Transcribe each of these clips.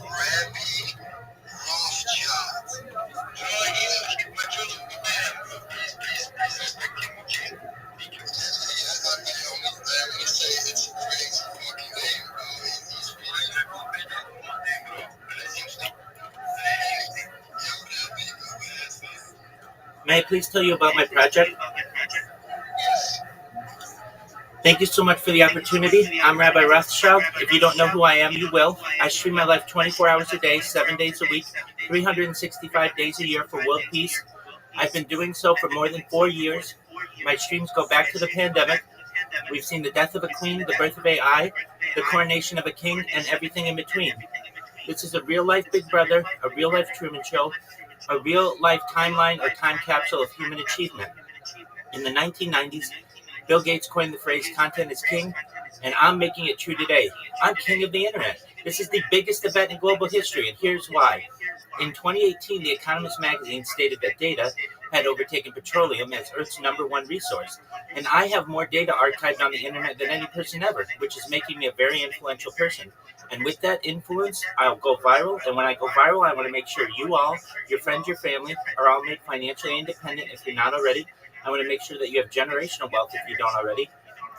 RABBI Rothschild. May I please tell you about my project? Thank you so much for the opportunity. I'm Rabbi Rothschild. If you don't know who I am, you will. I stream my life 24 hours a day, 7 days a week, 365 days a year for world peace. I've been doing so for more than 4 years. My streams go back to the pandemic. We've seen the death of a queen, the birth of AI, the coronation of a king, and everything in between. This is a real-life Big Brother, a real-life Truman Show, a real-life timeline or time capsule of human achievement. In the 1990s, Bill Gates coined the phrase "content is king," and I'm making it true today. I'm king of the internet. This is the biggest event in global history, and here's why. In 2018, The Economist magazine stated that data had overtaken petroleum as Earth's #1 resource, and I have more data archived on the internet than any person ever, which is making me a very influential person. And with that influence, I'll go viral, and when I go viral, I want to make sure you all, your friends, your family, are all made financially independent if you're not already. I want to make sure that you have generational wealth if you don't already.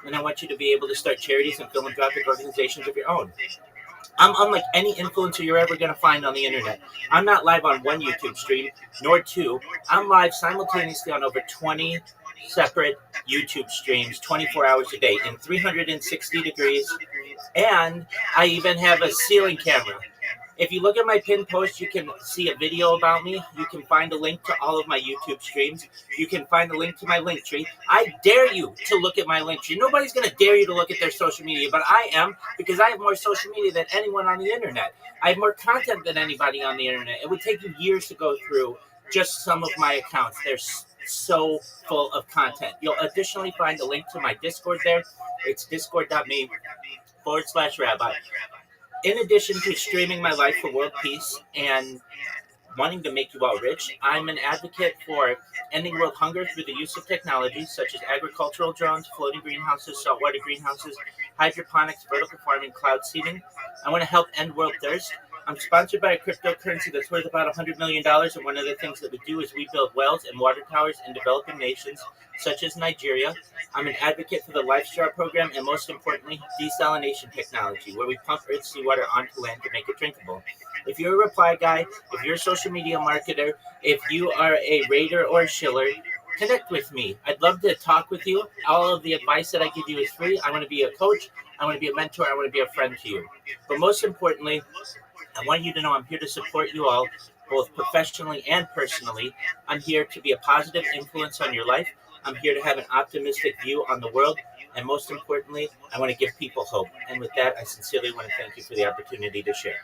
And I want you to be able to start charities and philanthropic organizations of your own. I'm unlike any influencer you're ever going to find on the internet. I'm not live on one YouTube stream, nor two. I'm live simultaneously on over 20 separate YouTube streams, 24 hours a day, in 360 degrees. And I even have a ceiling camera If you look at my pinned post, you can see a video about me. You can find a link to all of my YouTube streams. You can find a link to my link tree. I dare you to look at my link tree. Nobody's going to dare you to look at their social media, but I am, because I have more social media than anyone on the internet. I have more content than anybody on the internet. It would take you years to go through just some of my accounts. They're so full of content. You'll additionally find a link to my Discord there. It's discord.me/rabbi. In addition to streaming my life for world peace and wanting to make you all rich, I'm an advocate for ending world hunger through the use of technologies such as agricultural drones, floating greenhouses, saltwater greenhouses, hydroponics, vertical farming, cloud seeding. I want to help end world thirst. I'm sponsored by a cryptocurrency that's worth about $100 million, and one of the things that we do is we build wells and water towers in developing nations such as Nigeria. I'm an advocate for the LifeStar program, and most importantly, desalination technology, where we pump Earth's seawater onto land to make it drinkable. If you're a reply guy, if you're a social media marketer, if you are a raider or a shiller, connect with me. I'd love to talk with you. All of the advice that I give you is free. I want to be a coach. I want to be a mentor. I want to be a friend to you. But most importantly, I want you to know I'm here to support you all, both professionally and personally. I'm here to be a positive influence on your life. I'm here to have an optimistic view on the world. And most importantly, I want to give people hope. And with that, I sincerely want to thank you for the opportunity to share.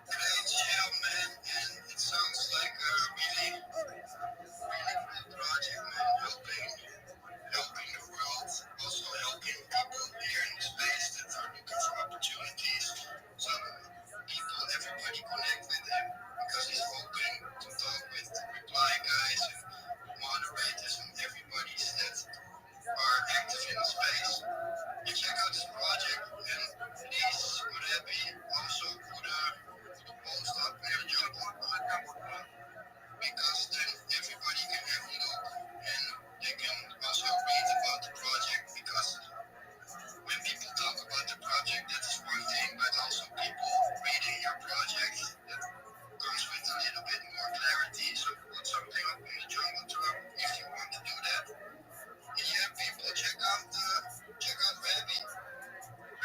Great show, man. And it sounds like a really, really cool project, man. Helping the world, also helping people here in the space that are looking for opportunities. So everybody connect with him because he's hoping to talk with reply guys and moderators and everybody that are active in the space. You check out this project and please would happy also put a post up in the jungle because then everybody can have a look and they can also read about the project because when people talk about the project that is one thing but also people reading your project that comes with a little bit more clarity. So put something up in the jungle Drum if you want to do that. And yeah, people check out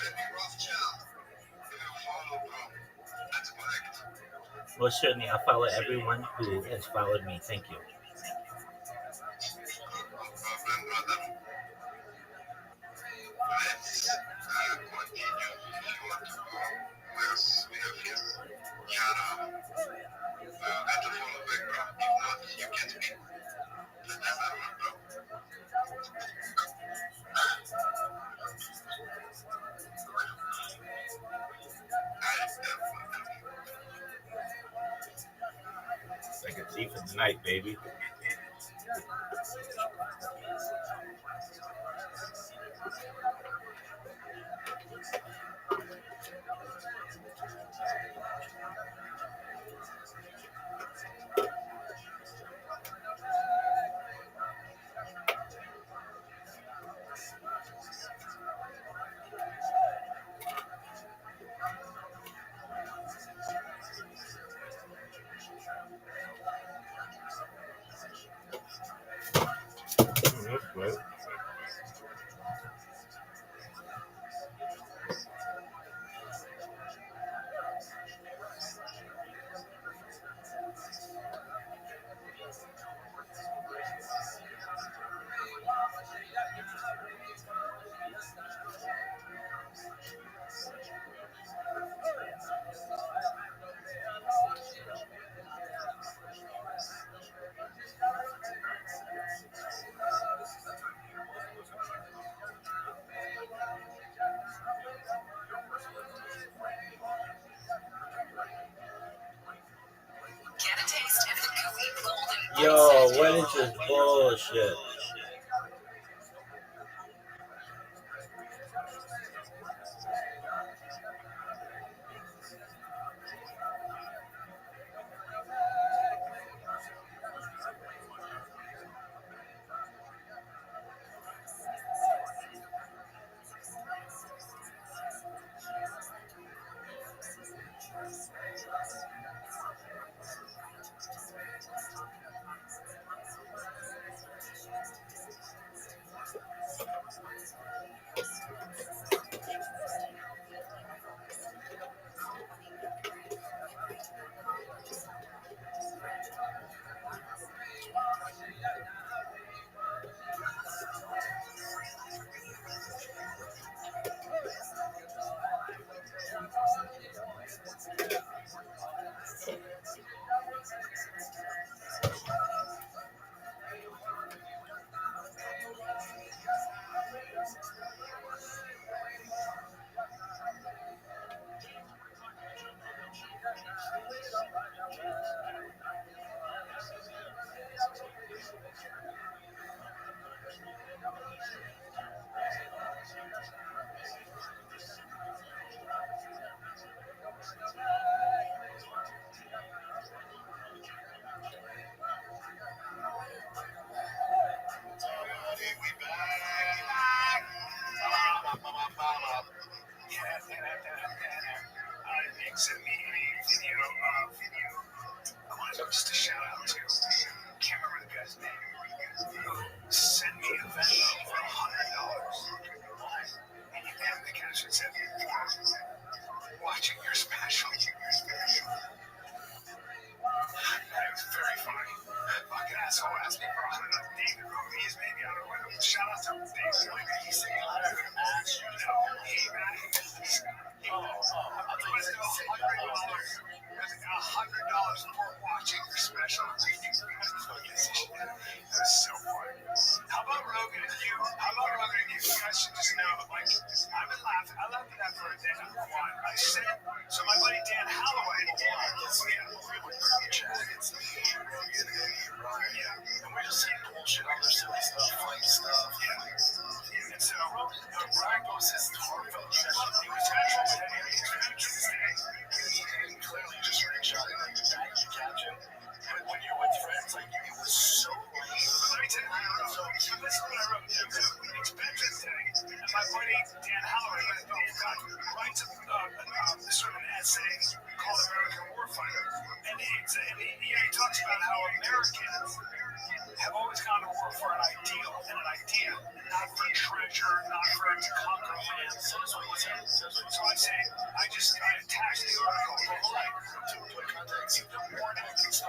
Rabbi Rothschild. Give him a follow, bro. That's correct. Most certainly, I'll follow everyone who has followed me. Thank you. No problem, brother. Let's continue. If you want to go, who else we have here? Yara. You got to follow back, bro. If not, you can't speak. Let them have it, bro. Like a thief in the night, baby. That's great. Yo, what is this bullshit? just a shout out to, can't remember the guy's name, send me a Venmo for $100. And the caption said, watching your special. It was very funny. Fucking asshole asked me for $100. David Ruiz, maybe, I don't know. Shout out to David Ruiz. He's saying, I don't ask you to know. Hey, man. $100 for watching your special. That was so funny. How about Rogan and you? You guys should just know, like, I've been laughing. I laughed at that for a day. I said, so my buddy Dan Holloway, and we're just saying bullshit, other silly stuff, funny stuff. Yeah. And so, Brian goes his heartfelt session. He was and clearly just screenshotting like the back of the caption. But when you're with friends, like, it was so lame. Let me tell you, so this is what I wrote. It's Veterans Day, and my buddy Dan Holloway writes sort of an essay called American Warfighter. And he talks about how Americans have always gone to war for an ideal and an idea, not for treasure, not for to conquer land. So I say, I attached the article. To put context, the morning it's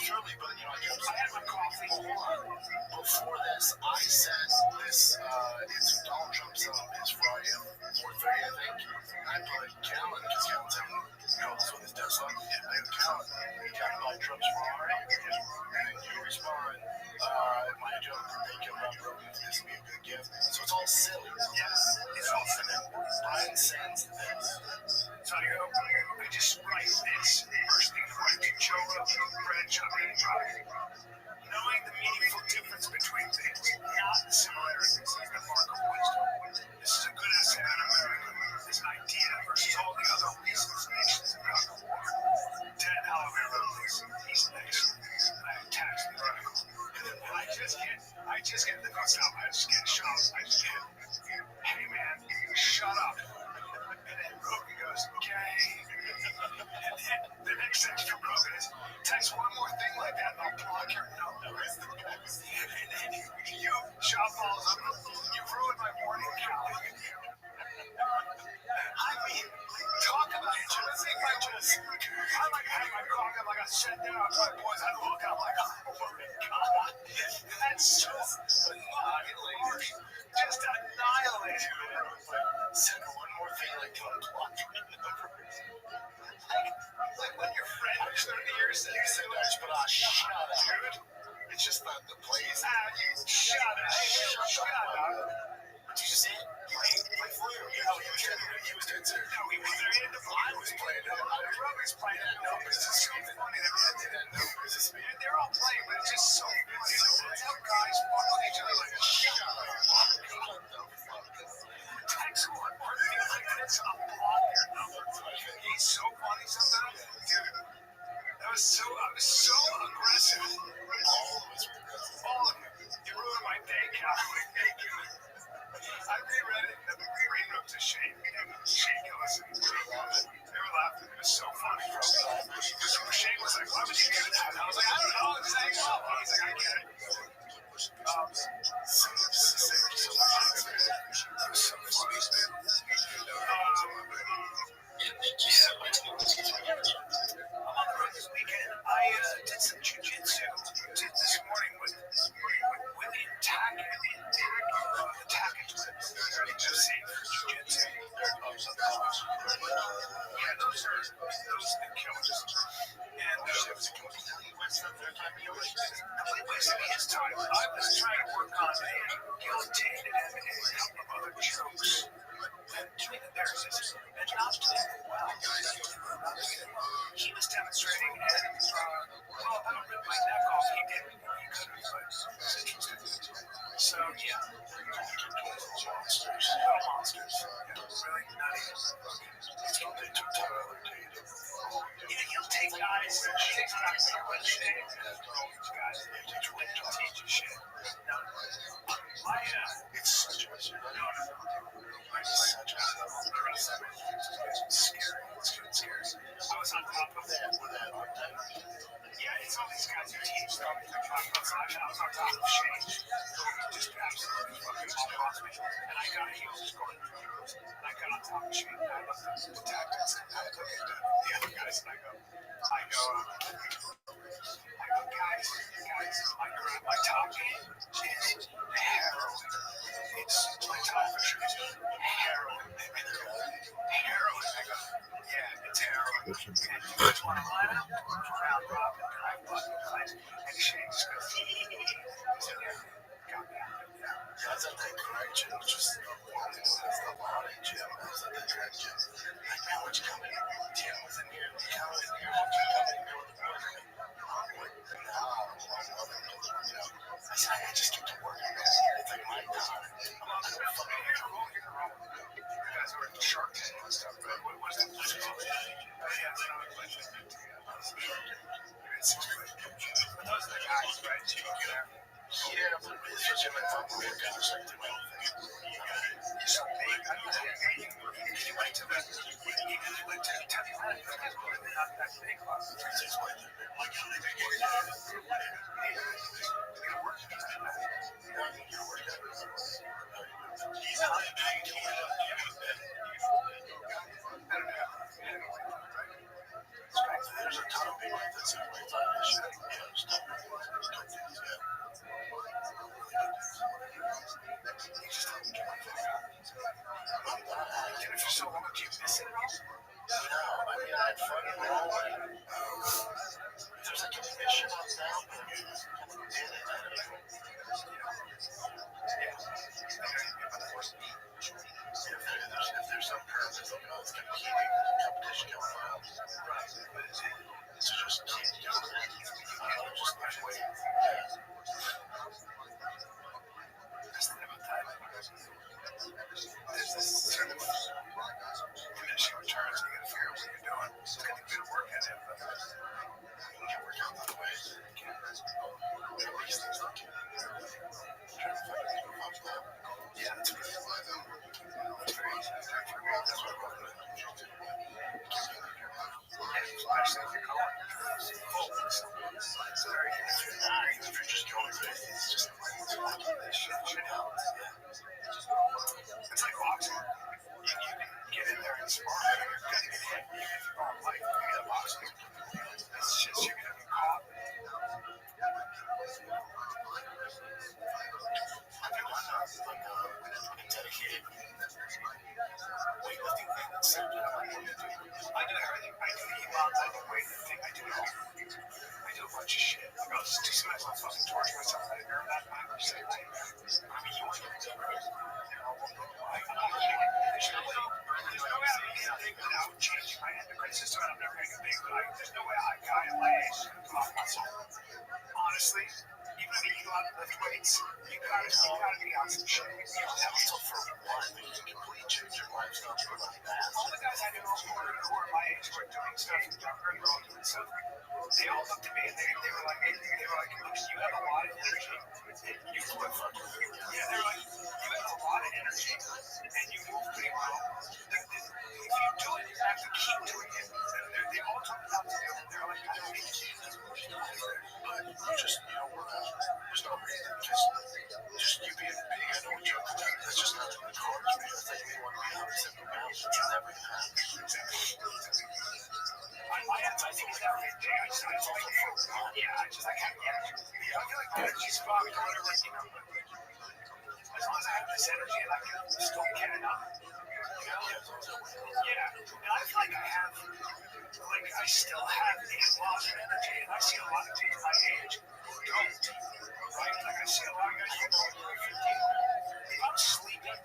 early, but I had my coffee. Before this, I said this it's Donald Trump's his Friday at 4:30, I think. I put Callan, because Callan's having troubles with his Tesla. I go, Callan, you talking about Trump's Ferrari? And then you respond, my joke, they come up, this would be a good gift. So it's all silly. Yes, it's all silly. Brian sends this. So I go, I just write this. First thing to write to Joe Rogan, Brad Chuck, and knowing the meaningful difference between things, not the similarities, is the mark of wisdom. This is a good essay on America. This idea versus all the other reasons nations have gone to war. Dan Holloway wrote this. He's next. I attached the article. And then I just get the guts out. I just get shot. I just get, hey man, shut up. And then Rogan goes, okay. And then the next text from Rogan is, text one more thing like that and I'll block your number. And then you shot balls up. You ruined my morning, Callie. I mean, talk about it. I had my coffee, I'm like, I sat down with my boys, I look, I'm like, oh my God. That's so annihilated. Just annihilated, man. Said one more thing, like, don't block your number. Like when your friend is 30 years old, you said, shut up, dude. It's just the place. Shut up. Did you see it? Play for you. He was dead serious. No, he was there. I was playing it. Rogan's playing it. No, it's just so funny that we did that. No, it's just me. They're all playing, but it's just so funny. That's how guys walk with each other like, shut up. What the fuck? Text one more thing like this. I'll block your number. He's so funny sometimes. Dude, I was so aggressive. All of us were aggressive. All of you. You ruined my day, Callie. I reread it in the green room to Shane. Shane Gillis. They were laughing. It was so funny. Shane was like, why would you do that? And I was like, I don't know. I'm saying, oh. He's like, I get it. I'm on the road this weekend. I did some jiu-jitsu this morning with the attack just safe for jiu-jitsu. Yeah, those that kill us. And wasting his time. I was trying to work on a guillotine and a couple of other jokes. And there's this, and not doing well. He was demonstrating, and well, I don't rip my neck off. He did. He couldn't, but it was interesting. So yeah, monsters. Really nutty. Yeah, he'll take guys. He takes guys that are with shit. Guys that he'll teach you shit. No, it's such a no. It's such a scary. It's scary. I was on top of that with that. Yeah, those are the guys, right? Yeah, but especially when I'm talking about guys like the well thing. So big. I mean, he went to the Kentucky Run. Not that big club. He's not a big deal. There's a ton of people that say way far this shit. And if you're so long, do you miss it at all? No, I mean, I had fun in all way. There's like a mission on down, but I did it. If there's some purpose, it's going to keep competition going on. So just keep doing it. Just push away. That's the thing about that. There's this sort of diminishing returns. You got to figure out what you're doing. It's got to be good work at it, but you can work out that way. Yeah, that's what it's like. That's very easy. That's what I'm going to do. Especially if you're going. It's very easy. If you're just going crazy, it's just like this shit out. It's like boxing. You can get in there and spar, and you're going to get hit. Even if you don't like boxing, it's just you're going to be caught. I'm dedicated weightlifting thing that's something I want to do. I do everything. I do e-bombs, I do weightlifting, I do it all. I do a bunch of shit. Like, I'll just do some myself, fucking torture myself. I didn't earn that 5%. I mean, you want to do it. There's no way without changing my endocrine system, and I'm never going to get big, but there's no way a guy at my age is going to come off muscle. Honestly, even if you go out and lift weights, you gotta be on some shit. You don't have to for one, you can completely change your lifestyle for like that. All the guys I know who are my age who are doing stuff younger and all doing stuff, they all looked at me and they were like, you have a lot of energy. And you flip. Yeah, they're like, you have a lot of energy and you move pretty well. If you do it, you have to keep doing it. They all talk about it. They're like, I don't need to do this. But just, there's no reason. Just you being big, I know what you're up to. That's just not in the cards, man. It's like you want to be 100% pounds. It's never going to happen. I think it's every day. I just like I can't get it. I feel like the energy's fucked or whatever, as long as I have this energy and I can still get it up. Yeah. And I feel like I still have a lot of energy, and I see a lot of people my age who don't. Right? Like I see a lot of guys who don't. If I'm sleeping, and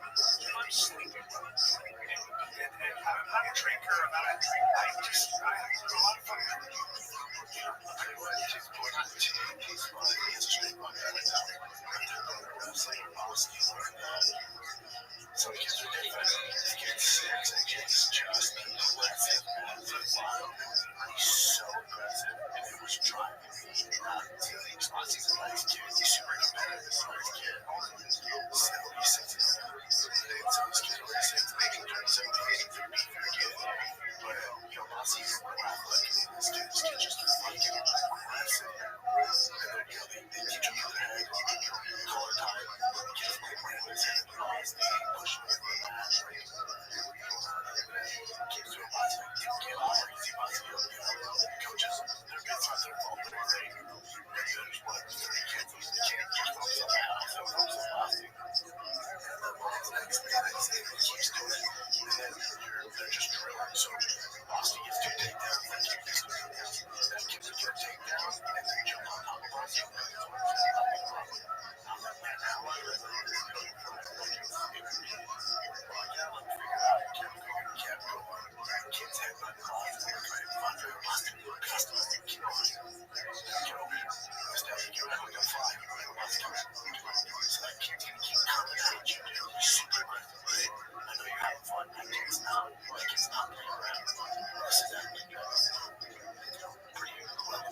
I'm not a drinker, I have a lot of fun. Some kids are different. Kids 6 and kids just aggressive. He's so aggressive, and it was driving me nuts. He's a nice kid. He's super competitive. He's a nice kid. So he's 16. So this kid was 6, maybe 37, 38, 30, but Mossie's athletic. This kid just fucking aggressive. And then, they teach him how to hang color time. Kids like playing with his hand and all his knee, push him in the mat. Kids do a lot of get all crazy coaches, they're good for their fault, but there's what, 30 kids, they can't get folks on that, so folks are lasting. The mom's next thing they say, he keeps doing it, and then they're just drilling, so Boston gets 2 takedowns, then kick this takedown, that kid will get a takedown, and then jump on top of us, and then I'm like, man, how are you? Kids have not caused their kind of fun for Boston. Customers to kill us. You have like a fly, so that kid's gonna keep coming at you. Super aggressive. I know you're having fun. That kid's not playing around. This is actually pretty well.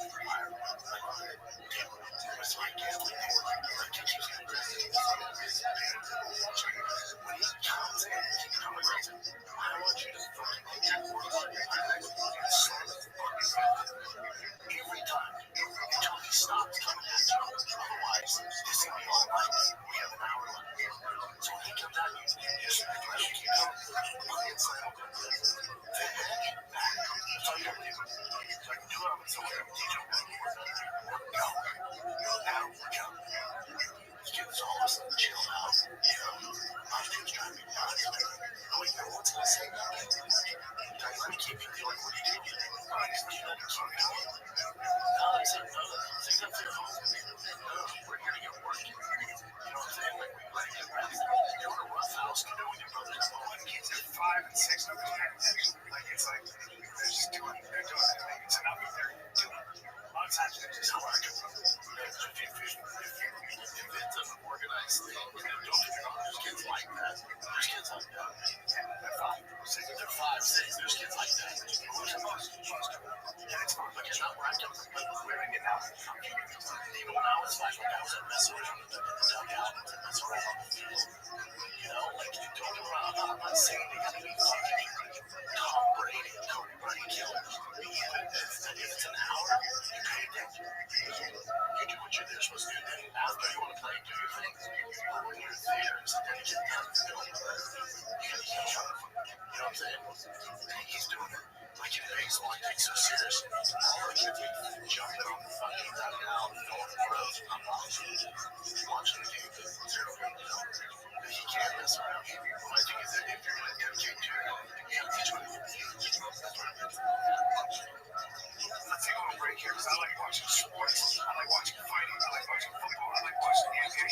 watching sports. I like watching fighting. I like watching football. I like watching the NBA.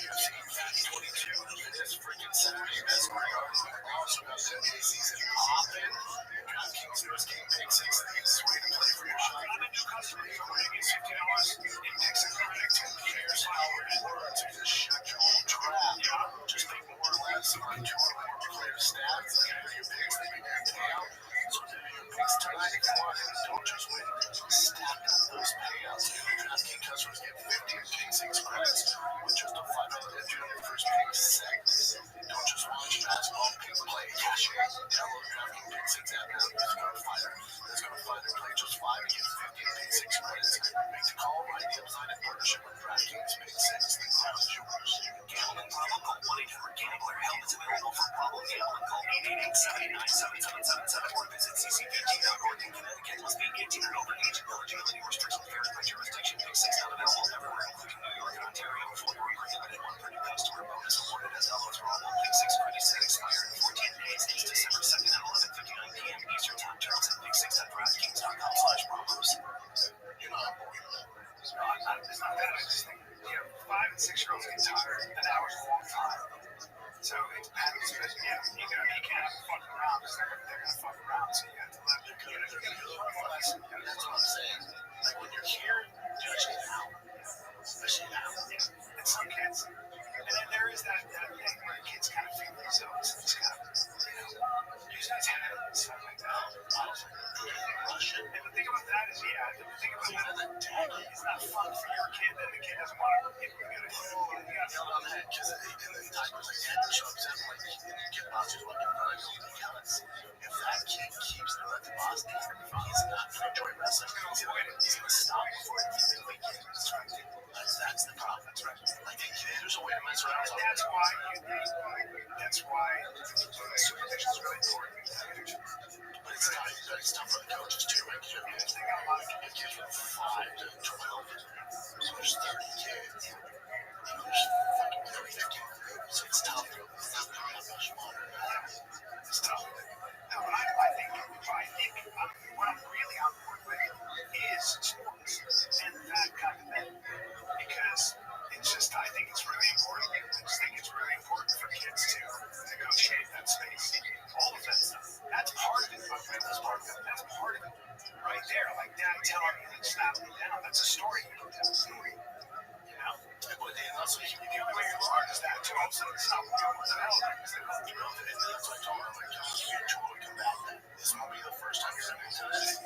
UFC 22 this freaking Saturday. That's where I are. Also got the NBA season popping. DraftKings first game pick six. It's way to play for your shot. I'm a new customer. You're going to get $50 in picks and predict. Who cares how it works? You just shut your own trap. Just think more or less on two or more player stats. Your picks, they make your payout. So your picks tonight, if you want, don't just win. Stack up those payouts. DraftKings customers get 50 in pick six credits with just a $5 entry on your first pick six. Don't just watch basketball, pick play, cash in. Download DraftKings pick six app now. Let's go to Fighter. Play just 5 and get 50 in pick six credits. Make the call right the upside in partnership with DraftKings pick six. The crown is yours. Gambling problem? Call 1-800-GAMBLER. Help is available for problem gambling. Call 888-789-7777 or visit ccpg.org in Connecticut. Must be 18 and over. Age and eligibility restrictions vary by jurisdiction. Pick six not available everywhere, including New York and Ontario. Full prohibited. One per new customer. Bonus awarded as eligible. Pick six credits that expire in 14 days. It's December 2nd at 11:59 p.m. Eastern Time. Terms at pick6.draftkings.com/promos. You know how boring that is. No, it's not that. I just think 5 and 6 year olds get tired. An hour's a long time. So it happens because you can't have fun around because they're gonna fuck around. So you have to let them less. That's what I'm saying. Like when you're here, do it now. Especially now. And some kids, and then there is that thing where kids kind of feel themselves. It's kind of, using his head and stuff like that. Russian. And the thing about that is, the thing about that it's not fun for your kid that the kid doesn't want to get good at it. You got to nail it on the head because and then diapers like that. So I'm saying, like, you get boss who's looking for a because if that kid keeps the red boss, he's not going to enjoy wrestling. He's going to stop before he can really get it. That's the problem. That's right. Like, there's a way to mess around. That's why supervision is really important. But it's tough for the coaches too, right? Because they got a lot of kids from 5 to 12. So there's 30 kids. There's fucking 50. So it's tough. It's not that much water. It's tough. No, but I think what I'm really on board with is sports and that kind of thing. Because it's just, I think it's really important. I just think it's really important for kids to negotiate that space. All of that stuff. That's part of it. That's part of it. That's part of it. Right there. Like dad telling me and snapping me down. That's a story you don't tell. You know? And also, the only way you learn is that too. Also, it's not what the hell. Because they don't do it. And that's what I told her. Like, you can't truly come back. This won't be the first time you're going to do this.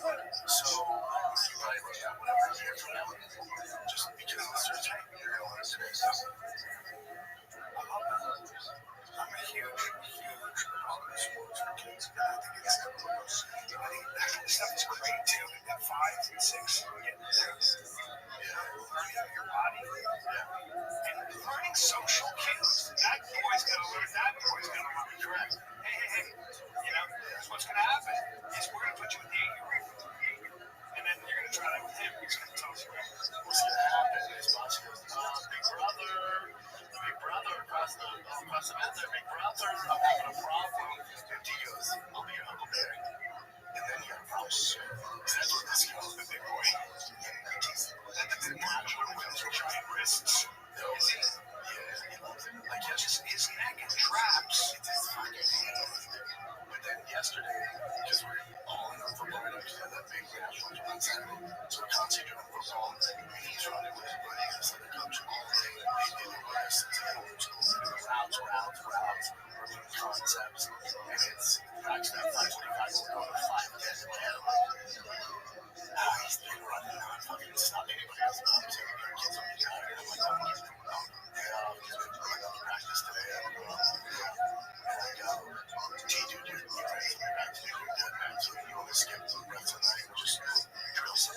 So, you probably look at whatever you hear from them. Just because it's their time. You're going to learn today. So, I love that. I'm a huge proponent of sports for kids. And I think it's that kind of stuff is great too. At 5 and 6, getting there. Learning about your body. And learning social cues. That boy's gonna learn. That boy's gonna learn. Correct. Hey. Here's what's gonna happen. Is we're gonna put you in the 8-year-old. And then you're gonna try that with him. He's gonna tell us what's gonna happen. His boss goes, Big brother across the method. Big brother, I'm having a problem. And he goes, I'll be your Uncle Barry. And then you have a problem. That's where this goes, the big boy. That's the natural wins with giant wrists. Is he? Yeah, he loves it. Like, his neck and traps. It's his fucking hands. But then yesterday, because we're all in our football right now, because of that big national game on Saturday, so we're constantly doing football, and he's running with his buddy, and so the coach all day, they did the rest of the old school, doing routes, we're doing concepts, and it's practicing at 5:45, we're going to 5:10 in my head, I'm like, he's been running on fucking stop anybody else up, so your kids will be tired, I'm like, I'm going to do he's been doing practice today, and I go, dude, you're ready for me back to do good, man. So you want to skip the rest of the night, just drill some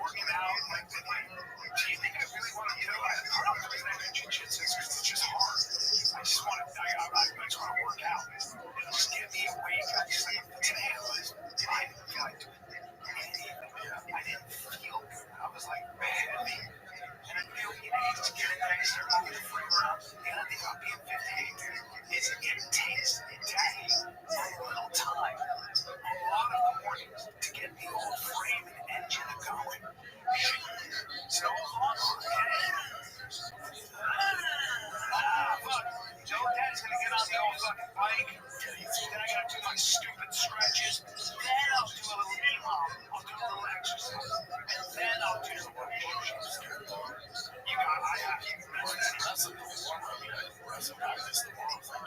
working out, like, do you think I really want to do it? Part of the reason I do jiu-jitsu is because it's just hard. I just want to, I just want to work out. It'll just get me awake. Today I didn't feel like doing anything. I didn't feel good. I was like heavy. And I knew, you just get in there, you start moving the frame around. The other thing about being 58, dude, is it takes a day, a little time, a lot of the mornings to get the old frame and engine going. So hold on, fuck. Joe Dad's gonna get on the old fucking bike. Then I gotta do my stupid stretches. Then I'll do a little EMOM. I'll do a little exercise. And then I'll do some push-ups. You got, I have to that's like the wrestling practice. The world is like,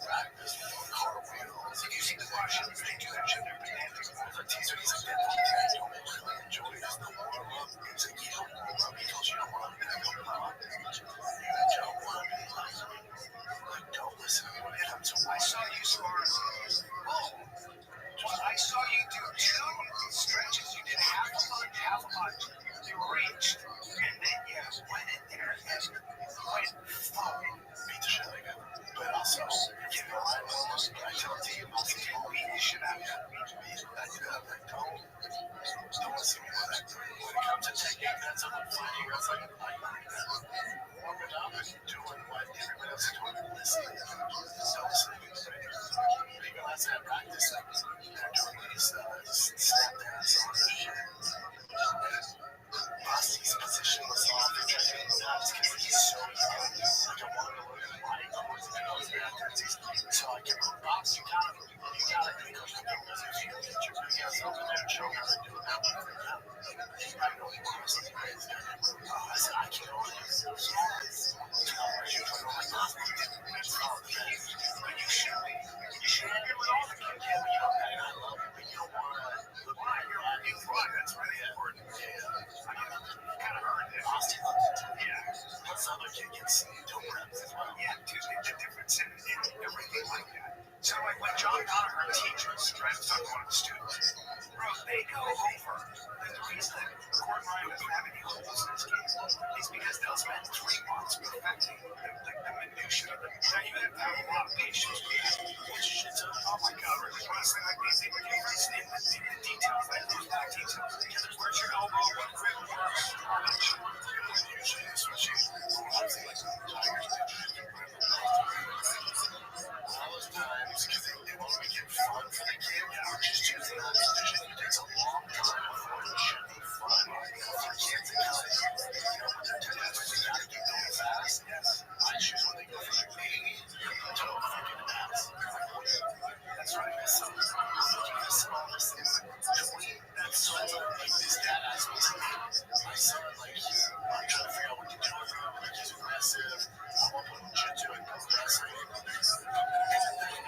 practice, cartwheels. If you see the Russians, they do that shit every day. There's a teaser, he's like, that you don't really enjoy is the warm-up. He's like, you don't warm up because you don't want to go on. You don't want to be like, don't listen to what him. So I saw you sparring. Oh, well, I saw you do 2 stretches. You did half a lunge, half a lunge. You reached, and then you went in there and went, beat the shit out of him. But also, give it right almost. I tell the team, beat the shit out of him. Don't listen to what when it comes to technique, that's a little fighting. That's like warming up and doing what everybody else is doing. Listening. So listening. People that's at practice, they're doing these snap dance on the shit. Busty's position was off. They're trying to do that because he's so young. Like I want to look at body goals and all that. So I can box. You gotta think of the goals. If you get your big ass over there and show how to do that, I know he wants to be crazy. I said I can't only use those songs. You put on my gospel. It's all the best. But you should be. You should have it with all the kids. Yeah, you know, and I love it, but you don't want to. Why? You're right. That's really important. Yeah. I mean, kind of earned it. Austin loves it too. Yeah. But some other kid gets dope reps as well. Yeah, dude, the difference in everything like that. So, like, when John Conacher teaches strength on one of the students, bro, they go over. The reason that Gordon Ryan doesn't have any holes in his game is because they'll spend 3 months perfecting the minutia of it. Now, you have to have a lot of patience with that. Which shit's oh my god, we're wrestling like these things. You're wrestling in the details, like those back details. Where's your elbow? What grip works? All that shit. Usually, especially all those times, because they want to make it fun for the kid, or just choosing that position. It takes a long time before it should be fun. For kids, because, when they're 10 minutes, they gotta keep going fast. I choose when they go from the knee to a fucking ass. That's right. So, all this is that's so like this dad asked me to my son, like, I'm trying to figure out what to do with him. Like, he's aggressive. I want to put him in jiu-jitsu and go wrestling.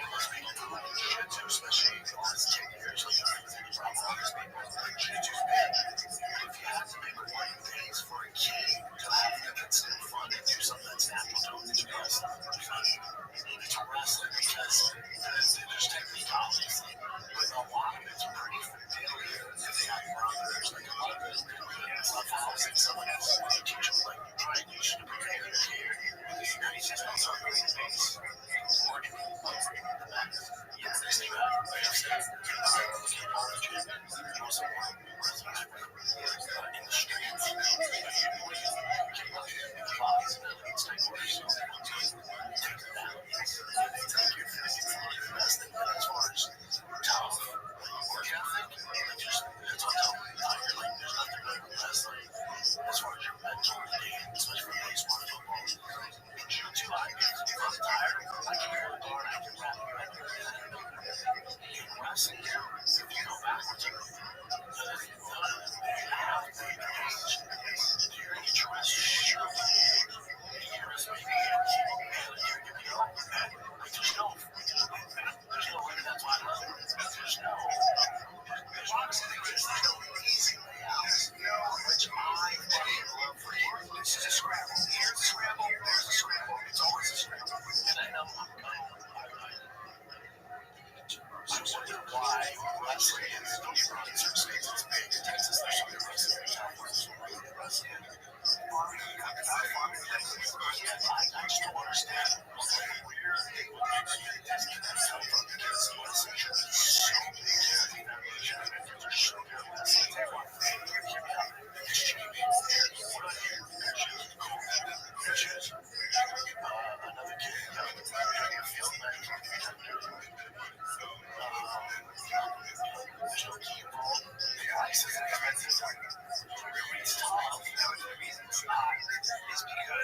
Most people do jiu-jitsu, especially the last 10 years. Like, most people like jiu-jitsu's big. If you have to make one days for a kid to have it that's fun and do something that's natural to him, it's wrestling. It's wrestling because there's technique, obviously, but a lot of it's pretty familiar. If they have brothers, like a lot of it, it's not housing someone else. They teach them, like, try and use it to prepare your hair. He's just also a great base. Working the back. Yeah, there's no way upstairs. He was a one in the streets.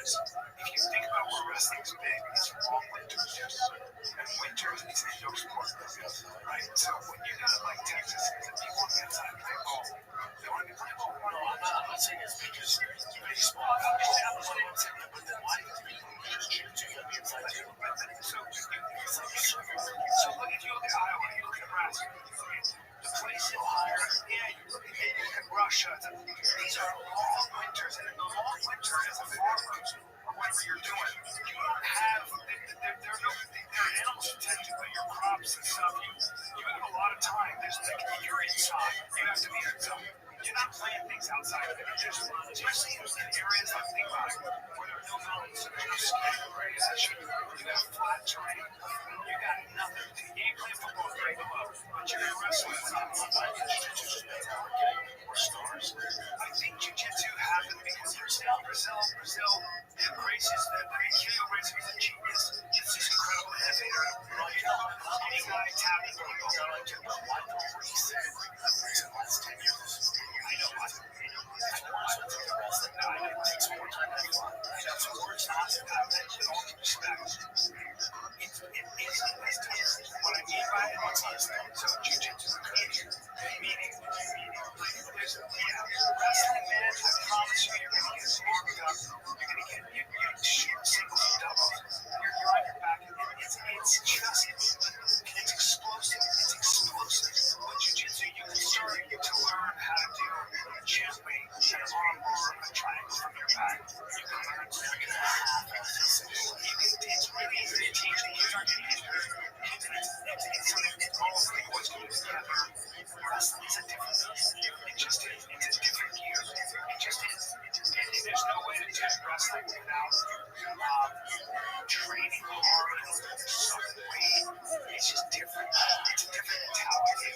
because if you think about where wrestling's big, it's long winters. And winters is a no sport, right? So when you go to like Texas, people on the outside play ball. They want to be playing ball. No, I'm not saying it's because baseball. I understand what I'm saying, but then why do people just choose to be inside too? So it's like a circle. So look, if you look at Iowa, you look at Nebraska, the place in Ohio, you look at Russia. These are long winters, and in the long winter, as a farmer, or whatever you're doing, you don't have. There are animals to tend to, but your crops and stuff, you have a lot of time. There's like you're inside. You have to be inside. You're not playing things outside of it. Especially in areas like think about it, where there are no mountains, there's no skiing, right? You got flat terrain. You got nothing. You ain't playing football very well, but you're gonna wrestle with something. More stars. I think jiu-jitsu happened because Brazil, the races, the kilo racing is a genius. It's this incredible innovator. Any guy tapping people. Why don't we say the last 10 years? I know. I know it takes more time than fun. So words not to that with all due respect. It is less time. What I mean by it, what's less time? So jiu-jitsu is crazy. Meaning, wrestling, man, I promise you, you're going to get smarmed up. You're going to get singles and doubles. You're on your back. It's just, it's explosive. It's explosive. With jiu-jitsu, you can start to learn how to do a chest weight, an arm bar, a triangle from your back. You can learn to do that. It's really easy to teach. You start getting injured. It's something that all three boys can do together. Wrestling is a different beast. It just is. It's a different gear. It just is. And there's no way to do wrestling without training hard, some weight. It's just different. It's a different mentality.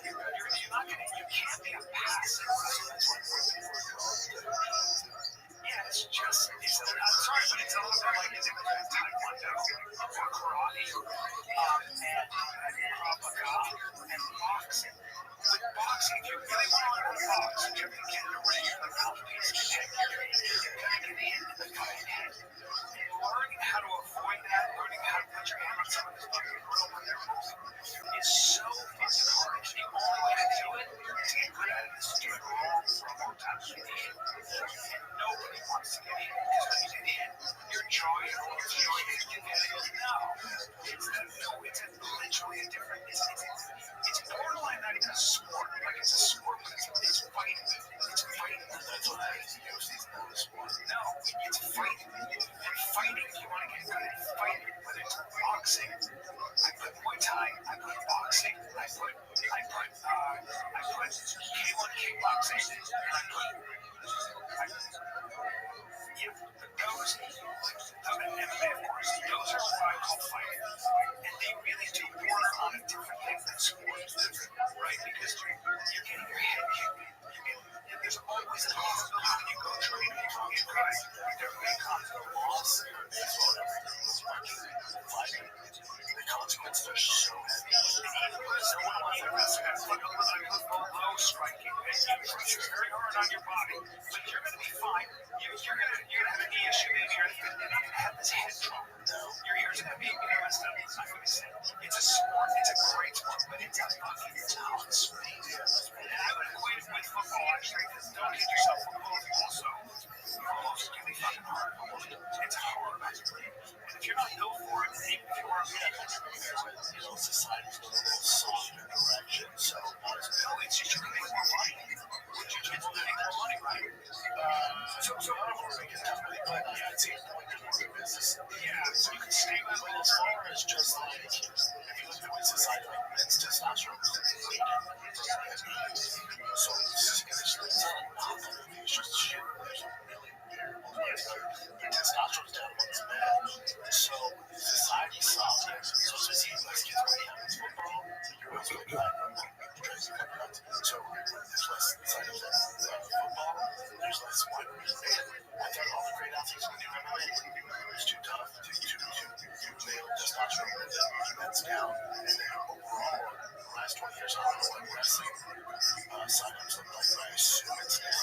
You're not gonna. You can't be a passive wrestler. Yeah, it's just. I'm sorry, but it's a little bit like Taekwondo or karate and Krav Maga and boxing. With boxing, if you really want to learn to box, you're going to get in the ring, you're going to compete, you're going to get hit in the guy's head. Learning how to avoid that, learning how to put your hand on someone's fucking grill when they're moving is so fucking hard. The only way to do it, to get good at it, is to do it wrong for a long time. And nobody wants to get hit because when you get hit, your jaw, your whole joint is getting hit. No. It's literally a different. It's borderline not even a sport. Like it's a sport, but it's fighting. It's fighting. That's what I use. It's not a sport. No, it's fighting. And fighting, you want to get good at fighting. Whether it's boxing, I put Muay Thai, I put boxing, I put K1 kickboxing, those, and MMA, of course, those are what I call fighting. And they really do border on a different thing than sports, right? Because you're getting your head kicked. There's always a possibility when you go train and you get good. There may come a loss. The consequences are so heavy. Someone wants to wrestle that's like a low striking. And you push very hard on your body, but you're going to be fine. You're going to have an knee issue. Maybe you're going to have this head trauma. Your ears are going to be messed up. It's not going to say. It's a sport. It's a great sport, but it's a fucking talent sport. And I would equate it with football, actually, because don't get yourself football also. Football can be fucking hard. It's hard. And if you're not built for it, even if you are society's a little soft in direction. So, it's just you're going to make more money. It's going to make more money, right? So I don't want to make it happen, but yeah, it seems like there's more of a business. Yeah, so you can stay with it as far as just like, if you look at the way society, like men's testosterone is weak. So it's not a knock on it, it's just shit. There's a really variable their testosterone's down when it's bad. So society's soft. So society lets kids play football, you're also a guy. So there's less side effects of football, there's less wide range. I thought all the great athletes would do MMA. It's too tough to nail testosterone that's down. And then overall, the last 20 years, I don't know what wrestling signups look like, but I assume it's down.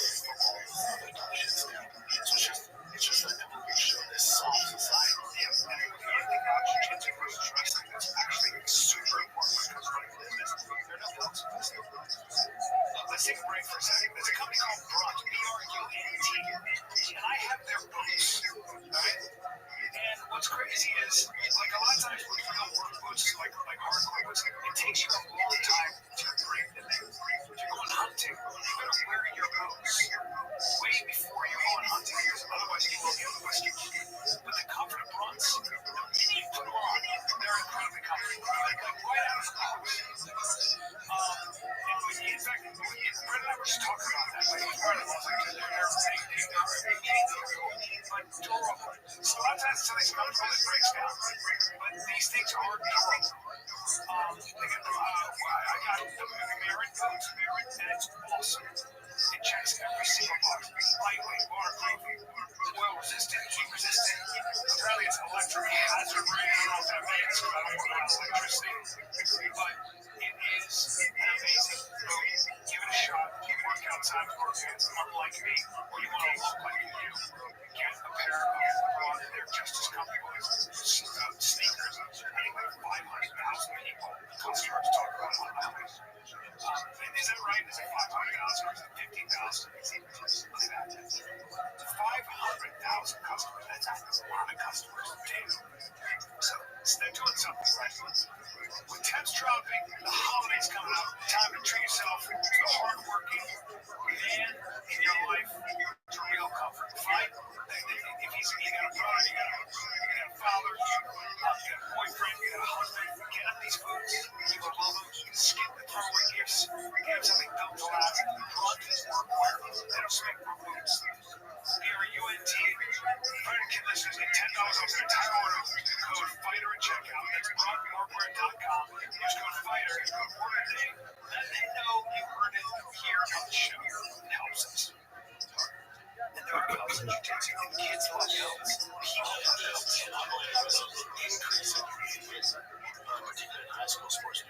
lightweight, waterproof, oil resistant, heat resistant. Apparently it's electric hazard ray. I don't know what that means, because I don't work around electricity. But it is amazing. Give it a shot. You work outside for kids, unlike me, or you want to look like you. Get a pair of they're just as comfortable as sneakers. Anyway, 500,000 people, customers talk about on the highways. Is that right? Is it 500,000 or is it 50,000? Look at that. 500,000 customers. That's a lot of customers. Damn. So they're doing something right. With temps dropping, the holidays coming up, time to treat yourself. The hardworking man in your life to real comfort. Fine. If you got a brother, you got a father, you got a boyfriend, you got a husband, get up these foods. You will love them. Skip the throwaway gifts. Give them something built to last. Brunches, workwear, that'll make for foods. Here at UNT, Furniture listeners get $10 off their entire order. Code FIGHTER at checkout. That's BrockWorkwear.com. Use code FIGHTER. Order today. Let them know you heard it here on the show. It helps us. And there are belts that you take to kids love belts. People love belts. And I believe there's an increase in particularly in high school sports.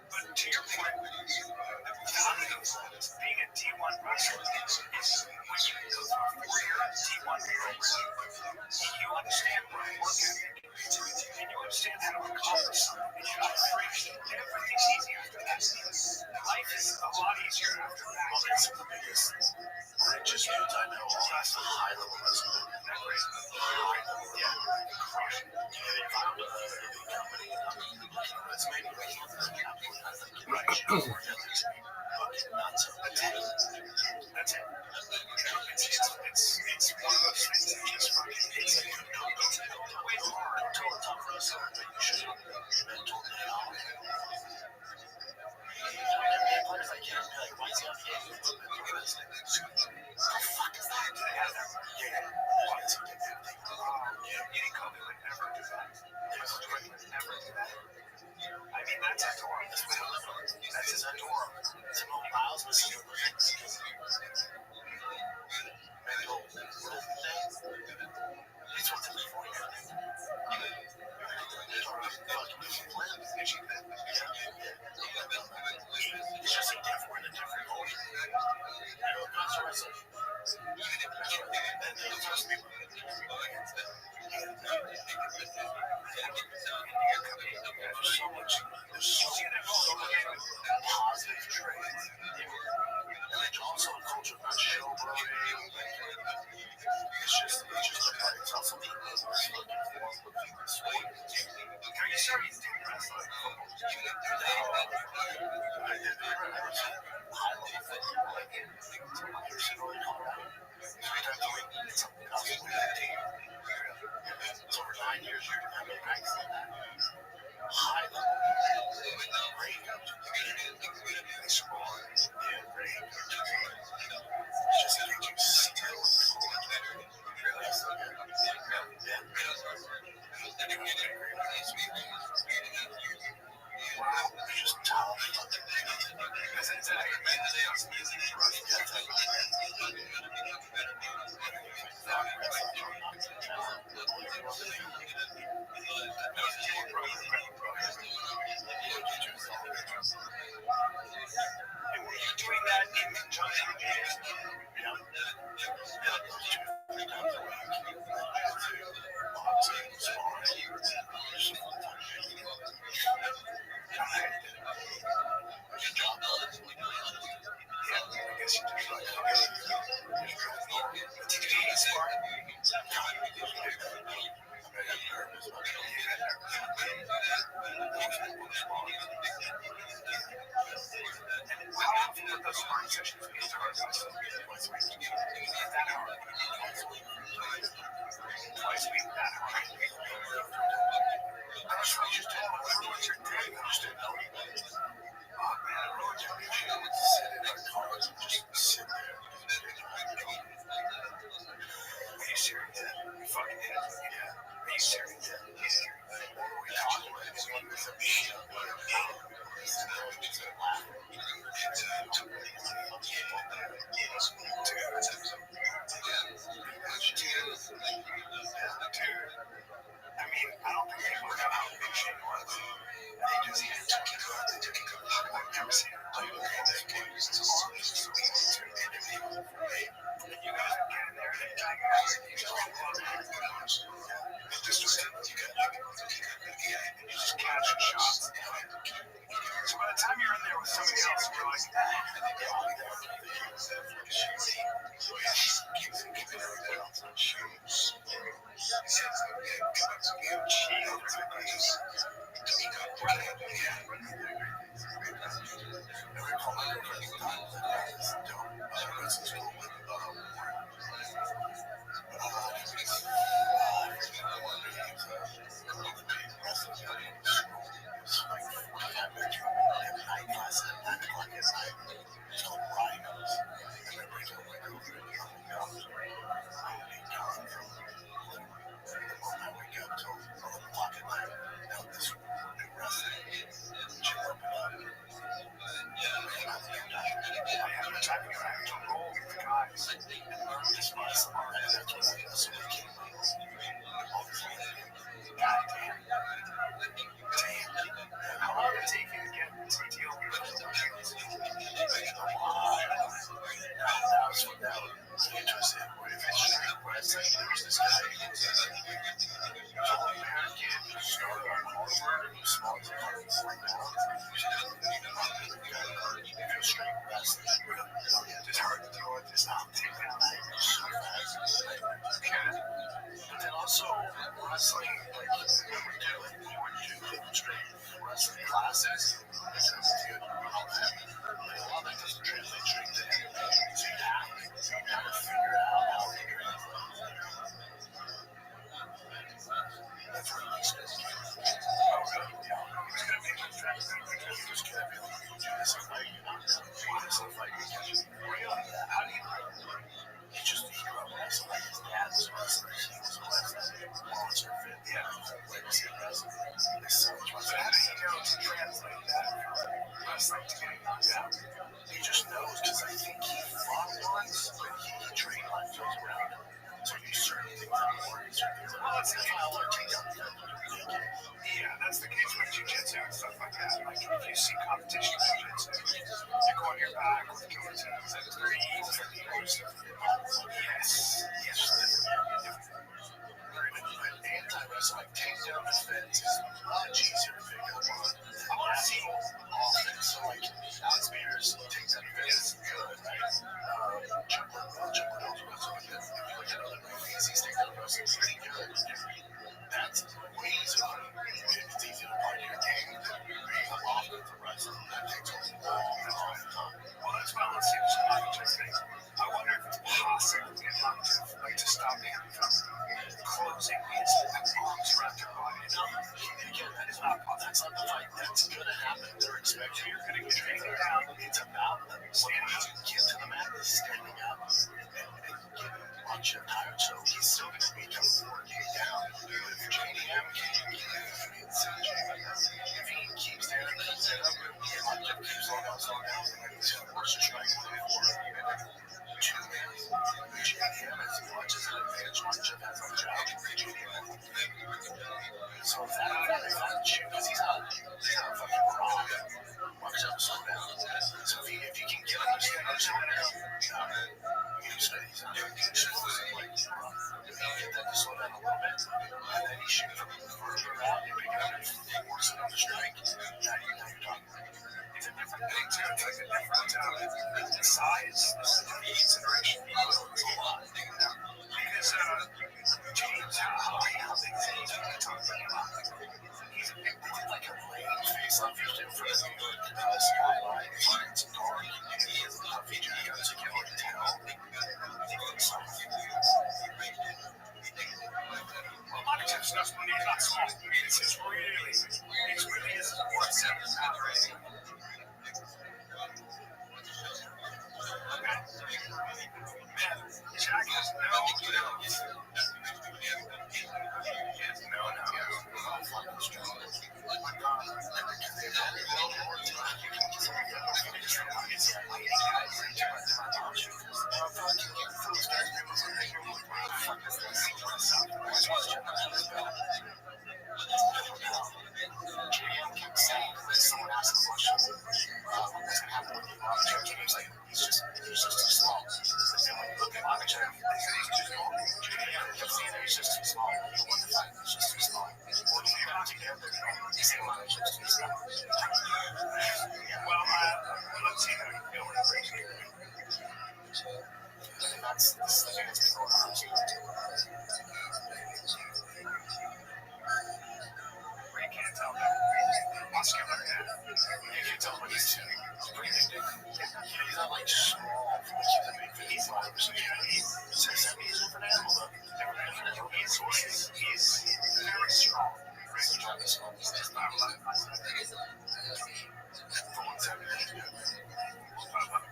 But to your point, being a D1 wrestler is when you go through a 4-year D1 program, you understand what work ethic is, and you understand how to accomplish something, and you're not afraid. Everything's easy after that. Life is a lot easier after that. Well, that's the biggest just because I know all that's a high level wrestling. Yeah, crush it. If I'm a big company, that's maybe right. That's it. It's one of those things that just fucking hits you. It's way hard to a tough wrestler that you should mental now. Players I can't be like, why is he on the game? What the fuck is that? Do they have that? Yeah. Why is he doing that? Eddie Kobe would never do that. Never do that. I mean, that's adorable. That's his adorable. It's no miles of steel. Maybe old thing. It's what's in the for you. It's just a different role. You know, that's what I said. And they trust me. There's so much positive trade. And it's also a culture of not showboating. It's just it's also the business looking for sweet. Are you sure he's doing wrestling? I did the high level football. You're in Colorado. 3 times a week. smart. God, we did it. I'm nervous. How often do those sparring sessions be started? Twice a week. That hard. Twice a week, that hard. I was really just telling everyone's your day. I just didn't know. Oh man, I really just wish I would sit in our car and just sit there. Are you serious? You fucking hit it. Yeah. Are you serious? Yeah. We talked about it. One with some shit. I mean, I don't think people know how big she was. They just took it up. They took it up. I've never seen her play with that game. It's just so easy to interview. You guys are getting there and you guys are just you just catch shots. So by the time you're in there with somebody else, you're like, that's the case with jiu-jitsu and stuff like that. Like, if you see competition in jiu-jitsu, you go on your back with killer twos and threes and yes. Anti-wrestling takedown defense is much easier to pick up on. I want to see offense. So, like, Alex Spears takedown defense is good, right? Chuckler knows wrestling. If you look at other movies, he's takedown wrestling is pretty good. That's way easier. It's easy to play your game than being offensive wrestling. That takes a long time. Well, that's why I want to see this competition thing. I wonder if it's possible to get active, like to stop him from closing his arms around your body. Again, that is not possible. That's not the fight. That's going to happen. They're expecting you're going to get taken down. It's about them standing up, get to the mat, standing up, and get on your tired. So he's still going to be working down. If JDM if he keeps there and keeps it up, and keeps on down, and he's going to work to strike with it for JDM as much as an advantage, much of as a job. So if that because he's not fucking wrong. Mark's up slow down. So if you can get him to stand up, he's not going to like, if you get that to slow down a little bit, and then he shoots from further out, you pick it up and force it on the strike. Now you're talking. It's a different thing too. It's like a different size. This is a consideration. It's a lot. Because Someone asked a question, what's going to happen when you watch him? He's like, he's just too small. And then when you look at Makachev, he's too small. You kept saying that he's just too small. You won the fight, he's just too small. When you got together, you say Makachev's too small. Well, let's see how you feel when it breaks here. And that's the thing that's been going on. You can't tell that. Muscular, yeah. You can't tell what he's doing. He's pretty big. He's not like small. He's like, he's 6'7", he's different animal though. He's very strong. He's not a lot. For 170.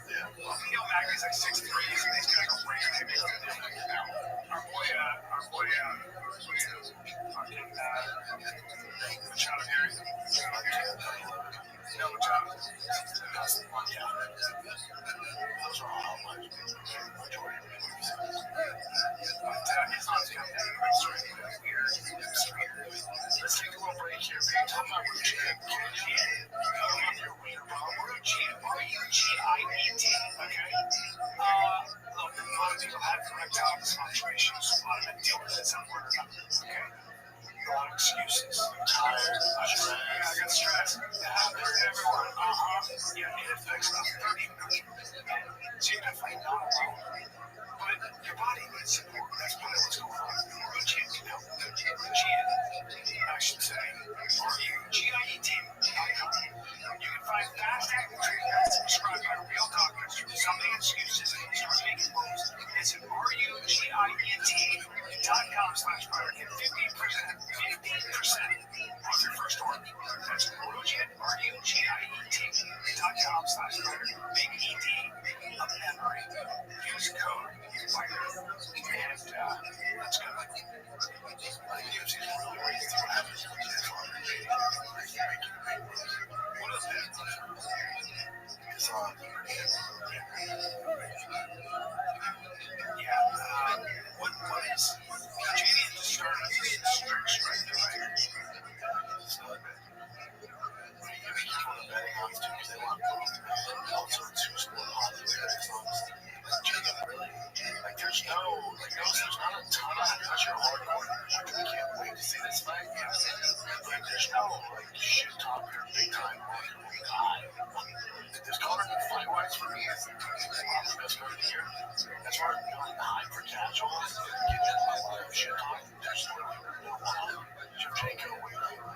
Yeah. Well, Neil Magny's like 6'3", and he's gonna go bring it. Our boy, fucking, Machado here. No, Machado. Yeah. Those are all my majority of movies. But it's not as good as weird. Let's take a little break here. We're talking about Rugiet. R-U-G-I-E-T. Okay? Look, a lot of people have erectile dysfunctions. A lot of men deal with it at some point or another. Okay? A lot of excuses. I'm tired. I'm stressed. I got stressed. It happens to everyone. Yeah, it affects about 30 million. So you're definitely not alone. But your body needs support. That's probably what's going on. Rugiet can help. Rugiet, I should say. R-U-G-I-E-T.com. You can find fast-acting treatments prescribed by real doctors. Something excuses and start making moves. Visit RUGIET.com/product. Get 15% off your first order. That's Rugiet, RUGIET.com/product. Big ED, a memory. Use code FIRE. And let's go. UFC is really raised to happen. What is that? It's on. Yeah. What is? JD just started a strict strike tonight. It's not bad. You make people the betting odds too because they want to also to sport on the really, like there's no, there's not a ton of unless you're hardcore. We can't wait to see this fight. Like there's no shit talker big time guy. This card fight wise for me is one of the best part of the year. That's why I'm feeling high for casuals. Get in my life shit talk. There's literally no one. Shevchenko winning.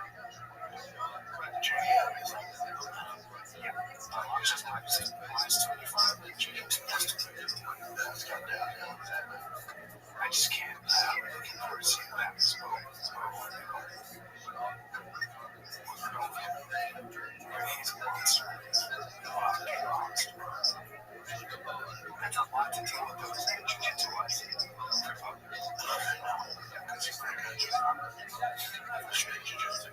JM is like, I'm just not seeing the last 25 and JM's best. That's got down now. I just can't. I'm looking forward to seeing what happens. He's a monster. Fucking monster. That's a lot to deal with those in jiu-jitsu wise. Because he's not good. I'm straight jiu-jitsu.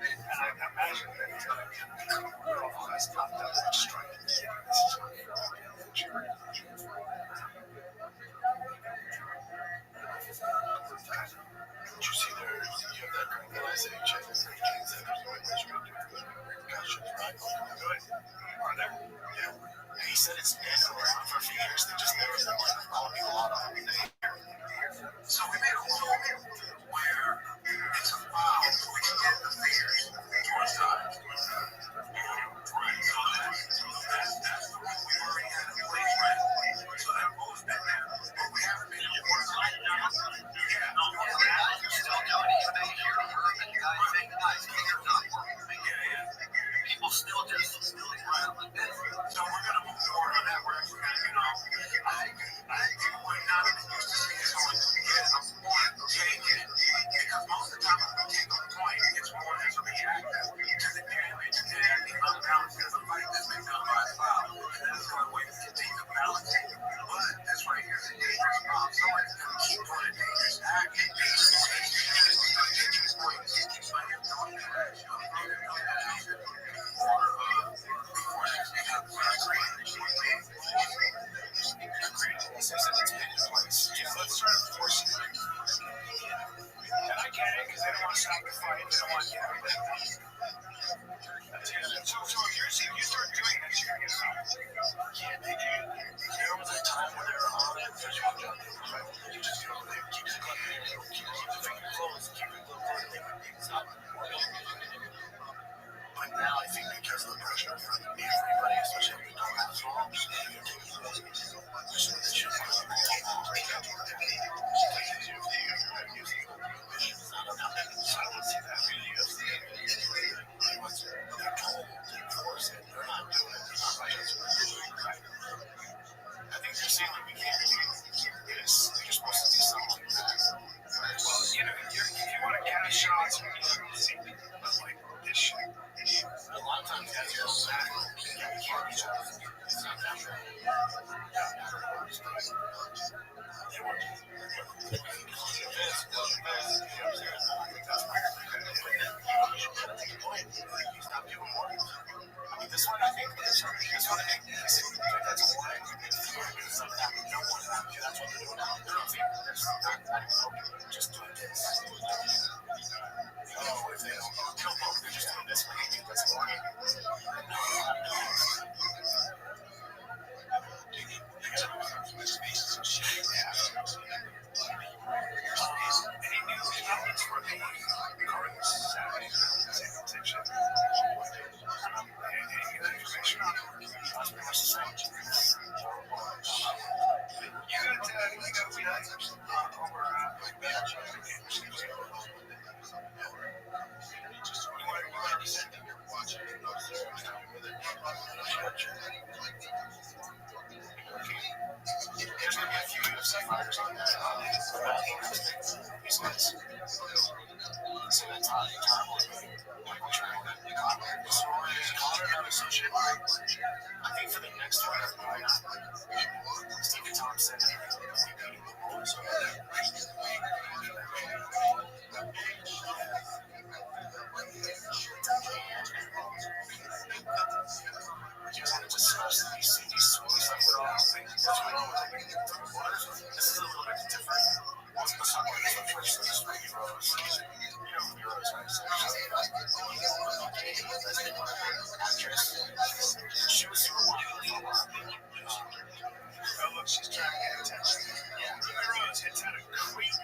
And I imagine that all that's not that much strike. Did you see there? You have that green guy saying check this and James said there's no way you can do it. Gotcha, right? Good. Are there? Yeah. He said it's been around for a few years now. Let's try to force it. And I get it because they don't want to stop the fight. They don't want to get everything. So if you start doing this, you're going to get stopped. Yeah, they do. There was a time where they were on that physical junkie. You just go there, keep the gun there, keep the finger closed, keep it closed, they would be stopped. But now I think because of the pressure from everybody, especially if you don't have songs, they're taking the most so they should I think they're saying like we can't do this. You're supposed to do something like that. Well, you know, if you want to catch shots, but like this shit. A lot of times guys go back. Yeah, we can't reach out. It's not that bad. They want to. Stop doing more. I mean, this one I think that's one I think that's a warning. No one that's what they're doing now. They're not saying there's not just doing this. Oh, if they don't kill both, they're just doing this. I think that's a warning. Any new developments for the current Saturday section? Any information on it? That's pretty much the same. You got we had over you want to send them your watch and there's going to be a few UFC fighters on that. Besides, so that's how you talk like we're trying to Connor not associated. I think for the next one, Stephen Thompson just want to discuss these swings that we're all thinking. What's going on with it? This is a little bit different. Let's talk about this one first. This is Ruby Rose. You know Ruby Rose, right? Actress. She was super popular for a while. Oh, look, she's trying to get attention. Yeah, Ruby Rose hits out a great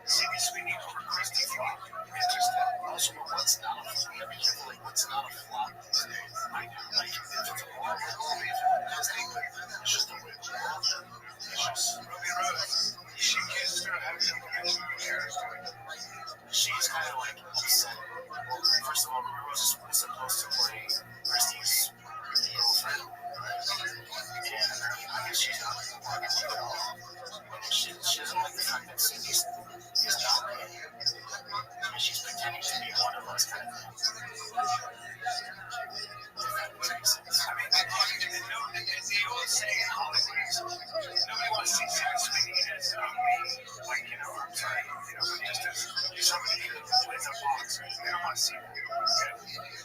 Sydney Sweeney over Christy Flock. Interesting. Also, what's not a flop? Be careful, like, what's not a flop? I know, like, if it's a flop, it's just a win. Ruby Rose, she kissed her head and she's kind of like upset. First of all, Ruby Rose is supposed to play Christy's girlfriend. And I guess she's not like at all. She doesn't like the fact that Cindy's not there. And she's pretending to be one of us kind of thing. I mean, the old saying in Hollywood is nobody wants to see Sarah Sweeney as like, you know, I'm sorry, you know, just as somebody who plays a boxer. They don't want to see her. Okay?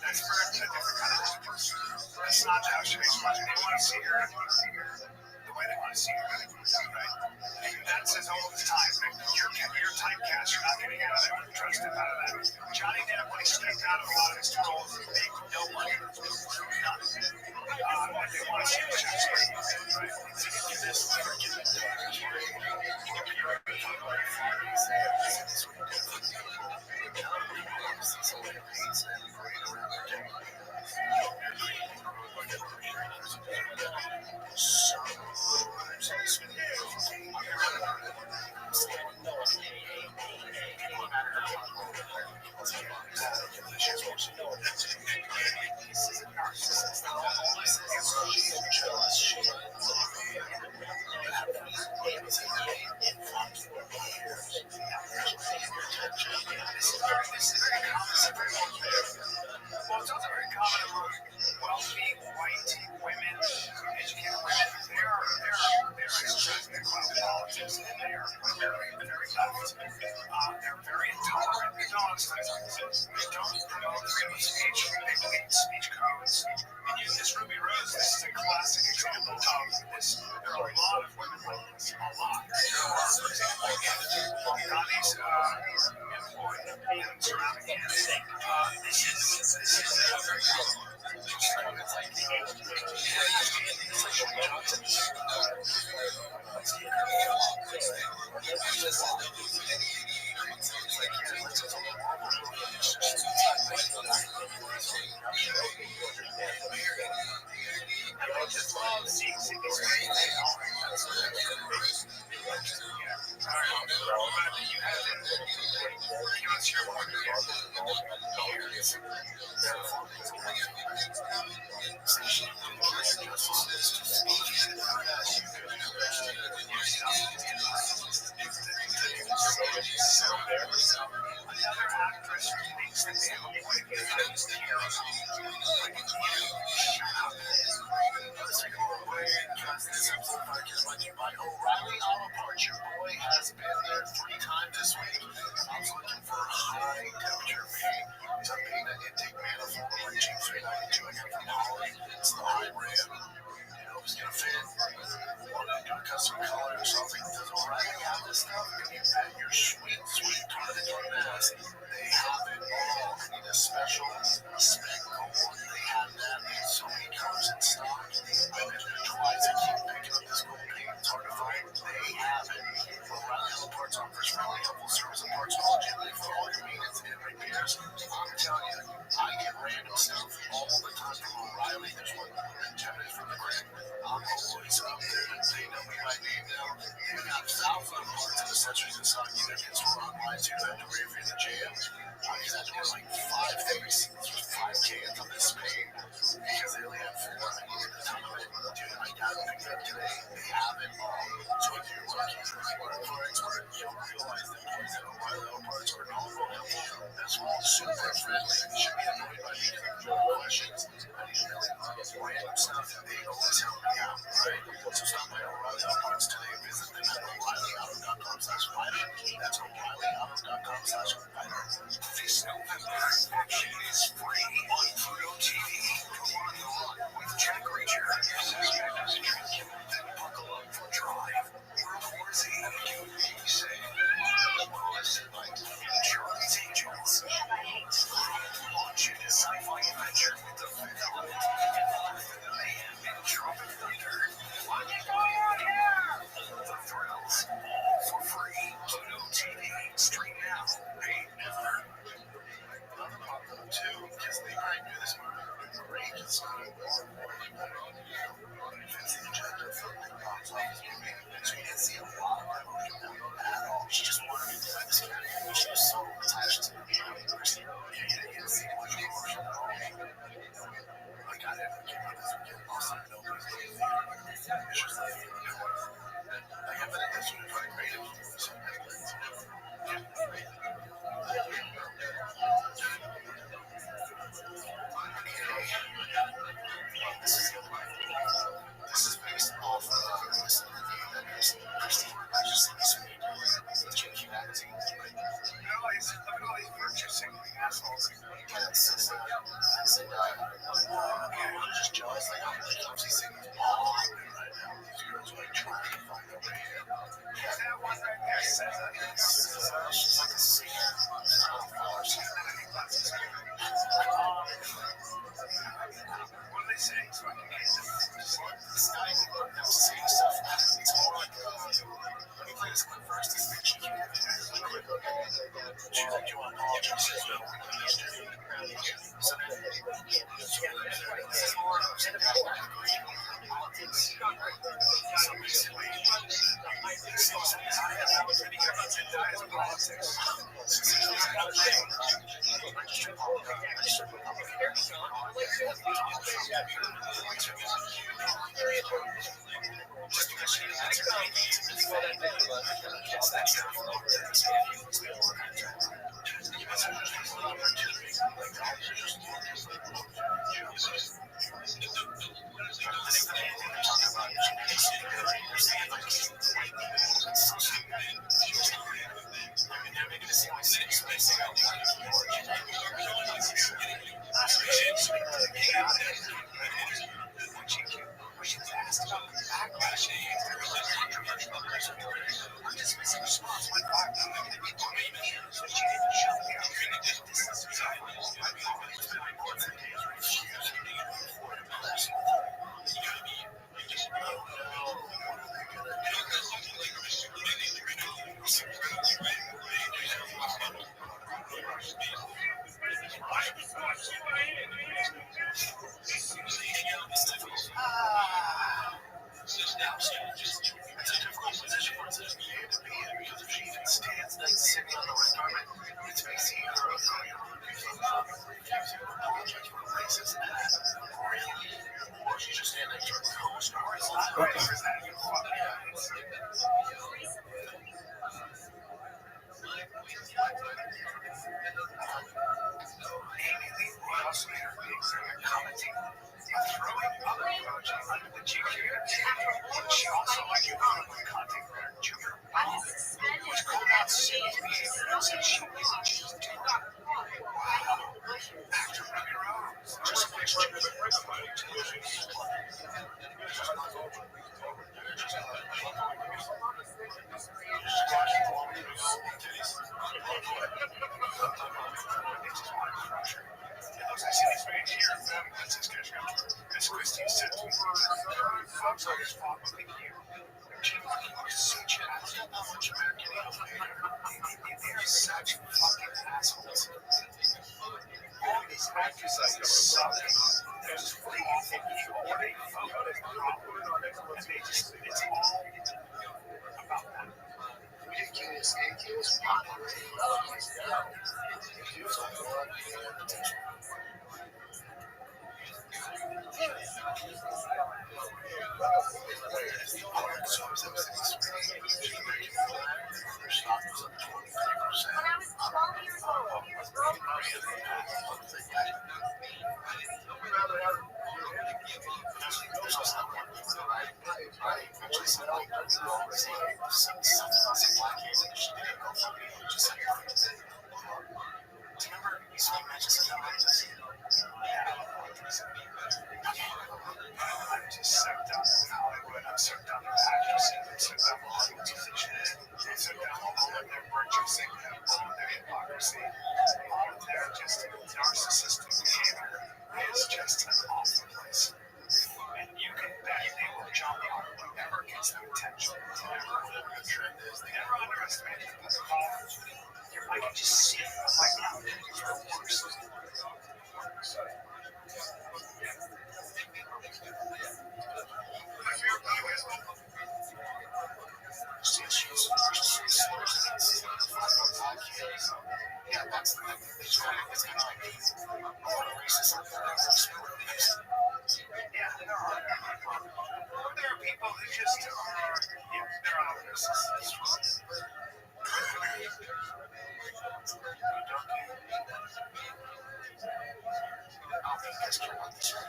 That's for a different kind of actress. That's not how she makes money. They want to see her the way they want to see her. Right? And that says all the time. You're typecast. You're not getting out of there. Trust him out of that. Johnny Depp, when he stepped out of a lot of his roles, made no money. None. They want to see the checks. Right? So you do this, forget it. they are very tough. They're very intolerant. Their dogs, they don't promote freedom of speech. They believe in speech codes. And this Ruby Rose, this is a classic example of this. There are a lot of women like this. A lot. For example, Connie's employed and surrounding him. This is a very it's like I just love seeing these guys. Another actress who thinks that they have a point of view is the hero. O'Reilly Auto Parts, your boy has been there 3 times this week. I was looking for high temperature paint. It's a paint that intake manifold of like Jeep 392 I got from Holly. It's the high rim. It's gonna fit. Wanted to do a custom color, so I was like, does O'Reilly have this stuff? And you bet your sweet $20 mask. They have it all. I need a special spec gold. They have that in so many colors in stock. I've been there twice. I keep picking up this gold paint. It's hard to find. They have it. O'Reilly Auto Parts offers really helpful service and parts quality for all your maintenance and repairs. I'm telling you, I get random stuff all the time from O'Reilly. There's one Gemini from the Grand. I'm always up there. They know me by name now. They've got thousands of parts and accessories in stock. You can get store online too. That door if you're in the jam. I use that door like 5 things. 5 cans of this paint because they only have 4. I needed a ton of it. Dude, I got it picked up today. They have it all. So if you're working for a car expert, you'll realize that toys at O'Reilly Auto Parts are novel, helpful, as well as super friendly. You should be annoyed by me if you have questions. I need really random stuff. They always help me out, right? So stop by O'Reilly Auto Parts today. Visit them at O'ReillyAuto.com/fighter. That's O'ReillyAuto.com/fighter. This November, action is free on Pluto TV. Come on the run with Jack Reacher. Then buckle up for Drive. World War Z. Say, Charlie's Angels. Launch into sci-fi adventure with the Venom. The Man and Tropic Thunder. What's going on here? The Thrills. All for free. Pluto TV. Stream now. Pay never. Another popular too, because they already knew this movie would be great. It's not a fancy agenda for the box office movie. So you didn't see a lot of that movie at all. She just wanted to do this category. She was so attached to the universe. You didn't see much emotion at all. I got it. I came out this weekend. Also, nobody's in the theater. It's just like, I have it. This one is like creative. This is based off of a recent review that Christine Majesty made with GQ magazine. Look at all these purchasing assholes. Yes, I'm just jealous. Like, I'm obviously seeing these all happening right now. These girls are like trying to find a way. That one right there says that she's like a singer. What are they saying? So I can get this guy who's saying stuff. It's more like, let me play this clip first. This bitch, she's like, you want to apologize? She says, no, we're not used to it. So then, this is more of politics. So basically, just because she has This is the main thing they're talking about genetic superiority. They're saying like white people, that's so stupid. They're making it seem like spacing out white people are genetically chaotic. When she was asked about the backlash, I'm dismissing response with black people. So she didn't shut down. This is society. It's been reported that they refused to leave for the police. It's a difficult position for a man to be in because if she even stands next to sitting on the red carpet, it's facing her of refusing to apologize for racist acts. Really? Or she's just standing next to her co-stars. Amy Lee Ross made her pics and commenting and throwing other emojis under the GQ. She also accused one content creator, Junior, which called out Sydney's behavior and said she wasn't just doing wow. Actor Ruby Rose just watched Miss Christie said to me, "Folks are just following you. Jim is such an asshole. Much American they're such fucking assholes. All these actors are southern. They're fleeing from you or they vote on it. And they just, it's all about that. Ridiculous and kills narcissistic behavior is just an awful place. And you can bet they will jump on whoever gets their attention. Never underestimate the I can just see it right now. It's the worst. Yeah, that's the thing. It's kind of like a lot of races out there. Yeah, there are. There are people who just are. Yeah, there are racists. I'll be extra on this one.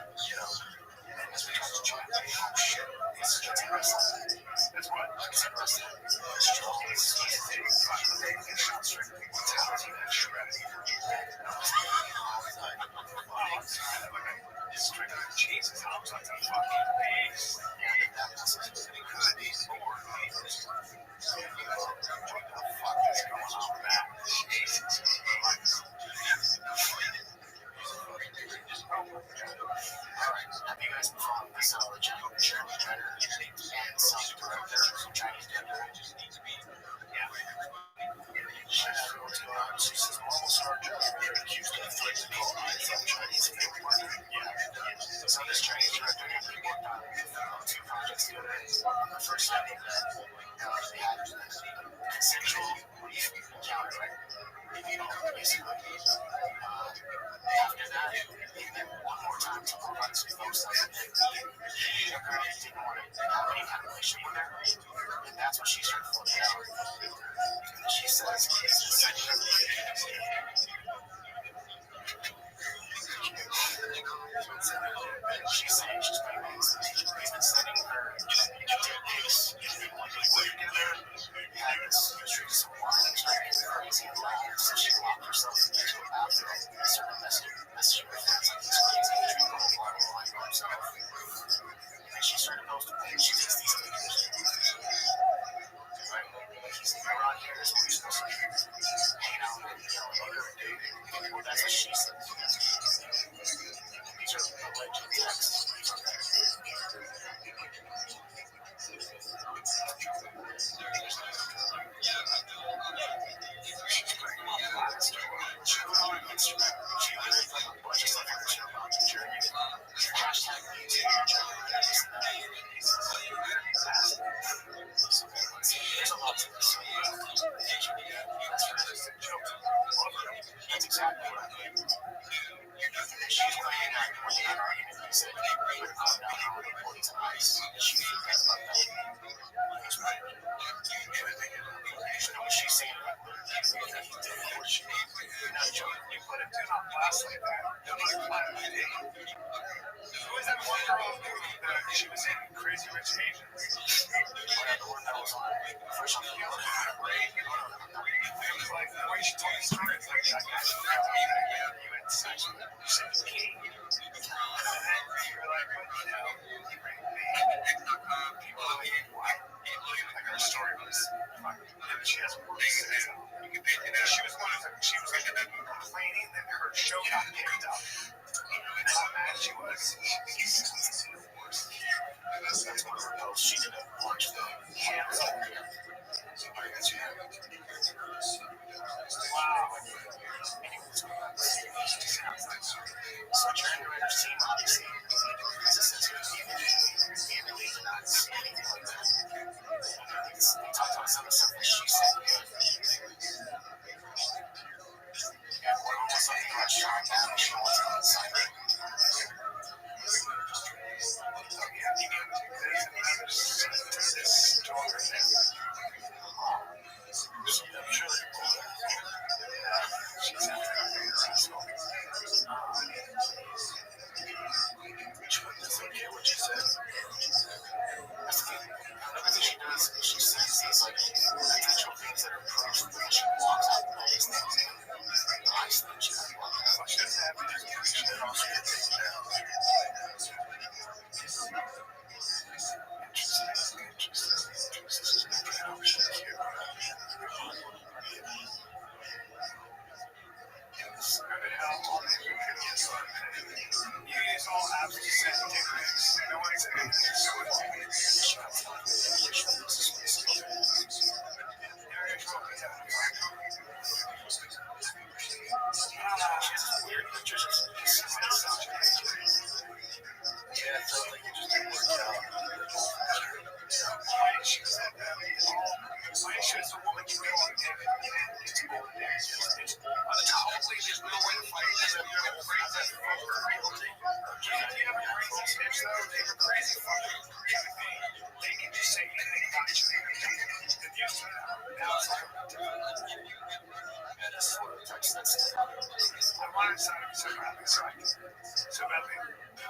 And as we come to chat, oh shit, it's wrestling. That's what it's wrestling. It's shot straight. Mentality and shredding. Straight up Jesus, I was like a fucking beast. Yeah, that was it could be more. What the fuck is going on with that? Jesus Christ. Alright, have you guys been following this legend, Shirley Jenner, and some director, some Chinese director? Yeah. She's a normal star judge. They're accused of inflicting some Chinese film party. Yeah. So this Chinese director actually worked on 2 projects together. The first study that they had consensual encounter, right? Basically. After that, they did one more time to provide some folks that didn't want to have any kind of relationship with her. And that's when she started flipping out. She says it's essentially She's saying she's pretty amazing. He's been sending her pics in one way together. Had this history, some wine, crazy life. So she locked herself into a bathroom and started messaging her friends like this crazy drink on water wine by herself. And she started posting things. She takes these pictures. Right? She's like, around here is where you're supposed to hang out and dating. Well, that's what she said. These are alleged texts. She's putting them on blast. She went on Instagram. She was like a bunch of stuff on her channel about the journey. Hashtag me too. There's a lot to this. That's exactly what I mean. She's playing that when they had an argument. He said, "Hey, we're going to calm down. I'm going to report to ICE." And she forgets about that. He's right. You know what she's saying about the things that he did before she did. You're not joking. You put a dude on blast like that. Nobody's planning on dating. Who was that one girl that she was in Crazy Rich Asians? The one that was on Fresh on the Hill. It was like the way she told the story. It's like that guy. You had sex with him. You said the king. You were like, what the hell? You bring me. People like, what? Like her story was fucking. She has work. She was one of them. She was complaining that her show got picked up. And how mad she was. That's one of her posts. She did a bunch of hands on her. Wow. So transgender scene, obviously, is a sensitive and really did not see anything like that. They talked about some of the stuff that she said. Yeah, one of them was something about Sean Down. She wasn't on the side. She says these like potential things that are proof that she walks out and all these things. I think she doesn't want that. She doesn't have any information at all. She gets taken down. Use all apps to send dick pics. No one's weird pictures of yeah, it felt like it just didn't work out. My issue is that my issue is the woman can go on dick and it's totally there's no way to fight this. If you have a crazy fucker, if you have a crazy snitch though, they were crazy fucker. They can just say anything about you. If you now it's like that's sort of text that's I wanted to sign up so badly, so badly.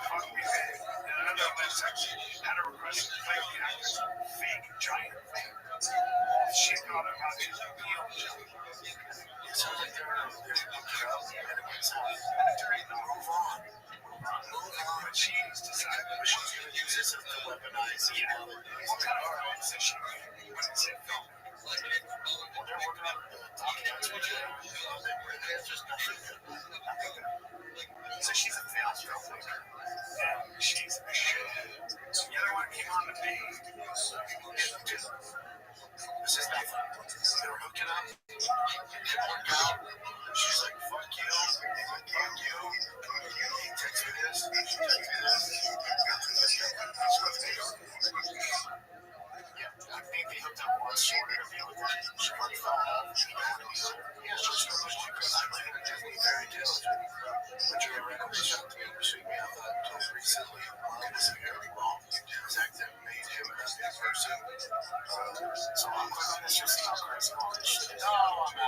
Fuck me, man. And another website had a request to play with the actors. Fake giant thing. Shit got about his meal. It sounds like they're up and it's move on. But she's decided that she's going to use this as a weaponize. Yeah. What kind of arguments is she making? What is it? Well, they're working on documents. There's just nothing good. So she's a failed filmmaker. And she's a shithead. The other one came on to me. This is nothing. They were hooking up. It didn't work out. She's like, fuck you. Fuck you. He texts me this. He texts me this. That's what they are. Yeah, I think they hooked up once. Short interview with her. She already fell off. She had me. Yeah, she's so much because I'm living in Disney, very diligent. But you're a reach out to me. Pursued me. I thought until recently. This is very wrong. His active made him as his person. So I'm clicking this just how crazy all this shit is. No, I'm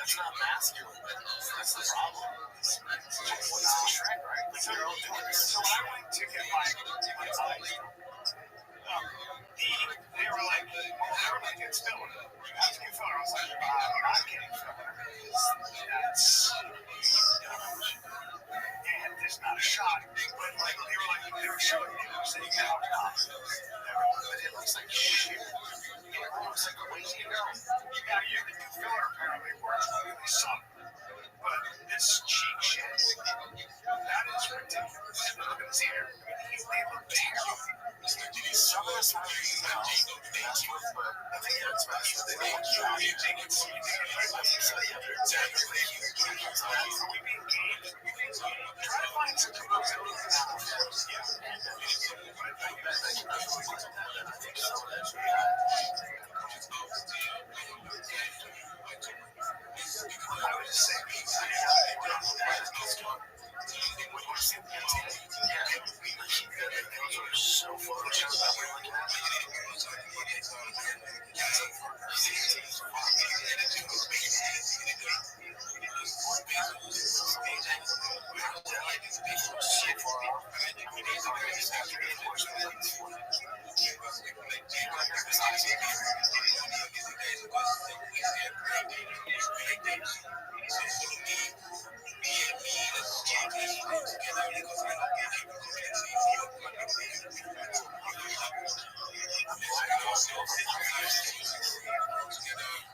That's not masculine. That's the problem. What's the trick, right? Like they're all doing this. So when I went to get my eyes, they were like, well, everybody gets filler. How'd you get filler? I was like, I'm not getting filler. That's and there's not a shot. But like they were showing me, they were saying how but it looks like shit. It looks like a lazy girl. Now you can do filler apparently works really some. But this cheek shit, that is ridiculous. Look at his hair. They look terrible. Some of us have thank you, but I think that's best. They make you take it seriously. Are we being gamed? Try to find some people who are I would just say, so foolish.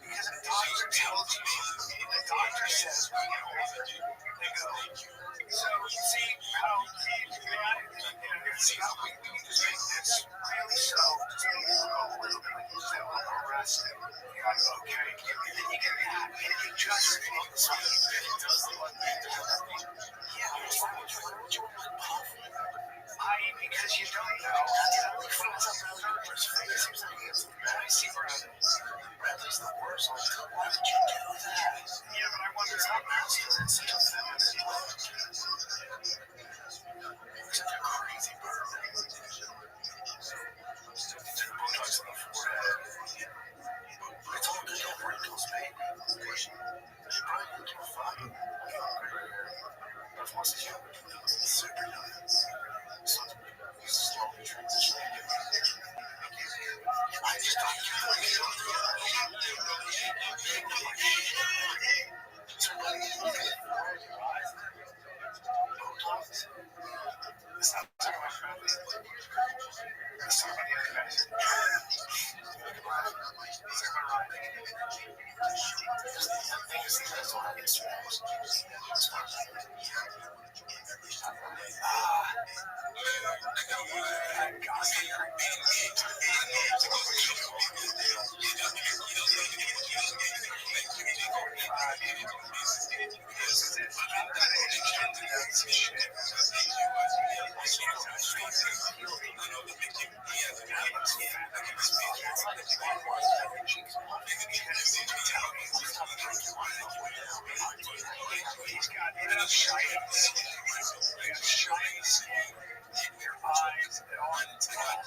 Because the doctor tells you, the doctor says, they go, so you see how see how we can just make this really slow, a little bit like arrested. You're like, okay, and then you get that, and it just looks like it does look like that. Yeah, because you don't know. He finds out the murderer's face. He's like, I see Bradley's the worst. Why would you do that? Yeah, but I wonder how masculine it's such a feminine look. Looks like a crazy bird. Botox on the forehead. It's all good on wrinkles, baby. You probably don't give a fuck. But once again, super young. Slowly transitioning. I just don't Let's not talk about family. Let's talk about the other guys. He's got enough shiny skin, their eyes, they're all in the top.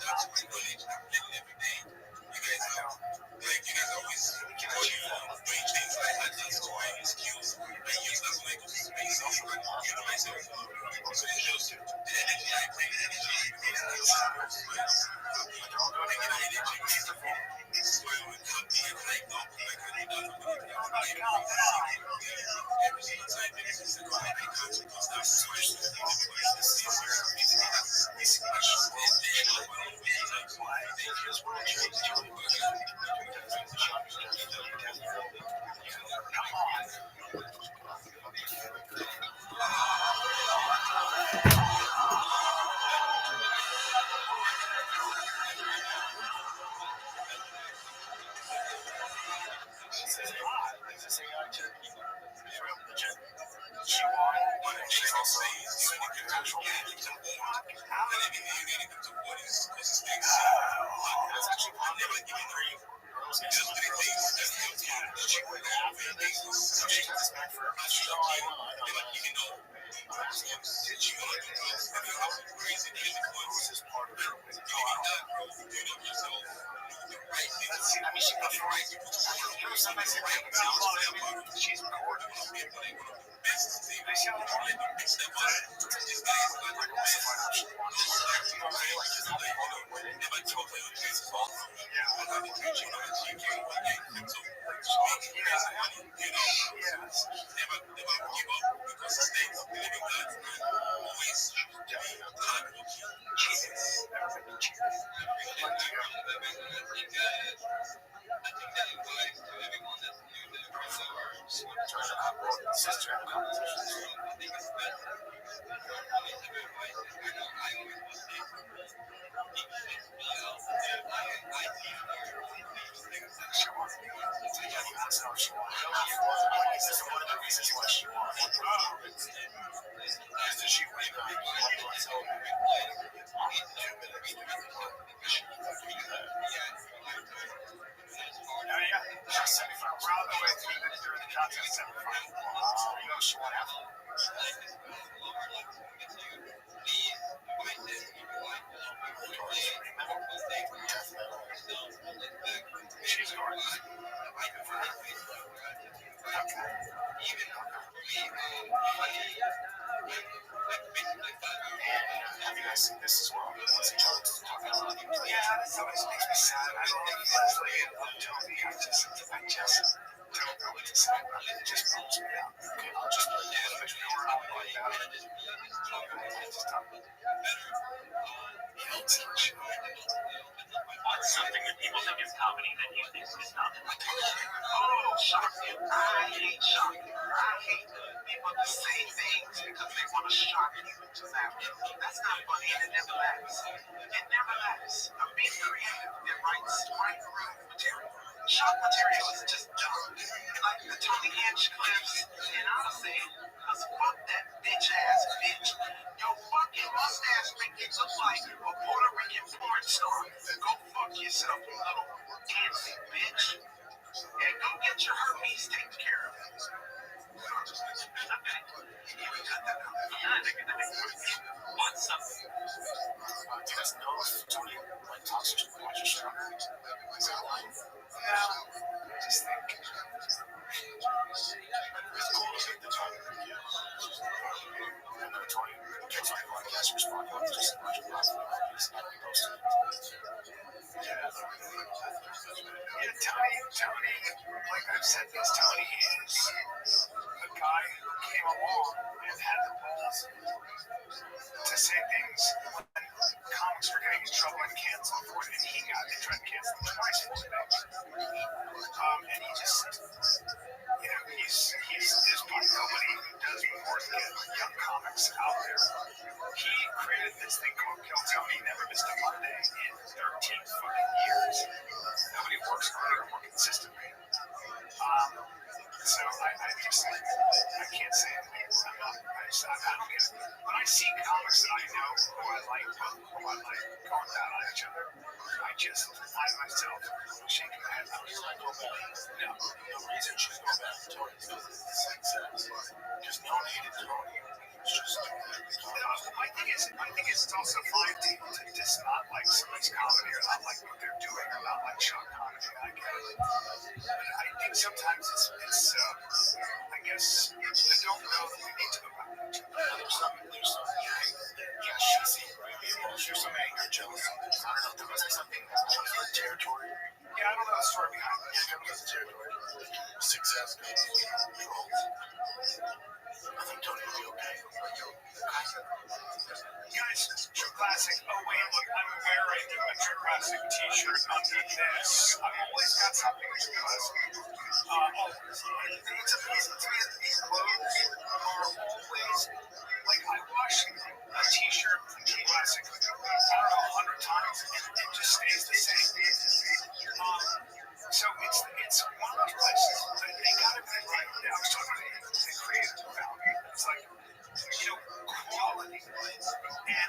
And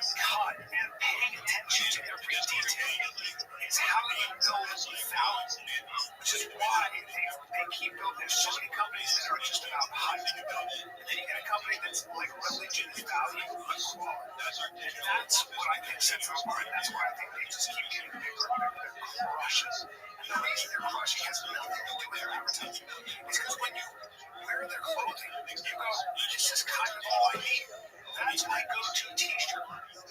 that's what I think sets them apart. That's why I think they just keep getting bigger and bigger. They're crushing. And the reason they're crushing has nothing to do with their advertising. It's because when you wear their clothing, you go, this is kind of all I need. That's my go-to t-shirt.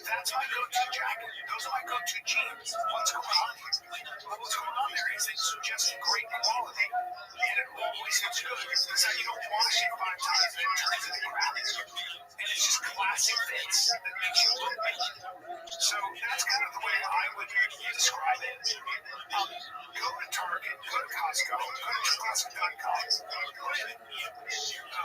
That's my go-to jacket. Those are my go-to jeans. What's going on here? Well, what's going on there is it's just great quality, and it always looks good. It's like you don't wash it 5 times and it turns into crap. And it's just classic fits that makes you look good. So that's kind of the way I would describe it. Go to Target, go to Costco, go to TrueClassic.com, put in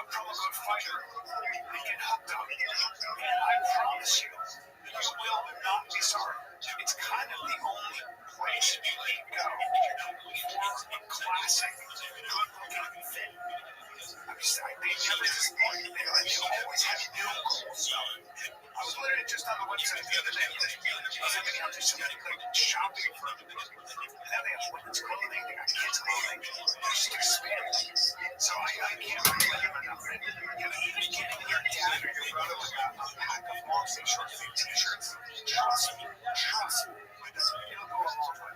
promo code FIGHTER, and get hooked up. And I promise you, you will not be sorry. It's kind of the only place you can go for a classic, good-looking fit. They never disappoint. They always have new cool stuff. I was literally just on the website the other day. I was looking out just shopping for them. And now they have women's clothing, they got kids' clothing. They're just expanding. So I can't recommend them enough. Even getting your dad or your brother a pack of long-sleeve short-sleeve t-shirts, trust me. It'll go a long way.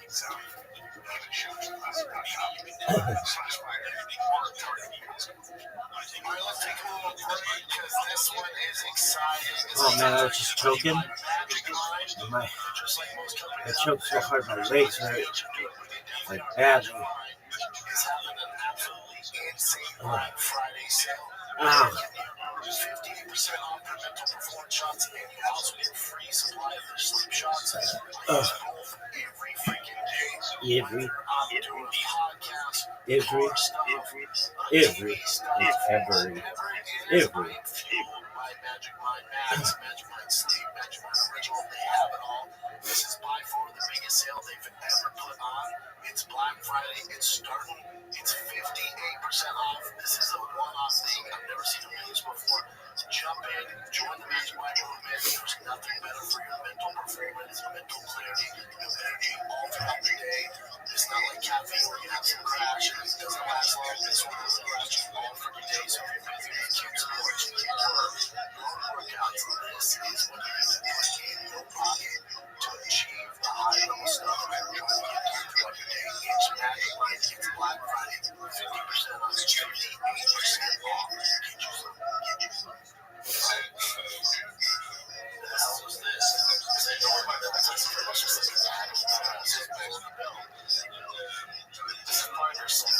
So, even shopclassic.com/fighter or Target. All right, let's take a little break because this one is exciting. Oh man, I was just choking. I choked so hard, my legs hurt. Like badly. Oh. Ow. 50% off their mental performance shots, and you also get free supply of their sleep shots. Every freaking day. Every. Magic Mind Max, Magic Mind Sleep, Magic Mind Original, they have it all. This is by far the biggest sale they've ever put on. It's Black Friday, it's starting, it's 58% off. This is a one-off thing. I've never seen them do this before. Jump in, join the Magic Mind movement. There's nothing better for your mental performance, mental clarity, your energy all throughout the day. It's not like caffeine where you have some crash and it doesn't last long. This one will last you all for the day. So if you're busy with kids, sports, workouts, this is what you're going to put in your pocket to achieve the high level stuff that you're trying to get done throughout your day. It's Magic Mind, it's Black Friday, 50% off, 58% off. Get you some. This was this. Don't worry about that. That's just like an ad. This is Fighter Sleep.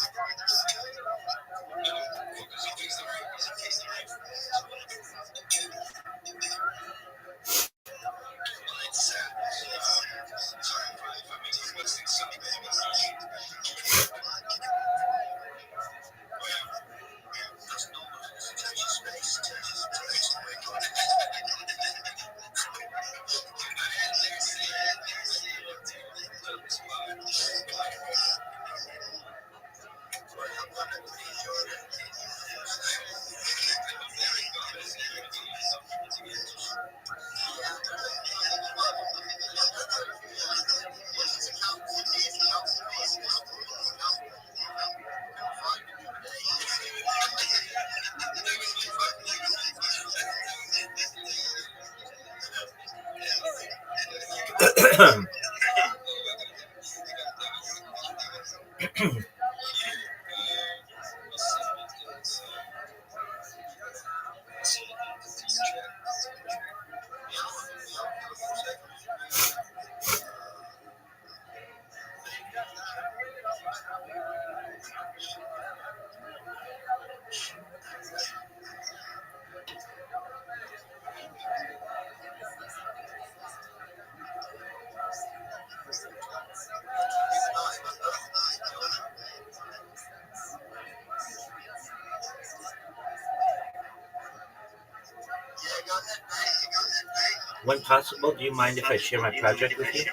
When possible, do you mind if I share my project with you?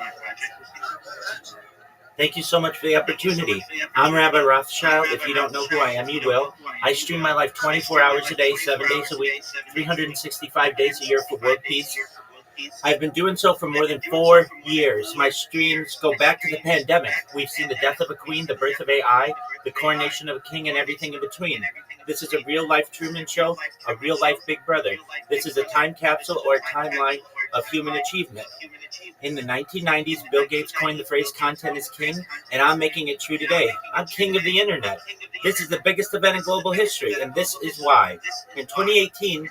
Thank you so much for the opportunity. I'm Rabbi Rothschild. If you don't know who I am, you will. I stream my life 24 hours a day, 7 days a week, 365 days a year for world peace. I've been doing so for more than 4 years. My streams go back to the pandemic. We've seen the death of a queen, the birth of AI, the coronation of a king, and everything in between. This is a real-life Truman Show, a real-life Big Brother. This is a time capsule or a timeline of human achievement. In the 1990s, Bill Gates coined the phrase "content is king," and I'm making it true today. I'm king of the internet. This is the biggest event in global history, and this is why. In 2018,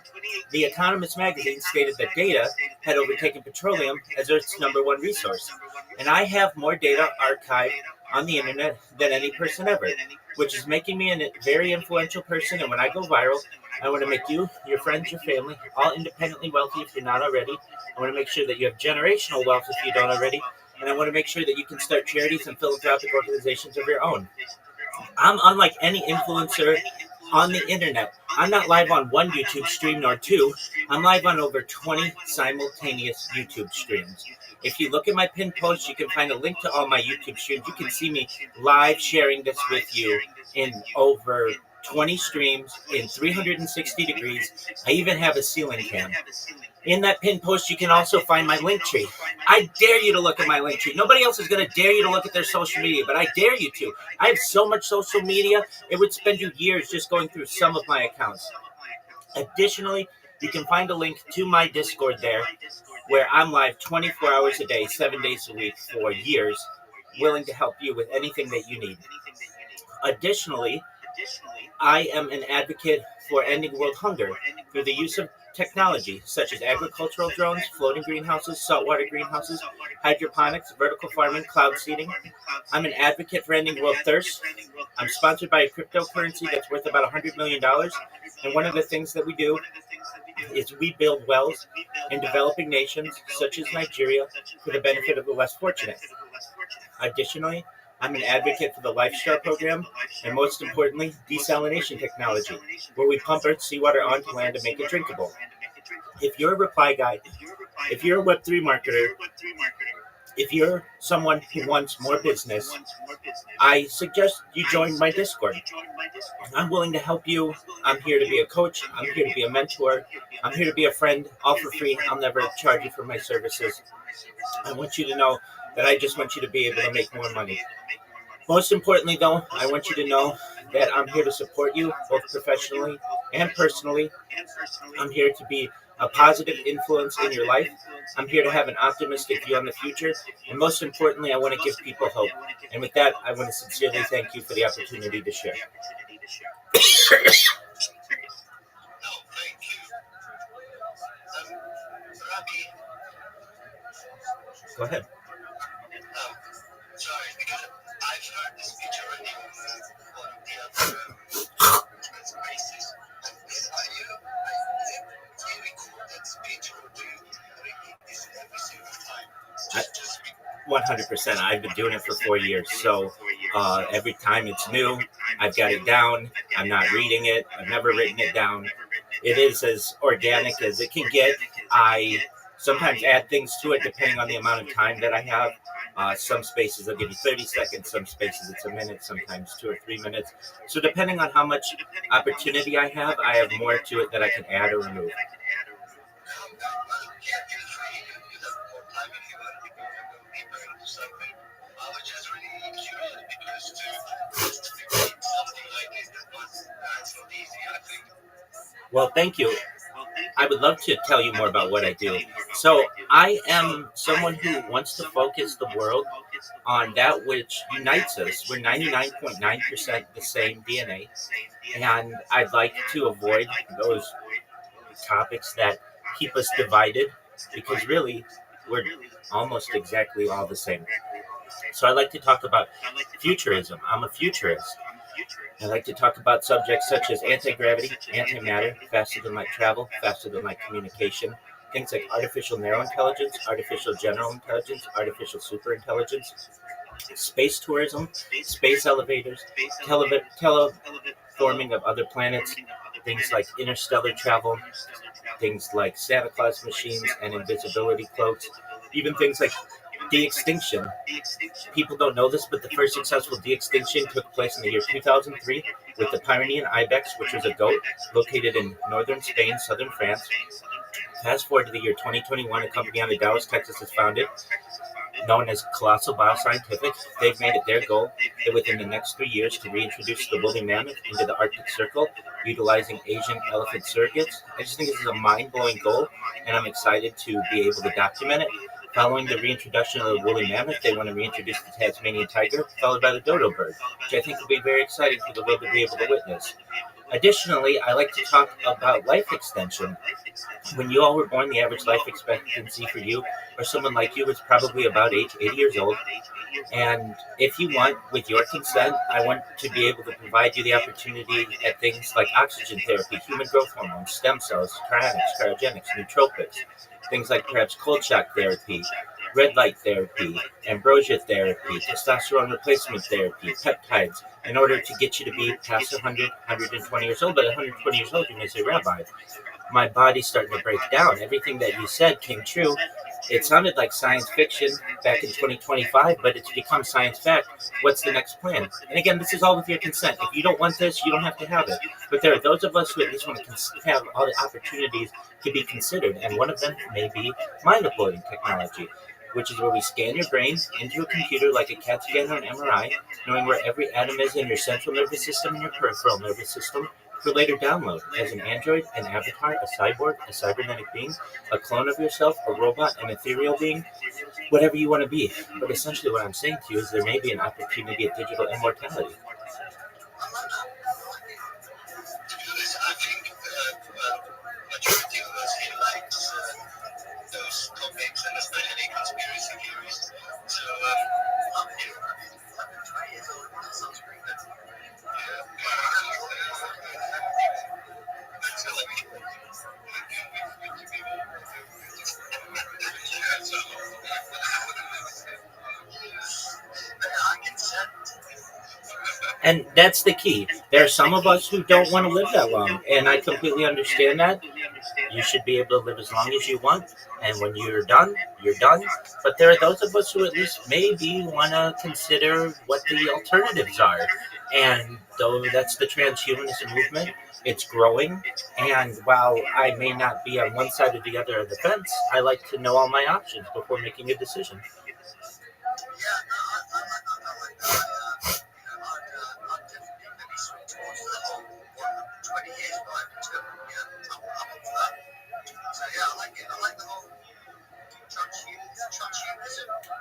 The Economist magazine stated that data had overtaken petroleum as Earth's #1 resource, and I have more data archived on the internet than any person ever, which is making me a very influential person. And when I go viral, I want to make you, your friends, your family, all independently wealthy if you're not already. I want to make sure that you have generational wealth if you don't already, and I want to make sure that you can start charities and philanthropic organizations of your own. I'm unlike any influencer on the internet. I'm not live on one YouTube stream nor two. I'm live on over 20 simultaneous YouTube streams. If you look at my pinned post, you can find a link to all my YouTube streams. You can see me live sharing this with you in over 20 streams in 360 degrees. I even have a ceiling cam. In that pinned post, you can also find my link tree. I dare you to look at my link tree. Nobody else is going to dare you to look at their social media, but I dare you to. I have so much social media, it would spend you years just going through some of my accounts. Additionally, you can find a link to my Discord there, where I'm live 24 hours a day, 7 days a week for years, willing to help you with anything that you need. Additionally, I am an advocate for ending world hunger through the use of technology such as agricultural drones, floating greenhouses, saltwater greenhouses, hydroponics, vertical farming, cloud seeding. I'm an advocate for ending world thirst. I'm sponsored by a cryptocurrency that's worth about $100 million. And one of the things that we do is we build wells in developing nations such as Nigeria for the benefit of the less fortunate. Additionally, I'm an advocate for the Lifestyle program, and most importantly, desalination technology, where we pump Earth's seawater onto land to make it drinkable. If you're a reply guy, if you're a Web3 marketer, if you're someone who wants more business, I suggest you join my Discord. I'm willing to help you. I'm here to be a coach. I'm here to be a mentor. I'm here to be a friend, all for free. I'll never charge you for my services. I want you to know that I just want you to be able to make more money. Most importantly, though, I want you to know that I'm here to support you, both professionally and personally. I'm here to be a positive influence in your life. I'm here to have an optimistic view on the future. And most importantly, I want to give people hope. And with that, I want to sincerely thank you for the opportunity to share. Go ahead. Sorry, because I've heard this speech already on one of the other spaces. Are you do you record that speech or do you repeat this every single time? 100%. I've been doing it for 4 years. So every time it's new, I've got it down. I'm not reading it. I've never written it down. It is as organic as it can get. I sometimes add things to it depending on the amount of time that I have. Some spaces I'll give you 30 seconds, some spaces it's a minute, sometimes 2 or 3 minutes. So depending on how much opportunity I have more to it that I can add or remove. Well, thank you. I would love to tell you more about what I do. So I am someone who wants to focus the world on that which unites us. We're 99.9% the same DNA, and I'd like to avoid those topics that keep us divided, because really we're almost exactly all the same. So I like to talk about futurism. I'm a futurist. I like to talk about subjects such as anti-gravity, antimatter, faster than light travel, faster than light communication, things like artificial narrow intelligence, artificial general intelligence, artificial superintelligence, space tourism, space elevators, terraforming of other planets, things like interstellar travel, things like Santa Claus machines and invisibility cloaks, even things like de-extinction. People don't know this, but the first successful de-extinction took place in the year 2003 with the Pyrenean ibex, which was a goat located in northern Spain, southern France. Fast forward to the year 2021, a company out of Dallas, Texas is founded, known as Colossal Bioscientific. They've made it their goal that within the next 3 years to reintroduce the woolly mammoth into the Arctic Circle, utilizing Asian elephant surrogates. I just think this is a mind-blowing goal, and I'm excited to be able to document it. Following the reintroduction of the woolly mammoth, they want to reintroduce the Tasmanian tiger, followed by the dodo bird, which I think will be very exciting for the world to be able to witness. Additionally, I like to talk about life extension. When you all were born, the average life expectancy for you or someone like you was probably about age 80 years old. And if you want, with your consent, I want to be able to provide you the opportunity at things like oxygen therapy, human growth hormones, stem cells, cryogenics, nootropics, things like perhaps cold shock therapy, red light therapy, ambrosia therapy, testosterone replacement therapy, peptides, in order to get you to be past 100, 120 years old. But at 120 years old, you may say, Rabbi, my body's starting to break down. Everything that you said came true. It sounded like science fiction back in 2025, but it's become science fact. What's the next plan? And again, this is all with your consent. If you don't want this, you don't have to have it. But there are those of us who at least want to have all the opportunities to be considered, and one of them may be mind uploading technology, which is where we scan your brain into a computer like a CAT scan or an MRI, knowing where every atom is in your central nervous system and your peripheral nervous system, for later download as an android, an avatar, a cyborg, a cybernetic being, a clone of yourself, a robot, an ethereal being, whatever you want to be. But essentially what I'm saying to you is there may be an opportunity at digital immortality. I think majority of us here likes those topics and especially conspiracy theories. So, I'm here. I'm 20 years old. That sounds pretty good. Yeah. Thanks for letting me. I consent. And that's the key. There are some of us who don't want to live that long, and I completely understand that. You should be able to live as long as you want, and when you're done, you're done. But there are those of us who at least maybe want to consider what the alternatives are. And though that's the transhumanism movement, it's growing. And while I may not be on one side or the other of the fence, I like to know all my options before making a decision.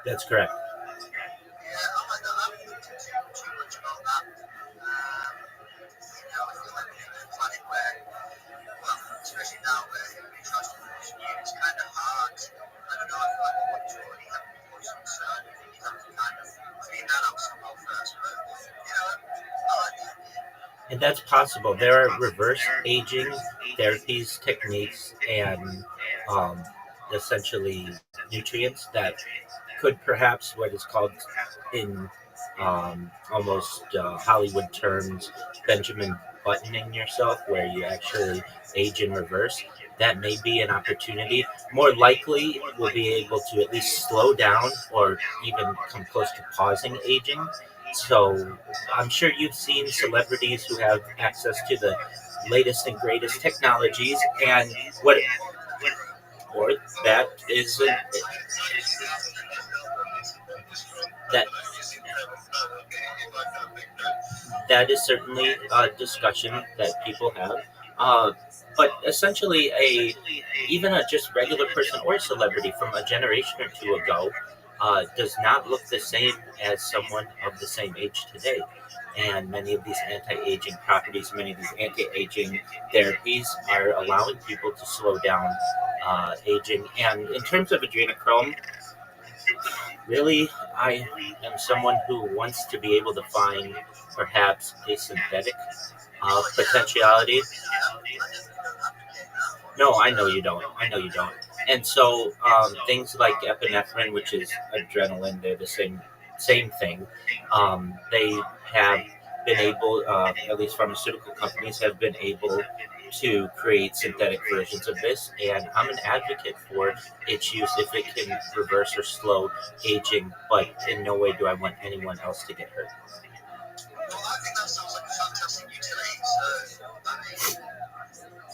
That's correct. Especially now where everybody tries to push you, it's kind of hard. I don't know, I feel like what you already have before you're concerned, you have to kind of clean that up somehow first. But, I like the idea. And that's possible. There are reverse aging therapies, techniques, and um, essentially nutrients that could perhaps what is called in almost Hollywood terms, Benjamin buttoning yourself, where you actually age in reverse. That may be an opportunity. More likely, we'll be able to at least slow down or even come close to pausing aging. So I'm sure you've seen celebrities who have access to the latest and greatest technologies, and what or that is that that is certainly a discussion that people have. But essentially, a even a just regular person or celebrity from a generation or two ago does not look the same as someone of the same age today. And many of these anti-aging properties, many of these anti-aging therapies are allowing people to slow down aging. And in terms of adrenochrome, really, I am someone who wants to be able to find perhaps a synthetic potentiality. No, I know you don't. I know you don't. And so things like epinephrine, which is adrenaline, they're the same thing. They have been able, at least pharmaceutical companies have been able to create synthetic versions of this, and I'm an advocate for its use if it can reverse or slow aging, but in no way do I want anyone else to get hurt. Well, I think that sounds like a fantastic utility. So, I mean,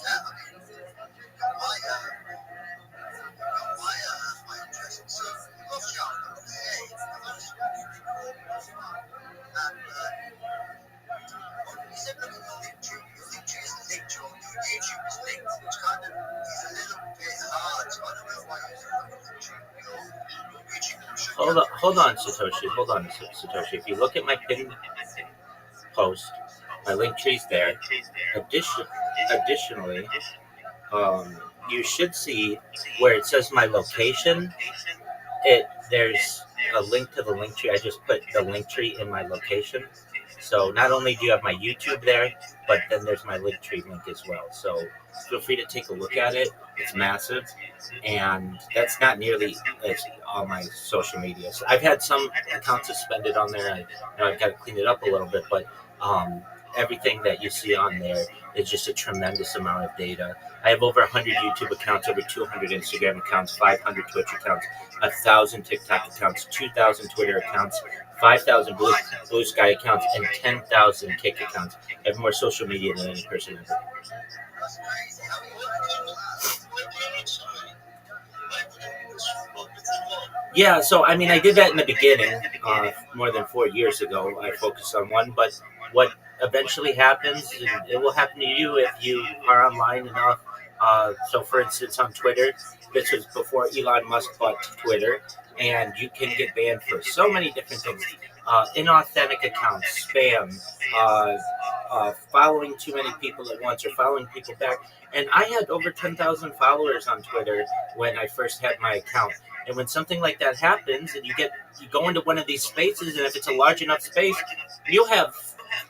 yeah, I mean, my hold on, Satoshi. Hold on, Satoshi. If you look at my pinned post, my link tree's there. Additionally, you should see where it says my location. There's a link to the link tree. I just put the link tree in my location. So not only do you have my YouTube there, but then there's my link tree link as well. So feel free to take a look at it. It's massive, and that's not nearly as all my social media. So I've had some accounts suspended on there. I've got to clean it up a little bit, but um, everything that you see on there is just a tremendous amount of data. I have over 100 YouTube accounts, over 200 Instagram accounts, 500 Twitch accounts, 1,000 TikTok accounts, 2,000 Twitter accounts, 5,000 Blue Sky accounts, and 10,000 Kick accounts. I have more social media than any person ever. That's crazy. How many people have so many? Like, what's involved? Yeah, so I mean, I did that in the beginning, more than 4 years ago. I focused on one, but what eventually happens, and it will happen to you if you are online enough. So, for instance, on Twitter, this was before Elon Musk bought Twitter, and you can get banned for so many different things: inauthentic accounts, spam, following too many people at once, or following people back. And I had over 10,000 followers on Twitter when I first had my account. And when something like that happens, and you go into one of these spaces, and if it's a large enough space, you'll have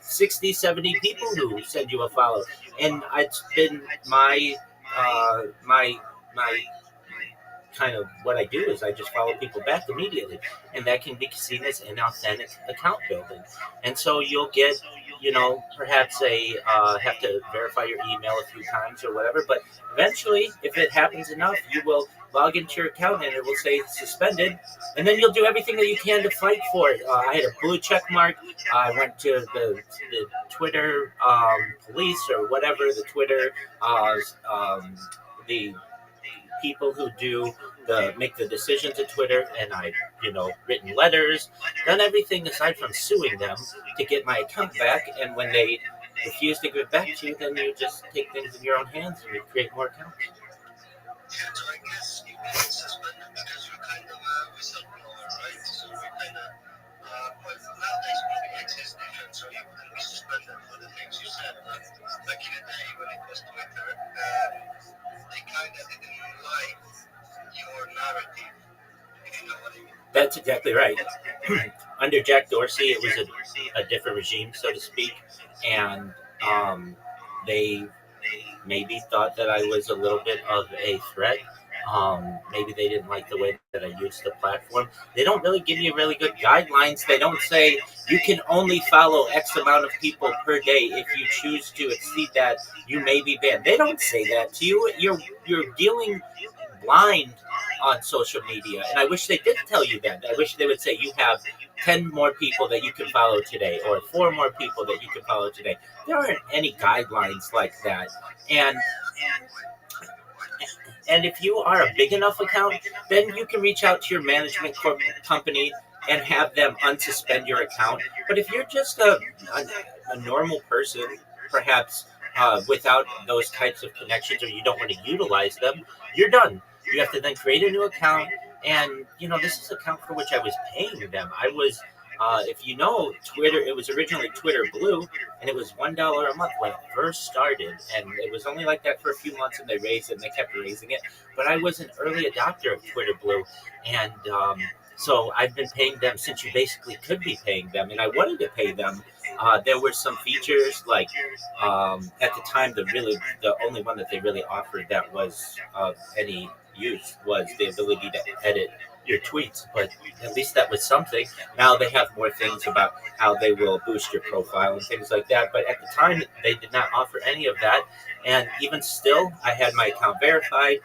60, 70 people who send you a follow. And it's been my kind of what I do is I just follow people back immediately, and that can be seen as inauthentic account building. And so you'll get, perhaps have to verify your email a few times or whatever, but eventually, if it happens enough, you will log into your account and it will say suspended, and then you'll do everything that you can to fight for it. I had a blue check mark. I went to the Twitter police or whatever, the Twitter, the people who make the decisions at Twitter, and I, written letters, done everything aside from suing them to get my account back. And when they refuse to give it back to you, then you just take things in your own hands and you create more accounts. Yeah, so I guess you get suspended because you're kind of a whistleblower, right? So you kind of, but nowadays maybe X is different, so you wouldn't be suspended for the things you said. But back in the day when it was Twitter, they kind of didn't like your narrative, if you know what I mean. That's exactly right. Under Jack Dorsey, it was a different regime, so to speak, and they maybe thought that I was a little bit of a threat. Maybe they didn't like the way that I used the platform. They don't really give you really good guidelines. They don't say you can only follow X amount of people per day. If you choose to exceed that, you may be banned. They don't say that to you. You're dealing blind on social media, and I wish they did tell you that. I wish they would say you have 10 more people that you can follow today, or 4 more people that you can follow today. There aren't any guidelines like that. And if you are a big enough account, then you can reach out to your management company and have them unsuspend your account. But if you're just a normal person, perhaps without those types of connections, or you don't want to utilize them, you're done. You have to then create a new account. And, this is an account for which I was paying them. I was, if you know, Twitter, it was originally Twitter Blue, and it was $1 a month when it first started. And it was only like that for a few months, and they raised it, and they kept raising it. But I was an early adopter of Twitter Blue. And so I've been paying them since you basically could be paying them. And I wanted to pay them. There were some features like at the time, the only one that they really offered that was of any use was the ability to edit your tweets, but at least that was something. Now they have more things about how they will boost your profile and things like that, but at the time they did not offer any of that. And even still, I had my account verified,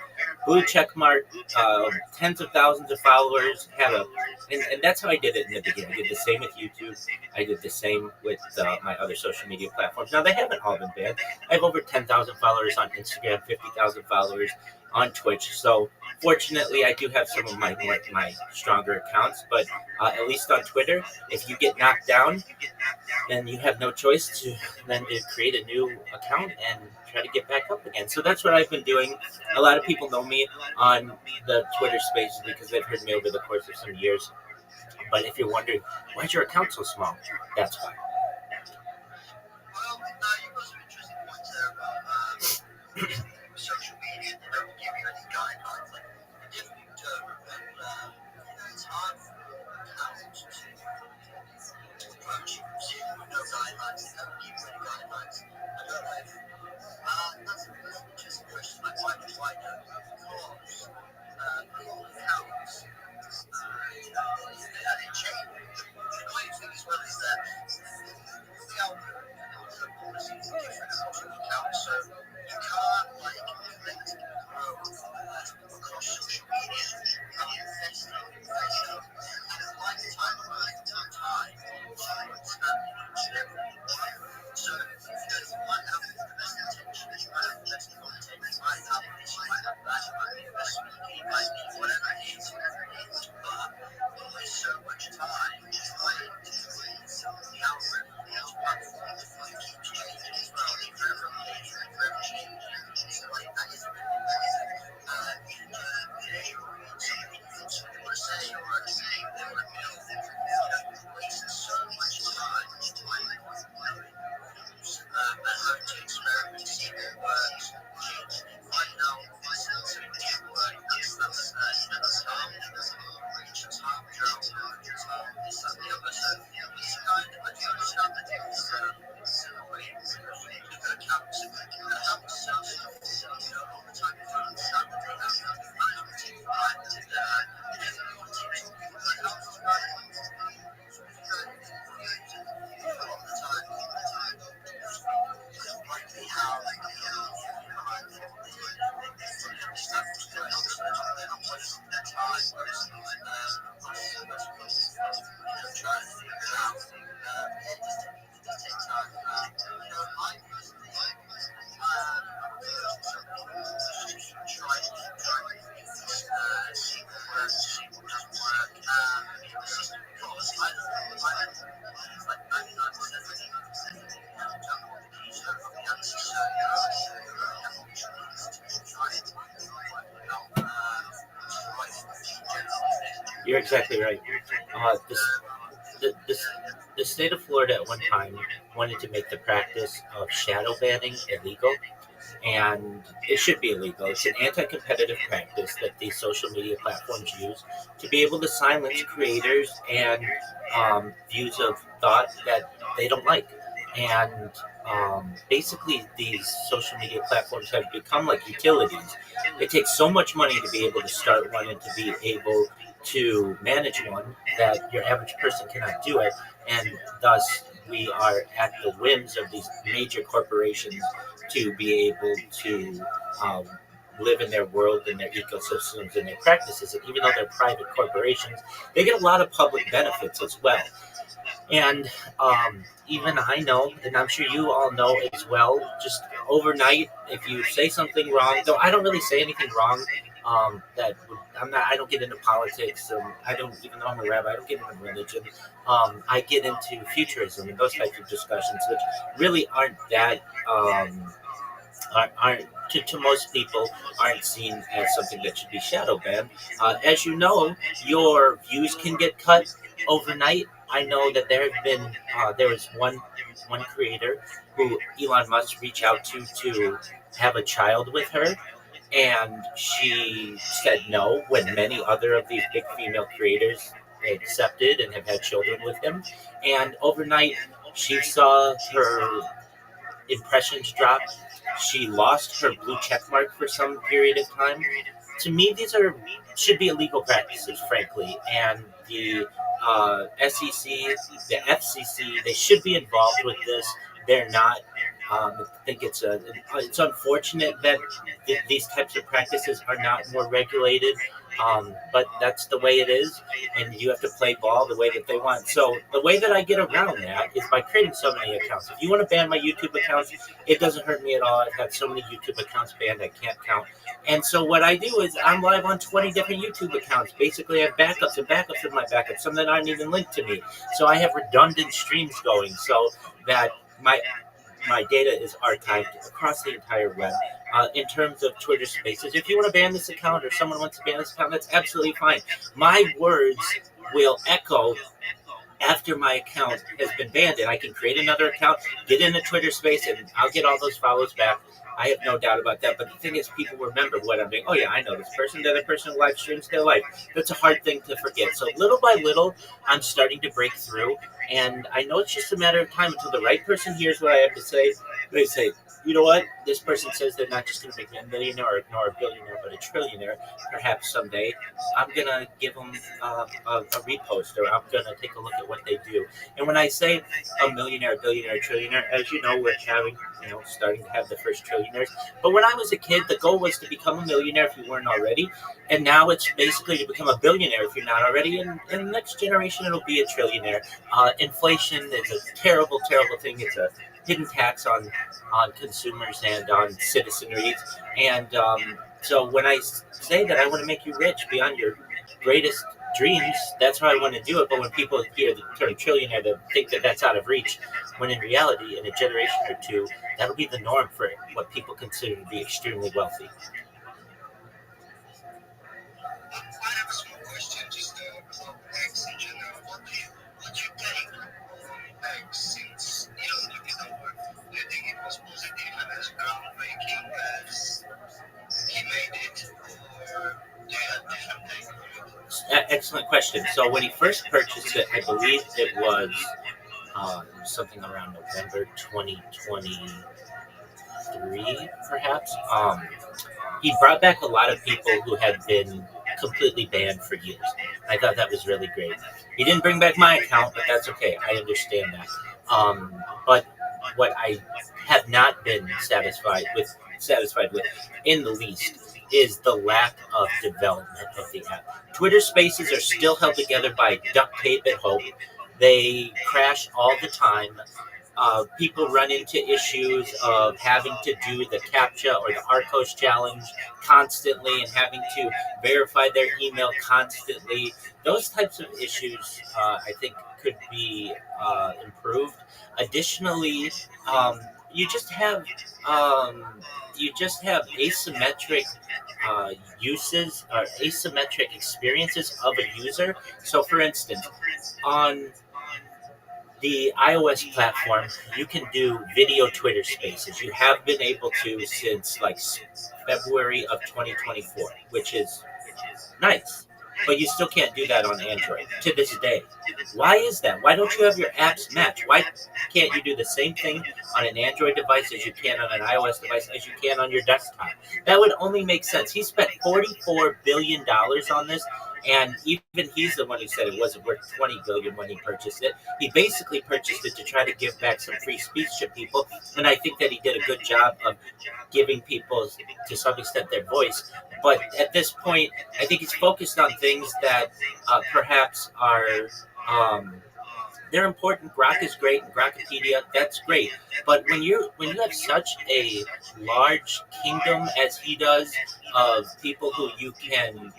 blue check mark, tens of thousands of followers, and that's how I did it in the beginning. I did the same with YouTube. I did the same with my other social media platforms. Now they haven't all been banned. I have over 10,000 followers on Instagram, 50,000 followers on Twitch. So fortunately, I do have some of my stronger accounts, but at least on Twitter, if you get knocked down, then you have no choice to create a new account and try to get back up again. So that's what I've been doing. A lot of people know me on the Twitter spaces because they've heard me over the course of some years. But if you're wondering, why is your account so small? That's why. Well, no, you got some interesting points there about social media. They don't give you any guidelines. Like, if you don't, then it's hard for accounts to approach you with no guidelines. They don't give you any guidelines. I don't know if that's an interesting question. Like, why do I know? Because a lot of accounts, they change. The great thing as well is that the algorithm policies are different across all accounts, so you can't like collect growth across social media and invest in information and at the right time to understand each and every issue. So you might have the best intentions, you might have the best content, you might have this, you might have that, you might be the best speaker, you might be whatever it is, but there's so much time trying to please the algorithm, each platform keeps changing as well, forever updating, forever changing. So like that is really something you want to say or they want to build, wasting so much time and having to experiment to see what works, changing it, finding out what's something that doesn't work. That's harm, it's harm, drugs, it's harm, this, that, the other. So it's kind of, I do understand that it's way bigger accounts and have stuff, all the time. You don't understand that they have management team behind them. Everyone keeps talking about accounts as well. A lot of the time, like they have stuff that's going on, so they're not wasting their time, whereas trying to figure it out, it does take time. I personally, try to see what works, see what doesn't work, the system because I know like 99% of it, don't know what the keys are from the answer, so you have options to try it, work out right generally. You're exactly right. The state of Florida at one time wanted to make the practice of shadow banning illegal, and it should be illegal. It's an anti-competitive practice that these social media platforms use to be able to silence creators and views of thought that they don't like. And basically, these social media platforms have become like utilities. It takes so much money to be able to start one and to be able to manage one that your average person cannot do it, and thus we are at the whims of these major corporations to be able to um, live in their world and their ecosystems and their practices. And even though they're private corporations, they get a lot of public benefits as well. And even I know, and I'm sure you all know as well, just overnight, if you say something wrong, though I don't really say anything wrong, I don't get into politics, I don't, even though I'm a rabbi, I don't get into religion. I get into futurism and those types of discussions, which really aren't that, aren't to most people aren't seen as something that should be shadow banned. As you know, your views can get cut overnight. I know that there was one creator who Elon Musk reached out to have a child with her, and she said no when many other of these big female creators accepted and have had children with him. And overnight, she saw her impressions drop. She lost her blue check mark for some period of time. To me, these are should be illegal practices, frankly, and the SEC, the FCC, they should be involved with this. They're not. I think it's unfortunate that these types of practices are not more regulated, but that's the way it is, and you have to play ball the way that they want. So the way that I get around that is by creating so many accounts. If you want to ban my YouTube accounts, it doesn't hurt me at all. I've had so many YouTube accounts banned I can't count. And so what I do is I'm live on 20 different YouTube accounts. Basically, I have backups and backups of my backups, some that aren't even linked to me. So I have redundant streams going so that my data is archived across the entire web. In terms of Twitter Spaces, if you want to ban this account or someone wants to ban this account, that's absolutely fine. My words will echo after my account has been banned, and I can create another account, get in a Twitter space, and I'll get all those follows back. I have no doubt about that. But the thing is, people remember what I'm doing. Oh yeah, I know this person. The other person live streams their life. That's a hard thing to forget. So little by little, I'm starting to break through, and I know it's just a matter of time until the right person hears what I have to say. They say, you know what? This person says they're not just going to make me a millionaire or a billionaire, but a trillionaire, perhaps someday. I'm gonna give them a repost, or I'm gonna take a look at what they do. And when I say a millionaire, billionaire, trillionaire, as you know, we're having, starting to have the first trillionaires. But when I was a kid, the goal was to become a millionaire if you weren't already, and now it's basically to become a billionaire if you're not already. And in the next generation, it'll be a trillionaire. Inflation is a terrible, terrible thing. It's a hidden tax on consumers and on citizenry. And so when I say that I want to make you rich beyond your greatest dreams, that's how I want to do it. But when people hear the term trillionaire, they think that that's out of reach, when in reality, in a generation or two, that'll be the norm for what people consider to be extremely wealthy. I have a small question, just about eggs in general. What you take on eggs since you don't look it over? Do you think it was positive and as groundbreaking as he made it, or do you have different take on it? Excellent question. So when he first purchased it, I believe it was something around November 2023, perhaps. He brought back a lot of people who had been completely banned for years. I thought that was really great. He didn't bring back my account, but that's okay. I understand that. But what I have not been satisfied with in the least is the lack of development of the app. Twitter Spaces are still held together by duct tape and hope. They crash all the time. People run into issues of having to do the CAPTCHA or the ARCOS challenge constantly and having to verify their email constantly. Those types of issues, I think, could be improved. Additionally, um, you just have um, you just have asymmetric uh, uses or asymmetric experiences of a user. So, for instance, on the iOS platform, you can do video Twitter Spaces. You have been able to since like February of 2024, which is nice. But you still can't do that on Android to this day. Why is that? Why don't you have your apps match? Why can't you do the same thing on an Android device as you can on an iOS device as you can on your desktop? That would only make sense. He spent $44 billion on this, and even he's the one who said it wasn't worth $20 billion when he purchased it. He basically purchased it to try to give back some free speech to people, and I think that he did a good job of giving people, to some extent, their voice. But at this point, I think he's focused on things that perhaps are um, they're important. Grok is great, and Grokopedia, that's great. But when you have such a large kingdom as he does of people who you can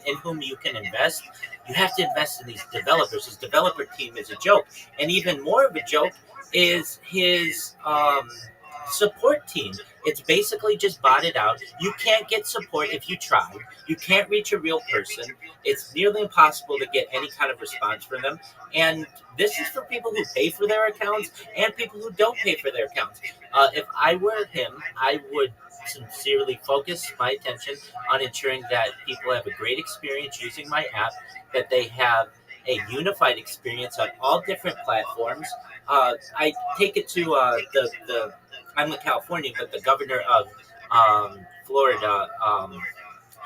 in whom you can invest, you have to invest in these developers. His developer team is a joke, and even more of a joke is his support team. It's basically just botted out. You can't get support if you try. You can't reach a real person. It's nearly impossible to get any kind of response from them. And this is for people who pay for their accounts and people who don't pay for their accounts. If I were him, I would sincerely focus my attention on ensuring that people have a great experience using my app, that they have a unified experience on all different platforms. I take it to the I'm in California, but the governor of Florida,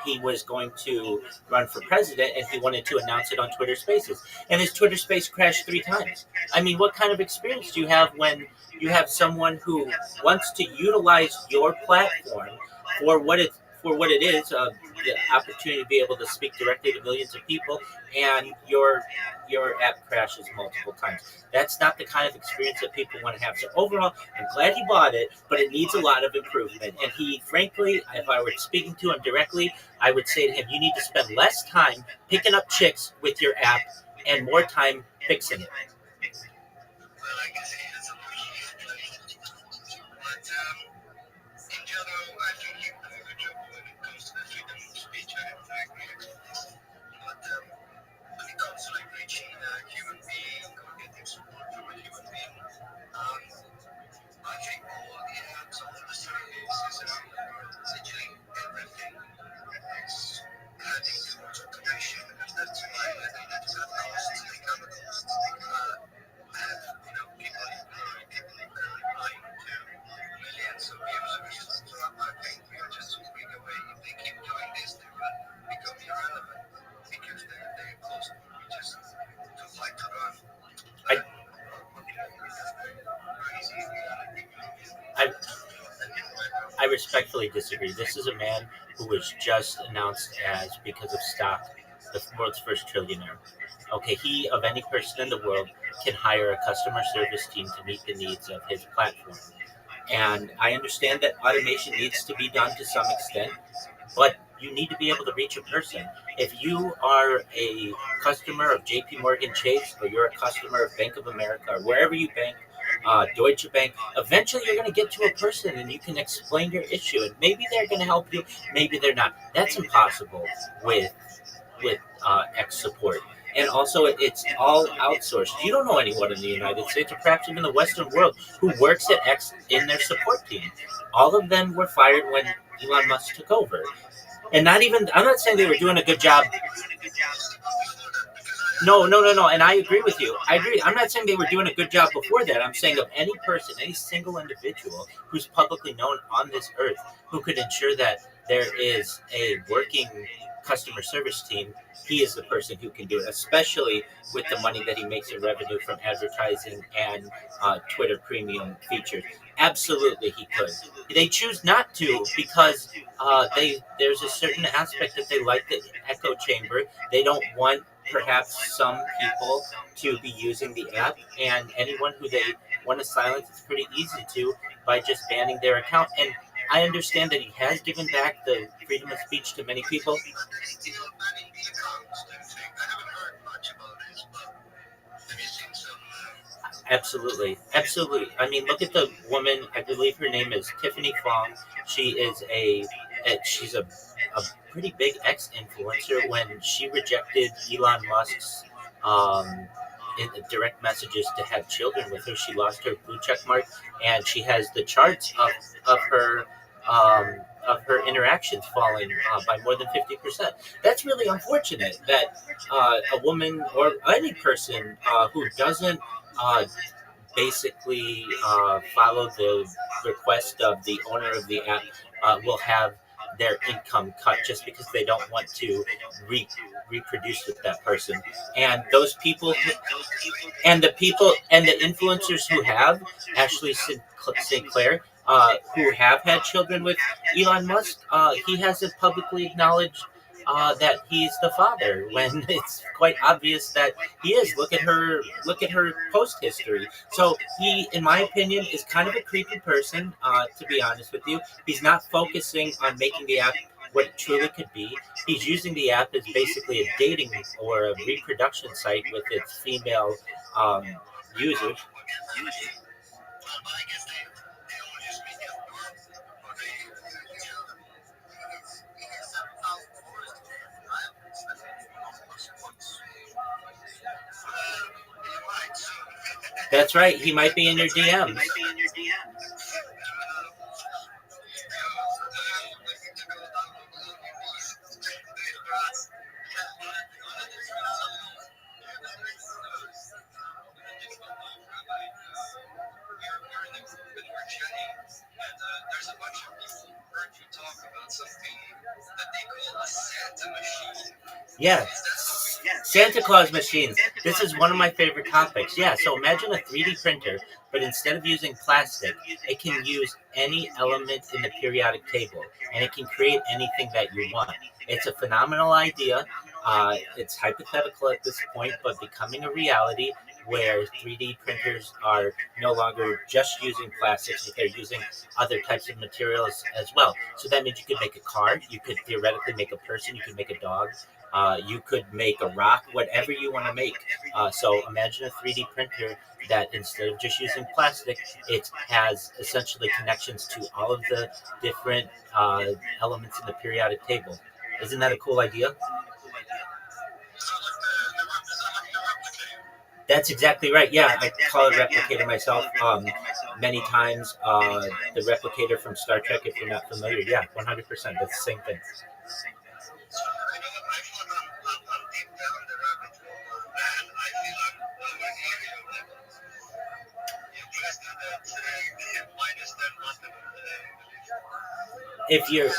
he was going to run for president, and he wanted to announce it on Twitter Spaces, and his Twitter Space crashed 3 times. I mean, what kind of experience do you have when you have someone who wants to utilize your platform for what it is, the opportunity to be able to speak directly to millions of people, and your app crashes multiple times? That's not the kind of experience that people want to have. So overall, I'm glad he bought it, but it needs a lot of improvement. And he, frankly, if I were speaking to him directly, I would say to him, you need to spend less time picking up chicks with your app and more time fixing it. Well, I guess he has a but in general, I think he did a good job when it comes to the freedom of speech. I agree with this. But when it comes respectfully disagree. This is a man who was just announced as, because of stock, the world's first trillionaire. Okay, he, of any person in the world, can hire a customer service team to meet the needs of his platform. And I understand that automation needs to be done to some extent, but you need to be able to reach a person. If you are a customer of JP Morgan Chase, or you're a customer of Bank of America, or wherever you bank, Deutsche Bank, eventually you're going to get to a person and you can explain your issue. And maybe they're going to help you, maybe they're not. That's impossible with X support. And also, it's all outsourced. You don't know anyone in the United States, or perhaps even the Western world, who works at X in their support team. All of them were fired when Elon Musk took over. And not even, I'm not saying they were doing a good job. No. And I agree with you. I agree. I'm not saying they were doing a good job before that. I'm saying of any person, any single individual who's publicly known on this earth who could ensure that there is a working customer service team, he is the person who can do it, especially with the money that he makes in revenue from advertising and Twitter premium features. Absolutely, he could. They choose not to because there's a certain aspect that they like the echo chamber. They don't want perhaps some people to be using the app, and anyone who they want to silence, it's pretty easy to by just banning their account. And I understand that he has given back the freedom of speech to many people. Absolutely, absolutely. I mean, look at the woman. I believe her name is Tiffany Fong. She is she's a pretty big X influencer. When she rejected Elon Musk's um, direct messages to have children with her, she lost her blue check mark, and she has the charts of her. Of her interactions falling by more than 50%. That's really unfortunate that a woman or any person who doesn't uh, basically follow the request of the owner of the app will have their income cut just because they don't want to reproduce with that person. And those people and the influencers who have, Ashley Sinclair, who have had children with Elon Musk, he hasn't publicly acknowledged that he's the father when it's quite obvious that he is. Look at her. Look at her post history. So he, in my opinion, is kind of a creepy person. To be honest with you, he's not focusing on making the app what it truly could be. He's using the app as basically a dating or a reproduction site with its female um, users. That's right. He might be in your DMs. There's a bunch of people who heard you talk about something that they call a Santa machine. Yeah, Santa Claus machines. This is one of my favorite topics. Yeah, so imagine a 3D printer, but instead of using plastic, it can use any element in the periodic table, and it can create anything that you want. It's a phenomenal idea. It's hypothetical at this point, but becoming a reality where 3D printers are no longer just using plastics, but they're using other types of materials as well. So that means you could make a car, you could theoretically make a person, you could make a dog, you could make a rock, whatever you want to make. So imagine a 3D printer that instead of just using plastic, it has essentially connections to all of the different elements in the periodic table. Isn't that a cool idea? That's exactly right. Yeah, I call it replicator myself many times. The replicator from Star Trek, if you're not familiar. Yeah, 100%. That's the same thing. If you're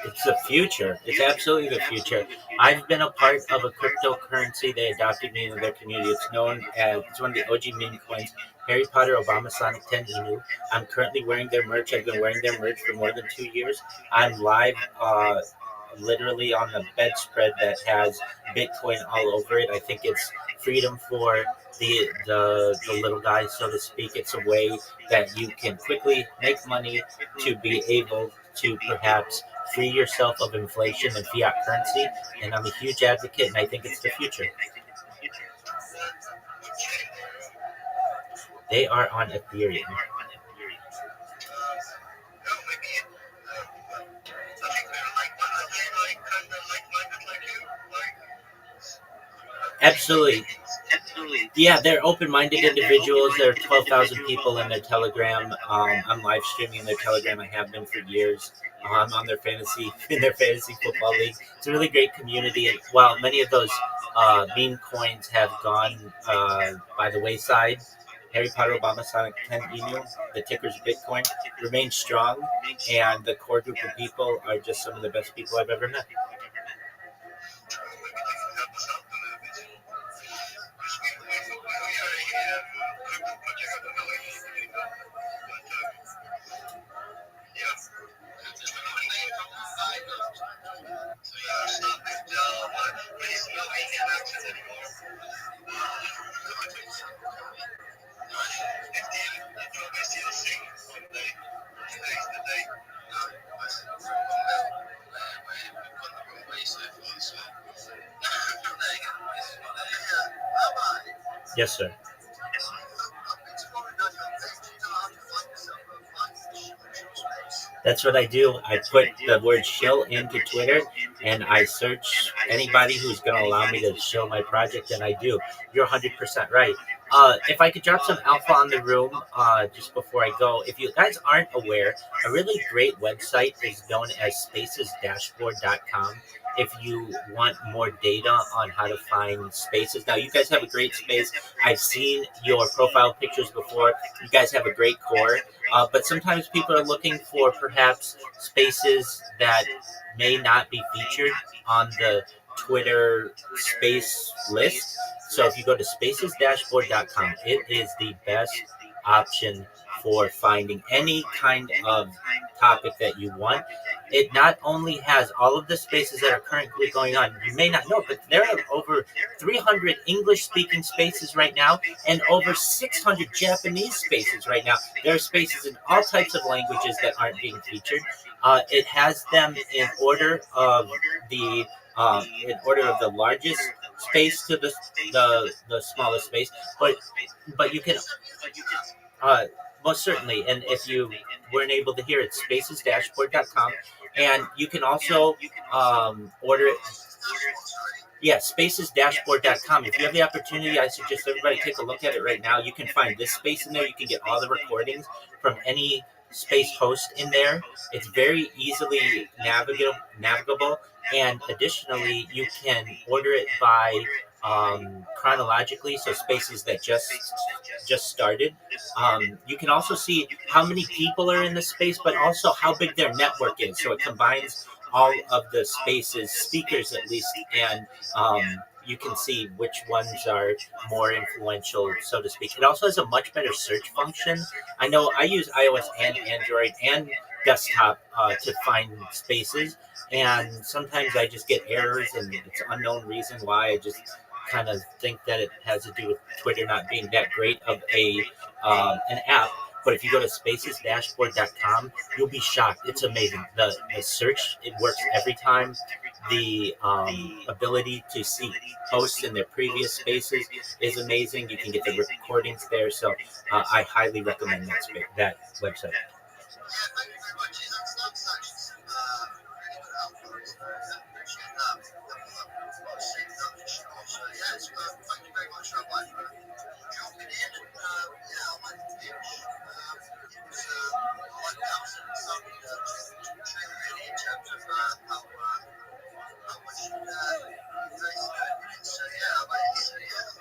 It's the future. It's absolutely the future. I've been a part of a cryptocurrency. They adopted me into their community. It's one of the OG meme coins, Harry Potter Obama Sonic 10 Inu. I'm currently wearing their merch. I've been wearing their merch for more than 2 years. I'm live, literally on the bedspread that has Bitcoin all over it. I think it's freedom for the little guy, so to speak. It's a way that you can quickly make money to be able to perhaps free yourself of inflation and fiat currency. And I'm a huge advocate, and I think it's the future. They are on Ethereum. Absolutely. Yeah, they're open-minded individuals. There are 12,000 people in their Telegram. I'm live streaming in their Telegram. I have been for years. I'm on their fantasy in their fantasy football league. It's a really great community. And while many of those meme coins have gone by the wayside, Harry Potter Obama Sonic 10 Emu, the ticker's Bitcoin, remains strong, and the core group of people are just some of the best people I've ever met. Yes, sir. That's what I do. I put the word shill into Twitter and I search anybody who's going to allow me to show my project, and I do. You're 100% right. If I could drop some alpha on the room just before I go, if you guys aren't aware, a really great website is known as spacesdashboard.com. If you want more data on how to find spaces. Now, you guys have a great space. I've seen your profile pictures before. You guys have a great core. But sometimes people are looking for perhaps spaces that may not be featured on the Twitter space list. So if you go to spacesdashboard.com, it is the best option for finding any kind of topic that you want. It not only has all of the spaces that are currently going on, you may not know, but there are over 300 English speaking spaces right now and over 600 Japanese spaces right now. There are spaces in all types of languages that aren't being featured. It has them in order of the largest space to the smallest space, but you can uh, most certainly. And if you weren't able to hear it, spacesdashboard.com, and you can also order it. Yeah, spacesdashboard.com. If you have the opportunity, I suggest everybody take a look at it right now. You can find this space in there. You can get all the recordings from any space host in there. It's very easily navigable. And additionally, you can order it by chronologically, so spaces that just started. You can also see how many people are in the space, but also how big their network is. So it combines all of the spaces, speakers at least, and you can see which ones are more influential, so to speak. It also has a much better search function. I know I use iOS and Android and desktop to find spaces, and sometimes I just get errors, and it's an unknown reason why. I just kind of think that it has to do with Twitter not being that great of an app. But if you go to spacesdashboard.com, you'll be shocked. It's amazing. The search, it works every time. The ability to see posts in their previous spaces is amazing. You can get the recordings there. So I highly recommend that website.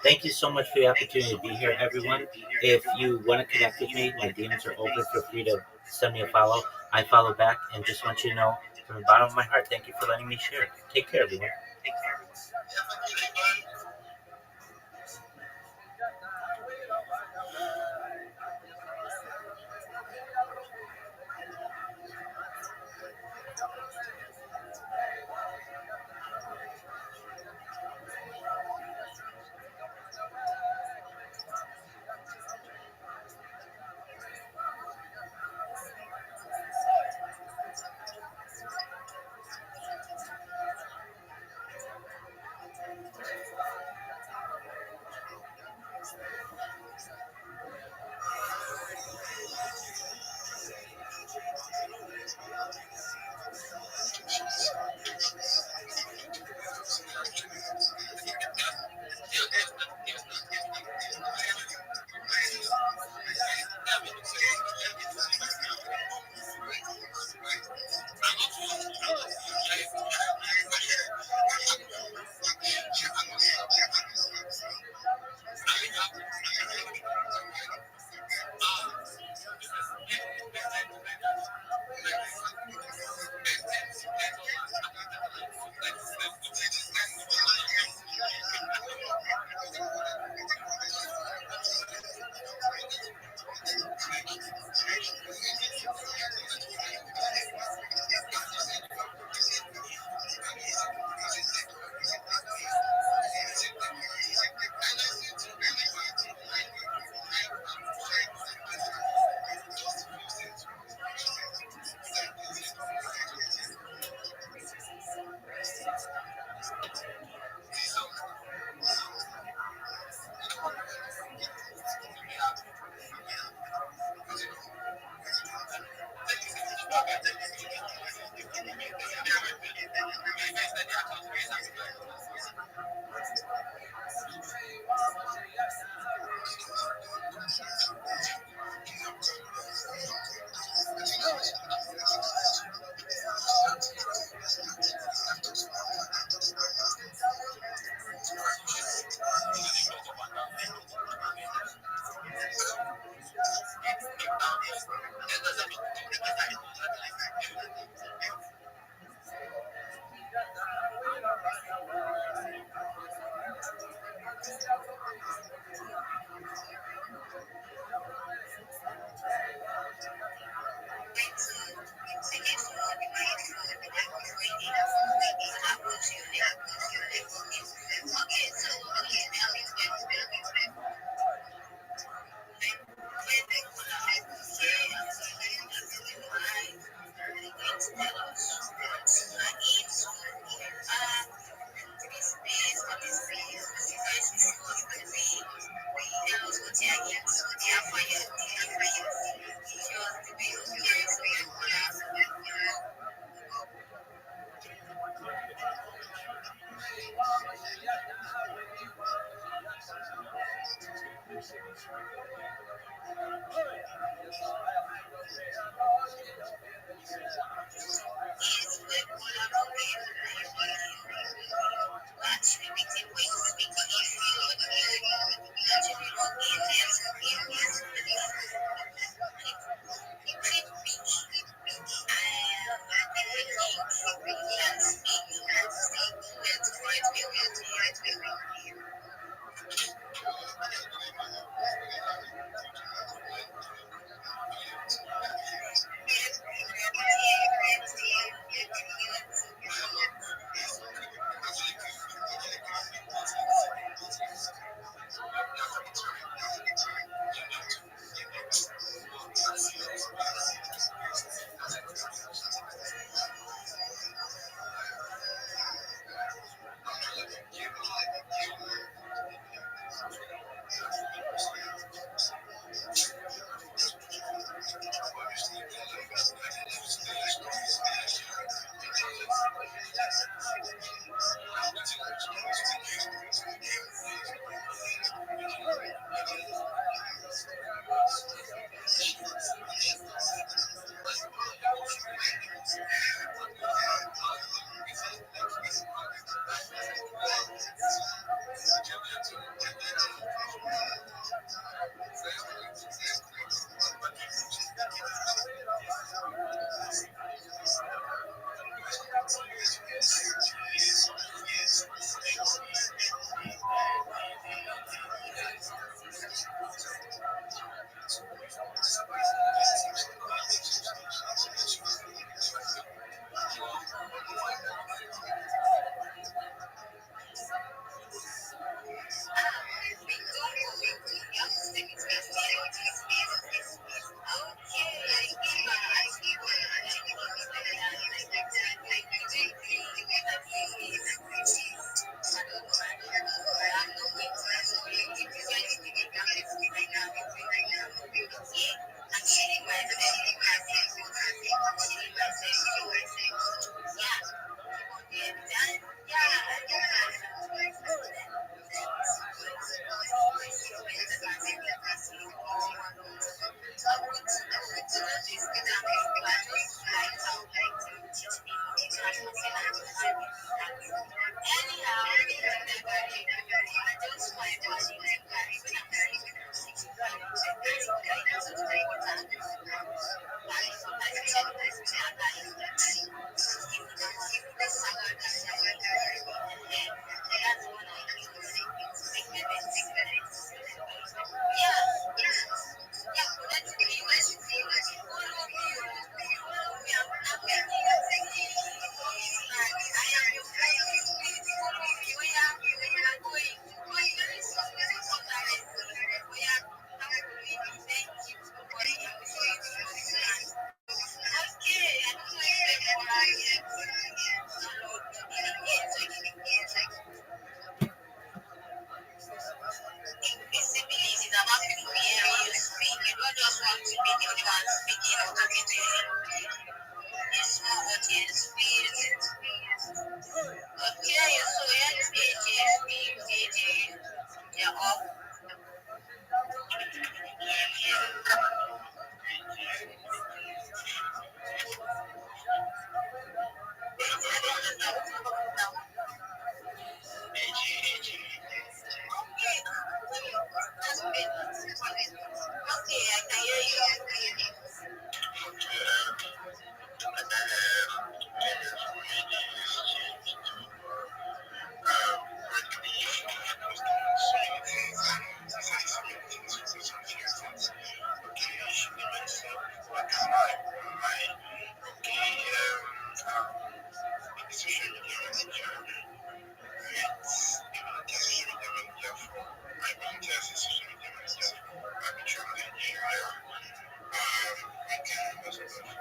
Thank you so much for the opportunity to be here, everyone. If you want to connect with me, my DMs are open. Feel free to send me a follow. I follow back, and just want you to know from the bottom of my heart, thank you for letting me share. Take care, everyone. social media manager. It's social media manager for I volunteer as a social media manager for Arbitrum Nigeria. I can ambassador for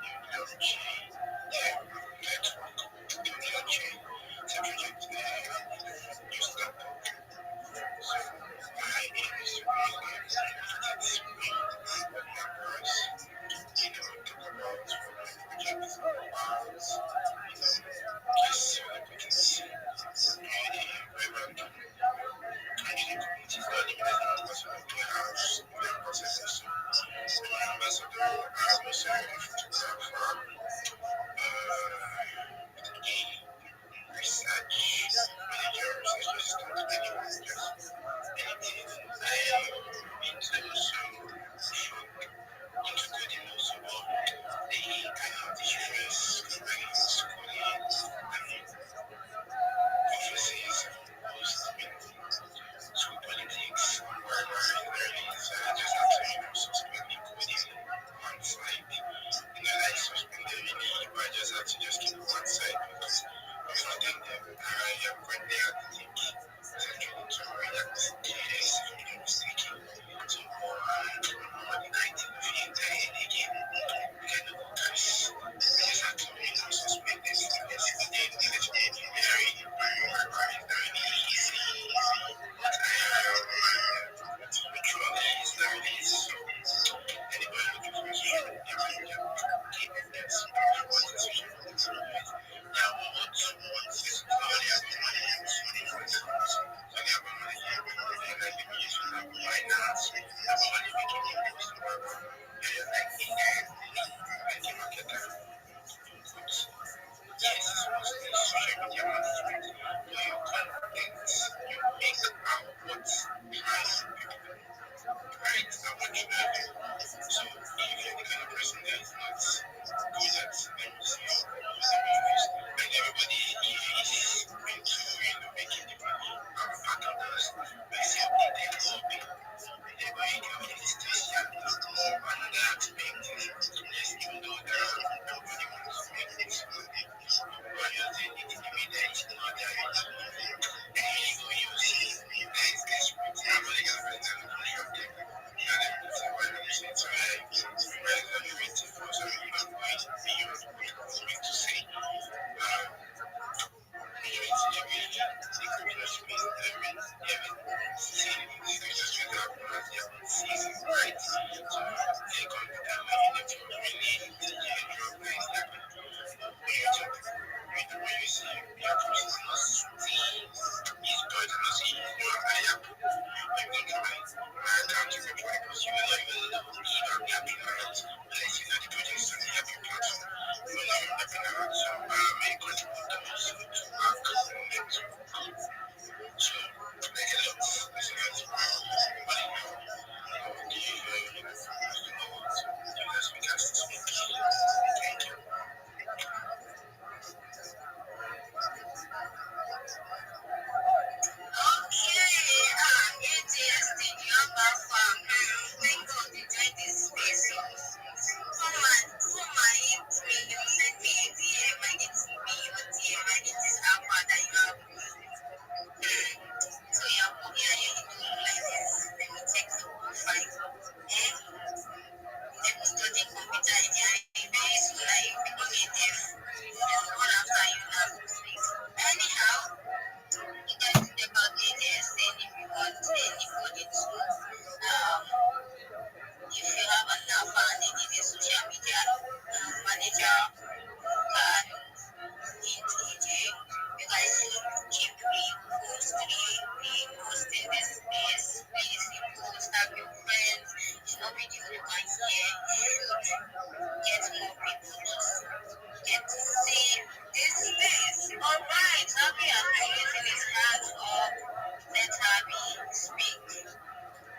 New Blockchain, network, New Blockchain, it's a project new startup. So my aim is to really educate the members, talk about what my project is all about, just so that we can see really relevant actually communities that are limited in ambassador to have their processes. So I'm an ambassador, I'm also a photographer, a research manager, research assistant, anyone, just anything. I am into also into coding also, but the kind of the stress combined schooling and offices and post school politics and wherever there is, I just have to, suspend the coding one side. Like suspended really, but I just have to just keep it one side because of nothing I am currently at the think it's actually to react, yes, if I'm not mistaken. So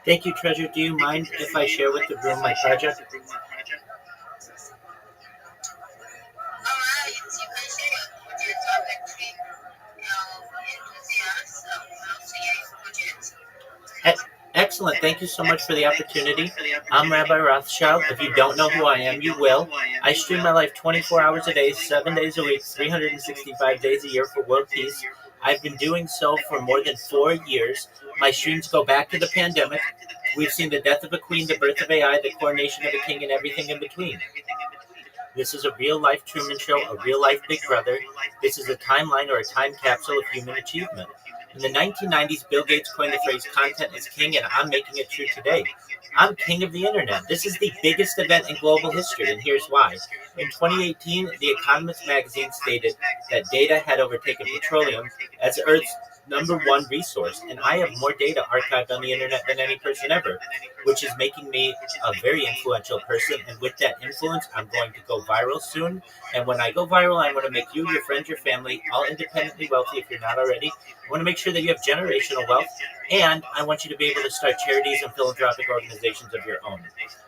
Thank you, Treasure. Do you mind if I share with the room my project? Alright, you can share your project. I'm actually enthusiast. I would love to hear your project. Excellent. Thank you so much for the opportunity. I'm Rabbi Rothschild. If you don't know who I am, you will. I stream my life 24 hours a day, 7 days a week, 365 days a year for world peace. I've been doing so for more than 4 years. My streams go back to the pandemic. We've seen the death of a queen, the birth of AI, the coronation of a king, and everything in between. This is a real life Truman Show, a real life Big Brother. This is a timeline or a time capsule of human achievement. In the 1990s, Bill Gates coined the phrase content is king, and I'm making it true today. I'm king of the internet. This is the biggest event in global history, and here's why. In 2018, The Economist magazine stated that data had overtaken petroleum as Earth's #1 resource, and I have more data archived on the internet than any person ever, which is making me a very influential person. And with that influence, I'm going to go viral soon. And when I go viral, I want to make you, your friends, your family, all independently wealthy if you're not already. I want to make sure that you have generational wealth, and I want you to be able to start charities and philanthropic organizations of your own.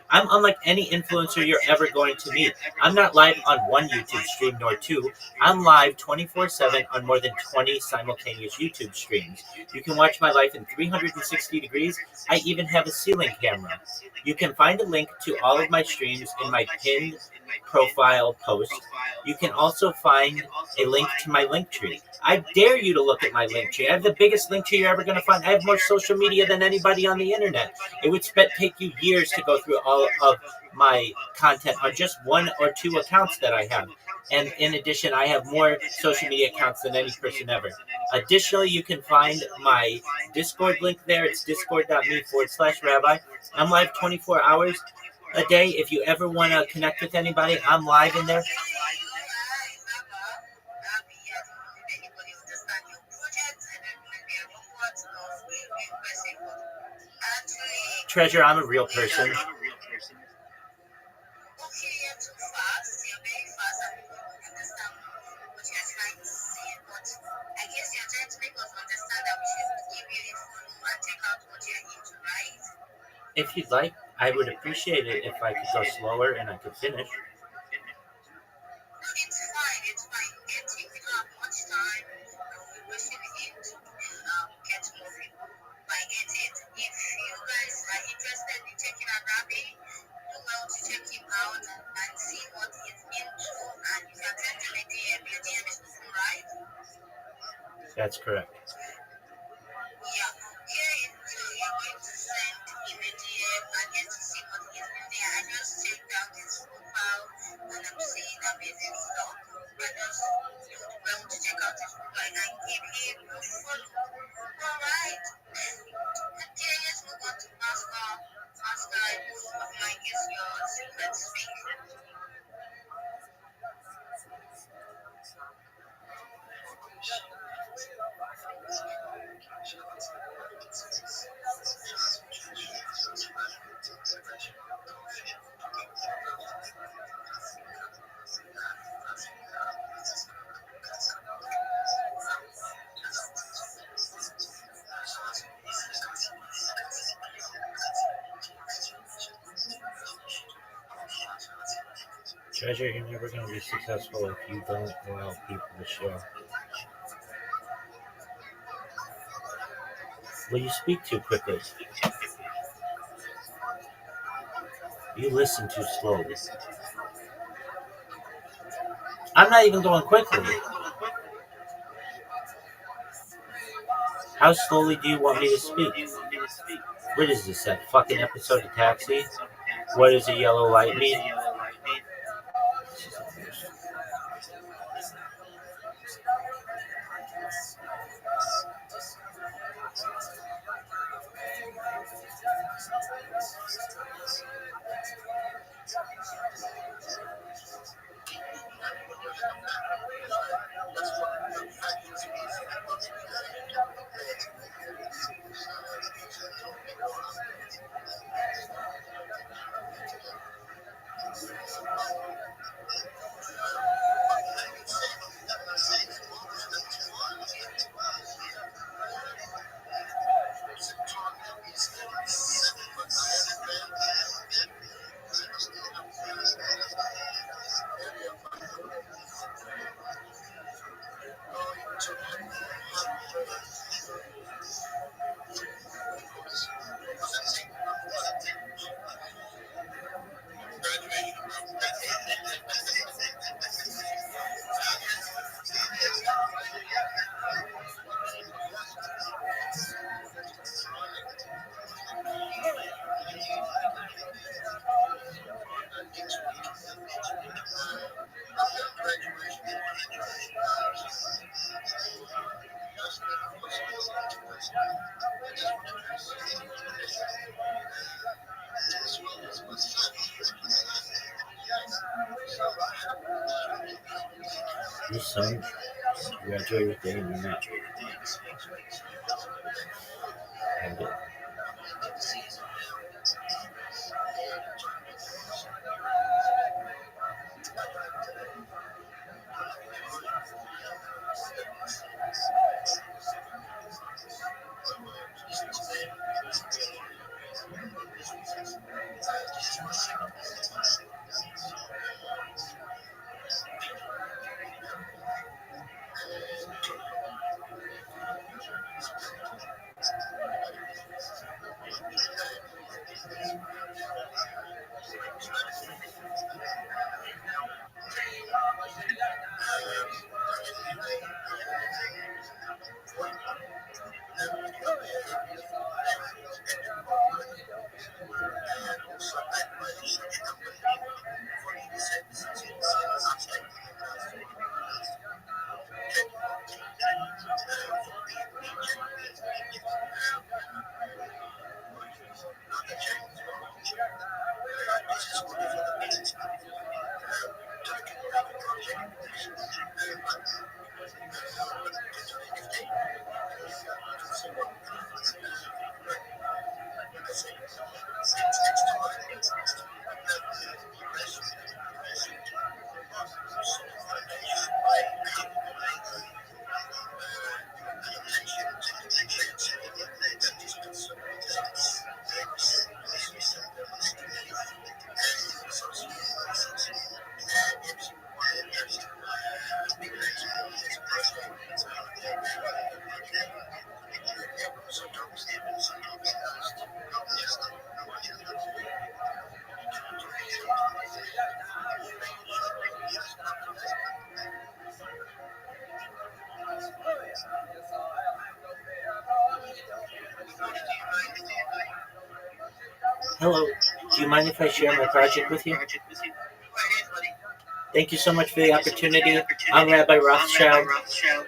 I'm unlike any influencer you're ever going to meet. I'm not live on one YouTube stream nor two. I'm live 24/7 on more than 20 simultaneous YouTube streams. You can watch my life in 360 degrees. I even have a ceiling camera. You can find a link to all of my streams in my pinned profile post. You can also find a link to my link tree. I dare you to look at my link tree. I have the biggest link tree you're ever going to find. I have more social media than anybody on the internet. It would take you years to go through all of my content on just one or two accounts that I have. And in addition, I have more social media accounts than any person ever. Additionally, you can find my Discord link there. It's discord.me/rabbi. I'm live 24 hours a day. If you ever want to connect with anybody, I'm live in there. Treasure, I'm a real person. Okay, you're too fast. You're very fast. I don't understand what you're trying to say, but I guess you're trying to make us understand that we should immediately follow and check out what you're into, right? If you'd like, I would appreciate it if I could go slower and I could finish. No, it's fine. It's fine. Get it. We don't have much time. We're rushing in to get moving. But I get it. If you guys are interested in checking out Rabbi, do well to check him out and see what he's into. And you can send him a DM. Your DM is open, right? That's correct. Yeah. Okay. So you're going to send him a DM and get to see what he's doing. I just checked out his profile and I'm seeing amazing stuff. I just do well to check out his profile and give him a follow. Alright. Okay, let's move on to Pastor. Pastor, the mic is yours. Let's speak. Treasure, you're never going to be successful if you don't allow people to share. Well, you speak too quickly. You listen too slowly. I'm not even going quickly. How slowly do you want me to speak? What is this, that fucking episode of Taxi? What does a yellow light mean? Your son graduated today and you're not. And, hello, do you mind if I share my project with you? Thank you so much for the opportunity. I'm Rabbi Rothschild.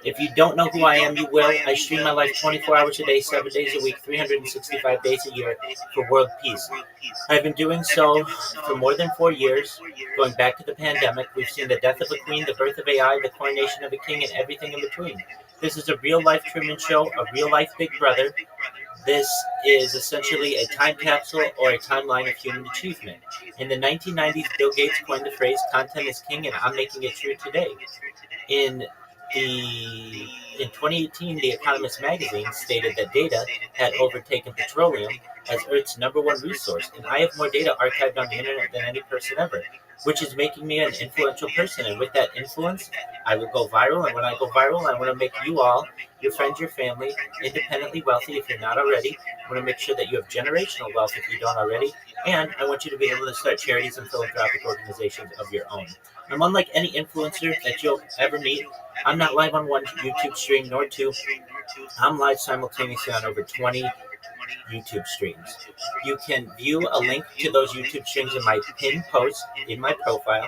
If you don't know who I am, you will. I stream my life 24 hours a day, 7 days a week, 365 days a year for world peace. I've been doing so for more than 4 years. Going back to the pandemic, we've seen the death of a queen, the birth of AI, the coronation of a king, and everything in between. This is a real-life Truman Show, a real-life Big Brother. This is essentially a time capsule or a timeline of human achievement. In the 1990s, Bill Gates coined the phrase, "Content is king," and I'm making it true today. In in 2018, The Economist magazine stated that data had overtaken petroleum as Earth's #1 resource, and I have more data archived on the internet than any person ever, which is making me an influential person. And with that influence, I will go viral. And when I go viral, I want to make you all, your friends, your family, independently wealthy if you're not already. I want to make sure that you have generational wealth if you don't already. And I want you to be able to start charities and philanthropic organizations of your own. I'm unlike any influencer that you'll ever meet. I'm not live on one YouTube stream, nor two. I'm live simultaneously on over 20 YouTube streams. You can view a link to those YouTube streams in my pinned post in my profile.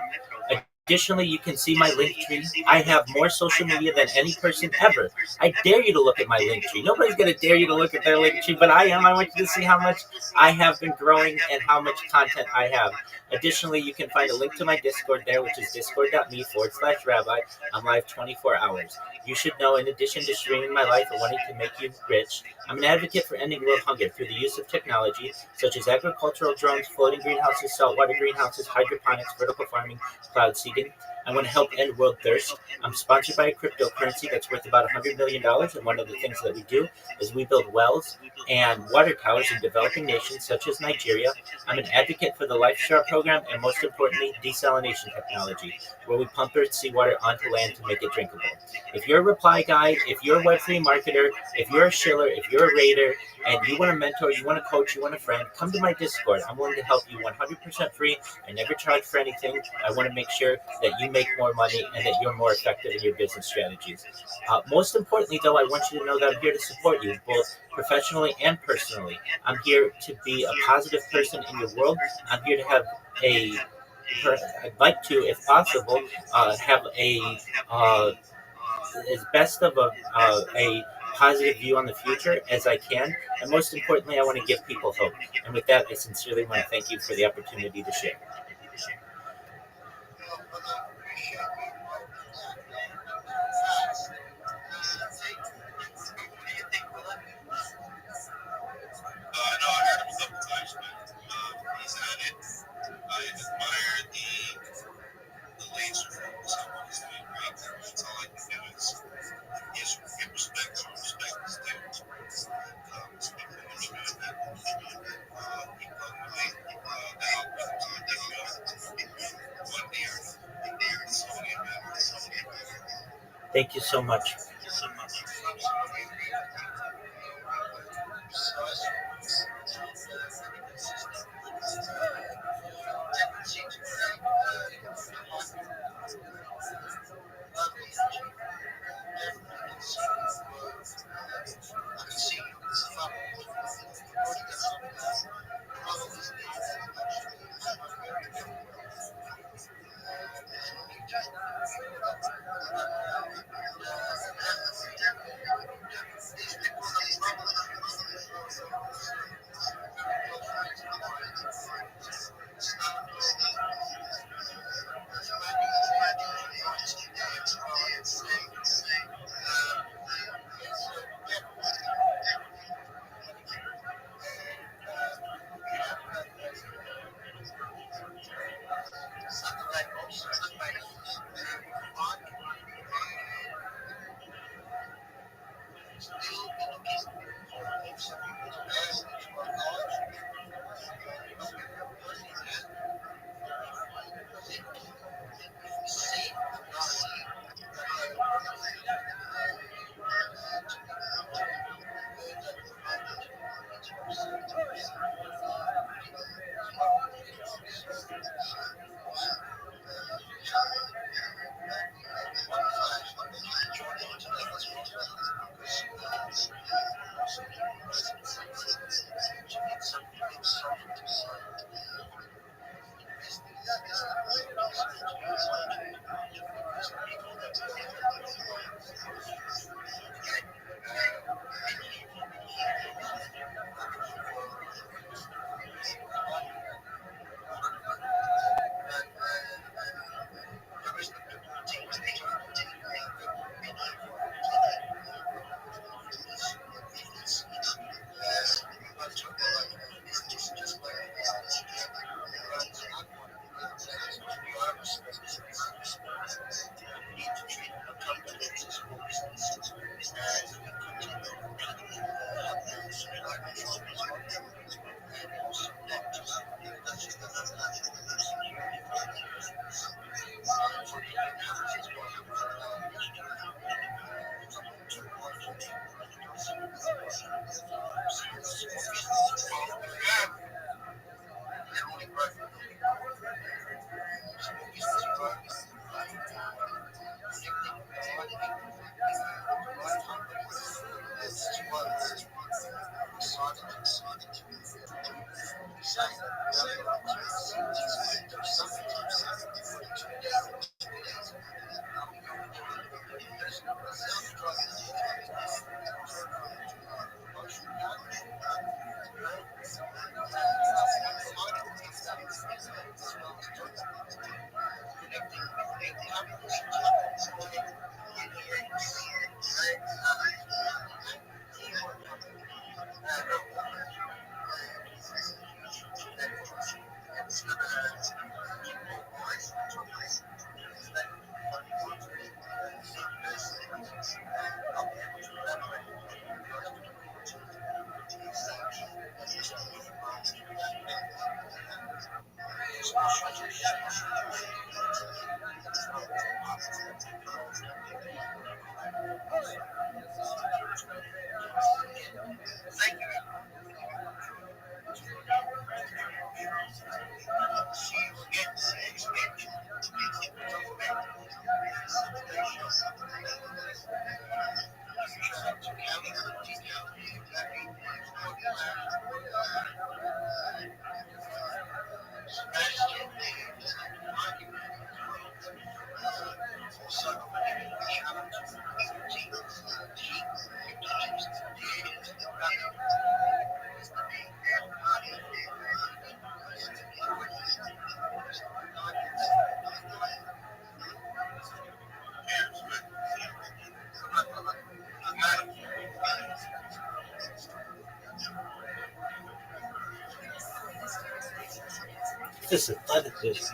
Additionally, you can see my link tree. I have more social media than any person ever. I dare you to look at my link tree. Nobody's going to dare you to look at their link tree, but I am. I want you to see how much I have been growing and how much content I have. Additionally, you can find a link to my Discord there, which is discord.me/rabbi. I'm live 24 hours. You should know, in addition to streaming my life and wanting to make you rich, I'm an advocate for ending world hunger through the use of technology such as agricultural drones, floating greenhouses, saltwater greenhouses, hydroponics, vertical farming, cloud seeding. I want to help end world thirst. I'm sponsored by a cryptocurrency that's worth about $100 million, and one of the things that we do is we build wells and water towers in developing nations such as Nigeria. I'm an advocate for the LifeStar program, and most importantly, desalination technology, where we pump earth seawater onto land to make it drinkable. If you're a reply guy, if you're a Web3 marketer, if you're a shiller, if you're a raider, and you want a mentor, you want a coach, you want a friend, come to my Discord. I'm willing to help you 100% free. I never charge for anything. I want to make sure that you make more money and that you're more effective in your business strategies. Most importantly, though, I want you to know that I'm here to support you, both professionally and personally. I'm here to be a positive person in your world. I'm here to have I'd like to, if possible, have as best of a positive view on the future as I can. And most importantly, I want to give people hope. And with that, I sincerely want to thank you for the opportunity to share. Thank you so much. Absolutely agree with you. Precisely. Very consistent tendency to create hype globally and cheap. Definitely can see I can see the trouble putting it up there. Trouble is the emotion that is very difficult. And you just put up and these people are not troubled very close friends of mine started spreading yesterday and Friday today. It's definitely Saturday also spaces like still be looking for some persons who are large, not only that, if we see and know that they are worthy to be heard and promoted, it's presented as well. So one of those that will be joining today as well because to get something a bit solid to say is good to be listening to because people that are definitely getting many looking for but there isn't a particular topic that many uh, but just like a business runs on one to be honest you need to treat a company as a small business and continue having some financial results and also not just security purposes. So you can have this as well. Something to watch. Small businesses will can only grow. Small business grow by connecting, finding the right company that's worth deciding to say that they are to sometimes putting together becoming because without growth without promotion without finding people as well as doing connecting the companies just became a company and it's going to keep your eyes on that only one unique person I'll be able to elaborate most important is that just being involved especially to it's not involved thank you see you again next week don't forget Saturday show shout out to Kelly TK Larry Sebastian Mikey as well also a shout out to T T T Rabbi Listen, let it just.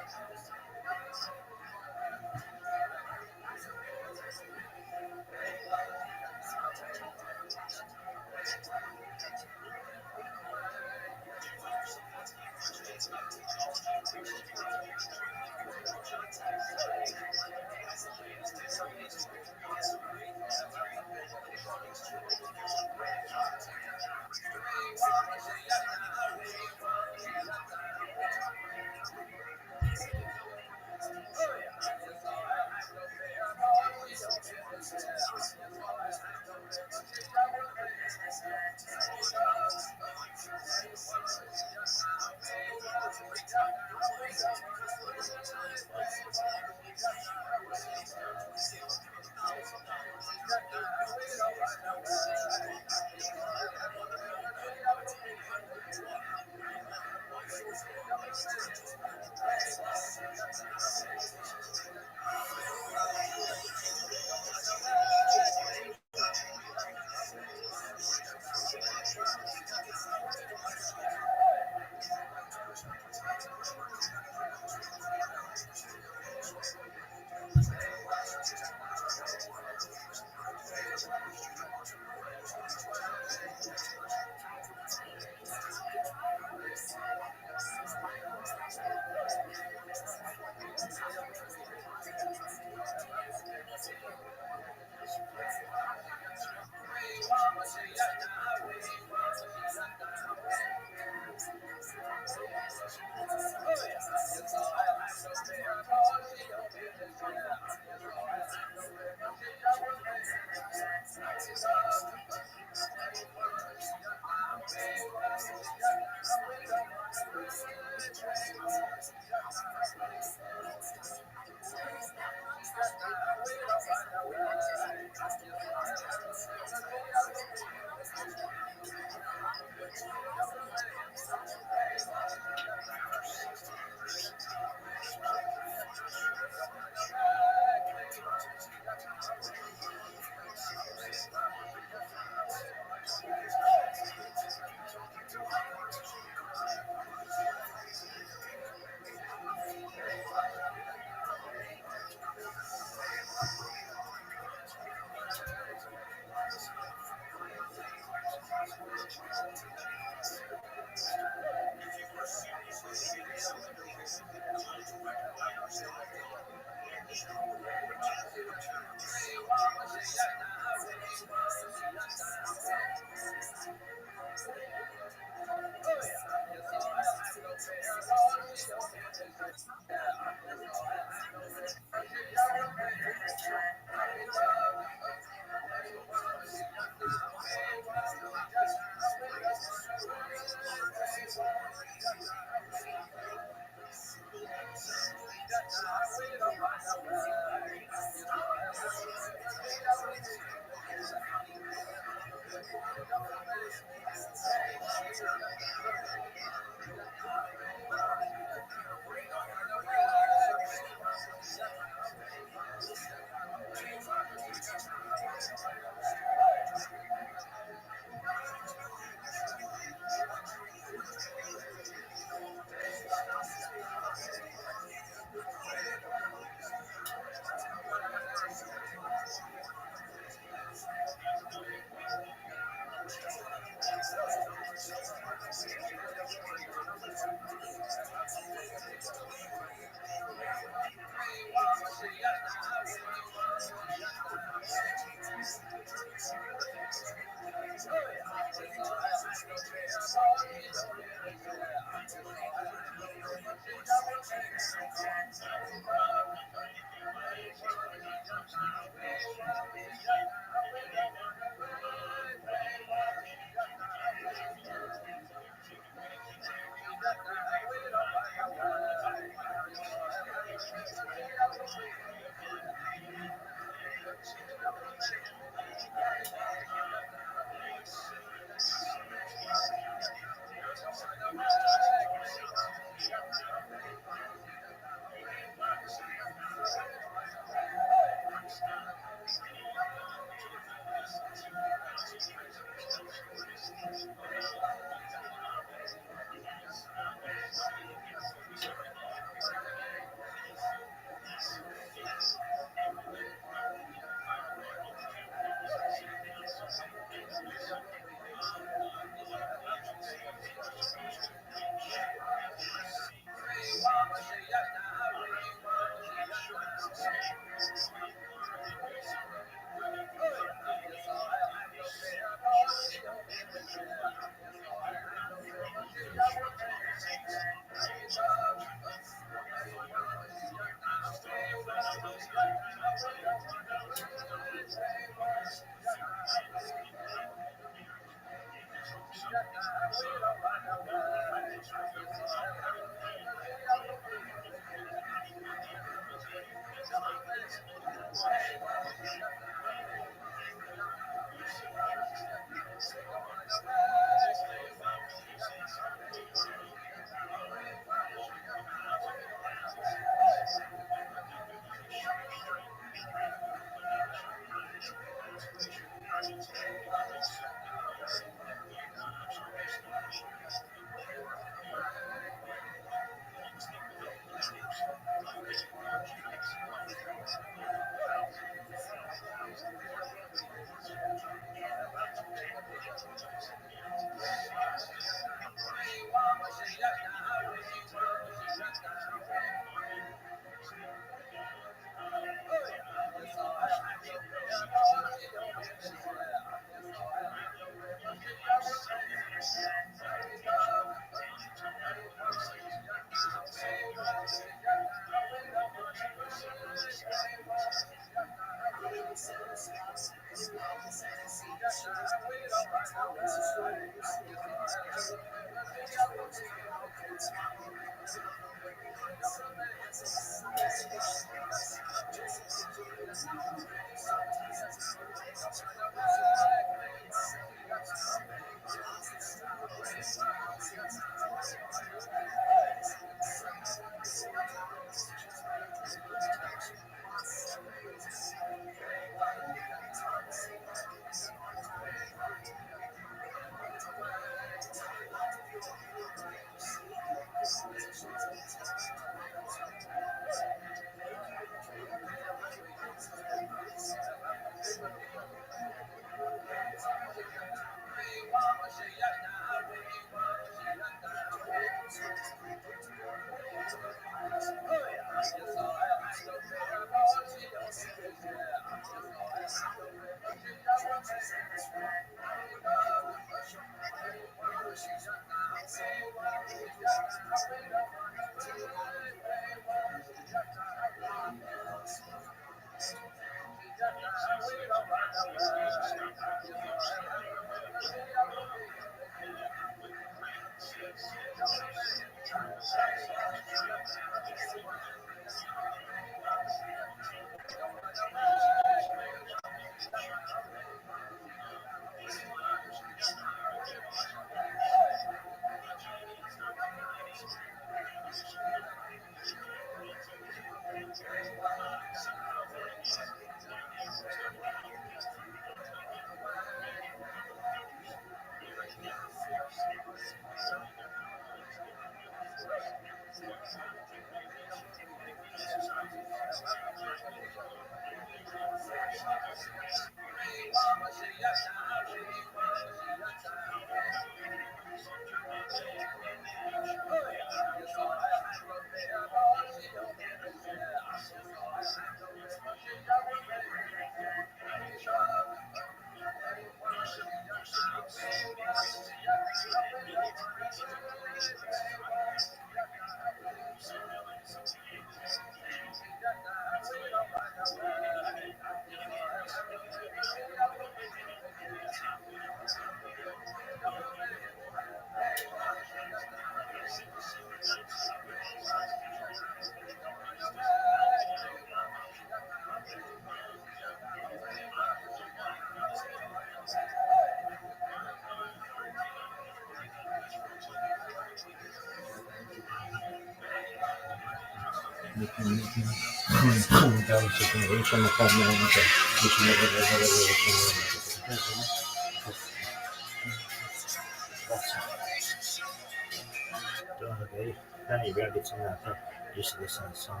Okay, then you gotta get some out there. Used to listen to the song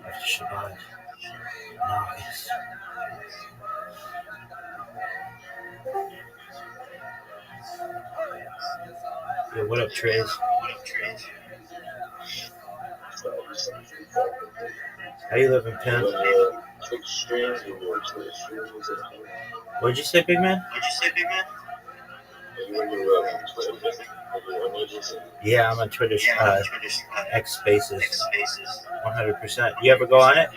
after Shabbat. Nice. Yo, what up, Trez? How you living, Pimp? What'd you say, big man? Yeah, I'm on Twitter, X Spaces. 100%. You ever go on it?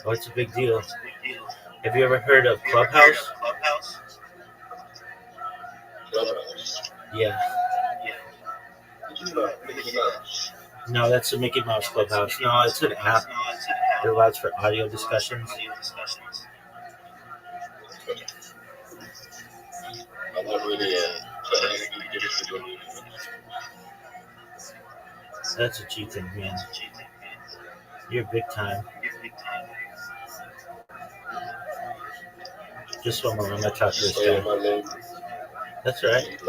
Oh, it's a big deal. Have you ever heard of Clubhouse? Yeah. No, that's the Mickey Mouse Clubhouse. No, it's an app. It allows for audio discussions. I'm not really That's a G thing, man. You're big time. Just one moment, I'm gonna talk to this guy. That's right.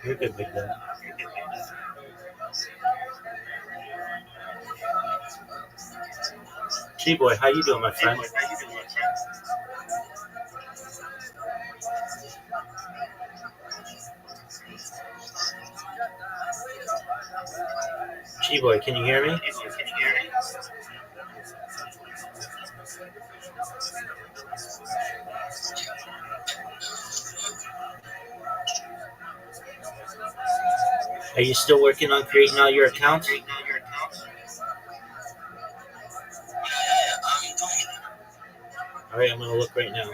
You're good, big guy. G-Boy, how you doing, my friend? G-Boy, can you hear me? Are you still working on creating all your accounts? All right, I'm gonna look right now.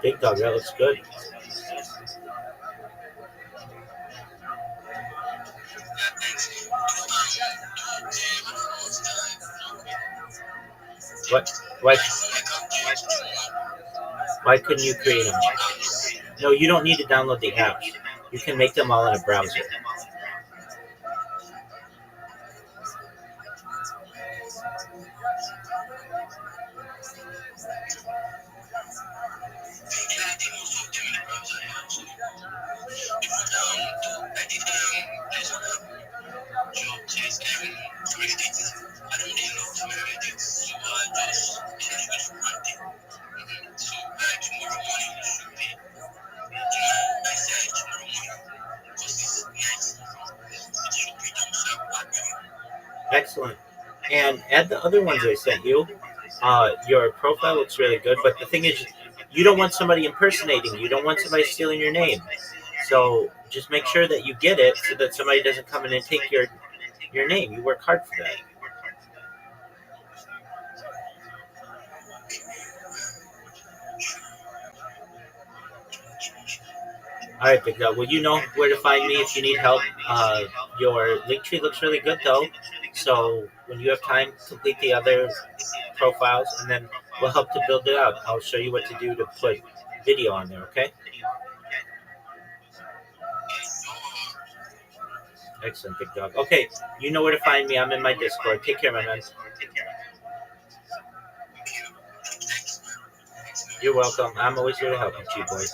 Big dog, that looks good. What? Why couldn't you create them? No, you don't need to download the app. You can make them all in a browser. Excellent. And add the other ones I sent you. Your profile looks really good, but the thing is, you don't want somebody impersonating you. You don't want somebody stealing your name. So just make sure that you get it so that somebody doesn't come in and take your name. You work hard for that. All right, Big Dog. Well, you know where to find me if you need help. Your link tree looks really good, though. So when you have time, complete the other profiles, and then we'll help to build it out. I'll show you what to do to put video on there. Okay? Excellent, Big Dog. Okay, you know where to find me. I'm in my Discord. Take care, my man. You're welcome. I'm always here to help you, boys.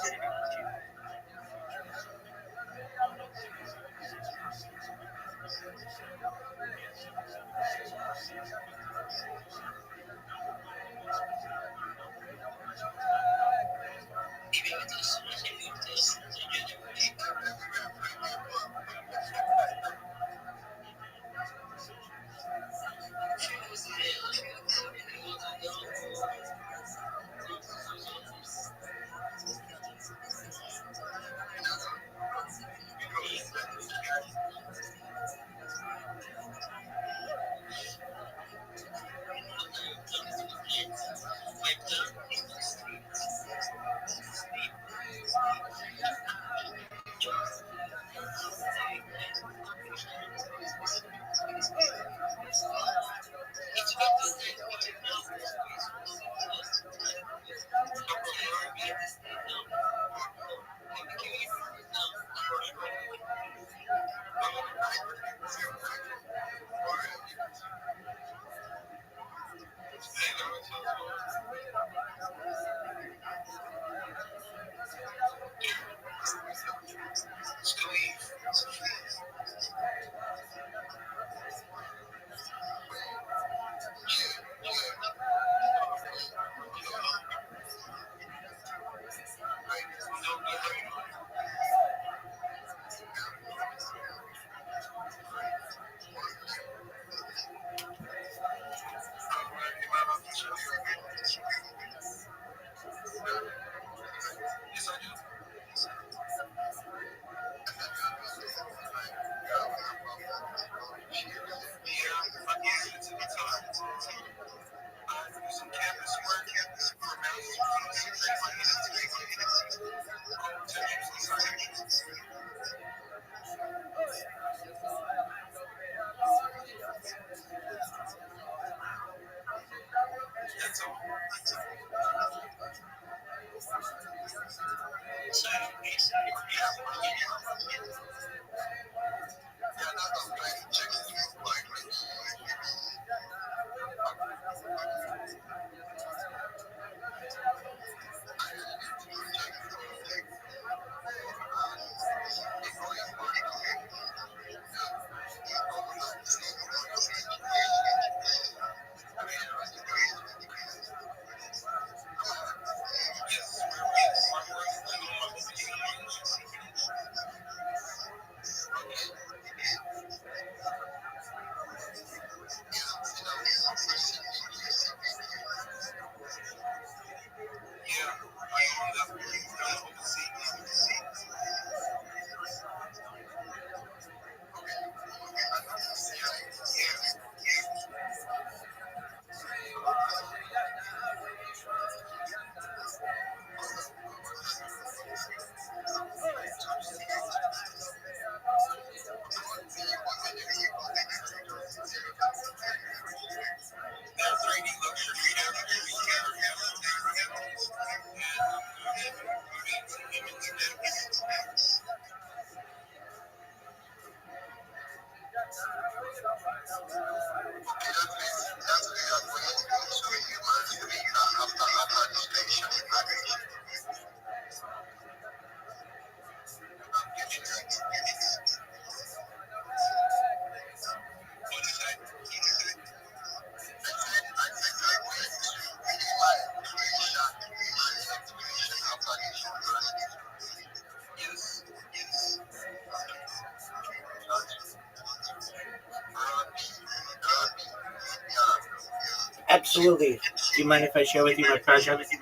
Absolutely. Do you mind if I share with you my project? Yeah, exactly.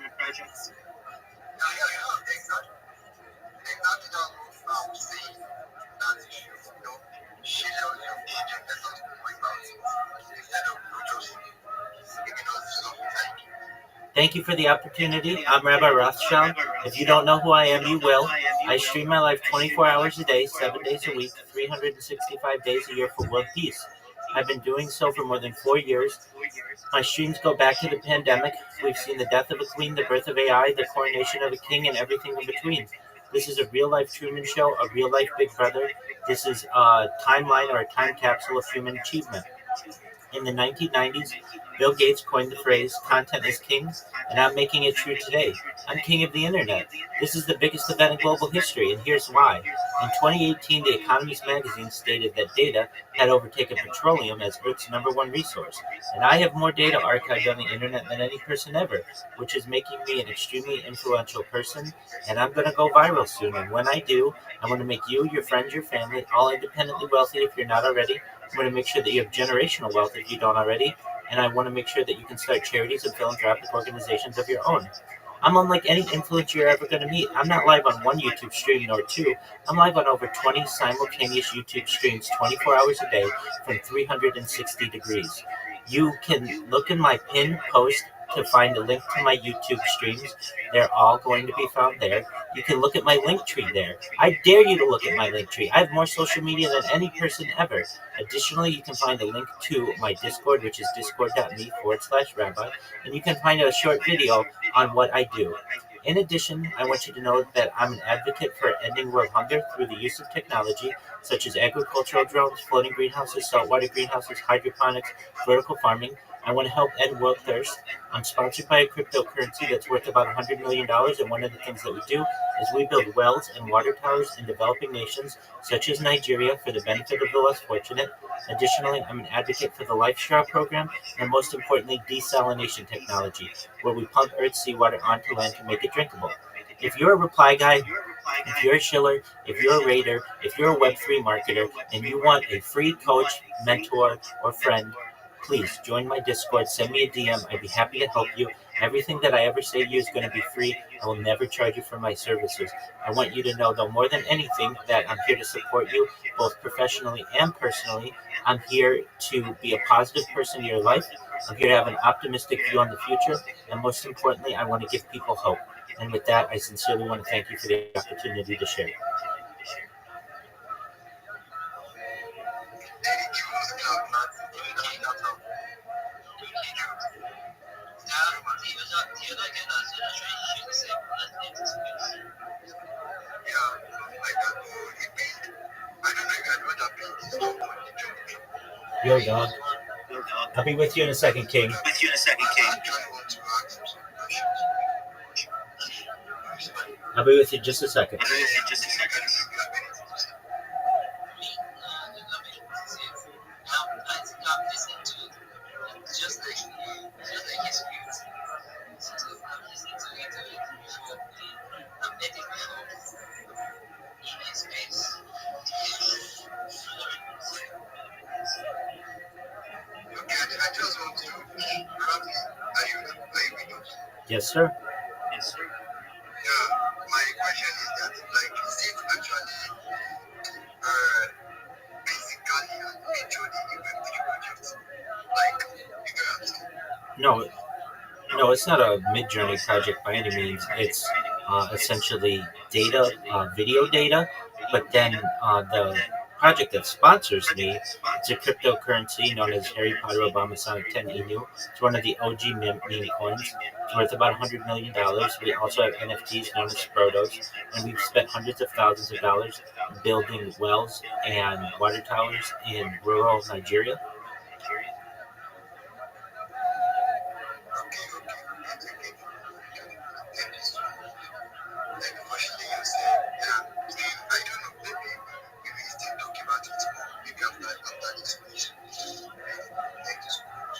Exactly that was saying that she loves your age and let us know about it instead of just giving us some time. Thank you for the opportunity. I'm Rabbi Rothschild. If you don't know who I am, you will. I stream my life 24 hours a day, 7 days a week, 365 days a year for world peace. I've been doing so for more than 4 years. My streams go back to the pandemic. We've seen the death of a queen, the birth of AI, the coronation of a king, and everything in between. This is a real life Truman Show, a real life Big Brother. This is a timeline or a time capsule of human achievement. In the 1990s, Bill Gates coined the phrase, content is king, and I'm making it true today. I'm king of the internet. This is the biggest event in global history, and here's why. In 2018, The Economist magazine stated that data had overtaken petroleum as Earth's #1 resource. And I have more data archived on the internet than any person ever, which is making me an extremely influential person, and I'm going to go viral soon. And when I do, I want to make you, your friends, your family, all independently wealthy if you're not already. I want to make sure that you have generational wealth if you don't already, and I want to make sure that you can start charities and philanthropic organizations of your own. I'm unlike any influencer you're ever going to meet. I'm not live on one YouTube stream nor two. I'm live on over 20 simultaneous YouTube streams 24 hours a day from 360 degrees. You can look in my pinned post to find a link to my YouTube streams. They're all going to be found there. You can look at my link tree there. I dare you to look at my link tree. I have more social media than any person ever. Additionally, you can find a link to my Discord, which is discord.me/rabbi, and you can find a short video on what I do. In addition, I want you to know that I'm an advocate for ending world hunger through the use of technology such as agricultural drones, floating greenhouses, saltwater greenhouses, hydroponics, vertical farming. I want to help end world thirst. I'm sponsored by a cryptocurrency that's worth about $100 million, and one of the things that we do is we build wells and water towers in developing nations such as Nigeria for the benefit of the less fortunate. Additionally, I'm an advocate for the Life Straw program and most importantly, desalination technology, where we pump Earth's seawater onto land to make it drinkable. If you're a reply guy, if you're a shiller, if you're a raider, if you're a Web3 marketer, and you want a free coach, mentor, or friend, please join my Discord. Send me a DM. I'd be happy to help you. Everything that I ever say to you is going to be free. I will never charge you for my services. I want you to know, though, more than anything, that I'm here to support you, both professionally and personally. I'm here to be a positive person in your life. I'm here to have an optimistic view on the future. And most importantly, I want to give people hope. And with that, I sincerely want to thank you for the opportunity to share. Yo, dog. I'll be with you in a second, King. I'll be with you just a second. Yes, sir. My question is that, like, is it actually basically and majorly a Web3 project? Like, you get what I'm saying? No, no, it's not a mid-journey project by any means. It's essentially data, video data, but then the project that sponsors me, it's a cryptocurrency known as Harry Potter Obama Sonic 10 Inu. It's one of the OG meme coins. It's worth about $100 million. We also have NFTs known as Protos, and we've spent hundreds of thousands of dollars building wells and water towers in rural Nigeria. Like, firstly, you said, I don't know, maybe we will still talk about it more, maybe after this question. Thank you so much.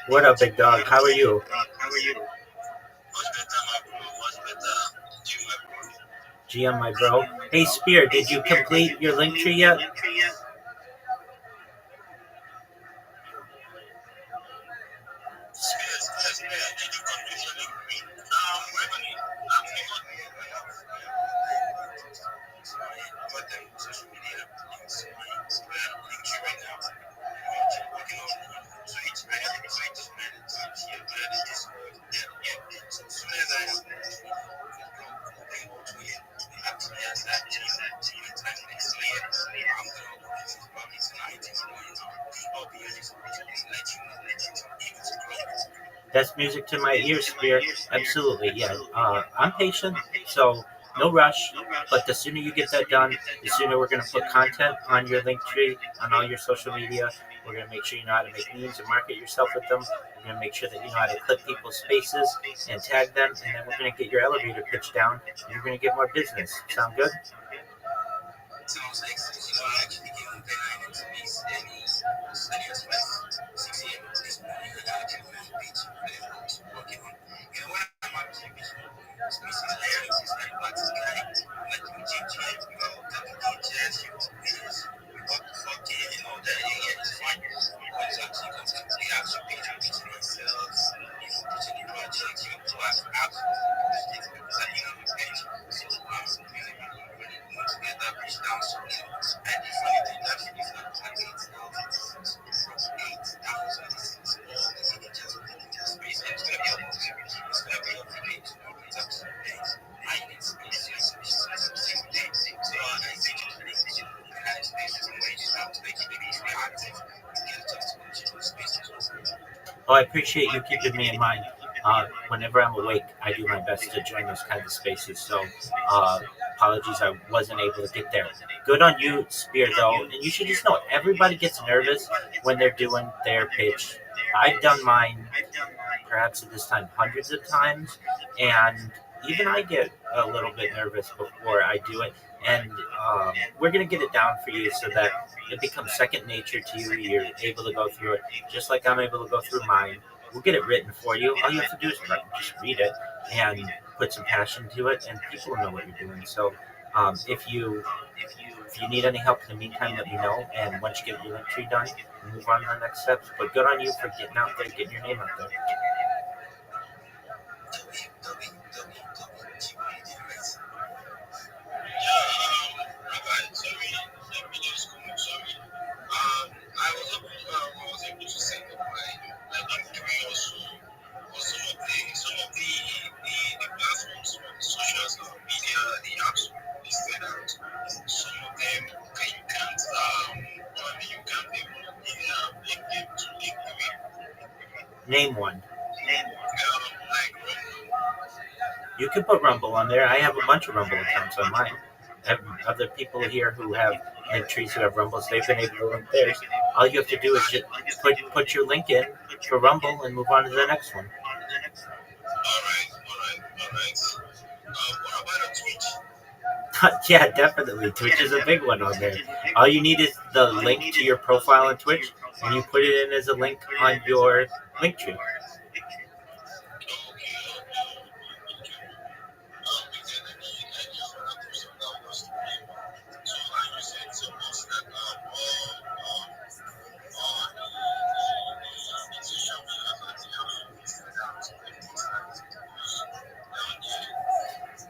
What up, big dog? How are you? Much better, my bro. Much better. You, my bro. GM, my bro. Hey, Spear, did you complete your link tree yet? Spears, did you complete your link with me? Regularly. I'm able to put them social media links to my link tree right now. I'm working on Twitch. I have a Twitch, man. Twitch, yeah, man. It's just, yeah. So as soon as I have actually has that time next year, I'm gonna work with probably tonight in the morning. I'll be able to let you know able to grow. That's music to my ears, Spear. Absolutely, yeah. I'm patient, so no rush. But the sooner you get that done, the sooner we're going to put content on your link tree, on all your social media. We're going to make sure you know how to make memes and market yourself with them. We're going to make sure that you know how to clip people's spaces and tag them. And then we're going to get your elevator pitch down, and you're going to get more business. Sound good? Sounds excellent. I actually came on behind into these study as well. 6 a.m. this morning, and I actually went on beach working on. When I'm actually species areas, it's like what's the guy, like you GG, WD, jazz, you videos, what the fuck and all that. Yeah, it's fine. But it's actually content. They actually page pitching myself, pitching the project, so I absolutely posted because I think I'm a page. So really want to get that pitch down. So, and the funny thing actually is that like 8,000 listens, from 8,000 listens, all the just space. It's gonna be a lot. It's gonna be a village, in terms of days. I need space, single days. So I think it's really kind of spaces in which you have to make it maybe active to get a chance to go to those spaces. Oh, I appreciate you keeping me in mind. Whenever I'm awake, I do my best to join those kinds of spaces. So, apologies, I wasn't able to get there. Good on you, Spear, though. And you should just know everybody gets nervous when they're doing their pitch. I've done mine, perhaps at this time, hundreds of times, and even I get a little bit nervous before I do it. And we're going to get it down for you so that it becomes second nature to you. You're able to go through it just like I'm able to go through mine. We'll get it written for you. All you have to do is just read it and put some passion to it, and people will know what you're doing. So, if you need any help in the meantime, let me know. And once you get your link tree done, we'll move on to the next steps. But good on you for getting out there, getting your name out there. I was able to send up my three or so, or some of the platforms, social media, the apps listed out. Some of them you can't be able to link with. Name one. Like You can put Rumble on there. I have a bunch of Rumble accounts on mine. I have other people here who have link trees who have Rumbles. They've been able to link theirs. All you have to do is just put your link in for Rumble and move on to the next one. Alright. What about a Twitch? Yeah, definitely. Twitch is a big one on there. All you need is the link to your profile on Twitch, and you put it in as a link on your link tree.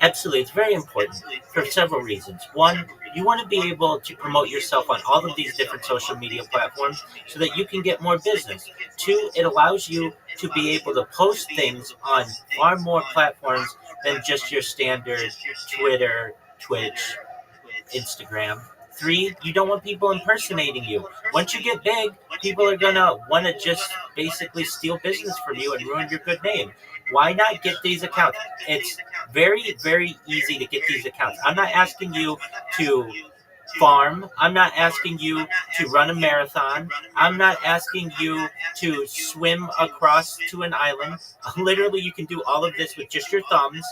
Absolutely, it's very important for several reasons. One, you want to be able to promote yourself on all of these different social media platforms so that you can get more business. Two, it allows you to be able to post things on far more platforms than just your standard Twitter, Twitch, Instagram. Three, you don't want people impersonating you. Once you get big, people are gonna want to just basically steal business from you and ruin your good name. Why not get these accounts? It's very, very easy to get these accounts. I'm not asking you to farm. I'm not asking you to run a marathon. I'm not asking you to swim across to an island. Literally, you can do all of this with just your thumbs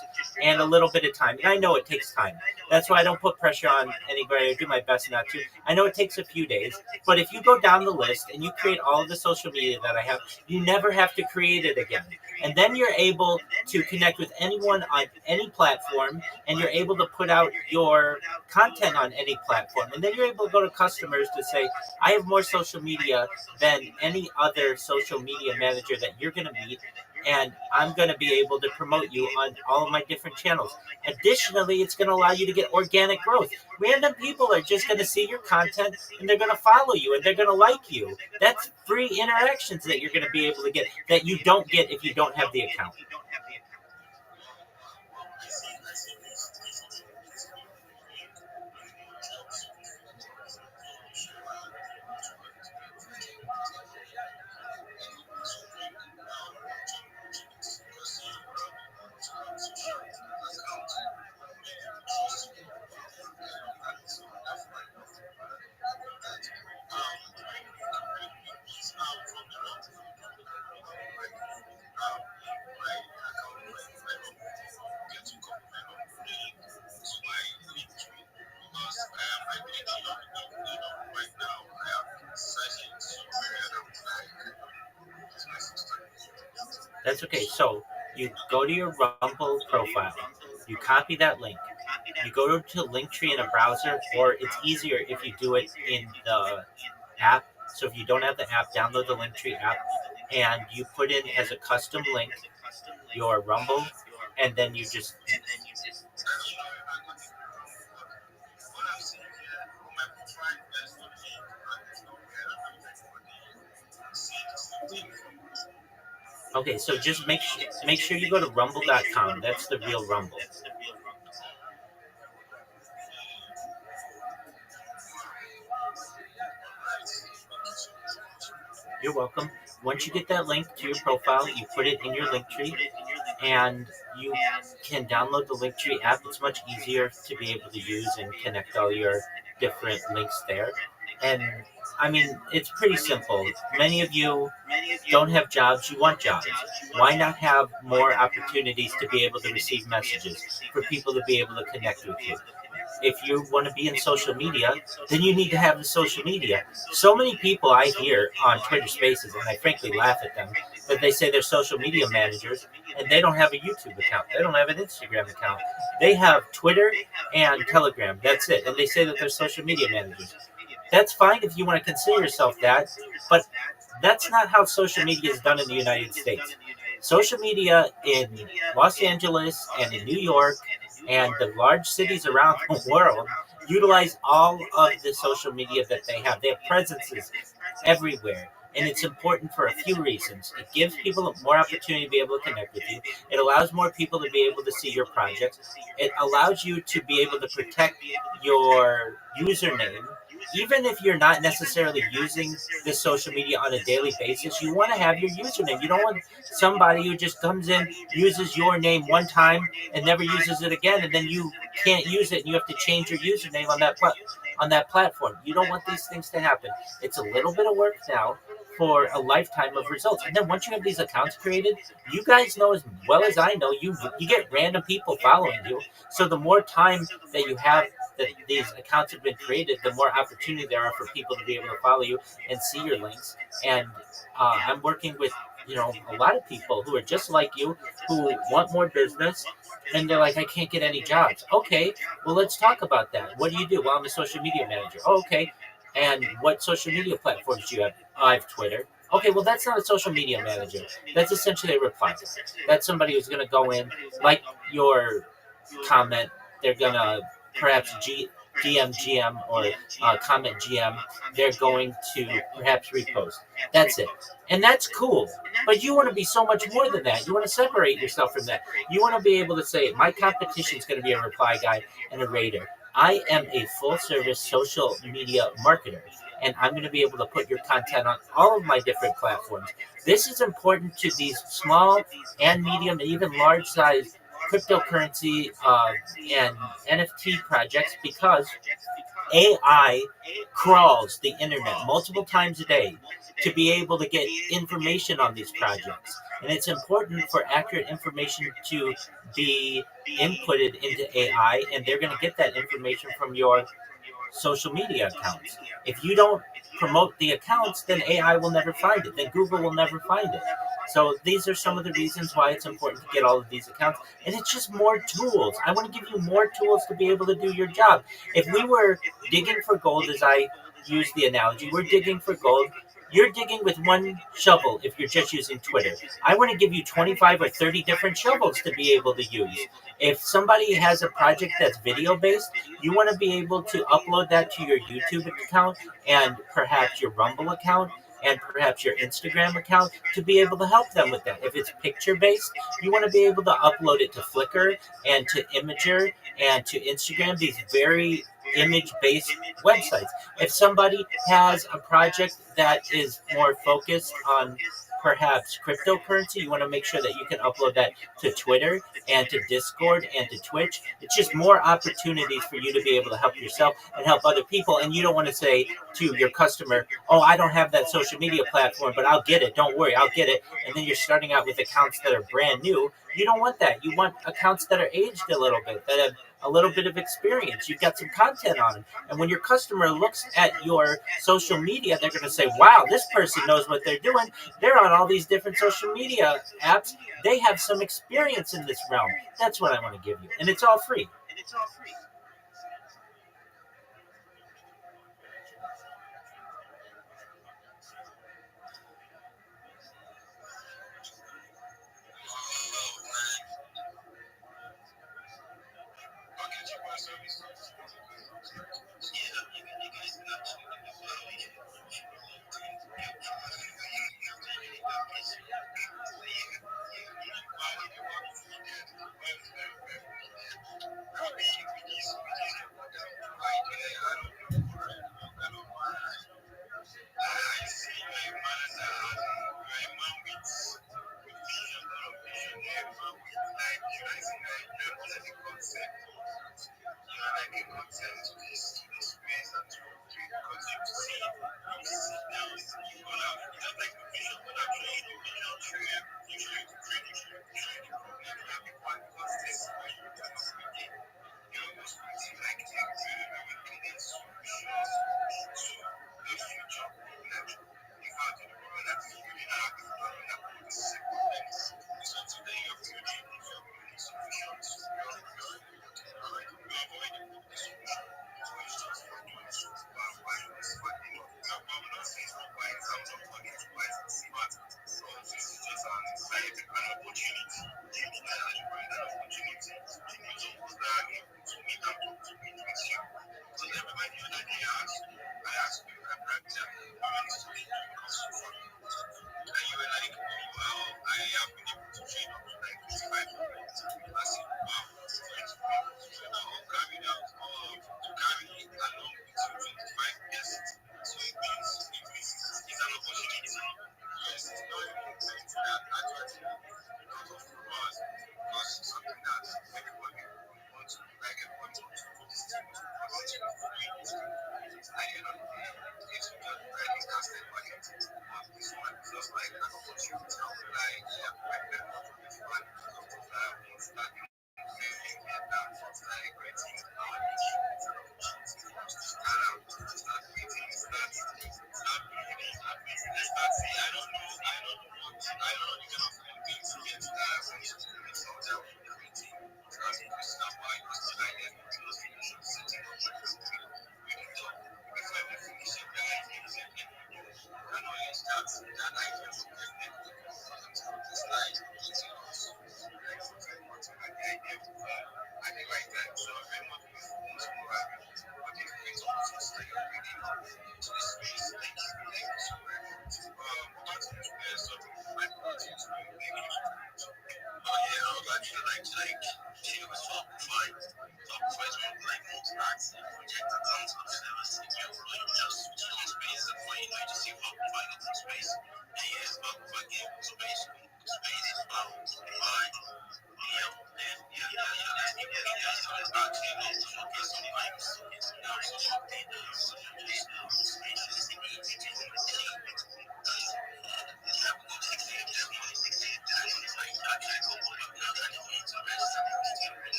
and a little bit of time. And I know it takes time. That's why I don't put pressure on anybody. I do my best not to. I know it takes a few days, but if you go down the list and you create all of the social media that I have, you never have to create it again. And then you're able to connect with anyone on any platform, and you're able to put out your content on any platform. And then you're able to go to customers to say, I have more social media than any other social media manager that you're going to meet, and I'm going to be able to promote you on all of my different channels. Additionally, it's going to allow you to get organic growth. Random people are just going to see your content and they're going to follow you and they're going to like you. That's free interactions that you're going to be able to get that you don't get if you don't have the account. That's okay. So you go to your Rumble profile, you copy that link, you go to Linktree in a browser, or it's easier if you do it in the app. So if you don't have the app, download the Linktree app, and you put in as a custom link your Rumble, and then you just okay. So just make sure you go to rumble.com. That's the real Rumble. You're welcome. Once you get that link to your profile, you put it in your Linktree, and you can download the Linktree app. It's much easier to be able to use and connect all your different links there. And I mean, it's pretty simple. Many of you don't have jobs, you want jobs. Why not have more opportunities to be able to receive messages, for people to be able to connect with you? If you want to be in social media, then you need to have the social media. So many people I hear on Twitter Spaces, and I frankly laugh at them, that they say they're social media managers and they don't have a YouTube account. They don't have an Instagram account. They have Twitter and Telegram. That's it. And they say that they're social media managers. That's fine if you want to consider yourself that, but that's not how social media is done in the United States. Social media in Los Angeles and in New York and the large cities around the world utilize all of the social media that they have. They have presences everywhere. And it's important for a few reasons. It gives people more opportunity to be able to connect with you. It allows more people to be able to see your projects. It allows you to be able to protect your username. Even if you're not necessarily using this social media on a daily basis, you want to have your username. You don't want somebody who just comes in, uses your name one time, and never uses it again, and then you can't use it, and you have to change your username on that platform. You don't want these things to happen. It's a little bit of work now for a lifetime of results. And then once you have these accounts created, you guys know as well as I know, you get random people following you. So the more time that you have that these accounts have been created, the more opportunity there are for people to be able to follow you and see your links. And I'm working with a lot of people who are just like you, who want more business, and they're like, I can't get any jobs. Okay, well, let's talk about that. What do you do? Well, I'm a social media manager. Oh, okay. And what social media platforms do you have? Oh, I have Twitter. Okay, well, that's not a social media manager. That's essentially a reply. That's somebody who's going to go in, like your comment. They're going to perhaps DM GM or comment GM. They're going to perhaps repost. That's it. And that's cool. But you want to be so much more than that. You want to separate yourself from that. You want to be able to say, my competition is going to be a reply guy and a raider. I am a full-service social media marketer, and I'm going to be able to put your content on all of my different platforms. This is important to these small and medium and even large-sized cryptocurrency and NFT projects because AI crawls the internet multiple times a day to be able to get information on these projects. And it's important for accurate information to be inputted into AI, and they're going to get that information from your social media accounts. If you don't promote the accounts, then AI will never find it. Then Google will never find it. So these are some of the reasons why it's important to get all of these accounts. And it's just more tools. I want to give you more tools to be able to do your job. If we were digging for gold, as I use the analogy, we're digging for gold. You're digging with one shovel if you're just using Twitter. I want to give you 25 or 30 different shovels to be able to use. If somebody has a project that's video based, you want to be able to upload that to your YouTube account and perhaps your Rumble account and perhaps your Instagram account to be able to help them with that. If it's picture based, you want to be able to upload it to Flickr and to Imager and to Instagram, these very image based websites. If somebody has a project that is more focused on perhaps cryptocurrency, you want to make sure that you can upload that to Twitter and to Discord and to Twitch. It's just more opportunities for you to be able to help yourself and help other people. And you don't want to say to your customer, oh, I don't have that social media platform, but I'll get it. Don't worry, I'll get it. And then you're starting out with accounts that are brand new. You don't want that. You want accounts that are aged a little bit, that have a little bit of experience. You've got some content on them. And when your customer looks at your social media, they're going to say, wow, this person knows what they're doing. They're on all these different social media apps. They have some experience in this realm. That's what I want to give you. And it's all free.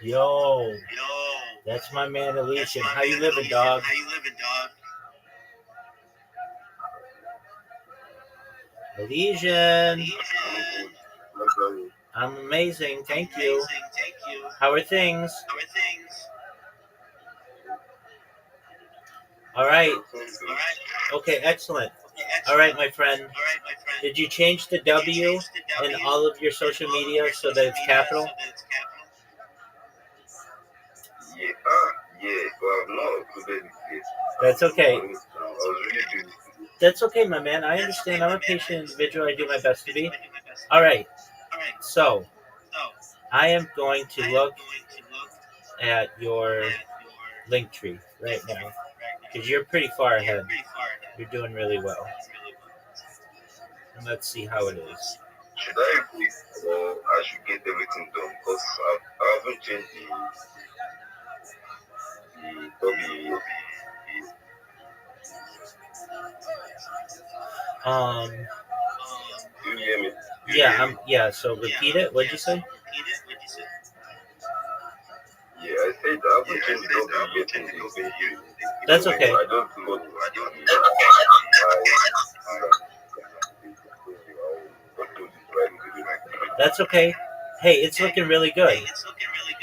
Yo, that's my man Elysian. How you living, dog? Elysian. I'm amazing, thank you. How are things? All right. Okay, excellent. All right, my friend. Did you change the W in all of your social media so that it's capital? Yeah, but I've not included it yet. That's okay. I was really doing it. That's okay, my man. I understand. I'm a patient individual. I do my best to be. All right. So, I am going to look at your link tree right now because you're pretty far ahead. You're doing really well. And let's see how it is. Should I quit or I should get everything done? Because I haven't changed the W yet. Do you hear me? Yeah. So repeat it. What'd you say? Yeah, I said I haven't changed the W yet in the video. That's okay. I don't know. That's okay. Hey, it's looking really good.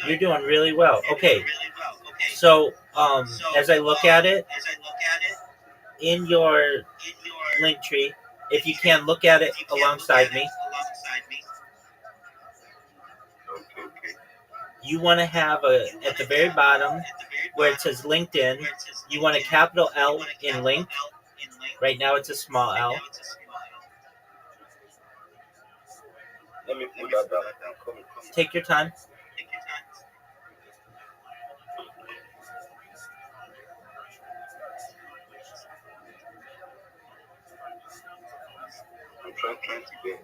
You're doing really well. Okay. So, as I look at it in your link tree, if you can look at it alongside me, you want to have at the very bottom where it says LinkedIn, you want a capital L in link. Right now it's a small L. Let me put that down. Take your time. I'm trying to get.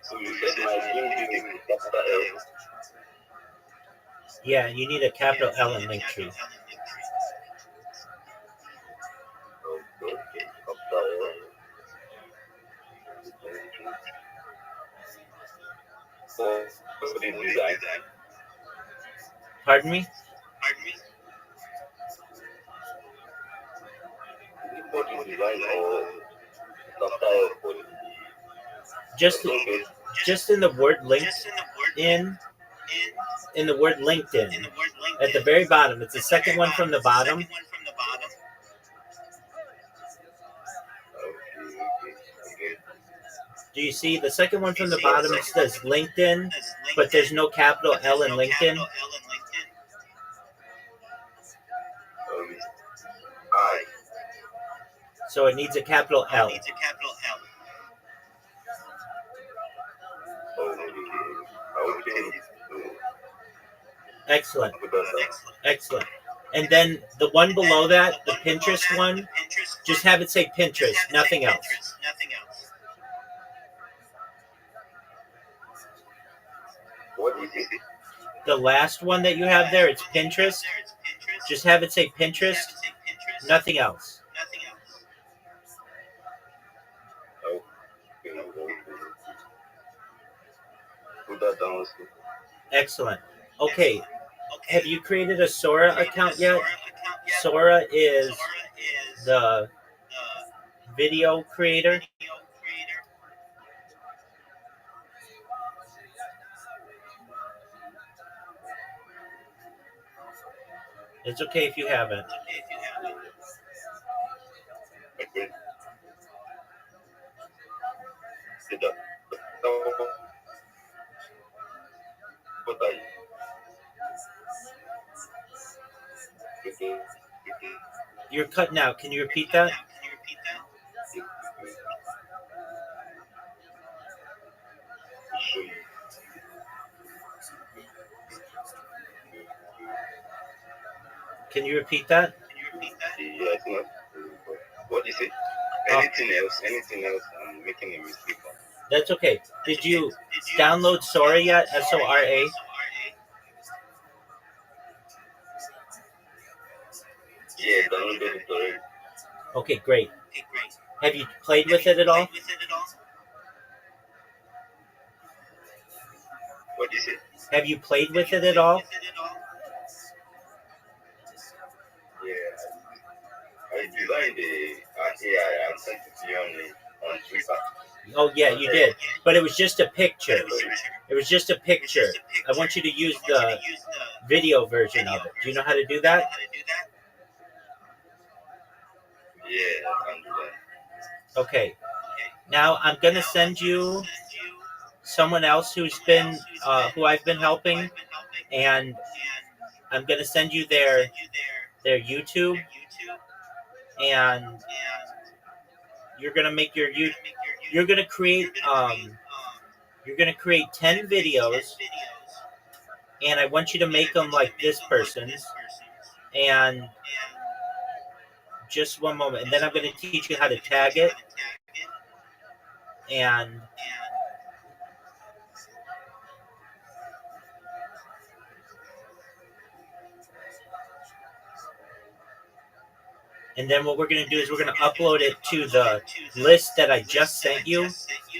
So you said my LinkedIn is capital L. Yeah, you need a capital L in link tree. Okay, capital L. For the design. Pardon me? For the design or capital L for the Just in the word LinkedIn, in the word LinkedIn, at the very bottom. It's the second one from the bottom. Okay. Do you see the second one from the bottom? It says LinkedIn, but there's no capital L in LinkedIn. I. So it needs a capital L. Okay. Excellent. Excellent. And then the one below that, the Pinterest one, Just have it say Pinterest, nothing else. What is it? The last one that you have there, it's Pinterest. Just have it say Pinterest, nothing else. Okay, put that down also. Excellent. Okay, have you created a Sora account yet? Sora is the video creator. It's okay if you haven't. Okay. Sit down. What are you? Okay. You're cutting out. Can you repeat that? Show you. Can you repeat that? Yeah, I think. What is it? Anything else? Anything else? I'm making a mistake. That's okay. Did you download Sora yet? Sora? Yeah, downloaded it already. Okay, great. Have you played with it at all? What is it? Have you played with it at all? Yeah, I designed an AI and sent it to you on Twitter. Oh, yeah, you did. But it was just a picture. It was just a picture. I want you to use the video version of it. Do you know how to do that? Yeah, I can do that. Okay. Now I'm going to send you someone else who I've been helping, and I'm going to send you their YouTube, and you're going to make you're going to create 10 videos, and I want you to make them like this person's. And just one moment, and then I'm going to teach you how to tag it, and then what we're going to do is we're going to upload it to the list that I just sent you.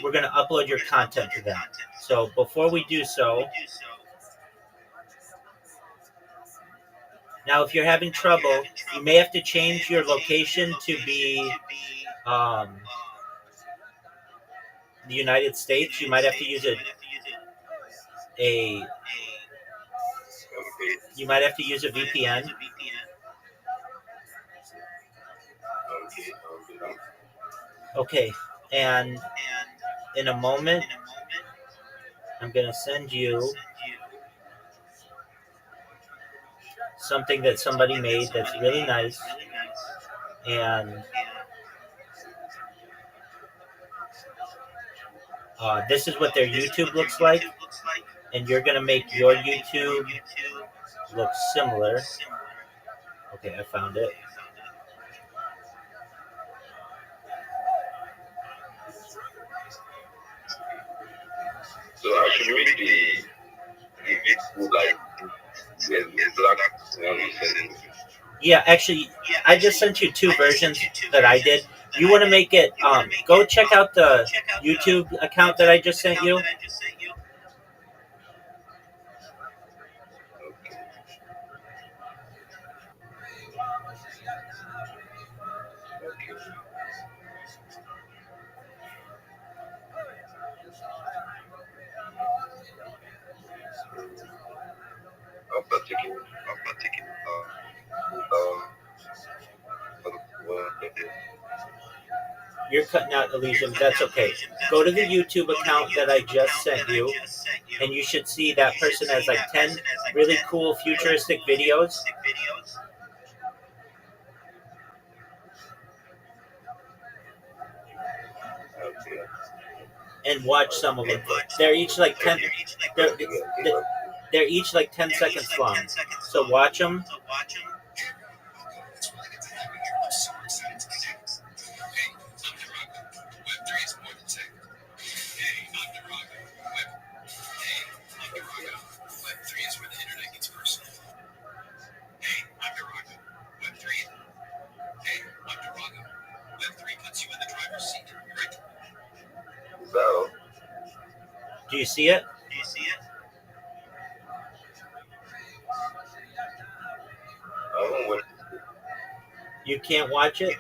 We're going to upload your content to them. So before we do so, now if you're having trouble, you may have to change your location to be the United States. You might have to use you might have to use a VPN. Okay, and in a moment, I'm going to send you something that somebody made that's really nice, and this is what their YouTube looks like, and you're going to make your YouTube look similar. Okay, I found it. So I should make the video like the exact one you sent me. Yeah, actually, I just sent you two versions that I did. You want to make it, go check out the YouTube account that I just sent you. After taking You're cutting out, Elysium. That's okay. Go to the YouTube account that I just sent you, and you should see that person has like 10 really cool futuristic videos. And watch some of them. They're each like 10. They're each like 10 seconds long. So watch them. So, Do you see it? I don't want You can't watch it?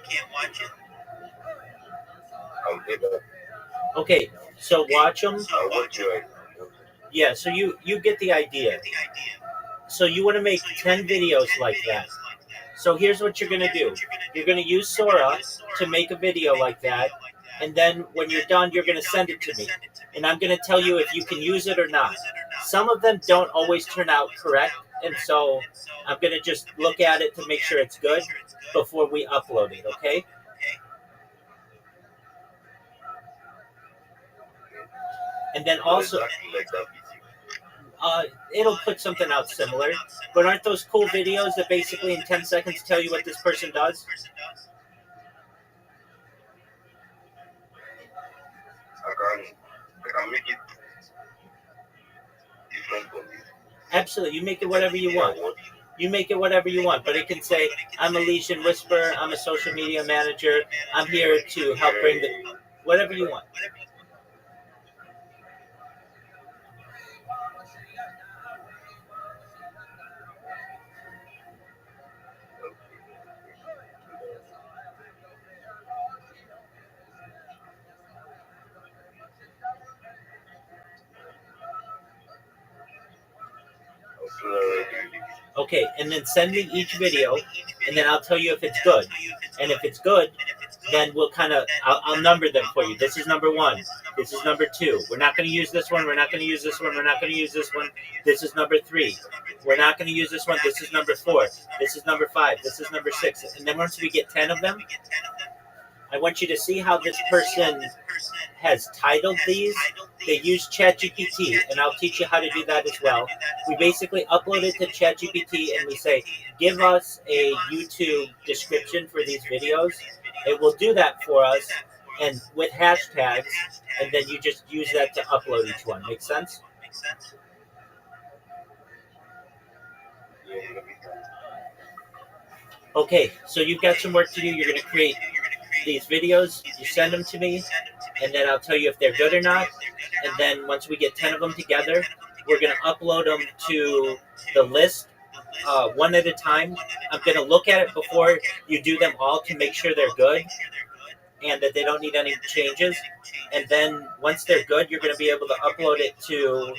I'm able. Okay, so watch them. I want you. Yeah, so you get the idea. So you want to make 10 videos like that. So here's what you're going to do. You're going to use Sora to make a video like that. And then when you're done, you're going to send it to me. And I'm going to tell you if you can use it or not. Some of them don't always turn out correct. And so I'm going to just look at it to make sure it's good before we upload it, okay? And then also, Like that. it'll put something out similar. But aren't those cool videos that basically in 10 seconds tell you what this person does? I can make it different from this. Absolutely. You make it whatever you want. You make it whatever you want, but it can say, I'm a Legion Whisperer, I'm a social media manager, I'm here to help bring the, whatever you want. Okay, and then send me each video, and then I'll tell you if it's good. And if it's good, then we'll kind of, I'll number them for you. This is number 1. This is number 2. We're not going to use this one. We're not going to use this one. We're not going to use this one. This is number 3. We're not going to use this one. This is number 4. This is number 5. This is number 6. And then once we get 10 of them, I want you to see how this person has titled these. They use ChatGPT, and I'll teach you how to do that as well. We basically upload it to ChatGPT, and we say, give us a YouTube description for these videos. It will do that for us, and with hashtags, and then you just use that to upload each one. Make sense? Okay, so you've got some work to do. You're going to create these videos. You send them to me, and then I'll tell you if they're good or not. And then once we get 10 of them together, we're going to upload them to the list one at a time. I'm going to look at it before you do them all to make sure they're good and that they don't need any changes. And then once they're good, you're going to be able to upload it to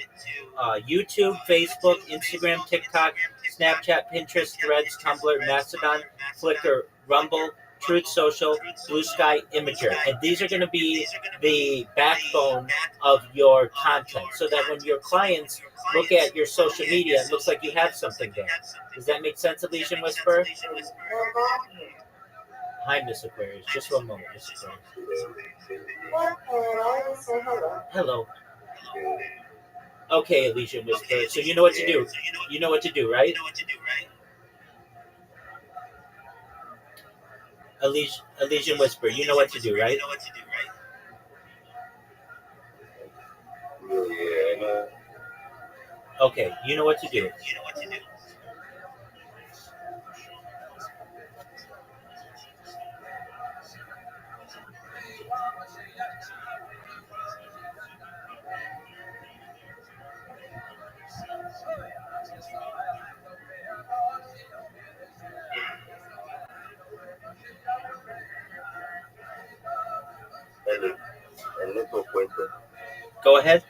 YouTube, Facebook, Instagram, TikTok, Snapchat, Pinterest, Threads, Tumblr, Mastodon, Flickr, Rumble, Truth Social, Blue Sky, Imager. And these are going to be the backbone of your content so that when your clients look at your social media, it looks like you have something there. Does that make sense, Elysian Whisperer? Hi, Miss Aquarius. Just one moment, Miss Aquarius. Hello. Okay, Elysian Whisperer. So you know what to do. You know what to do, right? Elysian Whisperer. You know what to do, right? Okay, you know what to do. Go ahead.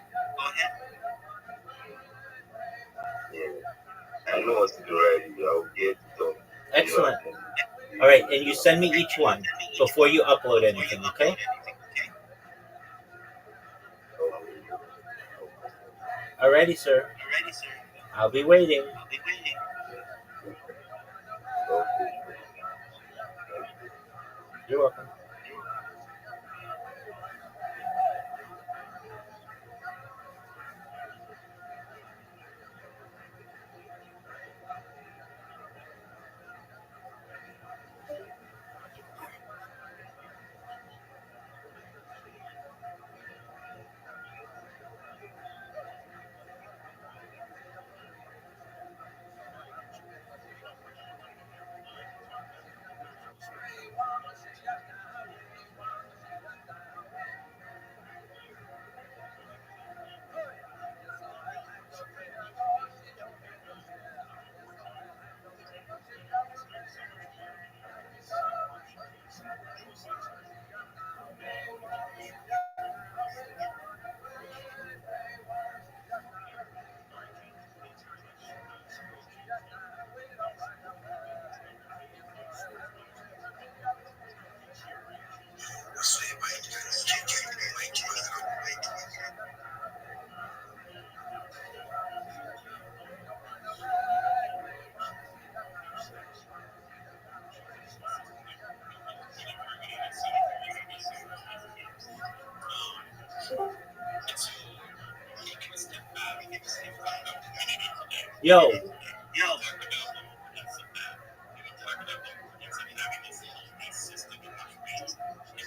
I know what to do right. I'll get it done. Excellent. All right, and you send me each one before you upload anything, okay? Alrighty, sir. I'll be waiting. You're welcome. Yo, talked about the importance of that. And we talked about the importance of having this healthy system in which we, as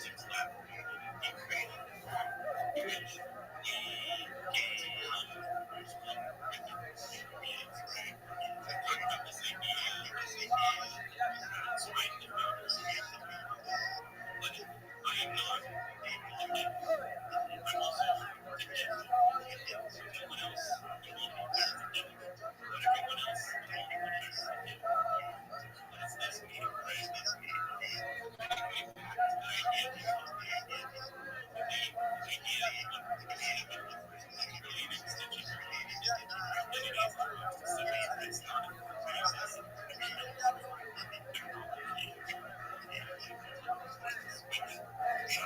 a platform, we created, in which we come with important beings, right? So we talk about this idea of spite the founder, respect the founder. But if I am not able to get here, I'm also dependent on someone else who will be there to get me. But everyone else will be there to get me. What does this mean, right? Kind of going back to the idea before, the idea of what leadership is really an extension of our identity. Our identity is not exclusivity, it's not a process of control or technology or which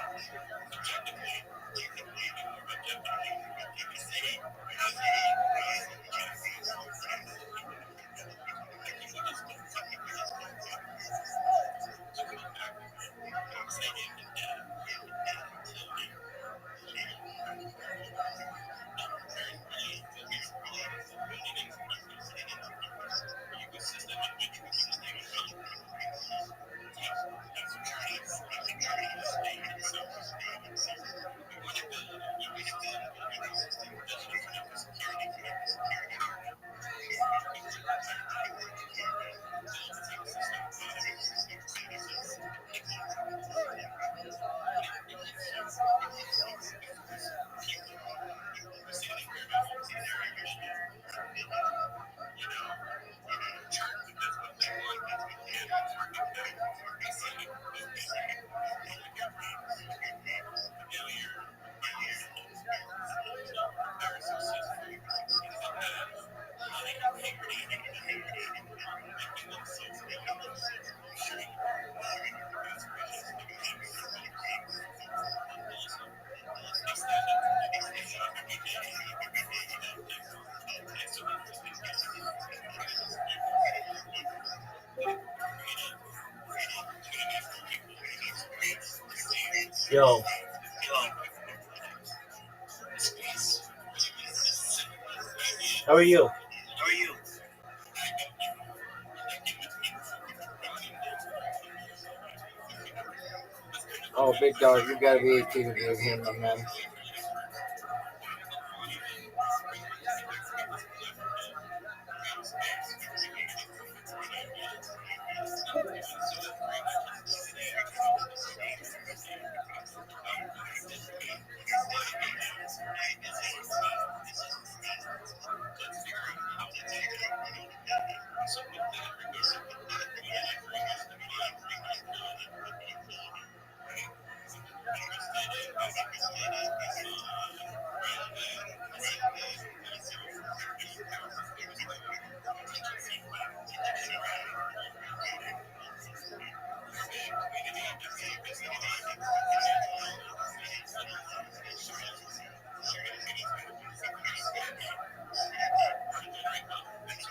subjectively and more objectively you could say has a genesis in what is different. So going back to this idea of the death and utility, there's really building into an ecosystem, an ecosystem in which we can take expertise from the state itself. We want to build an ecosystem that is mental security, empowerment, protecting, build an ecosystem of products, services, but it really starts with people. We say that we're about multi-layered initiative, chart because what we want and the target that we see focus on the different failure mindset, that are successful, that have high integrity, making themselves available, sharing their aspirations with others, but also they stand up to limitations every day that external things try to dismantle, but created opportunities for people to experience the same yo, space with this simple idea how are you? connecting with people, grounding them, was kind of the Oh, big dog, you gotta be 18 to be in here, my man. really embodiment and create this collaborative space where people can come with their own ideas and do so very much inclusively and accountability without having to be this is the theme, let's figure out how to do that. So with that regard, one of the things that I'm really interested in rather than empowerment focused on teaching feedback, teaching feedback, as a community, as an social organization, to generate confidence or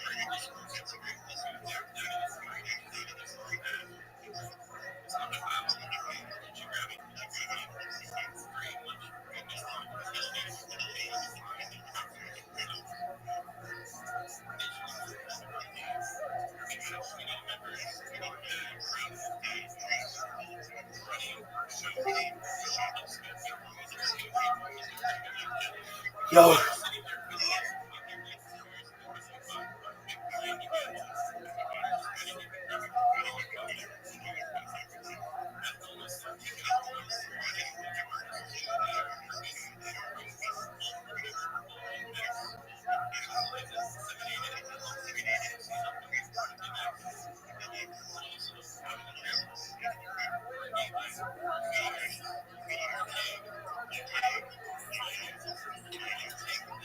discourse. That is it's not about attention grabbing. It's very much focused on teaching a defined concept. So digital community members bring running shows upscale music skills Yo, that are sitting there feeling occupied stores focusing on being engaged participating in grabbing confidence as almost taken up as multiple index exercises disseminated connects but also advocates for enabling creators to take time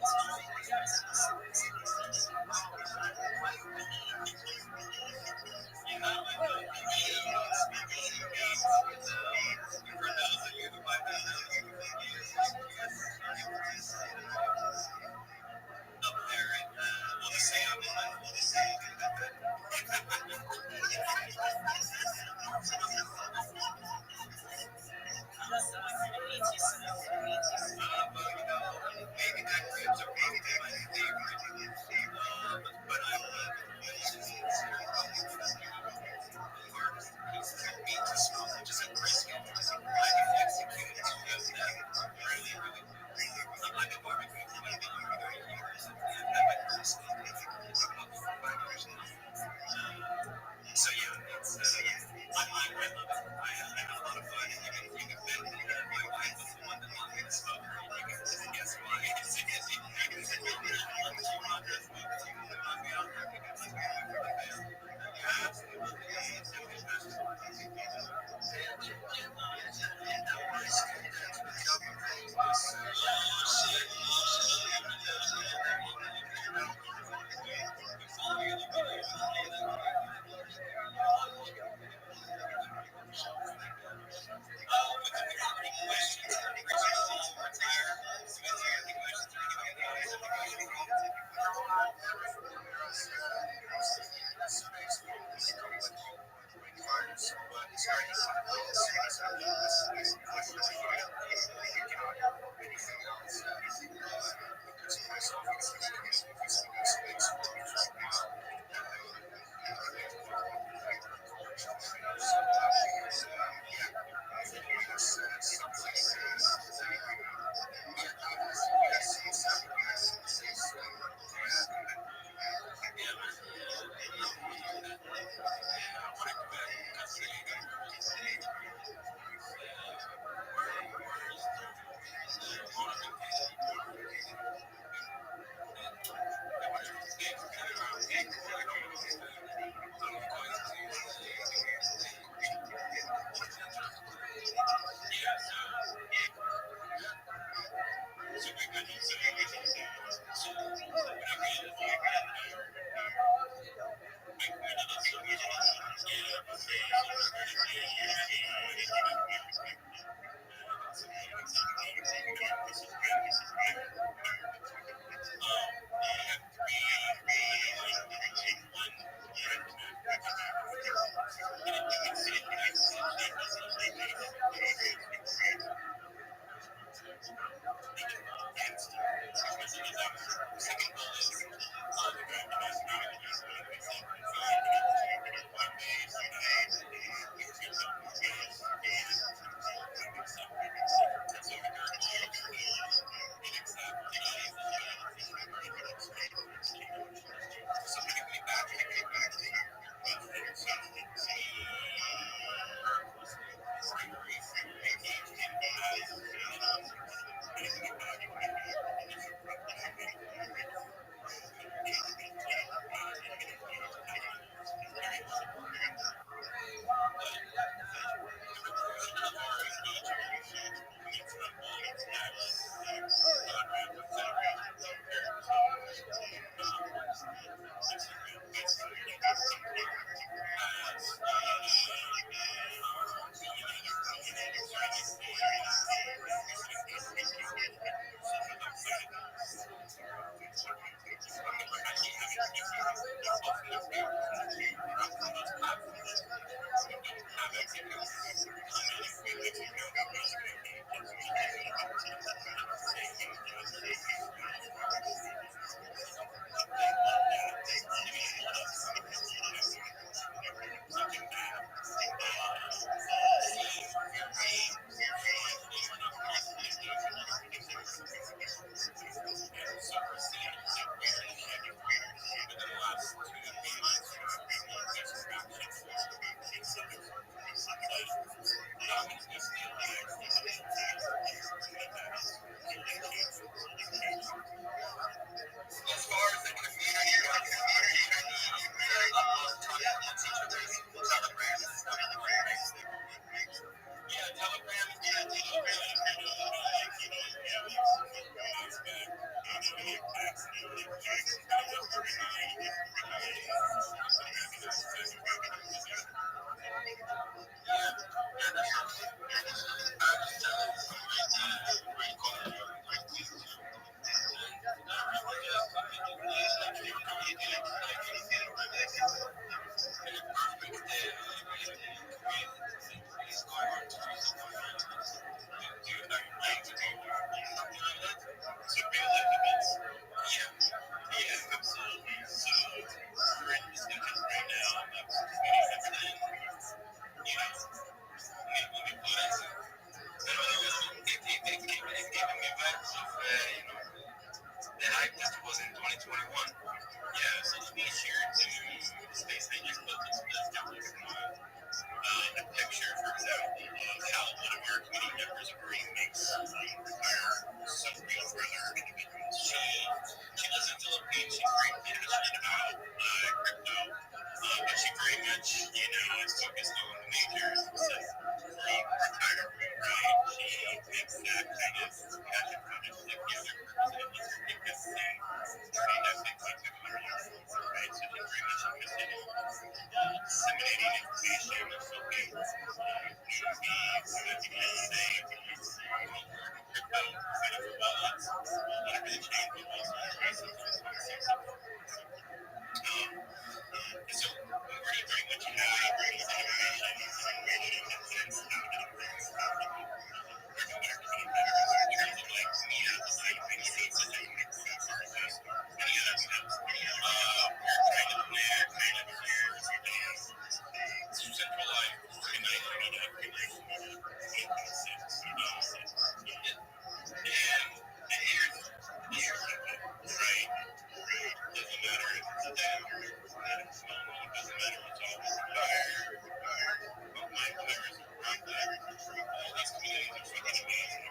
So yeah, I love it. I have a lot of fun. You can bet me that my wife was the one that taught me to smoke. You can guess why? It's because you want to smoke. You want me out there because it's my favorite thing. You absolutely was in 2021. Yeah, so let me share it to the space. I just put this down a picture, for example, of how one of our committee members agreed makes our Sophia brother individuals. She lives in the Philippines. She's very passionate about crypto, but she very much, is focused on the majors instead of retirement, right? She makes that kind of passion project like the other representatives take that same journey that Bitcoin took 100 years, right? So she's very much interested in disseminating information and helping newbies, as you might say, crypto kind of wallets, whatever the chain was, right? So we already very much have this information and stuff that brings our community members in terms of like meetups, like many states that they make conferences, many other stuff. We're trying to plan kind of centralized, organized meetup in like 2026. And here's the right? Doesn't matter if it's a dam, doesn't matter if it's lonely, doesn't matter if it's all fire, my players are right there. All these communities are fucking amazing.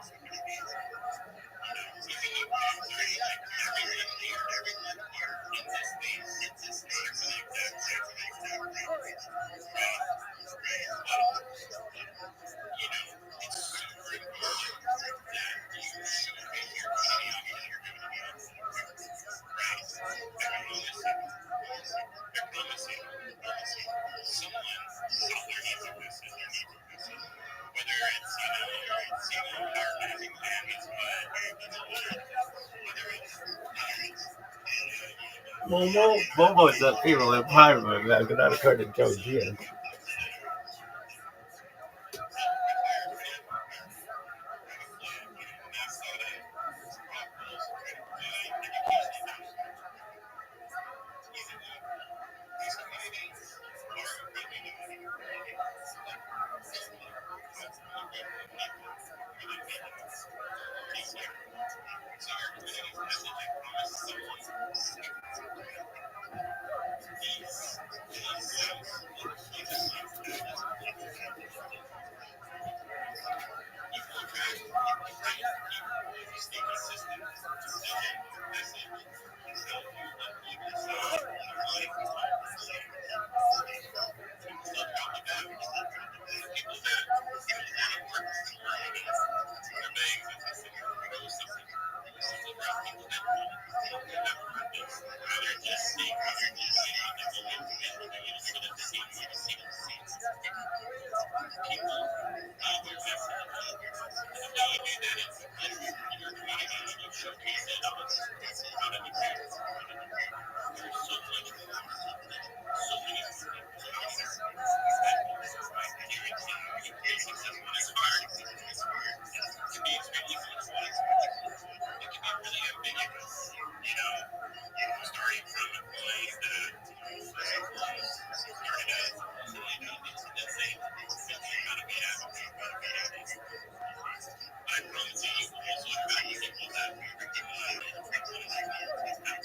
If you look at there's like everyone here in this space, except for the exact right? It's super important that you showcase your community options, right? I promise you, someone out there needs a message. Whether it's, our managing plan is whether it's, Momo is a female empowerment that could not occur to Joe Diaz. stay consistent, message, and how you uphold yourself in your life. Look out the back. The people that want to work for the banks, as I said, those are people that have purpose, rather just stay consistent in the moment and sort of see people need your message. And the way you do that is in your community and you showcase it on how to do it. There's so much more, so many communities that I guarantee you can be successful. It's hard. It can be extremely flexible. It can be really ambiguous, starting from a place that started as let's say how to be at. I promise you, you will also attract people that have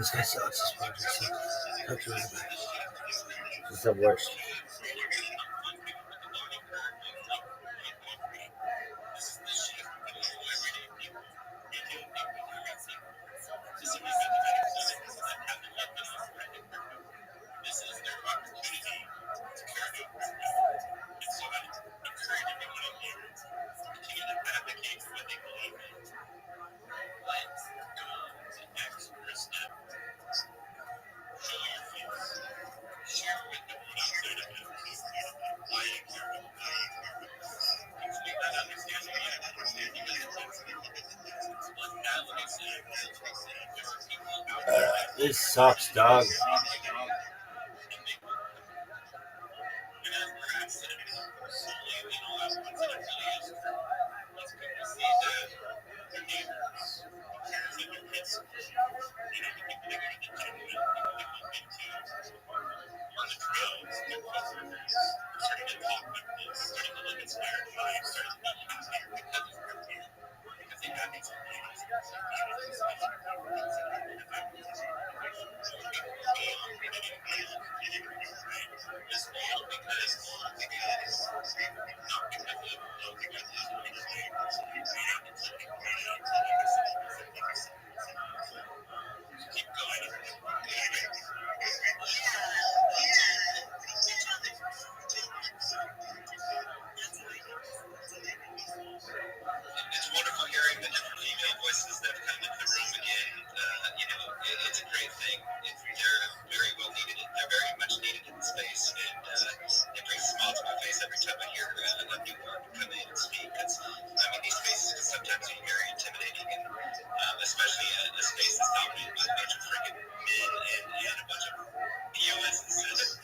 This guy sucks. This project sucks. Talk to me about it. This is the worst. This sucks, dog. It's wonderful hearing the different female voices that come into the room again. It's a great thing. They're very well needed. They're very much needed in the space, and it brings a smile to my face every time I hear a new one come in and speak. These spaces can sometimes be very intimidating, and especially a space that's dominated by a bunch of freaking men and a bunch of POSs.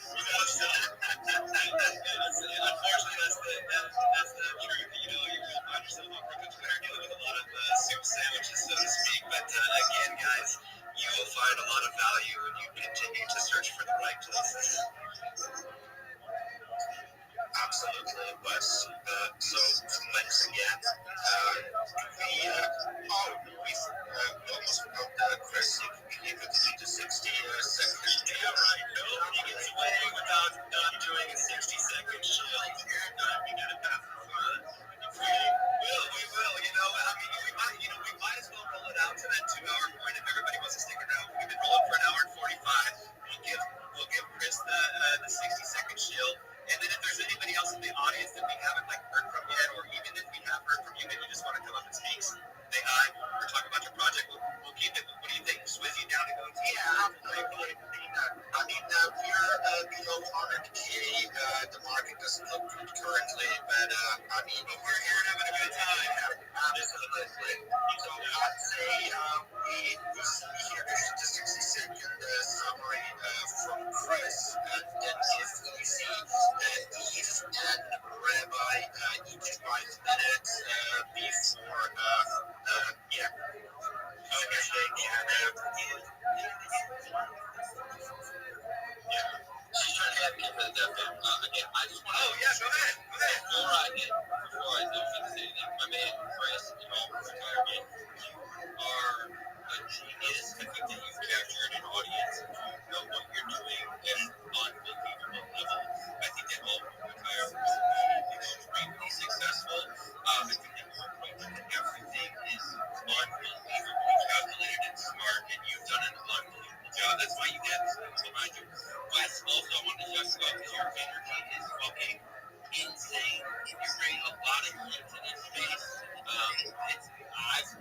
Unfortunately, that's the truth. You'll find yourself on freaking Twitter dealing with a lot of soup sandwiches, so to speak. But again, guys, you will find a lot of value when you continue to search for the right places. Absolutely, Wes. So thanks again. We almost forgot Chris. He could lead to 60 seconds. Yeah, right. No, he gets away without doing a 60-second shield. We got it back for fun. We will. We might as well roll it out to that 2-hour point if everybody wants to stick around. We've been rolling for an hour and 45. We'll give Chris the 60-second shield. And then if there's anybody else in the audience that we haven't heard from yet, or even if we have heard from you and you just want to come up and speak, say hi, or talk about your project, we'll keep it. What do you think? Swizzy down to go? Yeah, absolutely. We're below 100K. The market doesn't look good currently, but we're here having a good time. Absolutely. So I'd say we see here the 60-second summary from Chris. And if we see Eve and Rabbi each 5 minutes before, yeah. Okay, she's trying to advocate for the deaf fan. Again, I just want to. Oh, yeah, go ahead. Before I don't mean to say anything, my man, Chris, retirement, you are a genius. I think that you've captured an audience. You know what you're doing at an unbelievable level. I think that all retirees are extremely successful. I think that your approach to everything is unbelievably calculated and smart, and you've done an unbelievable job. That's why you get this behind you. Wes, also, I wanted to talk about because your energy is fucking insane. You bring a lot of heat to this space.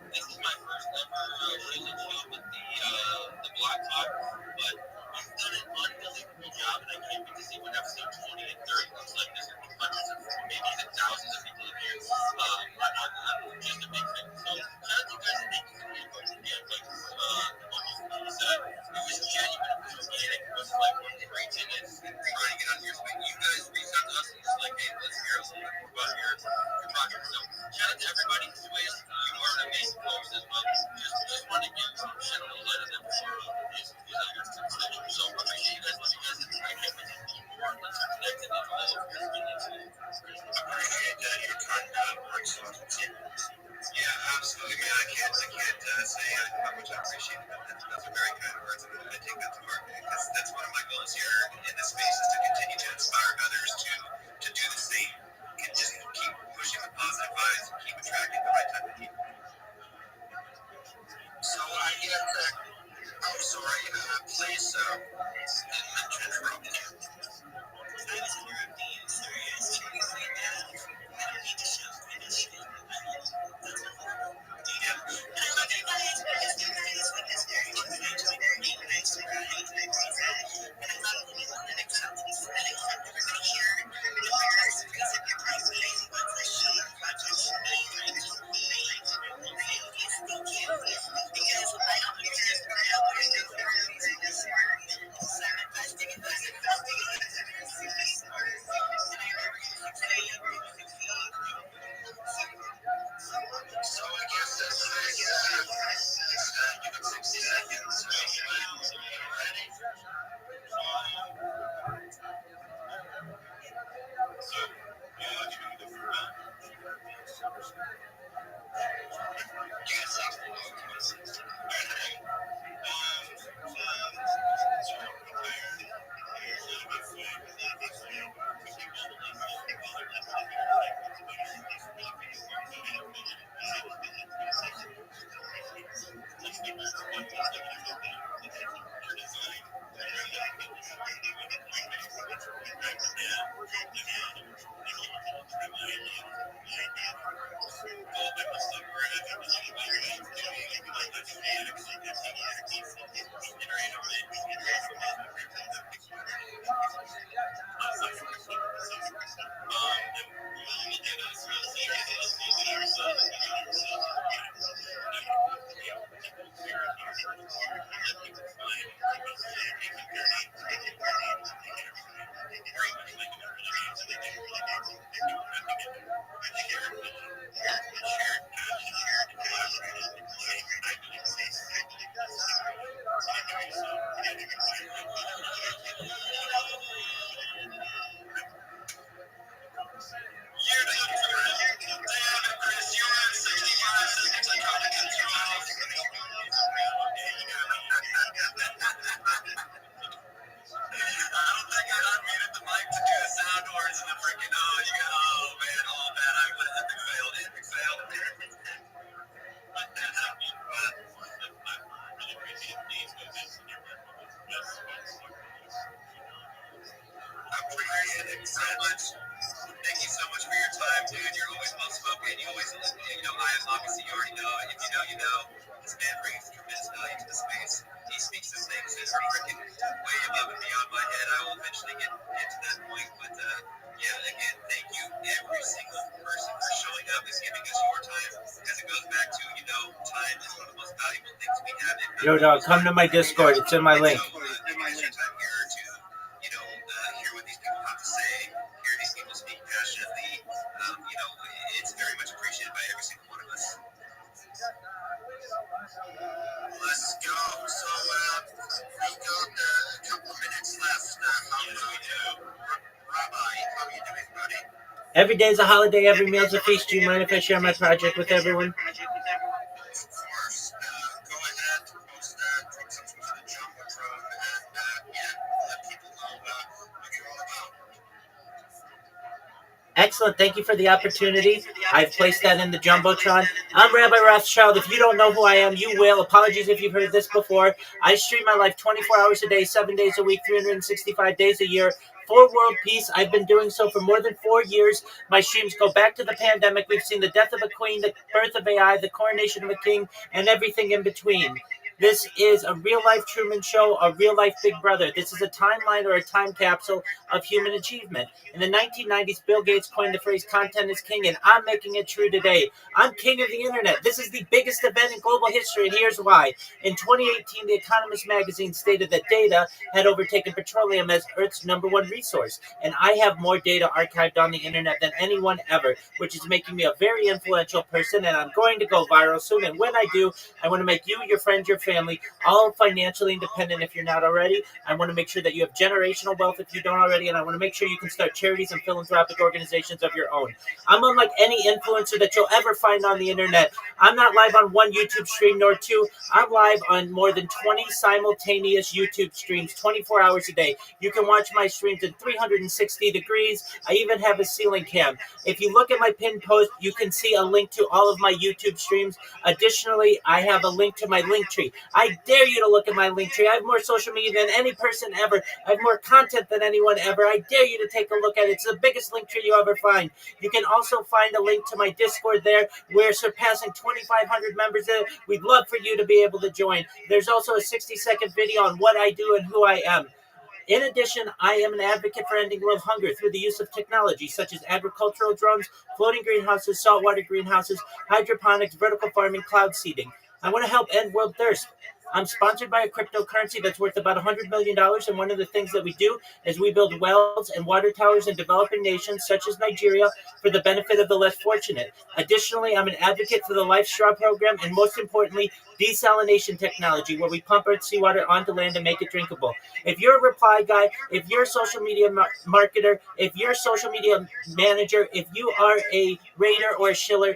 This is my first ever Shizzle show with the Black Talk, but you've done an unbelievable job, and I can't wait to see what episode 20 and 30 looks like. There's going to be hundreds of, maybe even thousands of people in here. I'm just a big fan. So, shout out to you guys, and thank you for the input again. It was genuine, it was organic, it was like one of the great tickets and trying to get out here. So you guys reached out to us and just like, hey, let's hear a little bit more about your project. So shout out to everybody who's with us. You are an amazing folks as well. Just want to give some shit a little light on them before these so I appreciate you guys. Love you guys. here in this space is to continue to inspire others to do the same. And just keep pushing the positive vibes and keep attracting the right type of people. So I get that. Oh, sorry. Please, didn't mean to interrupt you. I was interrupting you. Sorry, I was trying to say that. I don't need to shout. I just shout. Yeah. And I love you guys because you guys very much. I enjoy learning. I enjoy writing. I enjoy that. And I love anyone that accepts me. And I accept everybody here. You know, just because of your privilege, once I show your project to me, I told me, I told you, please, thank you. Because I don't understand what I don't understand what I'm doing this year. So I'm investing, investing, investing, investing. And I never get to say it. So I guess that's you got 60 seconds. So ready? So, Thank you so much for your time, dude. You're always well spoken. You always, obviously you already know. And if you know, you know. This man brings tremendous value to the space. He speaks of things that are freaking way above and beyond my head. I will eventually get to that point. But yeah, again, thank you every single person for showing up and giving us your time. Because it goes back to, time is one of the most valuable things we have. Yo, dog, come to my Discord. It's in my link. Your time here to, hear what these people have to say, hear these people speak passionately. It's very much appreciated by every single one of us. Let's go. So, we've got a couple of minutes left. How do we do? Rabbi, how are you doing, buddy? Every day is a holiday. Every meal is a feast. Do you mind if I share my project with everyone? Of course. Go ahead, post something to the Jumbotron, and let people know what you're all about. Excellent. Thank you for the opportunity. I've placed that in the Jumbotron. I'm Rabbi Rothschild. If you don't know who I am, you will. Apologies if you've heard this before. I stream my life 24 hours a day, 7 days a week, 365 days a year for world peace. I've been doing so for more than 4 years. My streams go back to the pandemic. We've seen the death of a queen, the birth of AI, the coronation of a king, and everything in between. This is a real-life Truman Show, a real-life Big Brother. This is a timeline or a time capsule of human achievement. In the 1990s, Bill Gates coined the phrase content is king, and I'm making it true today. I'm king of the internet. This is the biggest event in global history, and here's why. In 2018, The Economist magazine stated that data had overtaken petroleum as Earth's #1 resource, and I have more data archived on the internet than anyone ever, which is making me a very influential person, and I'm going to go viral soon, and when I do, I want to make you, your friends, your family, all financially independent if you're not already. I want to make sure that you have generational wealth if you don't already, and I want to make sure you can start charities and philanthropic organizations of your own. I'm unlike any influencer that you'll ever find on the internet. I'm not live on one YouTube stream nor two. I'm live on more than 20 simultaneous YouTube streams 24 hours a day. You can watch my streams in 360 degrees. I even have a ceiling cam. If you look at my pinned post, you can see a link to all of my YouTube streams. Additionally, I have a link to my link tree. I dare you to look at my link tree. I have more social media than any person ever. I have more content than anyone ever. I dare you to take a look at it. It's the biggest link tree you'll ever find. You can also find a link to my Discord there. We're surpassing 2,500 members there. We'd love for you to be able to join. There's also a 60-second video on what I do and who I am. In addition, I am an advocate for ending world hunger through the use of technology such as agricultural drones, floating greenhouses, saltwater greenhouses, hydroponics, vertical farming, cloud seeding. I want to help end world thirst. I'm sponsored by a cryptocurrency that's worth about $100 million, and one of the things that we do is we build wells and water towers in developing nations such as Nigeria for the benefit of the less fortunate. Additionally, I'm an advocate for the Life Straw program, and most importantly, desalination technology, where we pump earth seawater onto land and make it drinkable. If you're a reply guy, if you're a social media marketer, if you're a social media manager, if you are a raider or a shiller,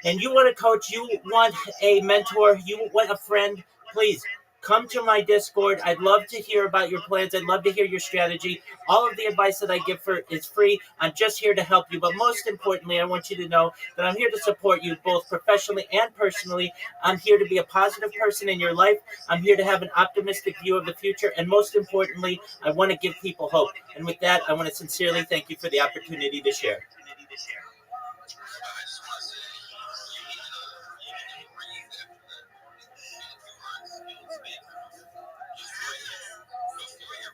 and you want a coach, you want a mentor, you want a friend, please come to my Discord. I'd love to hear about your plans. I'd love to hear your strategy. All of the advice that I give is free. I'm just here to help you. But most importantly, I want you to know that I'm here to support you both professionally and personally. I'm here to be a positive person in your life. I'm here to have an optimistic view of the future. And most importantly, I want to give people hope. And with that, I want to sincerely thank you for the opportunity to share.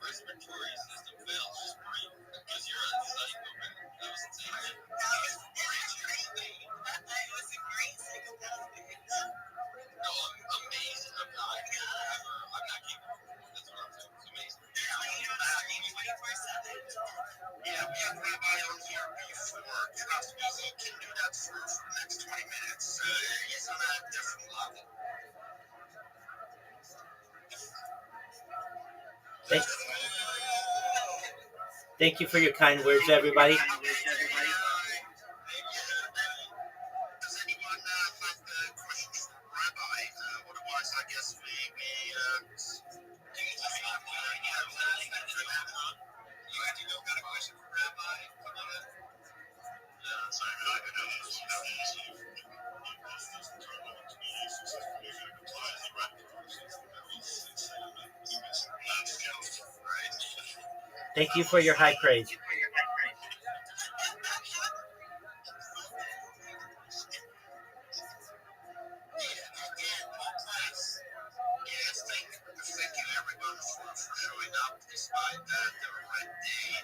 Respiratory system fails, just breathe. Because you're on site movement. That was insane. It was a great second. No, I'm amazed. I'm not capable. That's what I'm saying. It's amazing. Yeah, we have Rabbi on here before. Trust me, he can do that for the next 20 minutes. He's on a different level. Thank you for your kind words, everybody. Does anyone have questions for Rabbi? Otherwise, I guess we you have to go. Got a question for Rabbi? Come on in. Sorry, I know this one is easy. Thank you for your high praise. Thank you everyone for showing up despite the red day.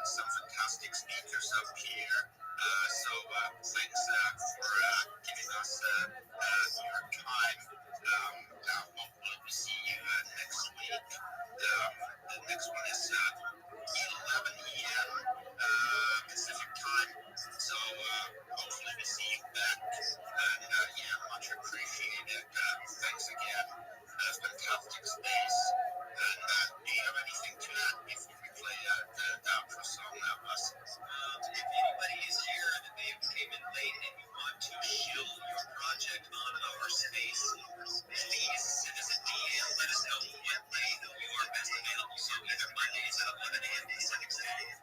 Some fantastic speakers up here. So thanks for giving us your time. Hopefully we see you next week. The next one is 11 a.m. Pacific time. So hopefully we see you back. And much appreciated. Thanks again. Fantastic space. And do you have anything to add before we play the outro song? If anybody is here and they came in late and you want to shield your project on our space, please send us a DM. Let us know what day you are best available. So either Mondays at 11 a.m. Pacific Standard.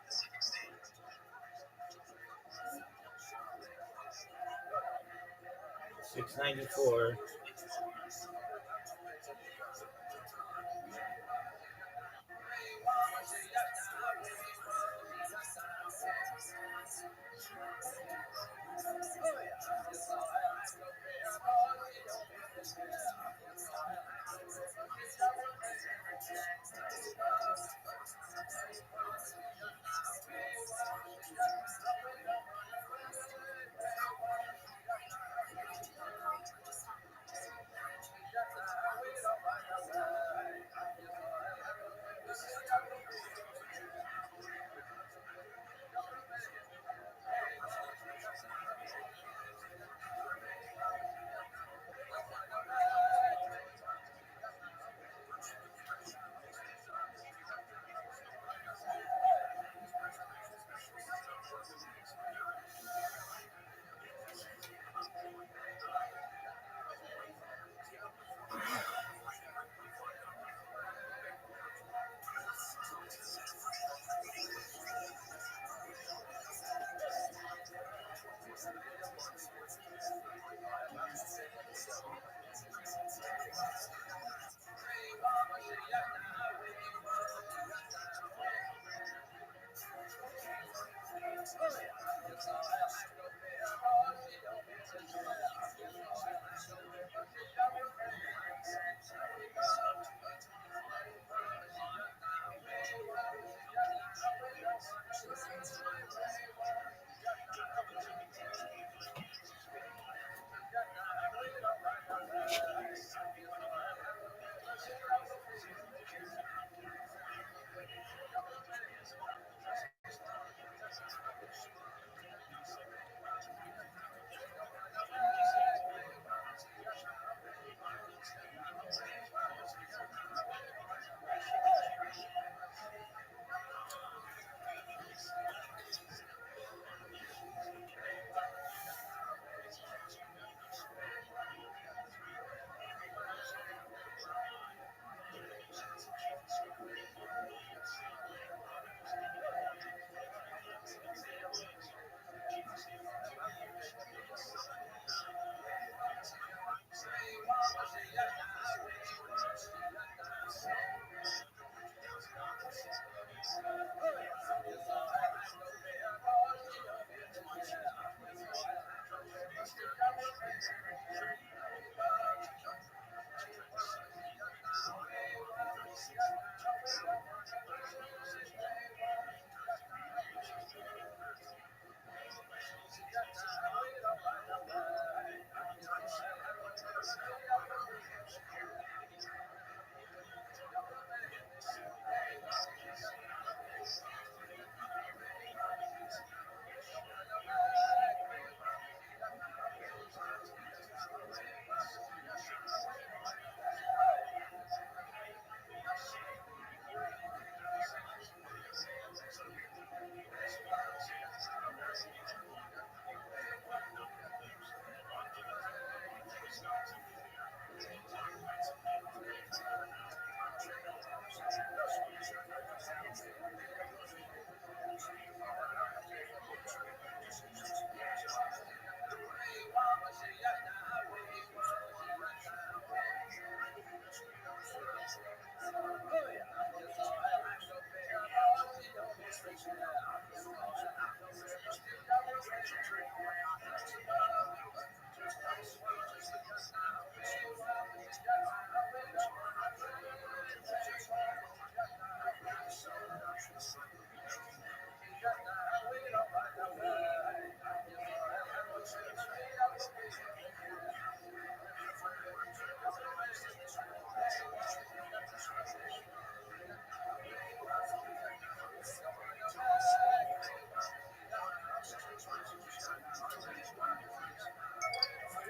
694.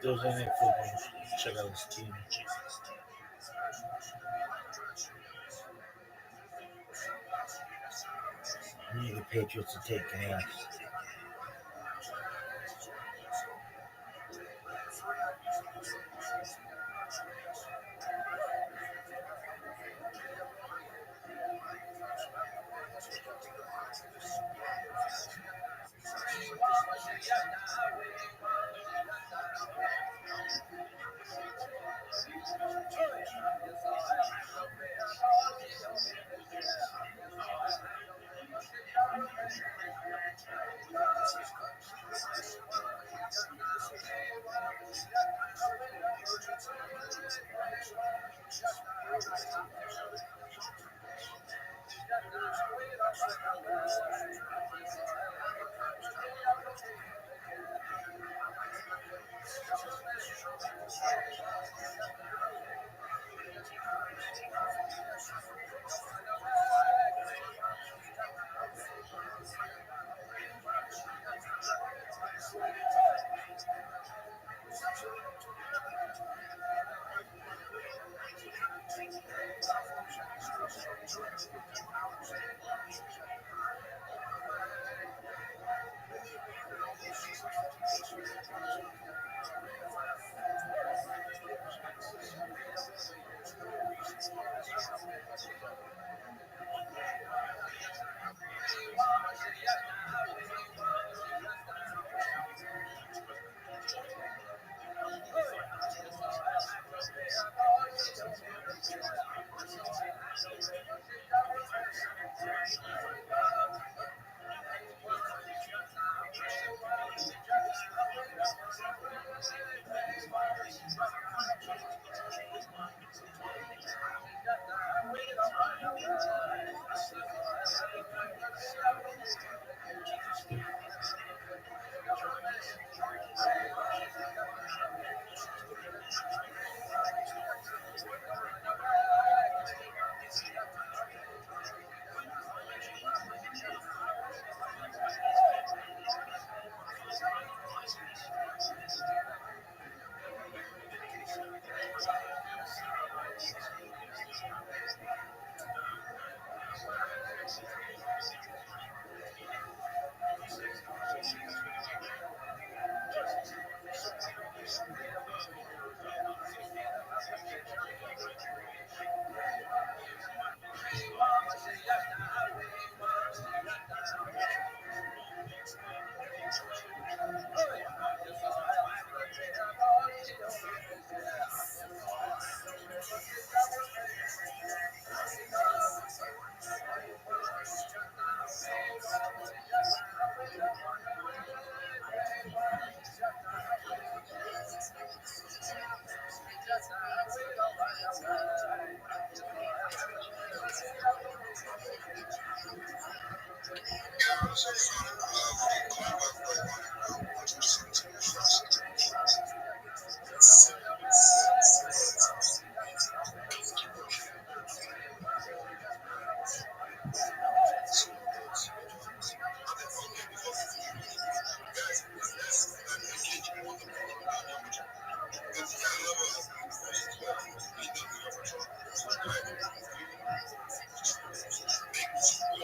Thursday night football. Check out his team. I need the Patriots to take gas.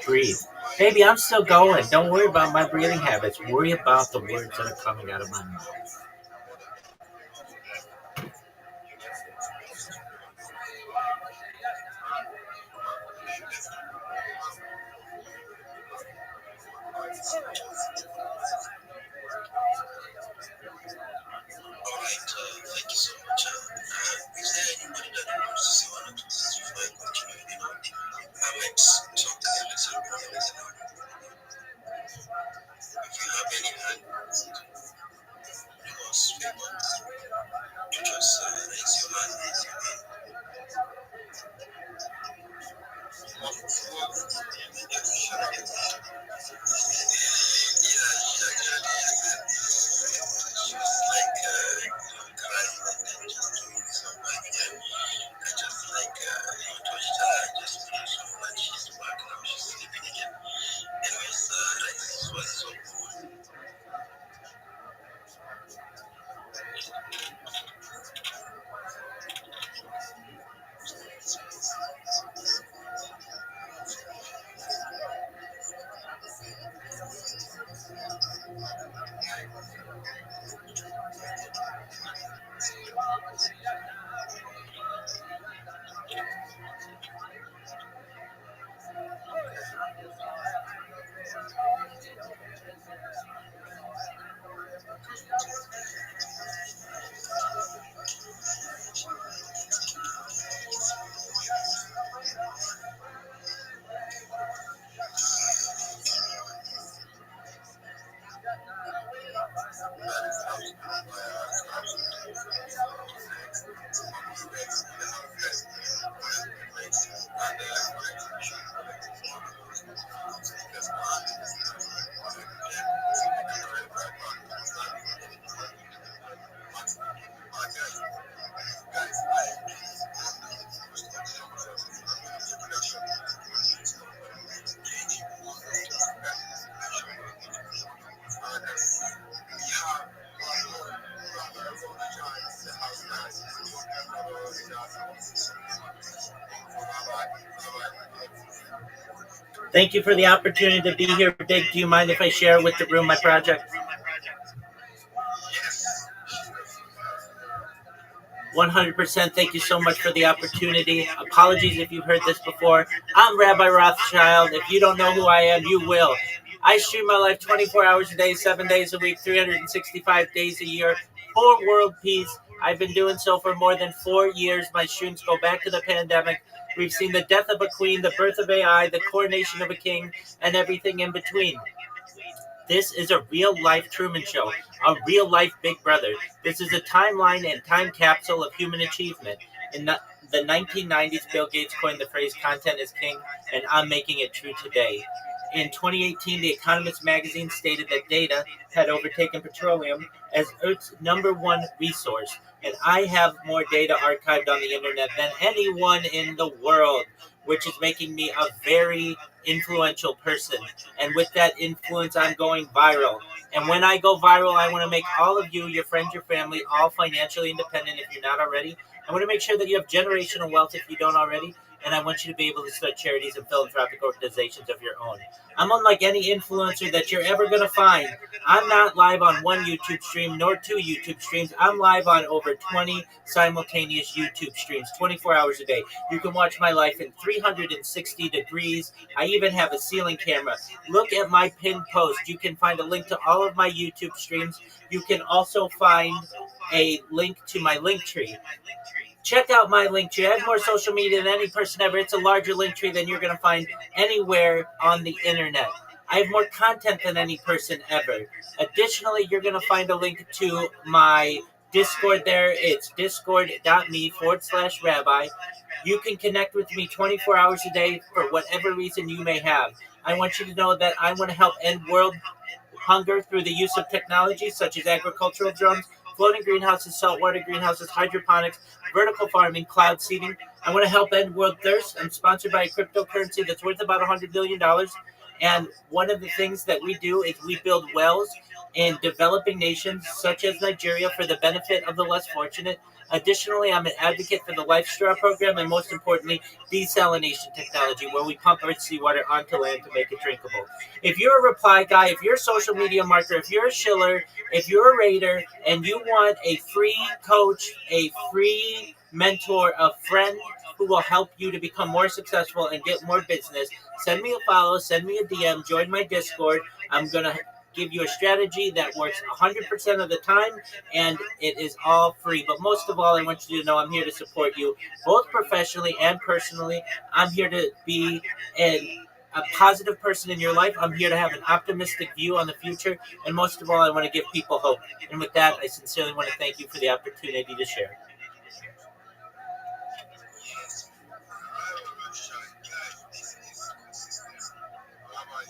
Breathe. Baby, I'm still going. Don't worry about my breathing habits. Worry about the words that are coming out of my mouth. Thank you so much. Is there anybody that wants to say one or two things before I continue? I might talk a little bit. If you have any hand, you must speak up. You just raise your hand. Thank you for the opportunity to be here, Big. Do you mind if I share with the room my project? Yes. 100%. Thank you so much for the opportunity. Apologies if you've heard this before. I'm Rabbi Rothschild. If you don't know who I am, you will. I stream my life 24 hours a day, 7 days a week, 365 days a year for world peace. I've been doing so for more than 4 years. My streams go back to the pandemic. We've seen the death of a queen, the birth of AI, the coronation of a king, and everything in between. This is a real life Truman Show, a real life Big Brother. This is a timeline and time capsule of human achievement. In the 1990s, Bill Gates coined the phrase content is king, and I'm making it true today. In 2018, The Economist magazine stated that data had overtaken petroleum as Earth's #1 resource, and I have more data archived on the internet than anyone in the world, which is making me a very influential person. And with that influence, I'm going viral. And when I go viral, I want to make all of you, your friends, your family, all financially independent if you're not already. I want to make sure that you have generational wealth if you don't already. And I want you to be able to start charities and philanthropic organizations of your own. I'm unlike any influencer that you're ever going to find. I'm not live on one YouTube stream nor 2 YouTube streams. I'm live on over 20 simultaneous YouTube streams, 24 hours a day. You can watch my life in 360 degrees. I even have a ceiling camera. Look at my pinned post. You can find a link to all of my YouTube streams. You can also find a link to my link tree. Check out my link tree. I have more social media than any person ever. It's a larger link tree than you're going to find anywhere on the internet. I have more content than any person ever. Additionally, you're going to find a link to my Discord there. It's discord.me/rabbi. You can connect with me 24 hours a day for whatever reason you may have. I want you to know that I want to help end world hunger through the use of technology such as agricultural drones, floating greenhouses, saltwater greenhouses, hydroponics, vertical farming, cloud seeding. I want to help end world thirst. I'm sponsored by a cryptocurrency that's worth about $100 billion. And one of the things that we do is we build wells in developing nations such as Nigeria for the benefit of the less fortunate. Additionally, I'm an advocate for the Life Straw program and most importantly, desalination technology, where we pump earth seawater onto land to make it drinkable. If you're a reply guy, if you're a social media marketer, if you're a shiller, if you're a raider, and you want a free coach, a free mentor, a friend who will help you to become more successful and get more business, send me a follow, send me a DM, join my Discord. I'm going to give you a strategy that works 100% of the time, and it is all free. But most of all, I want you to know I'm here to support you, both professionally and personally. I'm here to be a positive person in your life. I'm here to have an optimistic view on the future, and most of all, I want to give people hope. And with that, I sincerely want to thank you for the opportunity to share. Yes. Rabbi Rothschild, guys, this is consistency. Rabbi is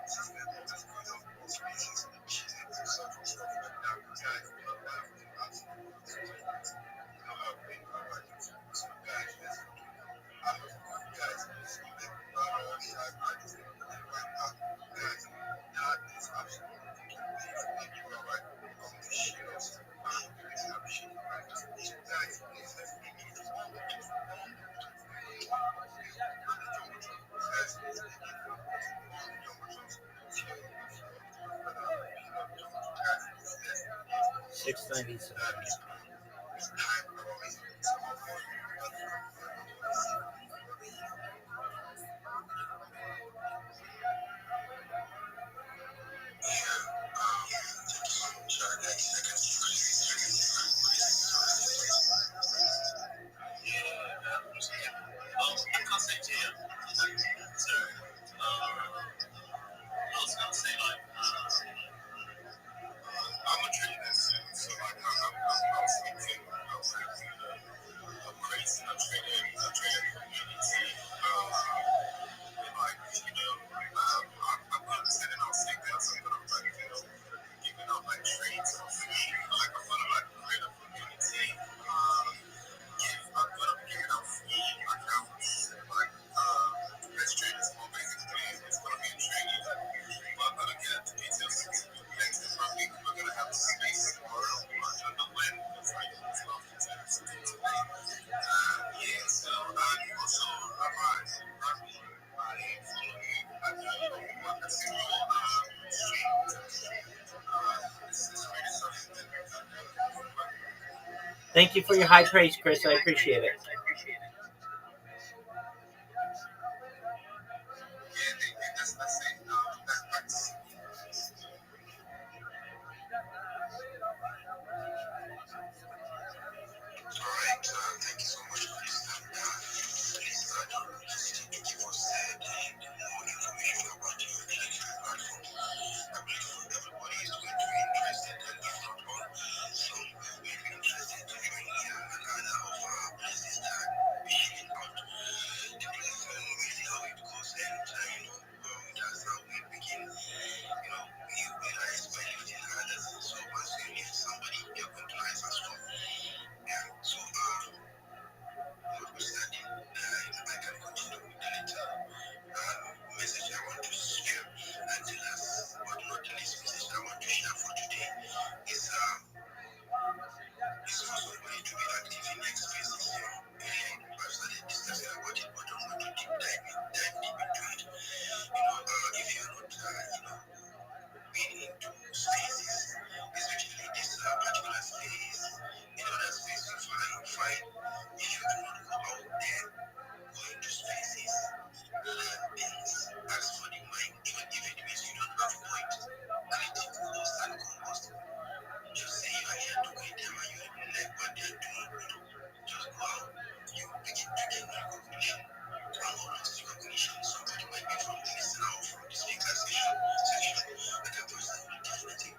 consistent with this good of all species. She didn't do such stuff like that. Guys, Rabbi is absolutely consistency. You know how big Rabbi is. So, guys, let's do it. I love you guys. So, let Rabbi Rothschild add his name to it right now. Guys, that is absolutely ridiculous. Thank you, Rabbi, for coming to share us. I really appreciate it right now. So, guys, please, let's make it just one more just one on the jumbotron. Guys, let's make it on the jumbotron. Share it with your brother, peanut jumbotron. Guys, please, let's make it. 697. That is cool. It's time, promise. Some of you are the I'm a trader, so like I'm Thank you for your high praise, Chris. I appreciate it. Alright, thank you so much for this. Please don't hesitate to give us more information about you in the platform. I believe everybody is going to be interested, and if not all, some will be interested to join here and other of our places that we chilling out. The platform, we see how it goes, and that's how we begin. We realize by lifting others. So once you lift somebody, you're going to rise as well. Yeah. So notwithstanding, I can continue with the little message I want to share. And the last but not the least message I want to share for today is for somebody to be active in next spaces. I've started discussing about it, but I want to dive deep into it. If you're not, being into spaces, especially this particular space, that space you find, if you do not go out there, go into spaces, learn things, ask for the mind, even if it means you don't have point, critic host and co-host, just say you are here to greet them and you like what they're doing, just go out, you begin to gain recognition. And all those recognition, somebody might be from the listener or from the speaker section, and that person will definitely.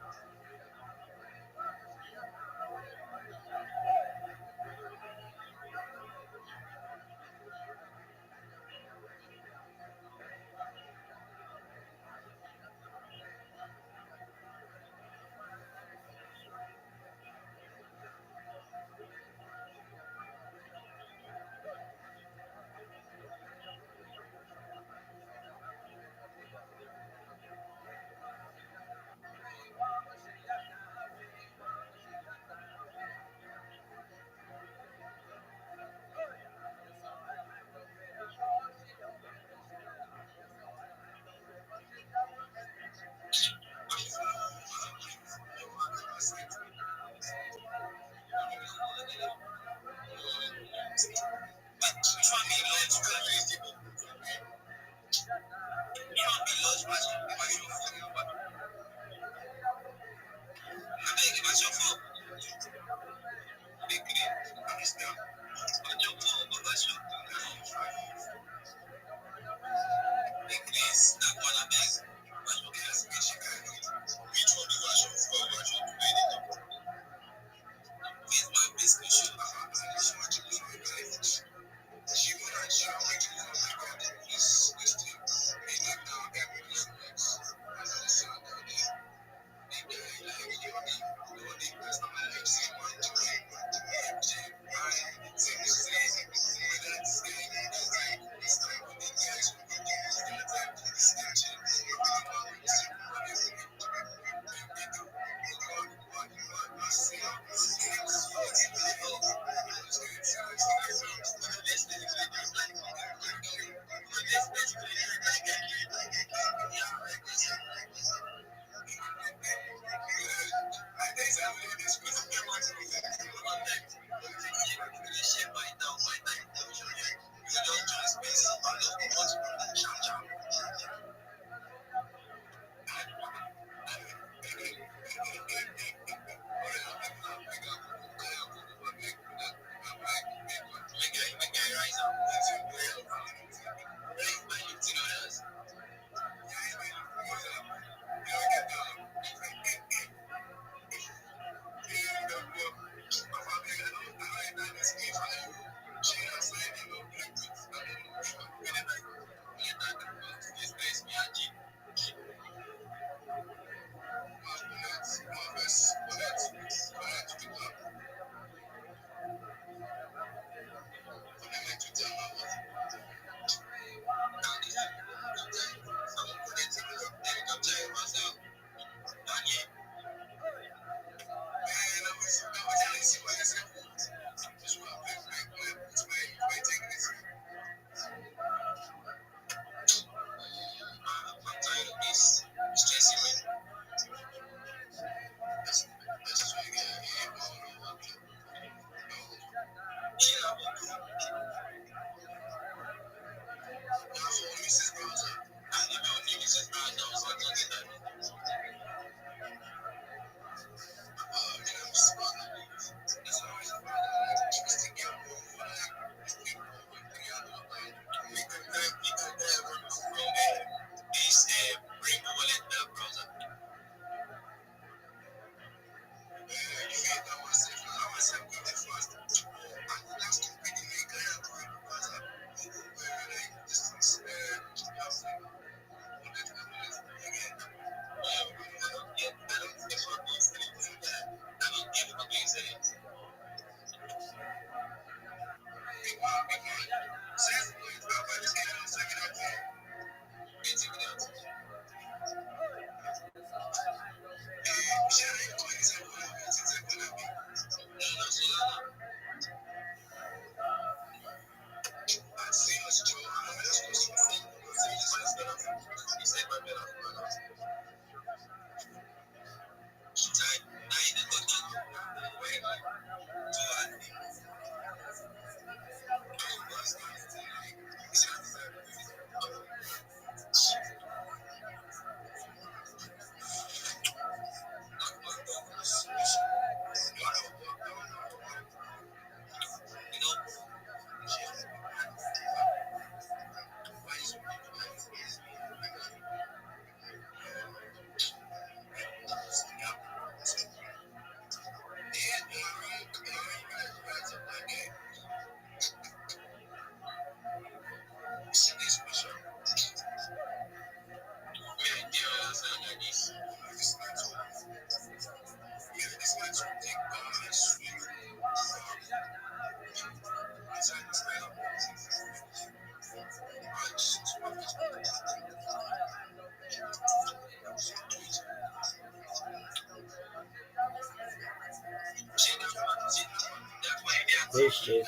Vicious.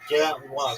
Get out and walk.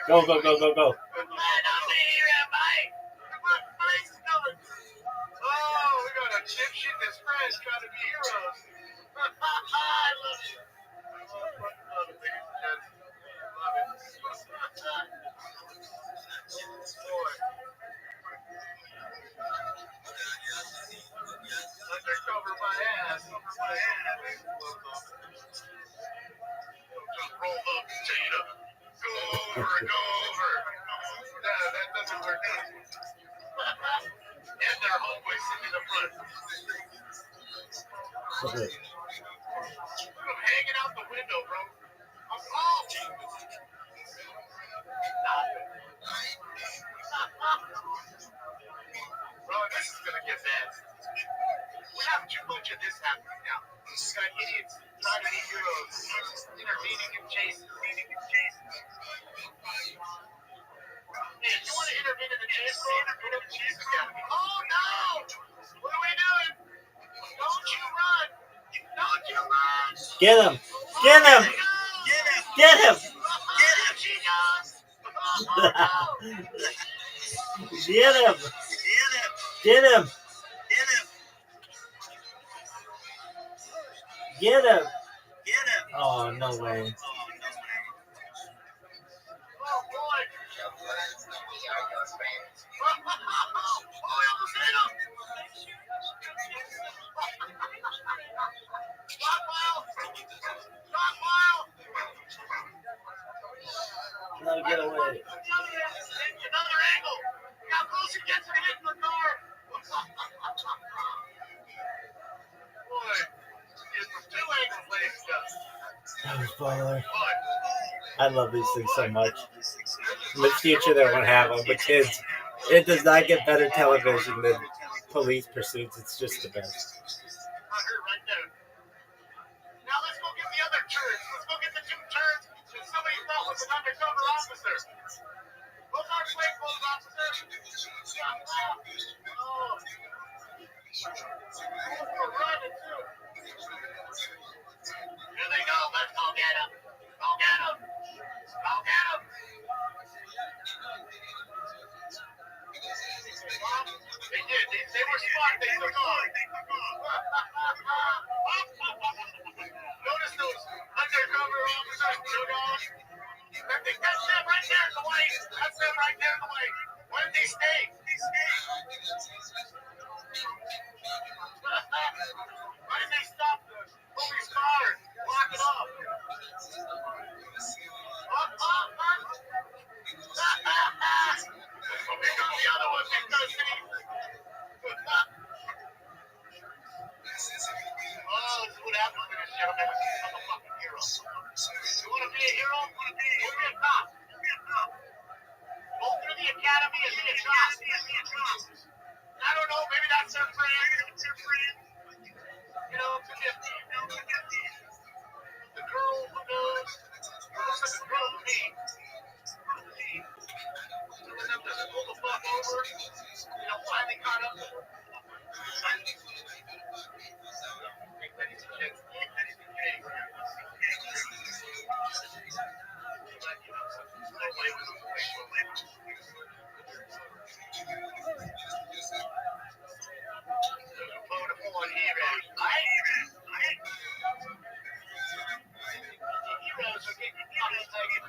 Go, go, go, go, go. Get him! Get him! Get him! Get him! Get him! Get him! Oh, no way. No, get away. Oh, spoiler. I love these things so much. In the future, they won't have them, but kids, it does not get better television than Police Pursuits. It's just the best. Academy and be a cop. I don't know, maybe that's their friend. You know, to get the girl who knows, looks like a girl to me. Telling them to pull the fuck over. You know, finally caught up with her. Heroes are getting fucking taken.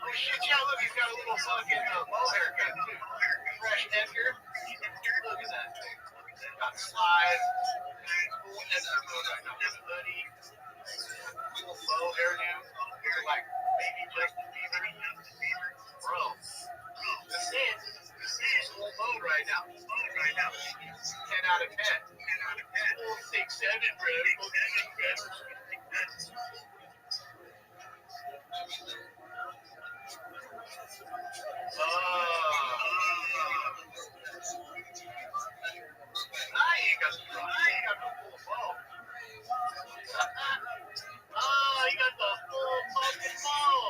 Oh shit, yeah, look, he's got a little fucking bow haircut too. Fresh Edgar. Look at that thing. Got slides. Cool Edgar mode right now. Hoodie. Little bow hairdo. Like baby Justin Bieber. Bro. This is full mode right now. 10 out of 10. Full 6-7, bro. You got the full bow. Oh, you got the full fucking bow.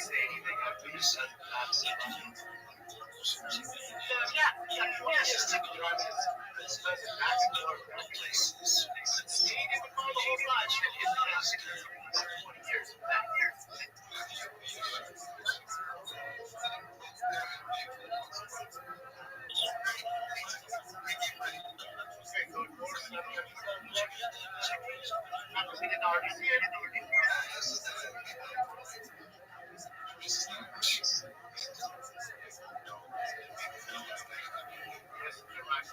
say anything after your son pops up. Yeah, it's just driving his cousin back and forth to places. He didn't call the whole bunch in his house. 20 years back. We didn't already see it. Yes, you're right.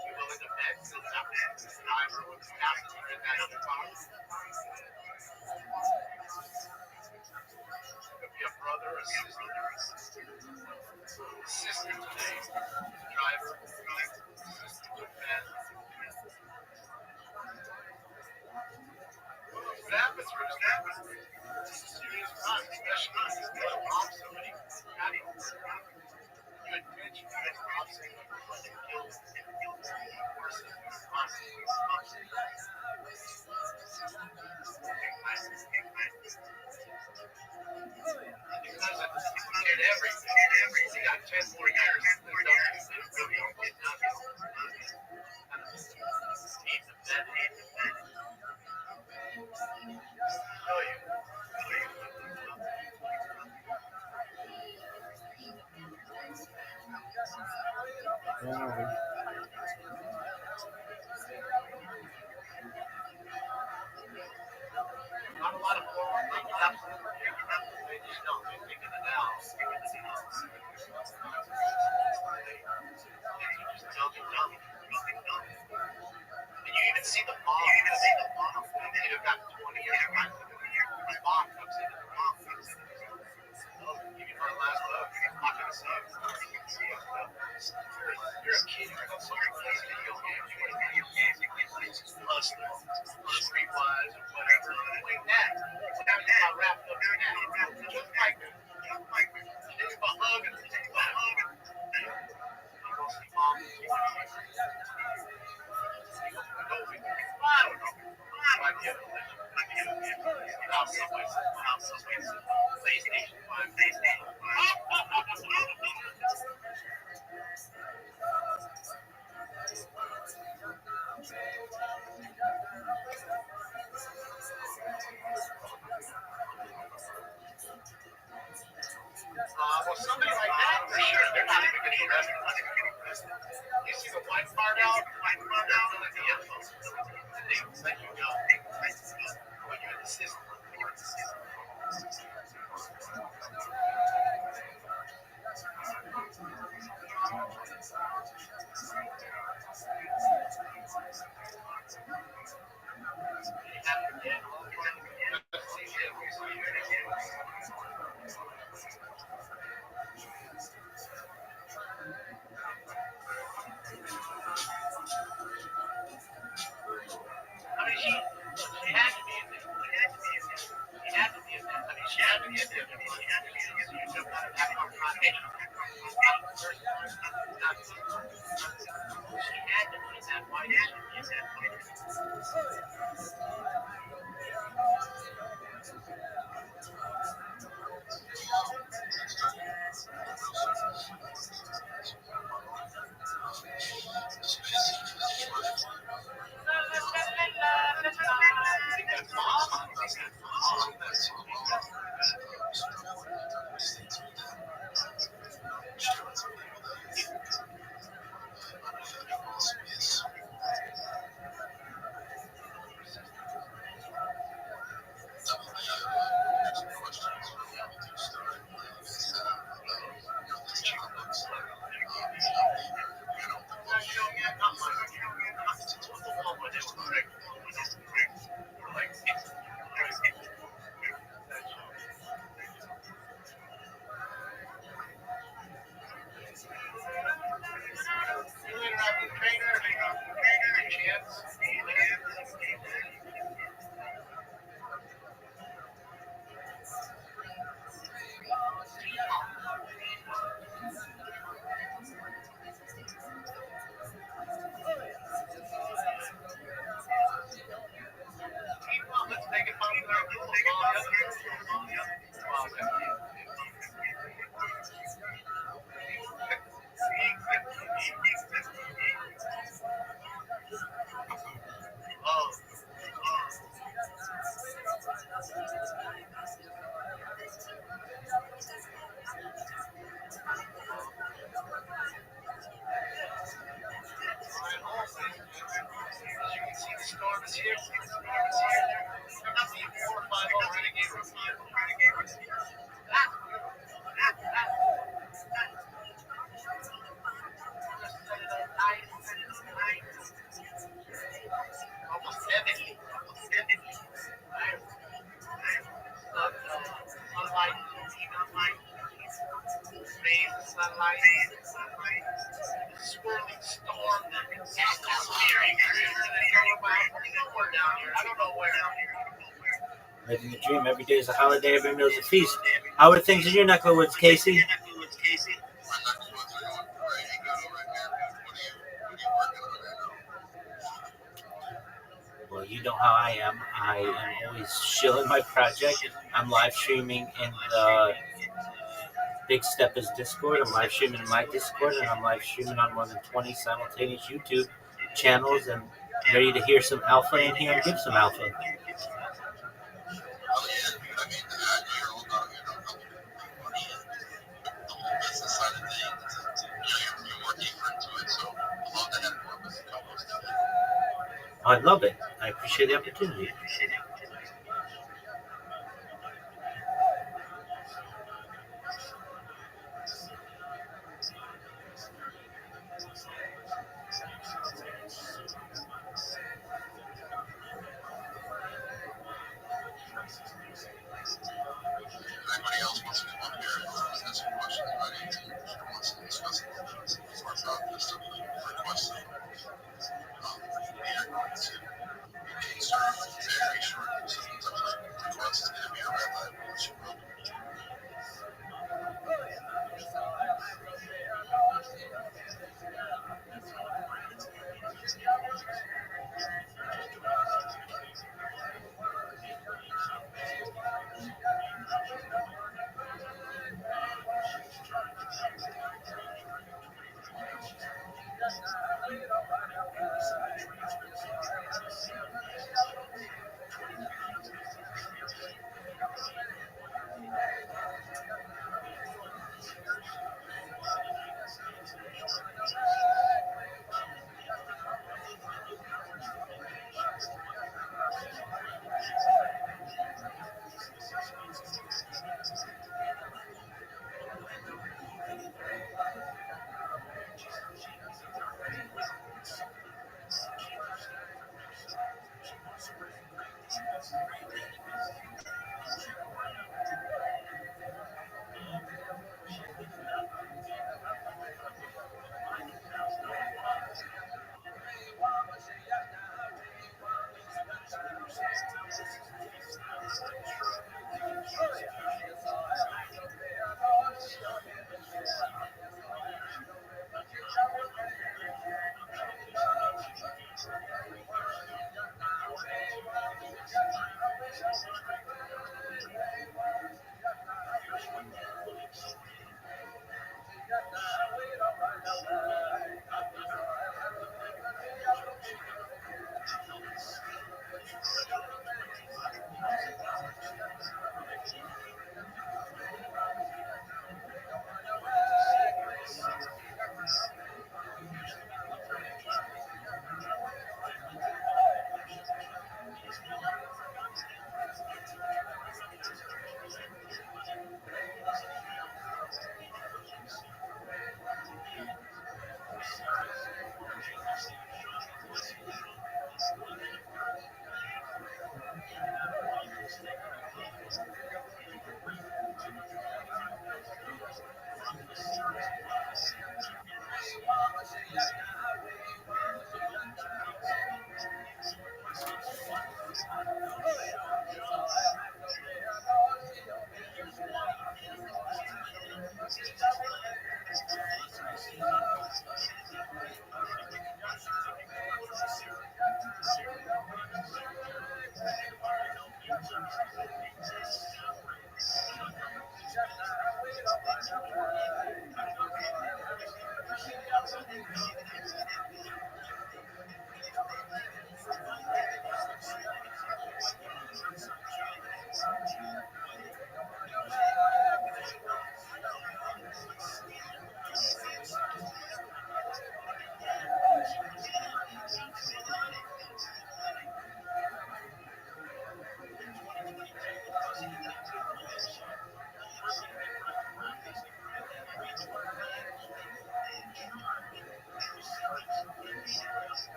You willing to bet that the driver was the passenger in that other car? Could be a brother or sister. Sister today. Driver. Sister with man. What happens for this? It's a serious crime, especially if you rob somebody. How do you intentionally rob somebody and kill the person who's constantly responsible? And everything. You got 10 more years. Really don't get nothing. Keep the bed. Show you. Yeah. Not a lot of more. Absolutely. They just don't. They're taking it out. And you even see the mom. You got 20 years. The mom comes in. You can run last look. I'm not going to see it. You're a kid. You're going to play video games. You want to video games. You can play Hustler, Streetwise, or whatever. Like that. Now you got wrapped up in that. Just like that. Think about hugging. Think about hugging. You go see mom. I don't know. I get it. PlayStation 5. Well, somebody like that, for sure, they're not even getting arrested. You see the white part out, they're at the info. And they let you go. When you're in the system. swirling storm atmosphere down here. I don't know where. Living the dream. Every day is a holiday. Every meal is a feast. How are things in your neck of the woods, Casey? My knuckle woods are going pretty good over here. What are you working on right now? Well, you know how I am. I am always chilling my project. I'm live streaming in the Big Step is Discord. I'm live streaming in my Discord, and I'm live streaming on more than 20 simultaneous YouTube channels, and ready to hear some alpha in here and give some alpha. Oh yeah, I mean, you're all about, the whole business side of things, and you're more deeper into it, so I'd love to have more of us co-host. I love it. I appreciate the opportunity. Anybody else wants to come up here and ask some questions about anything or wants to discuss anything, starts out just requesting. We are going to be starting there.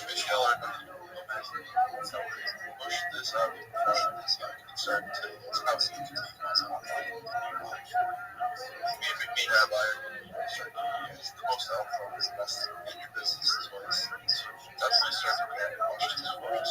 Michelle, I know push this up as a concern to how easy it is. Me and Rabbi is the most helpful is best in your business as well. So definitely start to get questions for us.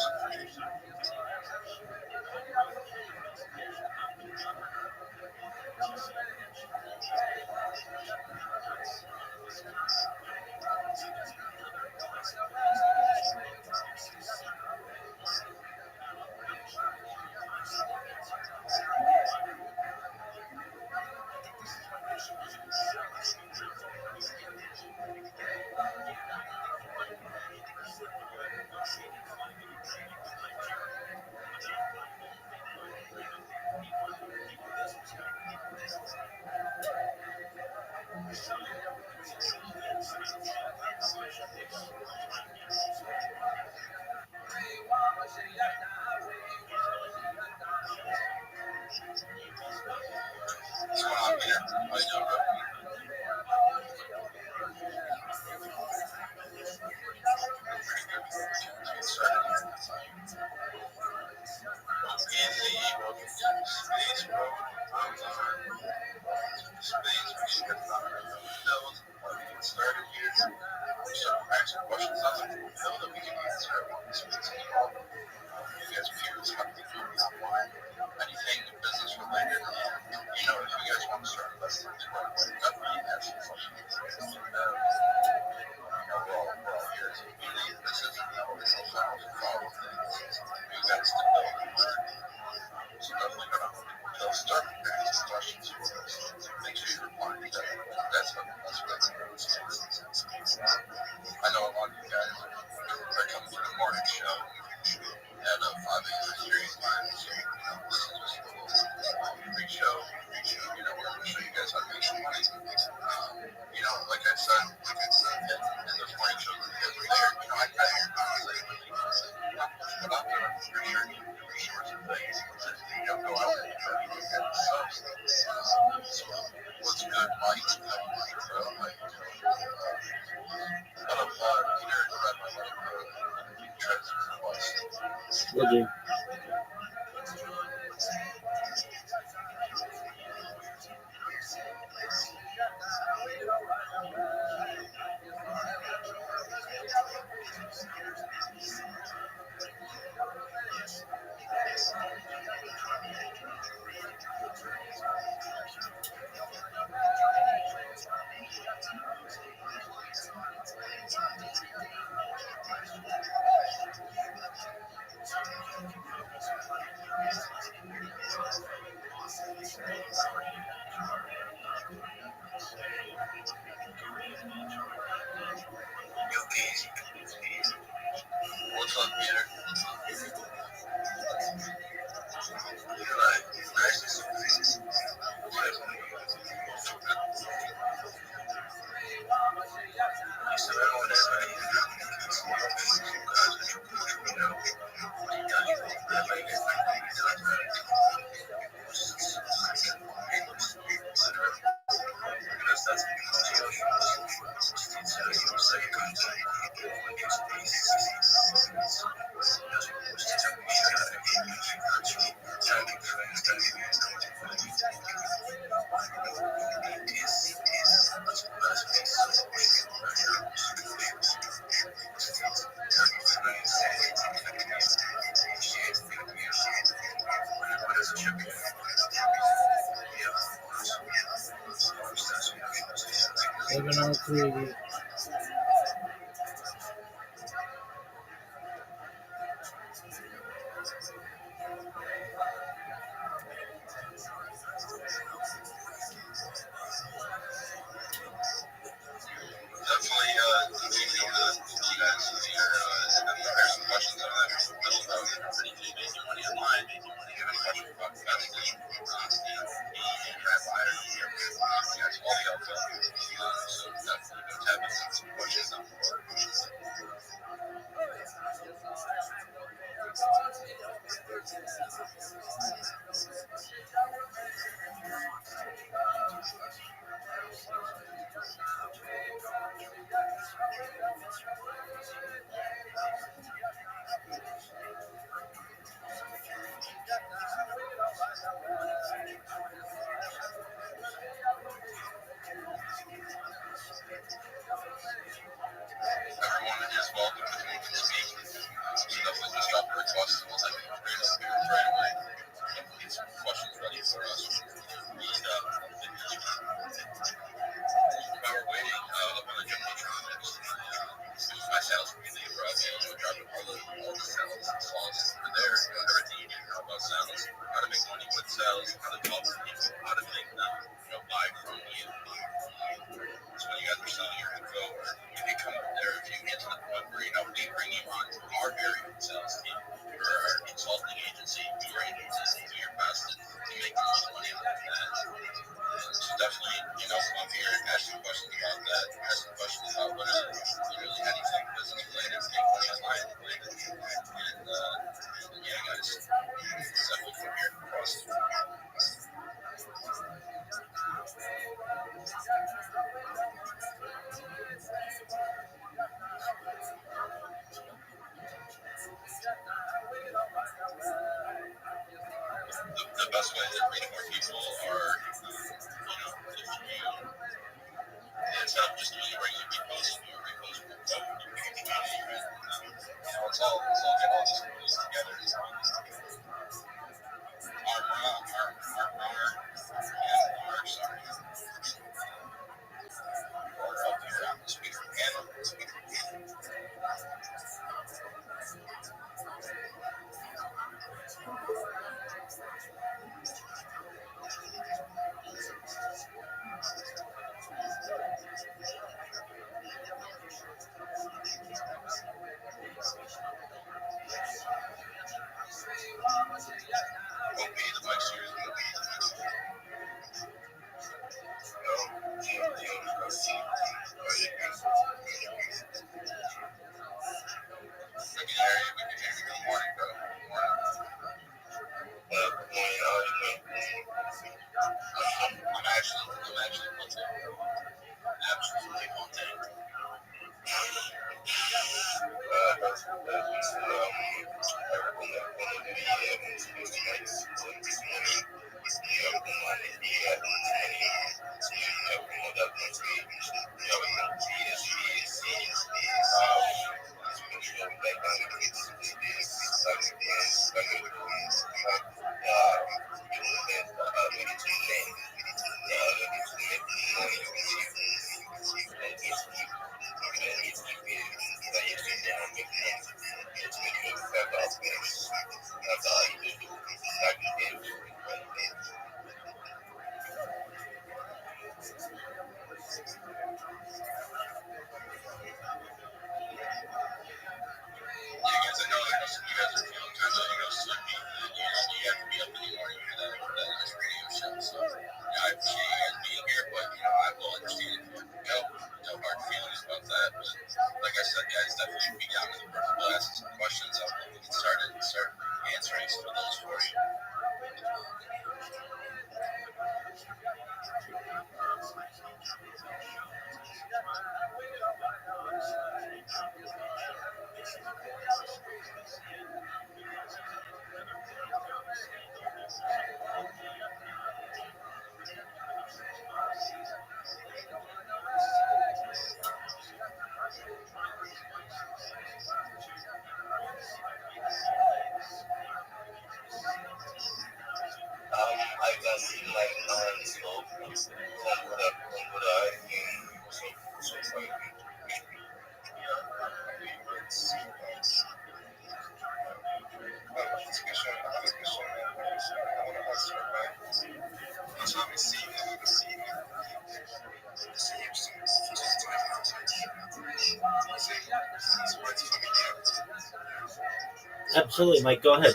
What's going on, Peter? How you doing, bro? Easy, welcome to Space Road. Space, we should get build. Get started here. So, answer questions on the build that we can answer. You guys are curious how to do anything business related. You know, if you guys want to start investing as well, definitely ask your questions. We're all here to believe this is a follow things. You guys to build and learn. So definitely gonna start with asking questions first. Make sure you're replying to that. That's what I know a lot of you guys are coming to the morning show at 5 a.m. Eastern time. So, this is just a little pre-show. We're going to show you guys how to make some money. Like I said, in those morning shows that you guys are there, I kind of honestly put out there pretty sure resources that you can go out and try to look at subs. So, what's good, Mike? Bro, Mike. Peter and Red, try to request. Will do. What's up, Peter? Living on 3D. Definitely continue to you guys here. There's some questions that I've asked about making money online. If you have any questions about investing, being rabbi, or you guys all the help. So definitely go tap into some questions down below. Everyone is welcome to come and speak. So definitely just drop a request and we'll take it right away. Definitely get some questions ready for us. And while we're waiting up on the Geminitronics, my sales community, bro, dropping all the sales and sauce over there. Everything you need to know about sales, how to make money with sales, how to talk to people, how to make them buy from you. So when you guys are selling your info, or if you come up there, if you get to the point where we bring you on to our very own sales team or our consulting agency, you are able to do your best to make the most money out of that. So definitely, come up here and ask some questions about that. Ask some questions about what is literally anything business related, make money online related. And yeah, guys, definitely come here for us. The best way to reach more people are, if you, instead of just doing a regular repost, do a repost with the community, right? Let's all get all these communities together. Or up here on the speaker panel. Absolutely, Mike. Go ahead.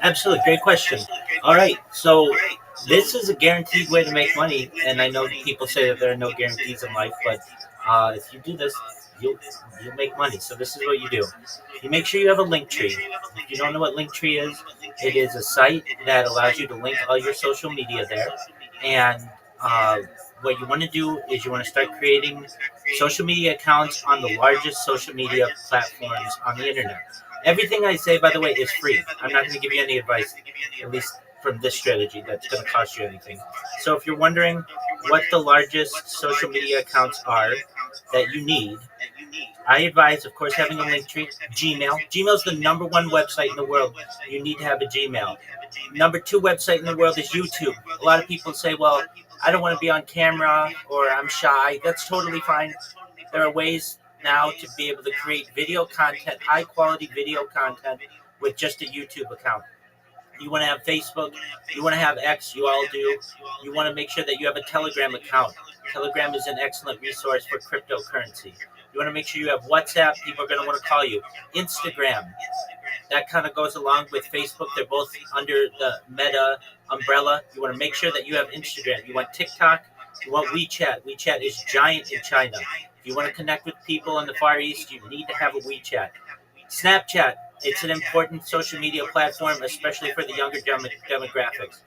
Absolutely, great question. All right, so this is a guaranteed way to make money, and I know people say that there are no guarantees in life, but if you do this, you'll make money. So this is what you do: you make sure you have a link tree. If you don't know what link tree is, it is a site that allows you to link all your social media there, and what you want to do is you want to start creating social media accounts on the largest social media platforms on the internet. Everything I say, by the way, is free. I'm not going to give you any advice, at least from this strategy, that's going to cost you anything. So if you're wondering what the largest social media accounts are that you need, I advise, of course, having a link tree. Gmail. Gmail is the number one website in the world. You need to have a Gmail. Number two website in the world is YouTube. A lot of people say, well, I don't want to be on camera or I'm shy. That's totally fine. There are ways now to be able to create video content, high quality video content with just a YouTube account. You want to have Facebook, you want to have X, you all do. You want to make sure that you have a Telegram account. Telegram is an excellent resource for cryptocurrency. You want to make sure you have WhatsApp, people are going to want to call you. Instagram, that kind of goes along with Facebook. They're both under the Meta umbrella. You want to make sure that you have Instagram. You want TikTok, you want WeChat. WeChat is giant in China. If you want to connect with people in the Far East, you need to have a WeChat. Snapchat, it's an important social media platform, especially for the younger demographics.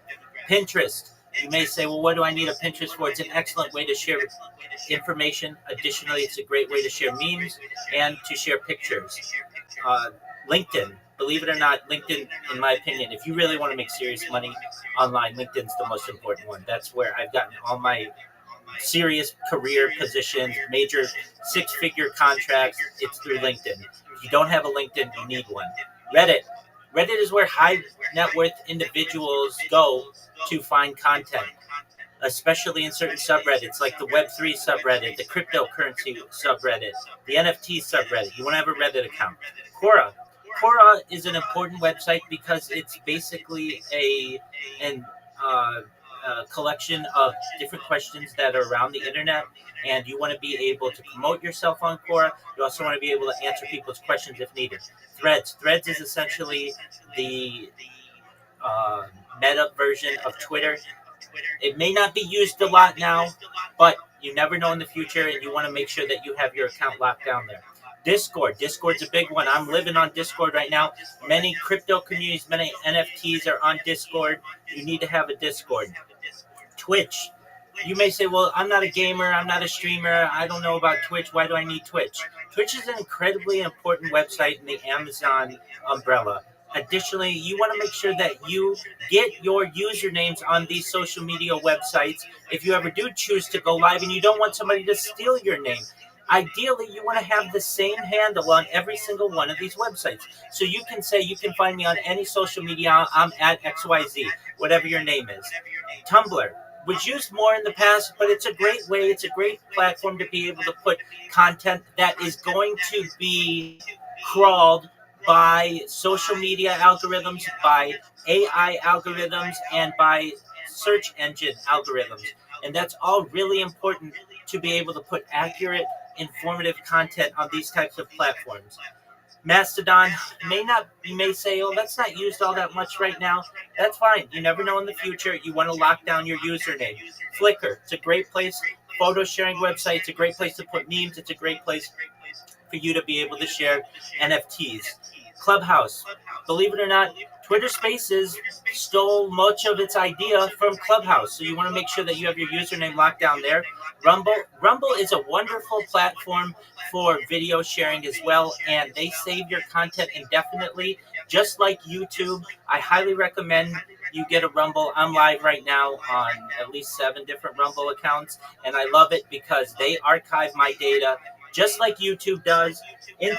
Pinterest, you may say, well, what do I need a Pinterest for? It's an excellent way to share information. Additionally, it's a great way to share memes and to share pictures. LinkedIn, believe it or not, LinkedIn, in my opinion, if you really want to make serious money online, LinkedIn's the most important one. That's where I've gotten all my serious career positions, major six-figure contracts. It's through LinkedIn. If you don't have a LinkedIn, you need one. Reddit. Reddit is where high net worth individuals go to find content, especially in certain subreddits like the Web3 subreddit, the cryptocurrency subreddit, the NFT subreddit. You want to have a Reddit account. Quora. Quora is an important website because it's basically a collection of different questions that are around the internet, and you want to be able to promote yourself on Quora. You also want to be able to answer people's questions if needed. Threads. Threads is essentially the meta version of Twitter. It may not be used a lot now, but you never know in the future, and you want to make sure that you have your account locked down there. Discord. Discord's a big one. I'm living on Discord right now. Many crypto communities, many NFTs are on Discord. You need to have a Discord. Twitch. You may say, well, I'm not a gamer, I'm not a streamer, I don't know about Twitch, why do I need Twitch? Twitch is an incredibly important website in the Amazon umbrella. Additionally, you want to make sure that you get your usernames on these social media websites if you ever do choose to go live and you don't want somebody to steal your name. Ideally, you want to have the same handle on every single one of these websites. So you can say, you can find me on any social media, I'm at XYZ, whatever your name is. Tumblr was used more in the past, but it's a great way, it's a great platform to be able to put content that is going to be crawled by social media algorithms, by AI algorithms, and by search engine algorithms. And that's all really important to be able to put accurate, informative content on these types of platforms. Mastodon you may say, oh, that's not used all that much right now. That's fine. You never know in the future. You want to lock down your username. Flickr, it's a great place. Photo sharing website, it's a great place to put memes. It's a great place for you to be able to share NFTs. Clubhouse, believe it or not, Twitter Spaces stole much of its idea from Clubhouse. So you want to make sure that you have your username locked down there. Rumble is a wonderful platform for video sharing as well, and they save your content indefinitely, just like YouTube. I highly recommend you get a Rumble. I'm live right now on at least 7 different Rumble accounts, and I love it because they archive my data just like YouTube does. In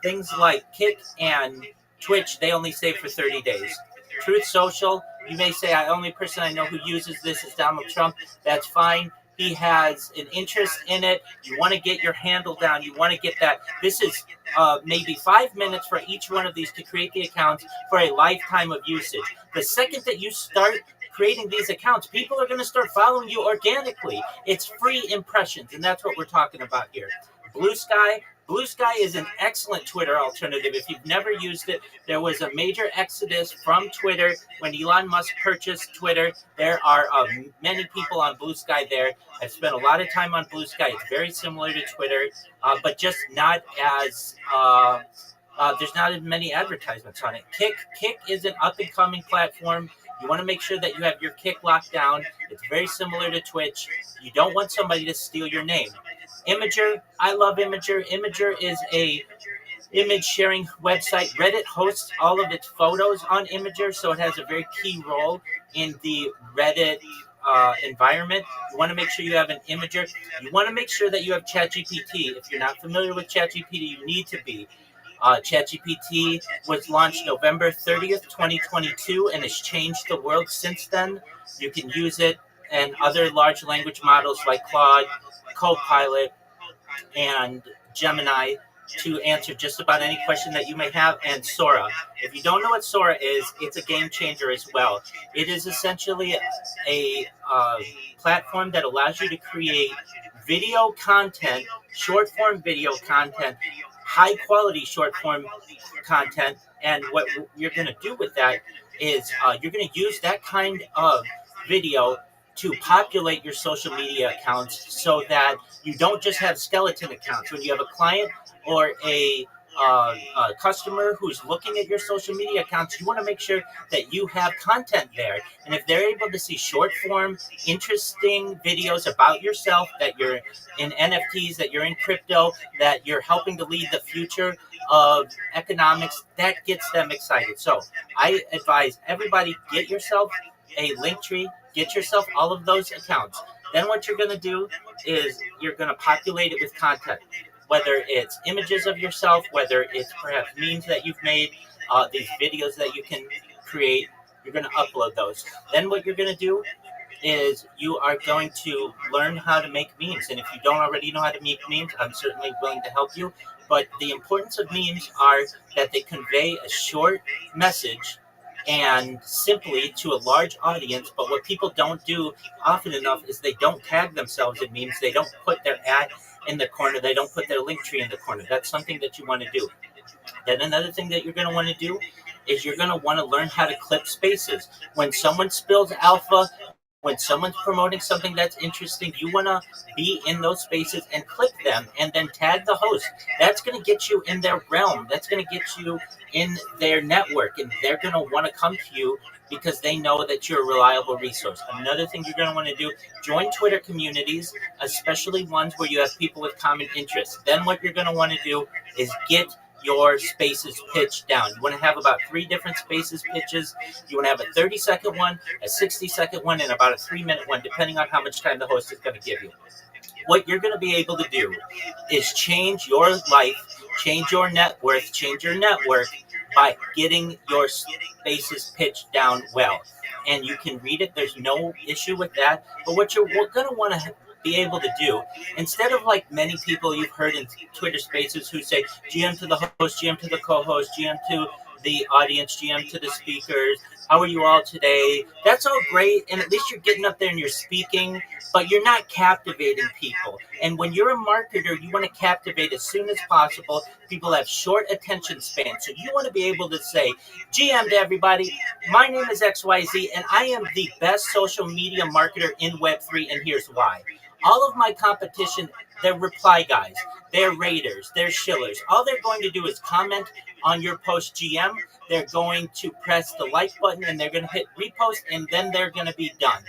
things like Kick and Twitch, they only save for 30 days. Truth Social, you may say, the only person I know who uses this is Donald Trump. That's fine. He has an interest in it. You want to get your handle down. You want to get that. This is maybe 5 minutes for each one of these to create the accounts for a lifetime of usage. The second that you start creating these accounts, people are going to start following you organically. It's free impressions, and that's what we're talking about here. Blue Sky. Blue Sky is an excellent Twitter alternative. If you've never used it, there was a major exodus from Twitter when Elon Musk purchased Twitter. There are many people on Blue Sky there. I've spent a lot of time on Blue Sky. It's very similar to Twitter, but just not as there's not as many advertisements on it. Kick is an up-and-coming platform. You want to make sure that you have your Kick locked down. It's very similar to Twitch. You don't want somebody to steal your name. Imager, I love Imager. Imager is a image sharing website. Reddit hosts all of its photos on Imager, so it has a very key role in the Reddit environment. You want to make sure you have an Imager. You want to make sure that you have ChatGPT. If you're not familiar with ChatGPT, you need to be. ChatGPT was launched November 30th, 2022, and has changed the world since then. You can use it and other large language models like Claude, Copilot, and Gemini to answer just about any question that you may have, and Sora. If you don't know what Sora is, it's a game changer as well. It is essentially a platform that allows you to create video content, short form video content, high quality short form content, and what you're going to do with that is you're going to use that kind of video to populate your social media accounts so that you don't just have skeleton accounts. When you have a client or a customer who's looking at your social media accounts, you want to make sure that you have content there. And if they're able to see short form, interesting videos about yourself, that you're in NFTs, that you're in crypto, that you're helping to lead the future of economics, that gets them excited. So I advise everybody, get yourself a link tree, get yourself all of those accounts. Then what you're going to do is you're going to populate it with content, whether it's images of yourself, whether it's perhaps memes that you've made, these videos that you can create. You're going to upload those. Then what you're going to do is you are going to learn how to make memes. And if you don't already know how to make memes, I'm certainly willing to help you. But the importance of memes are that they convey a short message and simply to a large audience. But what people don't do often enough is they don't tag themselves in memes. They don't put their ad in the corner. They don't put their link tree in the corner. That's something that you want to do. Then another thing that you're going to want to do is you're going to want to learn how to clip spaces. When someone spills alpha, when someone's promoting something that's interesting, you want to be in those spaces and clip them and then tag the host. That's going to get you in their realm. That's going to get you in their network, and they're going to want to come to you because they know that you're a reliable resource. Another thing you're going to want to do, join Twitter communities, especially ones where you have people with common interests. Then what you're going to want to do is get your spaces pitched down. You want to have about 3 different spaces pitches. You want to have a 30-second one, a 60-second one, and about a 3-minute one, depending on how much time the host is going to give you. What you're going to be able to do is change your life, change your net worth, change your network by getting your spaces pitched down well. And you can read it. There's no issue with that. But what you're going to want to be able to do, instead of like many people you've heard in Twitter spaces who say GM to the host, GM to the co-host, GM to the audience, GM to the speakers, how are you all today? That's all great, and at least you're getting up there and you're speaking, but you're not captivating people. And when you're a marketer, you want to captivate as soon as possible. People have short attention spans, so you want to be able to say, GM to everybody, my name is XYZ, and I am the best social media marketer in Web3, and here's why. All of my competition, they're reply guys, they're raters, they're shillers. All they're going to do is comment on your post GM. They're going to press the like button and they're going to hit repost, and then they're going to be done.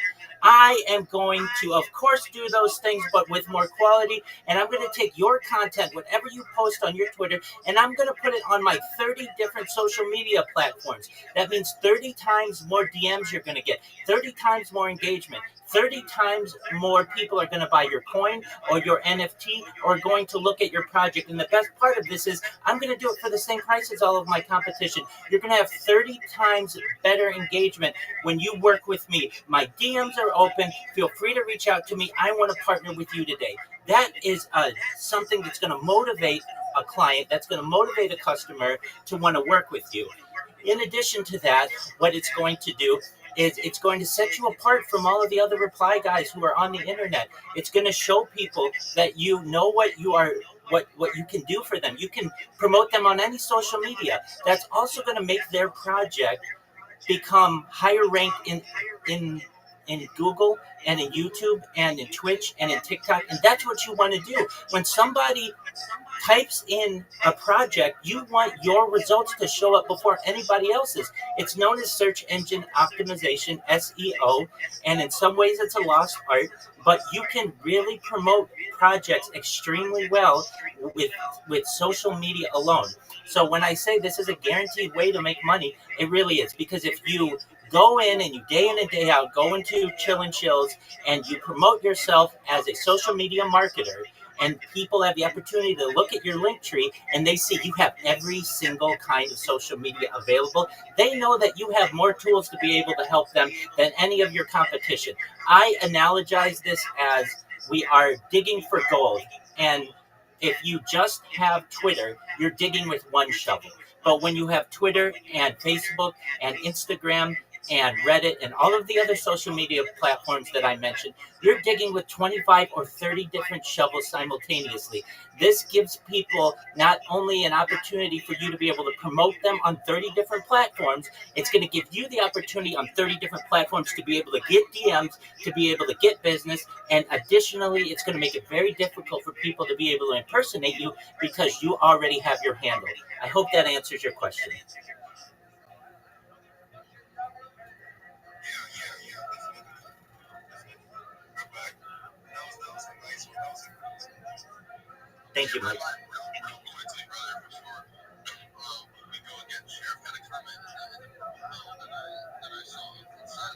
I am going to, of course, do those things, but with more quality. And I'm going to take your content, whatever you post on your Twitter, and I'm going to put it on my 30 different social media platforms. That means 30 times more DMs you're going to get, 30 times more engagement, 30 times more people are going to buy your coin or your NFT or going to look at your project. And the best part of this is I'm going to do it for the same price as all of my competition. You're going to have 30 times better engagement when you work with me. My DMs are open. Feel free to reach out to me. I want to partner with you today. That is something that's going to motivate a client, that's going to motivate a customer to want to work with you. In addition to that, what it's going to do is it's going to set you apart from all of the other reply guys who are on the internet. It's going to show people that you know what you are, what you can do for them. You can promote them on any social media. That's also going to make their project become higher ranked in Google and in YouTube and in Twitch and in TikTok. And that's what you want to do. When somebody types in a project, you want your results to show up before anybody else's. It's known as search engine optimization, SEO, and in some ways it's a lost art, but you can really promote projects extremely well with social media alone. So when I say this is a guaranteed way to make money, it really is, because if you go in and you day in and day out go into Chill and Chills and you promote yourself as a social media marketer, and people have the opportunity to look at your link tree and they see you have every single kind of social media available, they know that you have more tools to be able to help them than any of your competition. I analogize this as we are digging for gold, and if you just have Twitter, you're digging with one shovel. But when you have Twitter and Facebook and Instagram and Reddit and all of the other social media platforms that I mentioned, you're digging with 25 or 30 different shovels simultaneously. This gives people not only an opportunity for you to be able to promote them on 30 different platforms, it's going to give you the opportunity on 30 different platforms to be able to get DMs, to be able to get business, and additionally, it's going to make it very difficult for people to be able to impersonate you because you already have your handle. I hope that answers your question. Thank you, Mike. Real quickly, brother, before we go again, Sheriff had a comment that I saw and said,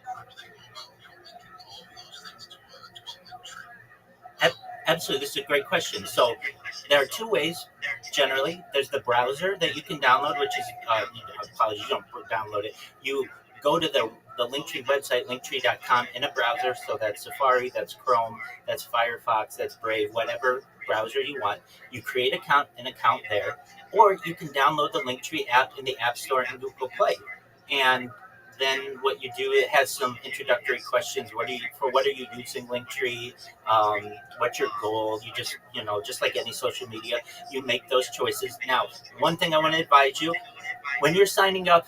how do they go about linking all of those things to a link tree? Absolutely, this is a great question. So there are two ways. Generally, there's the browser that you can download, which is apologies, you don't download it. You go to the Linktree website, linktree.com, in a browser. So that's Safari, that's Chrome, that's Firefox, that's Brave, whatever browser you want. You create an account there, or you can download the Linktree app in the App Store and Google Play. And then what you do, it has some introductory questions. What are you using Linktree? What's your goal? You just like any social media, you make those choices. Now, one thing I want to advise you: when you're signing up,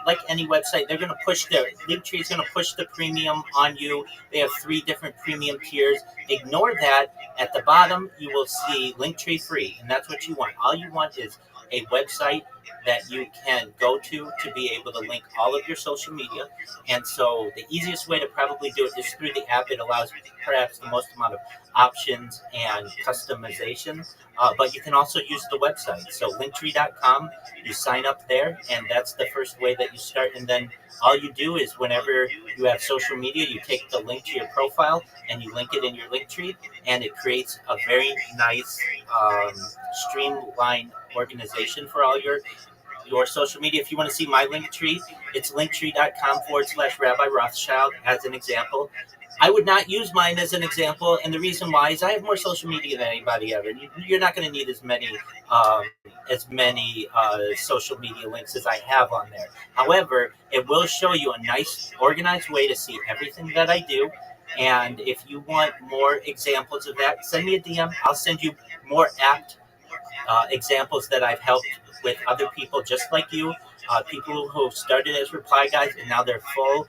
like any website, they're going to push Linktree is going to push the premium on you. They have 3 different premium tiers. Ignore that. At the bottom, you will see Linktree free, and that's what you want. All you want is a website that you can go to be able to link all of your social media. And so the easiest way to probably do it is through the app. It allows perhaps the most amount of options and customization, but you can also use the website. So linktree.com, you sign up there, and that's the first way that you start. And then all you do is whenever you have social media, you take the link to your profile and you link it in your Linktree, and it creates a very nice streamlined organization for all your social media. If you want to see my Linktree, it's linktree.com/Rabbi Rothschild as an example. I would not use mine as an example, and the reason why is I have more social media than anybody ever. You're not going to need um, as many social media links as I have on there. However, it will show you a nice, organized way to see everything that I do. And if you want more examples of that, send me a DM. I'll send you more apt examples that I've helped with other people just like you, people who started as reply guys and now they're full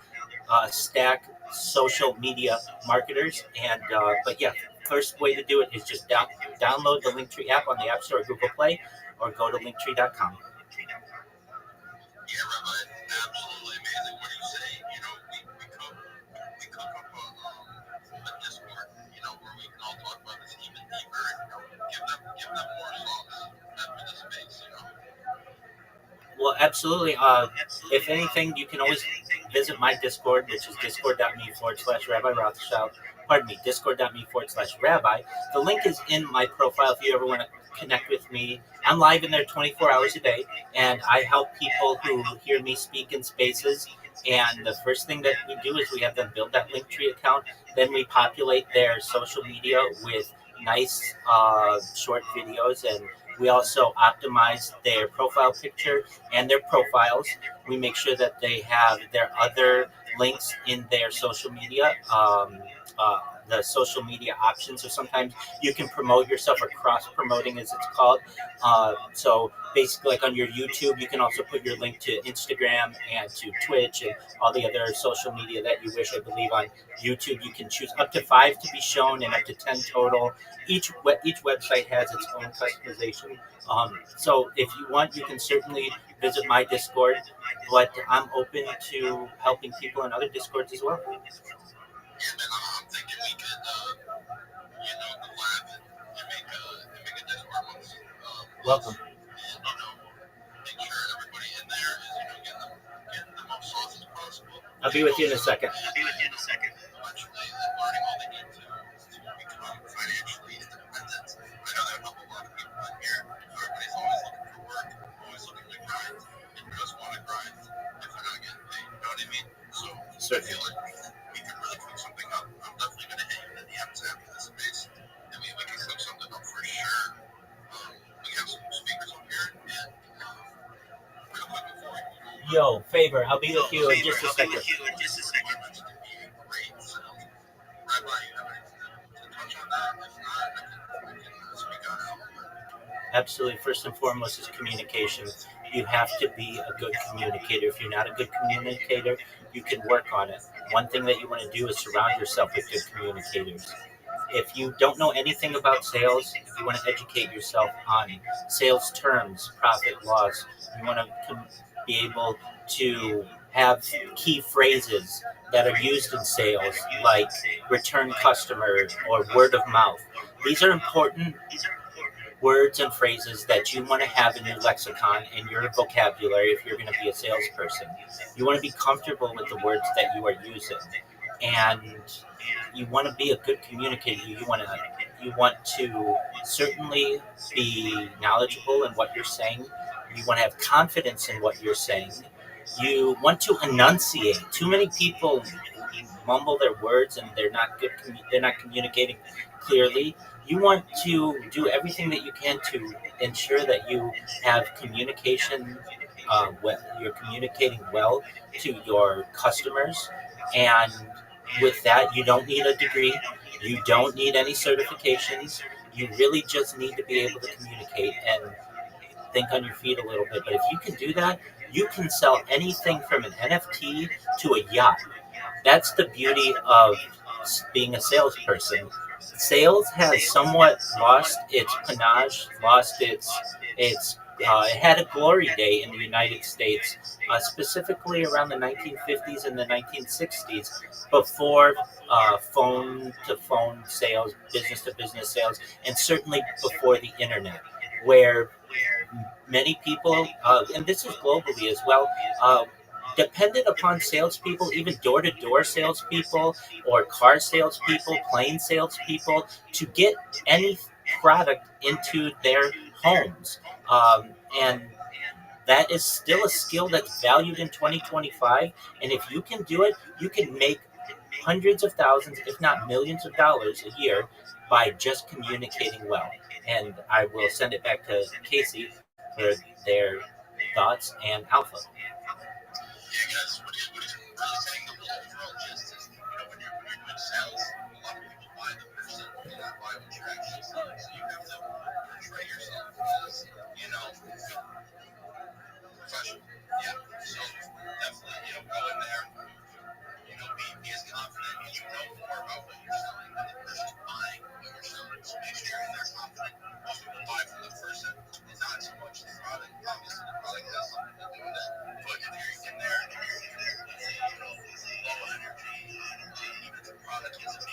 stack social media marketers. And but yeah, first way to do it is just download the Linktree app on the App Store or Google Play, or go to linktree.com. Yeah, Rabbi, absolutely amazing what you say. We cover Absolutely. If anything, you can always visit my Discord, which is discord.me/Rabbi Rothschild. Pardon me, discord.me/Rabbi. The link is in my profile if you ever want to connect with me. I'm live in there 24 hours a day, and I help people who hear me speak in spaces. And the first thing that we do is we have them build that Linktree account. Then we populate their social media with nice short videos, and we also optimize their profile picture and their profiles. We make sure that they have their other links in their social media, uh, the social media options. So sometimes you can promote yourself, or cross promoting as it's called. So basically, like on your YouTube, you can also put your link to Instagram and to Twitch and all the other social media that you wish. I believe on YouTube you can choose up to 5 to be shown and up to 10 total. Each website has its own customization. So if you want, you can certainly visit my Discord, but I'm open to helping people in other Discords as well. Yeah, man, I'm thinking we could, collab and make a Discord once. Welcome. And, make sure everybody in there is, getting the most sauce as possible. I'll be with you in a second. Eventually, learning all they need to become financially independent. I know that help a lot of people in here. Everybody's always looking for work, always looking to grind, and just want to grind if they're not getting paid. You know what I mean? So I feel like we could really cook something up. I'm definitely going to hit you in the DMs after this space, and we can cook something up for sure. We have some speakers up here, and real quick before we move on. Yo, Favor, I'll be with you in just a second. Great. So, Rabbi, you have anything to touch on that? If not, I can speak on it a little bit. Absolutely. First and foremost is communication. You have to be a good communicator. If you're not a good communicator, you can work on it. One thing that you want to do is surround yourself with good communicators. If you don't know anything about sales, if you want to educate yourself on sales terms, profit loss, you want to be able to have key phrases that are used in sales, like return customer or word of mouth. These are important words and phrases that you want to have in your lexicon, in your vocabulary if you're going to be a salesperson. You want to be comfortable with the words that you are using. And you want to be a good communicator. You want to certainly be knowledgeable in what you're saying. You want to have confidence in what you're saying. You want to enunciate. Too many people mumble their words and they're not good. They're not communicating clearly. You want to do everything that you can to ensure that you have communication. You're communicating well to your customers, and with that, you don't need a degree. You don't need any certifications. You really just need to be able to communicate and think on your feet a little bit. But if you can do that, you can sell anything from an NFT to a yacht. That's the beauty of being a salesperson. Sales has somewhat lost its panache, lost its it had a glory day in the United States, specifically around the 1950s and the 1960s, before phone-to-phone sales, business-to-business sales, and certainly before the internet, where many people, and this is globally as well, depended upon salespeople, even door-to-door salespeople, or car salespeople, plane salespeople, to get any product into their homes. And that is still a skill that's valued in 2025. And if you can do it, you can make hundreds of thousands, if not millions of dollars a year by just communicating well. And I will send it back to Casey for their thoughts and alpha. Yeah, guys, what do you really saying the overall gist is, when you're doing sales, a lot of people buy the person, not buy what you're actually selling. So you have to portray yourself as, professional. Yeah. So definitely, go in there, be as confident as you know more about what you're selling than the person's buying what you're selling. So make sure they're confident. Most people buy from the person, and not so much the product. Obviously, the product has something to do with it. But if you're in there and you're low energy, even if the product isn't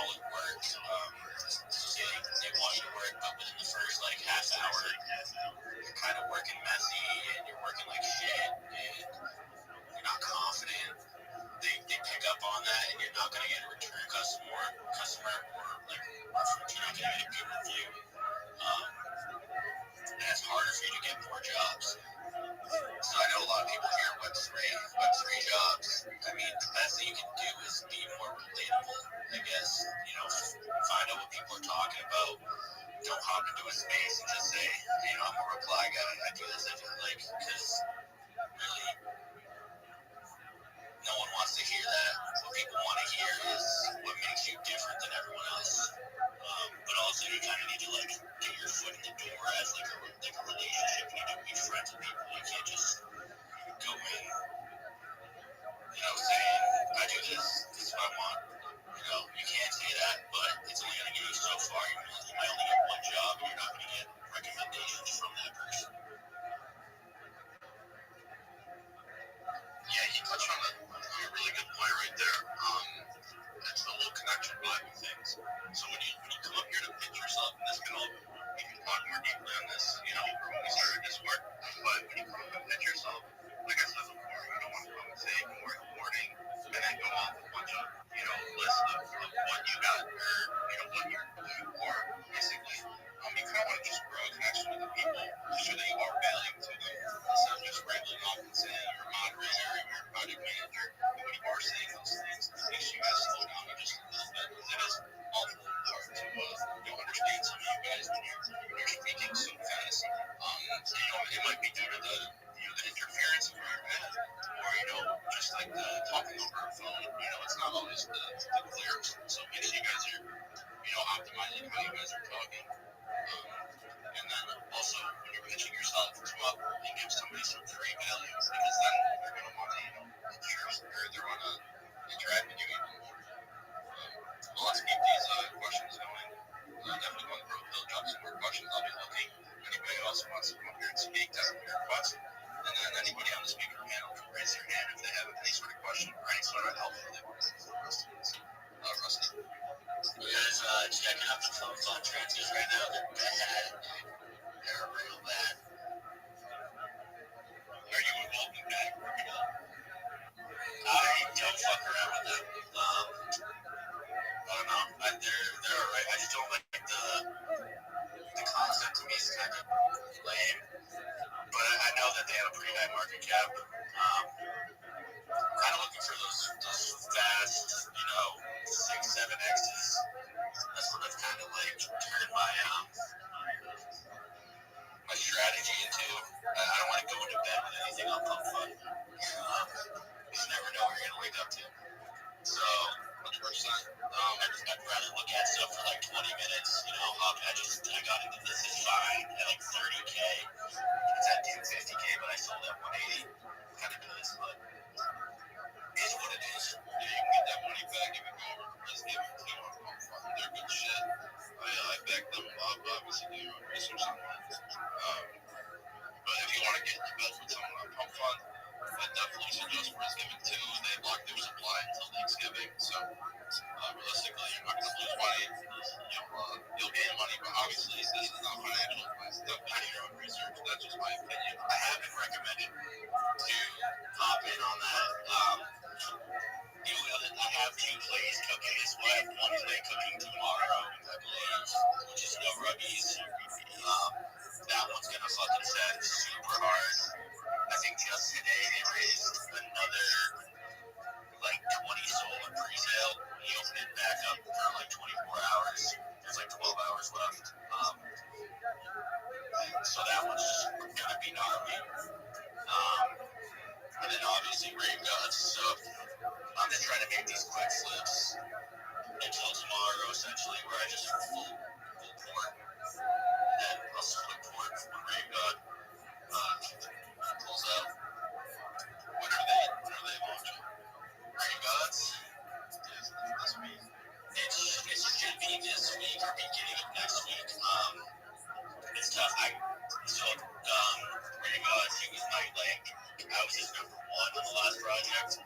how it works. So they want you to work, but within the first like half hour, you're kind of working messy and you're working like shit and you're not confident. They pick up on that and you're not gonna get a return customer or like you're not gonna get a good review. And it's harder for you to get more jobs. So I know a lot of people here Web3 jobs. I mean, the best thing you can do is be more relatable, I guess. Find out what people are talking about. Don't hop into a space and just say, I'm a reply guy. I do this, I do like, because really, no one wants to hear that. What people want to hear is what makes you different than everyone else. But also, you kind of need to like get your foot in the door as like a relationship. You need to be friends with people. You can't just go in, saying, I do this is what I want. You can't say that, but it's only going to get you so far. You might only get one job, and you're not going to get recommendations from that person. Yeah, he touched on a really good point right there. It's the whole connection vibing things. So when you come up here to pitch yourself, and we can talk more deeply on this, when we started this work, but when you come up and pitch yourself, like I said before, you don't want to come and say good morning, and then go off a bunch of, list of what you got, or, what you are, basically. You kind of want to just grow a connection with the people, show that you are valuable to them, instead of just rambling off and saying you're a moderator, or you're a project manager, and when you are saying those things, make sure you guys slow down just a little bit, because it is awful hard to understand some of you guys when you're speaking so fast. It might be due to the interference of your head, or just like the talking over a phone. It's not always the clearest. So make sure you guys are optimizing how you guys are talking. And then also when you're pitching yourself, come up and give somebody some free value, because then they're going to want to they're going to interact with you even more. Well, let's keep these questions going. Definitely going to drop some more questions. I'll be looking. Anybody else wants to come up here and speak, definitely request. And then anybody on the speaker panel can raise their hand if they have any sort of question or any sort of help that they want to do for the rest of us. Rusty. You guys checking out the fun transfers right now? They're bad. They're real bad. Are you involved in bad work at all? I don't fuck around with them. I don't know. They're alright. I just don't like the concept. To me is kind of lame. But I know that they have a pretty high market cap. Kind of looking for those fast, 6-7Xs. That's what I've kind of like turned my strategy into. I don't want to go into bed with anything on pump fun. You never know what you're gonna wake up to. So 100%. I'd rather look at stuff for like 20 minutes. I got into this is fine at like 30K. It's at 250K, but I sold at 180. Kind of nice, but it is what it is. Yeah, you can get that money back if you go over to Res Gaming too on pump fun. They're good shit. I back them up, obviously do your own research on that. But if you want to get in the bed with someone on pump fun, I definitely suggest Res Gaming too. They block their supply until Thanksgiving, so realistically, you're not going to lose money. You'll gain money, but obviously, this is not financial advice. Don't do your own research. That's just my opinion. I have been recommended to hop in on that. I have 2 plays cooking as well. I have 1 play cooking tomorrow, I believe, which is no ruggies. That one's going to fucking set super hard. I think just today they raised another like 20 sold in pre-sale. He opened it back up for like 24 hours. There's like 12 hours left. So that one's gonna be gnarly. And then obviously Rave Gods. So I'm just trying to make these quick flips until tomorrow, essentially, where I just full port. And then I'll split port when Rave God pulls out. When are they launching? Rave Gods? This week. It should be this week or beginning of next week. It's tough. Rave Gods, he was my I was his number 1 on the last project.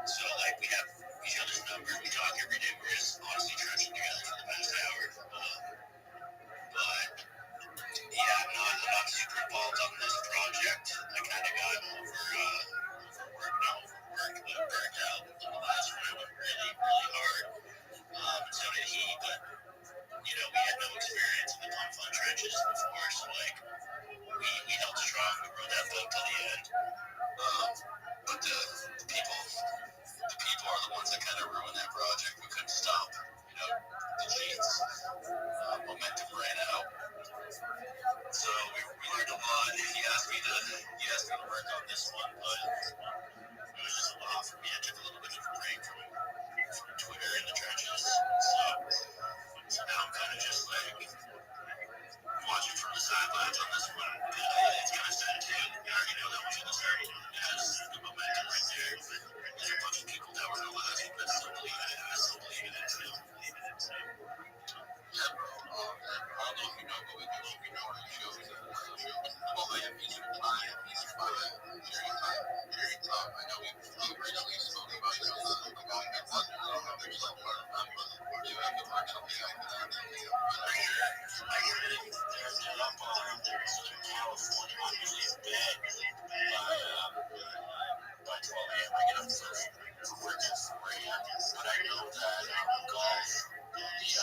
So like we have each other's numbers. We talk every day. We're Do you have to work something out for that? I hear there's up Southern California. I'm usually in bed by 12 a.m. I get up to work at 4 a.m. But I know that golf, the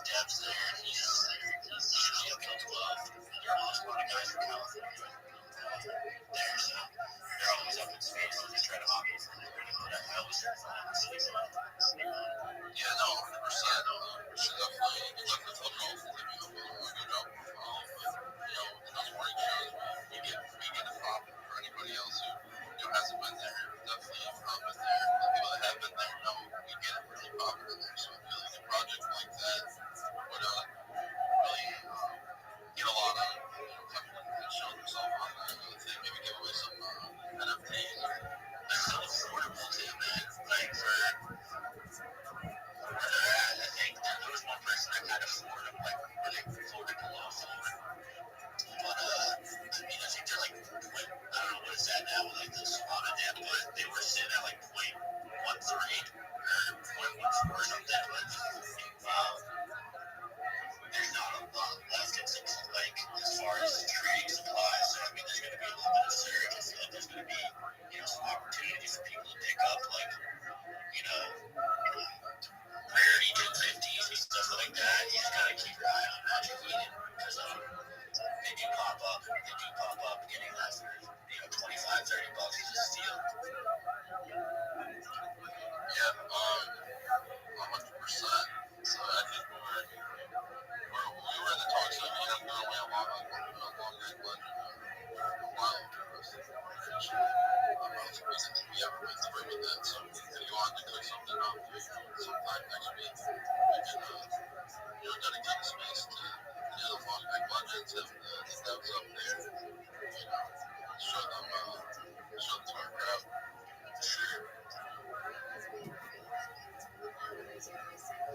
Deb's there, he's usually up till 12. There are a lot of guys from California there, so they're always up in space. So they try to hop in from there. But I always try to find out sleep. Yeah, no, 100%. We should definitely let me know if we're keeping up a good job overall. But, in those morning shows, we get it popping for anybody else who hasn't been there. Definitely been there. The people that have been there know we get it really popping in there. So I feel like a project like that would really get a lot of people showing themselves on that thing. Maybe give away some NFTs. They're so affordable too, man. Like for where they're at, I think there was one person that kind of afford them, like where they floated below floor. But I think they're like I don't know what it's at now with like the Solana dam, but they were sitting at like 0.13 or 0.14 or something. But there's not a lot left like as far as trading supplies. So I mean, there's going to be a little bit of surge. I feel like there's going to be some opportunity for people to pick up like rarity 250s and stuff like that. You just gotta keep your eye on Magic Eden because they do pop up. Getting that for 25-30 bucks is a steal. Yeah, 100%. So I think we were in the talks of going away a long night legend a while ago. I was amazing that we ever went through with that. So if you want to cook something up sometime next week, we can dedicate a space to the long night legends, have the devs up there, show them to our crowd. Sure.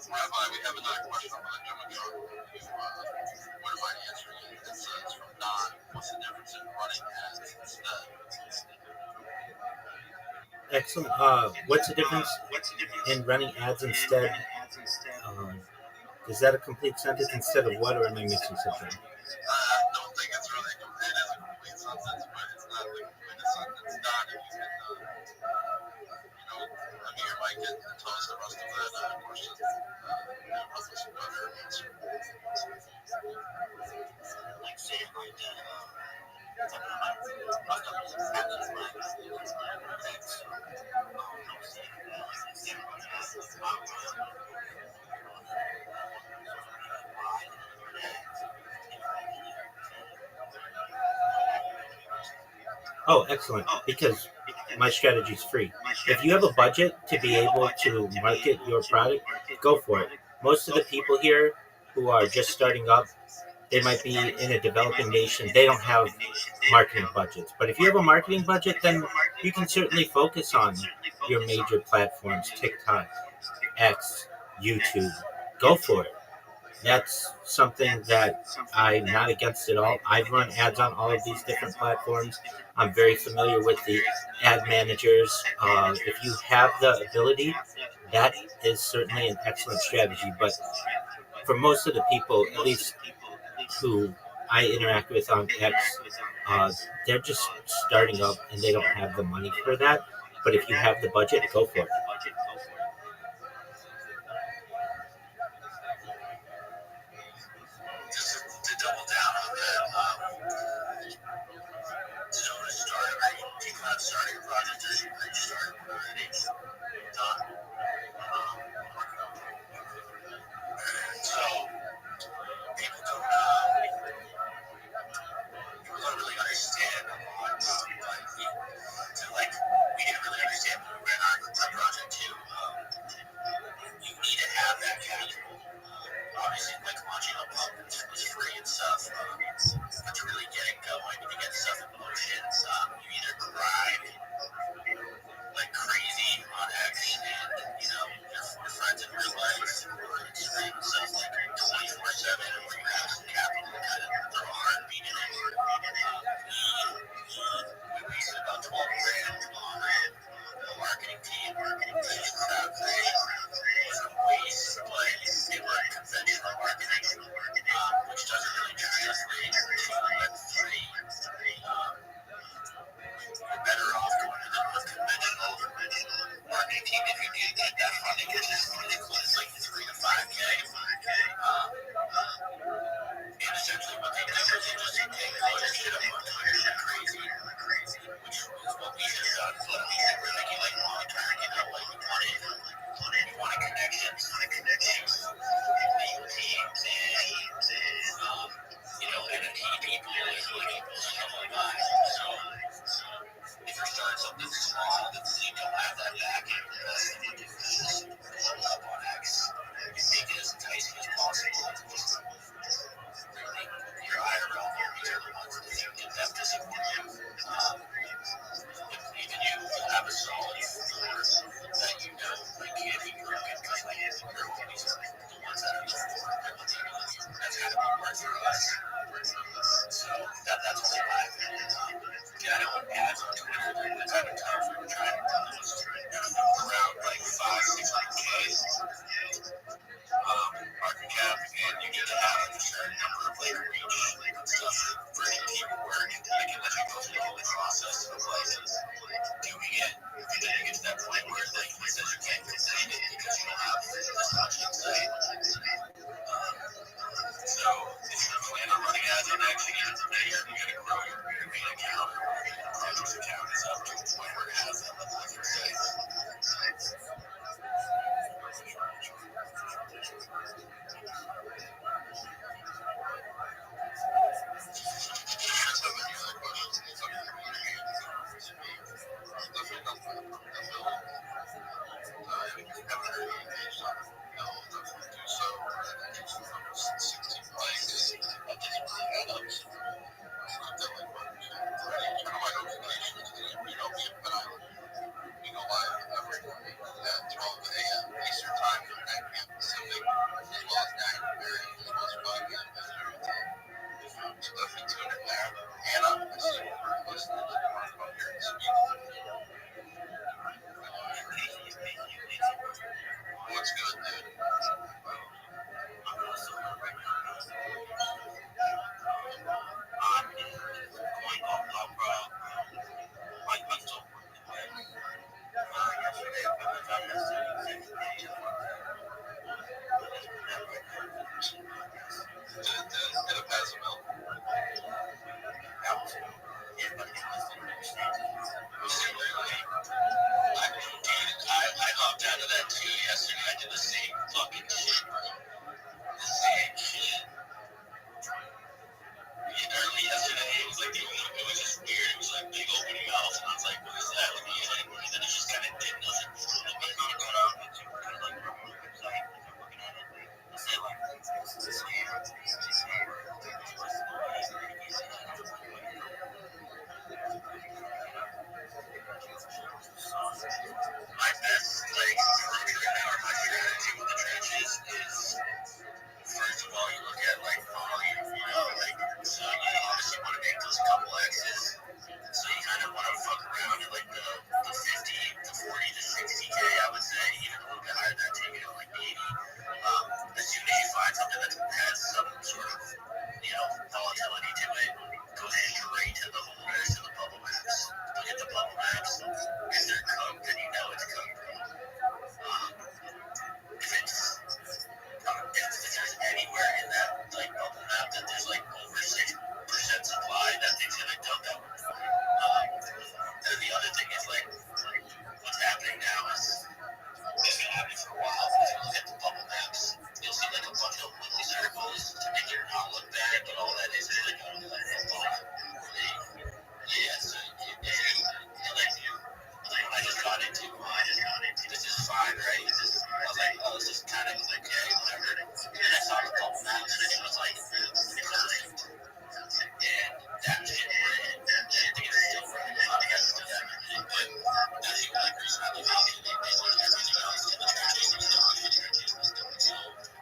Rabbi, we have another question on the Democrat. What am I answering it? It says from Don, what's the difference in running ads instead? Excellent. What's the difference in running ads instead? Is that a complete sentence instead of what, or am I missing something? I don't think it's really it is a complete sentence, but it's not the completest sentence. Don, if you can, unmute your mic and tell us the rest of that question, help us better answer. Like saying like that. Oh, excellent. Because my strategy is free. If you have a budget to be able to market your product, go for it. Most of the people here who are just starting up, they might be in a developing nation. They don't have marketing budgets. But if you have a marketing budget, then you can certainly focus on your major platforms, TikTok, X, YouTube. Go for it. That's something that I'm not against at all. I've run ads on all of these different platforms. I'm very familiar with the ad managers. If you have the ability, that is certainly an excellent strategy. But for most of the people, at least who I interact with on X, they're just starting up and they don't have the money for that. But if you have the budget, go for it. Just to double down on that, to know to start, right? People have started a project or you started already. Done. So people don't really understand a lot about like we didn't really understand when we ran our project fucking shit, bro. The same shit. Early yesterday, it was like it was just weird. It was like big open mouth, and I was like, what is that? What is that? And then it just kind of did nothing. But it's not going on. It's kind of like we're on the website, and they're working on it. I said, like, this year, my best, like, approach right now, or my strategy with the trenches is, first of all, you look at, like, volume, like, so you obviously want to make those couple X's. So you kind of want to fuck around at like the 50 to 40 to 60K, I would say, even a little bit higher than that, take it at like 80. As soon as you find something that has some sort of, volatility to it, go straight to the holders, to the bubble maps. Look at the bubble maps. If they're cooked, then you know it's cooked, bro. If there's anywhere in that like bubble map that there's like over 6% supply, that thing's gonna dump out. And the other thing is like what's happening now is it's been happening for a while. If you look at the bubble maps, you'll see like a bunch of little circles to make it not look bad, but all that is like a yeah, so like I just got into this is fine, right? I was like, oh, this is kind of like okay, whatever. And then I saw the bubble maps and it was like perfect. And that shit ran. That shit is still running. I think I still have it. But that's the only reason I was happy to be basically everything else in the trenches was done. So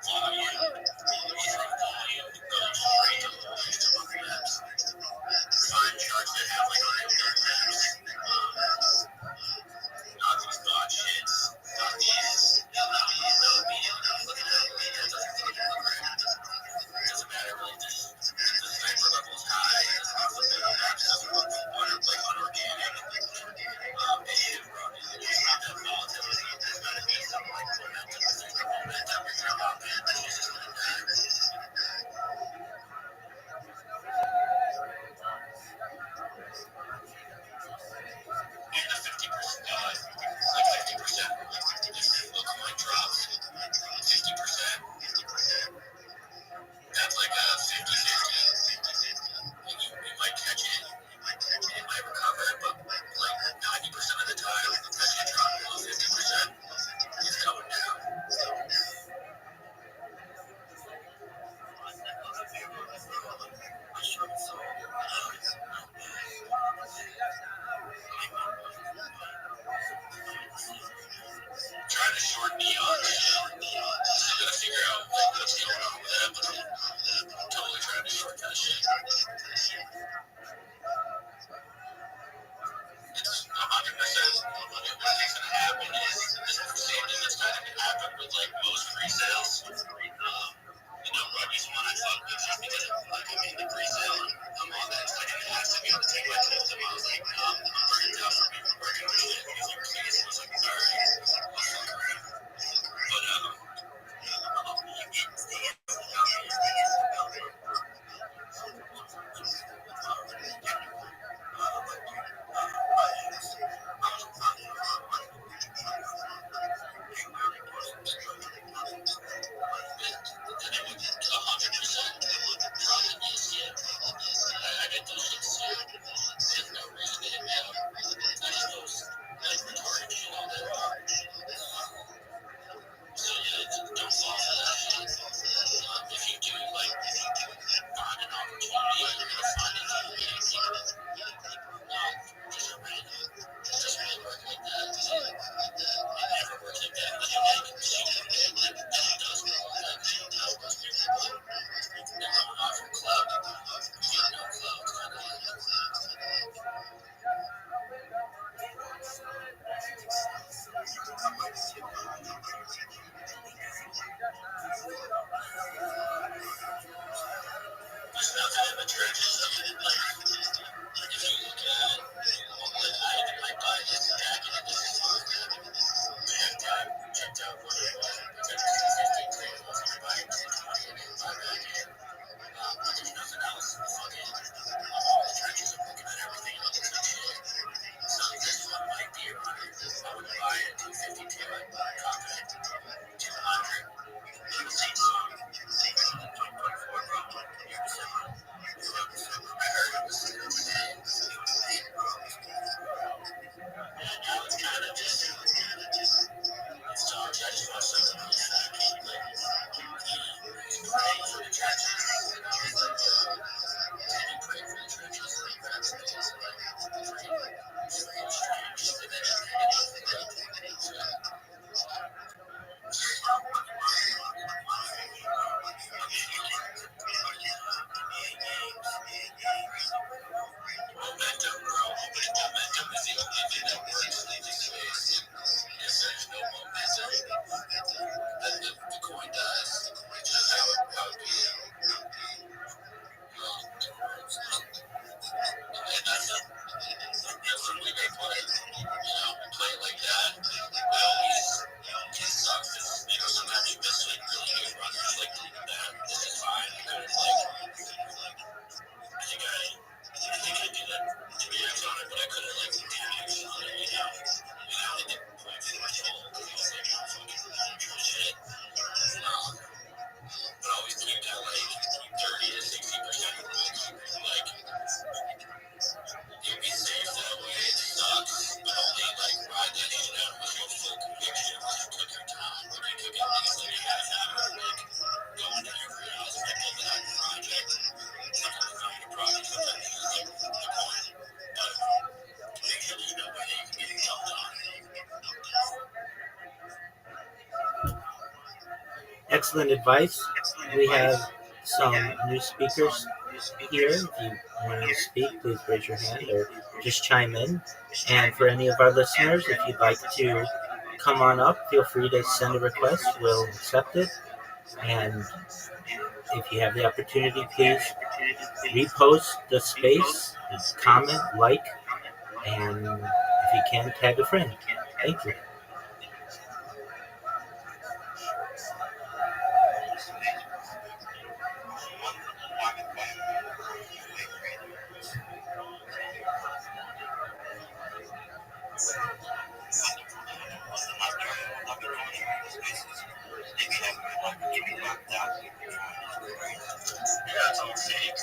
volume, strong volume, going straight to the holders to bubble maps. Find charts that have like real big maps. Not these god shits. Not these. No medium. Not looking at it later. Doesn't fucking look right. Doesn't matter really. Just the sniper level's high. It's off the middle maps. Doesn't look like unorganic. It should run. It just have that volatility. There's gotta be some like momentum. There's no momentum. You're not out there. That's just gonna die. And the 50%, like 50%, if Bitcoin drops 50%, that's like a 50-50. You might catch it, it might recover, but like 90% of the time, that shit dropped below 50%, it's coming down. Trying to short neon shit. Still gotta figure out what's going on with that, but I'm totally trying to short that shit. It's 100%. What is gonna happen is the same thing that's kind of happened with like most pre-sales. Rugby's one I fuck with just because I'm in the pre-sale and I'm on that. I didn't ask to be able to take my tips. I was like, no, I'm burning out for me. I'm working with shit. He's like, please. I was like, alright, I'll fuck around. But Momentum, bro. Momentum is the only thing that keeps leaving space. If there's no momentum, then the coin dies. Just how it be. And that's when we may play. Play it like that. We always get sucked. Sometimes you miss like really good runs. Just like that. This is fine. I couldn't I think I did that 3x on it, but I couldn't like 10x on it, I didn't point for my soul. I was like, fucking shit. But always keep that like 30 to 60% like you'll be safe that way. It sucks, but only like ride that shit out with your full conviction. You took your time, but you took at least like half an hour, like going to every aspect of that project. Sometimes it's not your project, sometimes it's just like the point. But make sure you know where you can get yourself done. Excellent advice. We have some new speakers here. If you want to speak, please raise your hand or just chime in. And for any of our listeners, if you'd like to come on up, feel free to send a request. We'll accept it. And if you have the opportunity, please repost the space, comment, like, and if you can, tag a friend. Thank you. Yeah, it's all fake.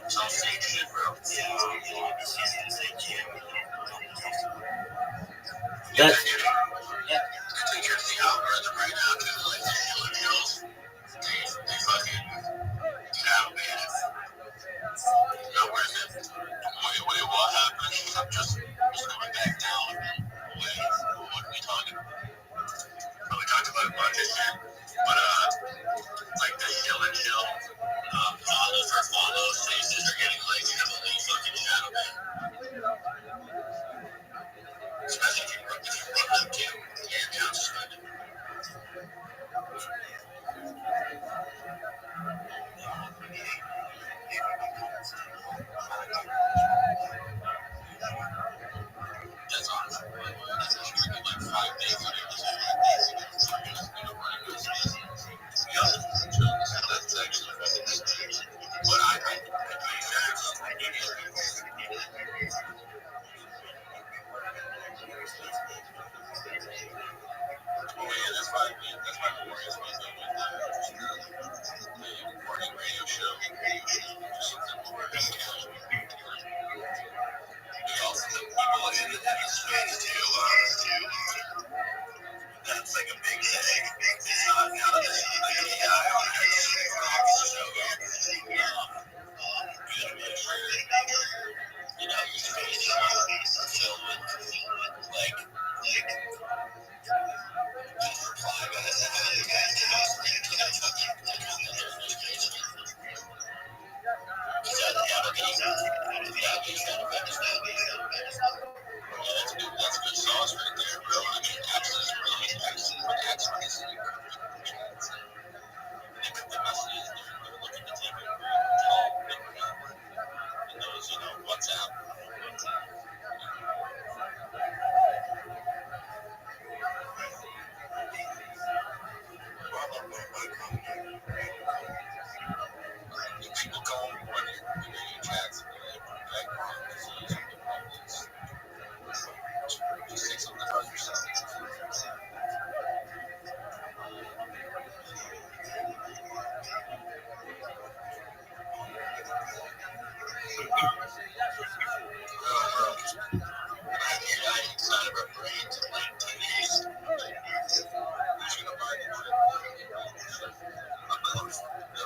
It's all fake shit, bro. That's Take care of the algorithm right now, too. Like, they fucking man. Not worth it. Wait, what happened? I'm just coming back down. Wait, what are we talking about? Oh, we talked about a bunch of shit. But, like the chill and chill, follow for follow faces are getting like heavily fucking shadow banned. Especially if you run them too. Your account's suspended. That's on. That's actually like 5 days on it. That's actually fucking strange. But I make sense. Oh yeah, that's why Memorial's been doing the morning radio show. Just something more casual. We also have people in the space too. That's like a big thing. It's not now that there's like AI on it, it's super obvious. So you gotta make sure your space is filled with like just reply guys that have the guys to house and you gotta fucking there's no space. Because that kind of effect is that. Yeah, that's good sauce right there, bro. I mean, Axel is really excellent. But Axel is the messages they're looking to take over all in those, WhatsApp. People call me when you chats background disease or problems. Just take something about yourself. I inside of our brains in like 10 days. Who's gonna buy the book? I'm not. No.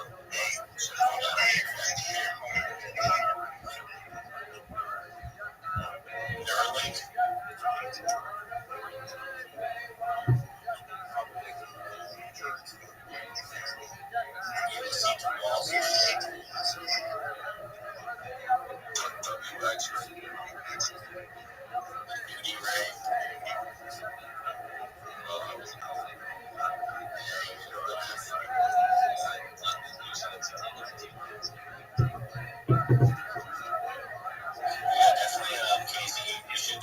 Yeah, definitely, Casey, you should,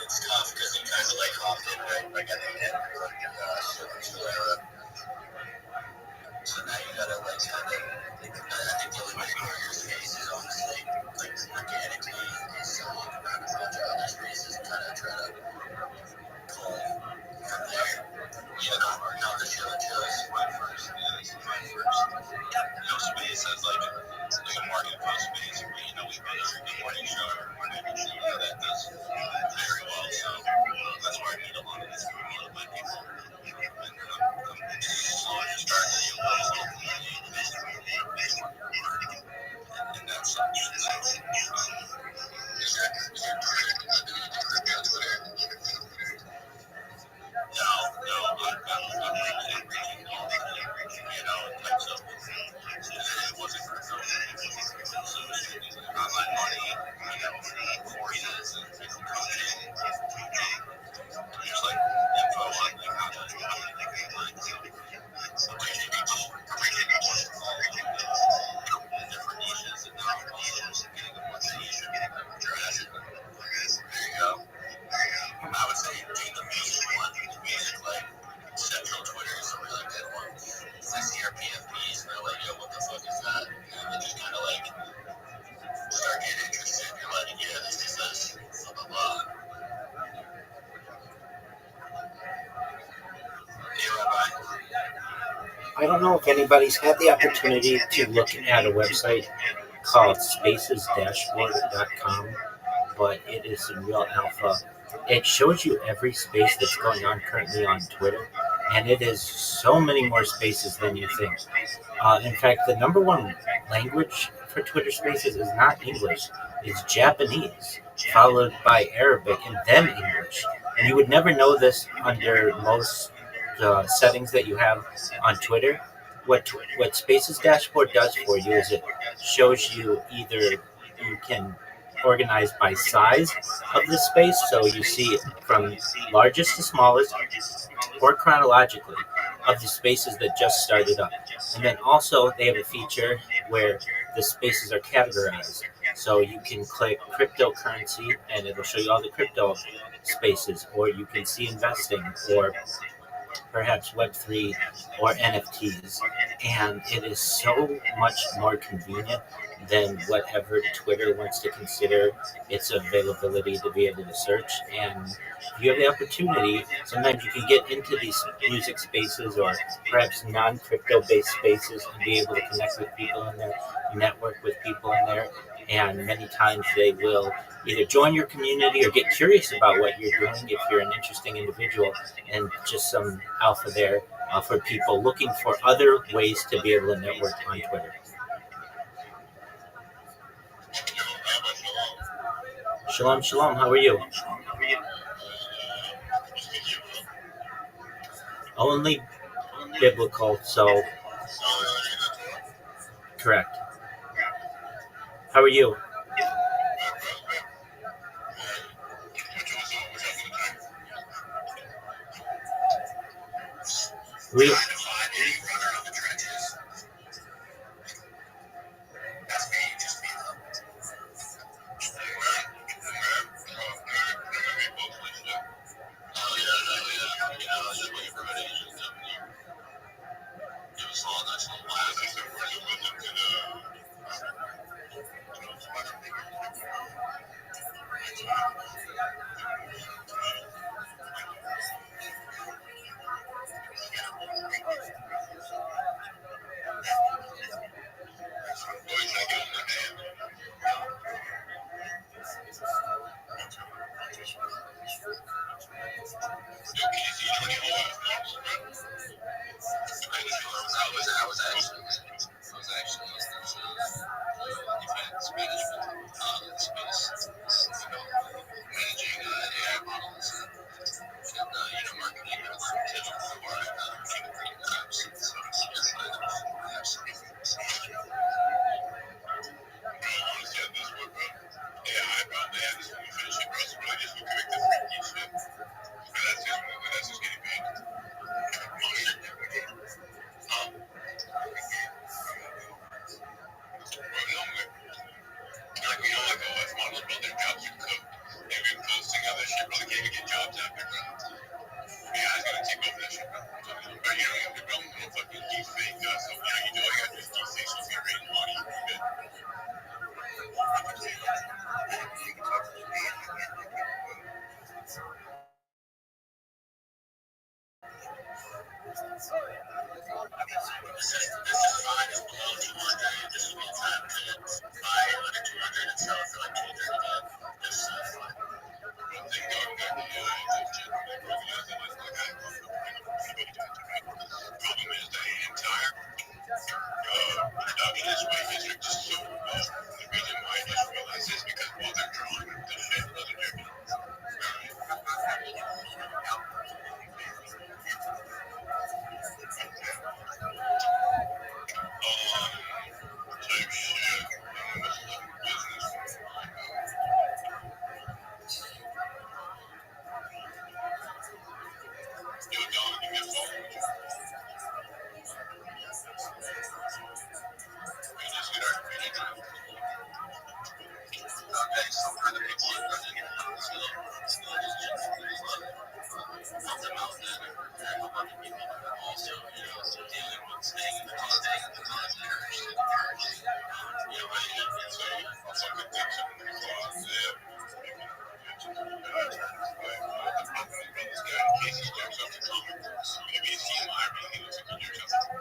it's tough because you kind of like hopped in right at the end, like, social era. So now you gotta, like, kind of, I think the only way to grow your space is honestly, like, organically, is to look around a bunch of other spaces and kind of try to pull from there. You know, the show shows. Find first, yeah, this is find first. No space as like a marketplace space, but you know, we've been on the morning show every morning, and you know, that does very well. So that's where I meet a lot of these people, a lot of my people. And I'm slowly just starting to build this little community based around marketing. And that's something so is your Twitter? No, I'm reaching all the, you know, types of, it wasn't crypto, so it was strictly like online money, you know, courses and coaching, just like info on like how to like reach all of the different niches, and now I'm also just getting a bunch of niche address. There you go. I would say the basic one, the basic like central Twitter is a really good one. I see our PFPs and they're like, yo, what the fuck is that? And they just kind of like start getting interested. You're like, yeah, this is this, blah blah blah. Hey, Rabbi. I don't know if anybody's had the opportunity to look at a website called spacesdashboard.com, but it is in real alpha. It shows you every space that's going on currently on Twitter, and it is so many more spaces than you think. In fact, the number one language for Twitter spaces is not English, it's Japanese, followed by Arabic, and then English. And you would never know this under most settings that you have on Twitter. What Spaces Dashboard does for you is it shows you either you can organize by size of the space, so you see from largest to smallest, or chronologically of the spaces that just started up. And then also they have a feature where the spaces are categorized. So you can click cryptocurrency and it'll show you all the crypto spaces, or you can see investing, or perhaps Web3 or NFTs. And it is so much more convenient than whatever Twitter wants to consider its availability to be able to search. And if you have the opportunity, sometimes you can get into these music spaces or perhaps non crypto based spaces and be able to connect with people in there, network with people in there. And many times they will either join your community or get curious about what you're doing if you're an interesting individual, and just some alpha there for people looking for other ways to be able to network on Twitter. Shalom, shalom. How are you? Only biblical, so correct. How are you? We This is fine. It's below 200. This would be the time to buy under 200 and sell it for like 230. This is fine. One thing I've gotten generally recognized that is like I don't know anybody to interact with. Problem is the entire production is way history just so low. The reason why I just realized is because while they're drawing the shit doesn't do it. Type shit. This is some business. Yo, Don, give me a phone. We just get our meeting. Okay, so for the people who are running this little help them out then and help other people also, dealing with staying in the cause encouraged and encouraging, right? So, some of the things that we thought, yeah, the problem is this guy, Casey jumps up to comic books. Maybe it's TMI, but he looks like he jumps up to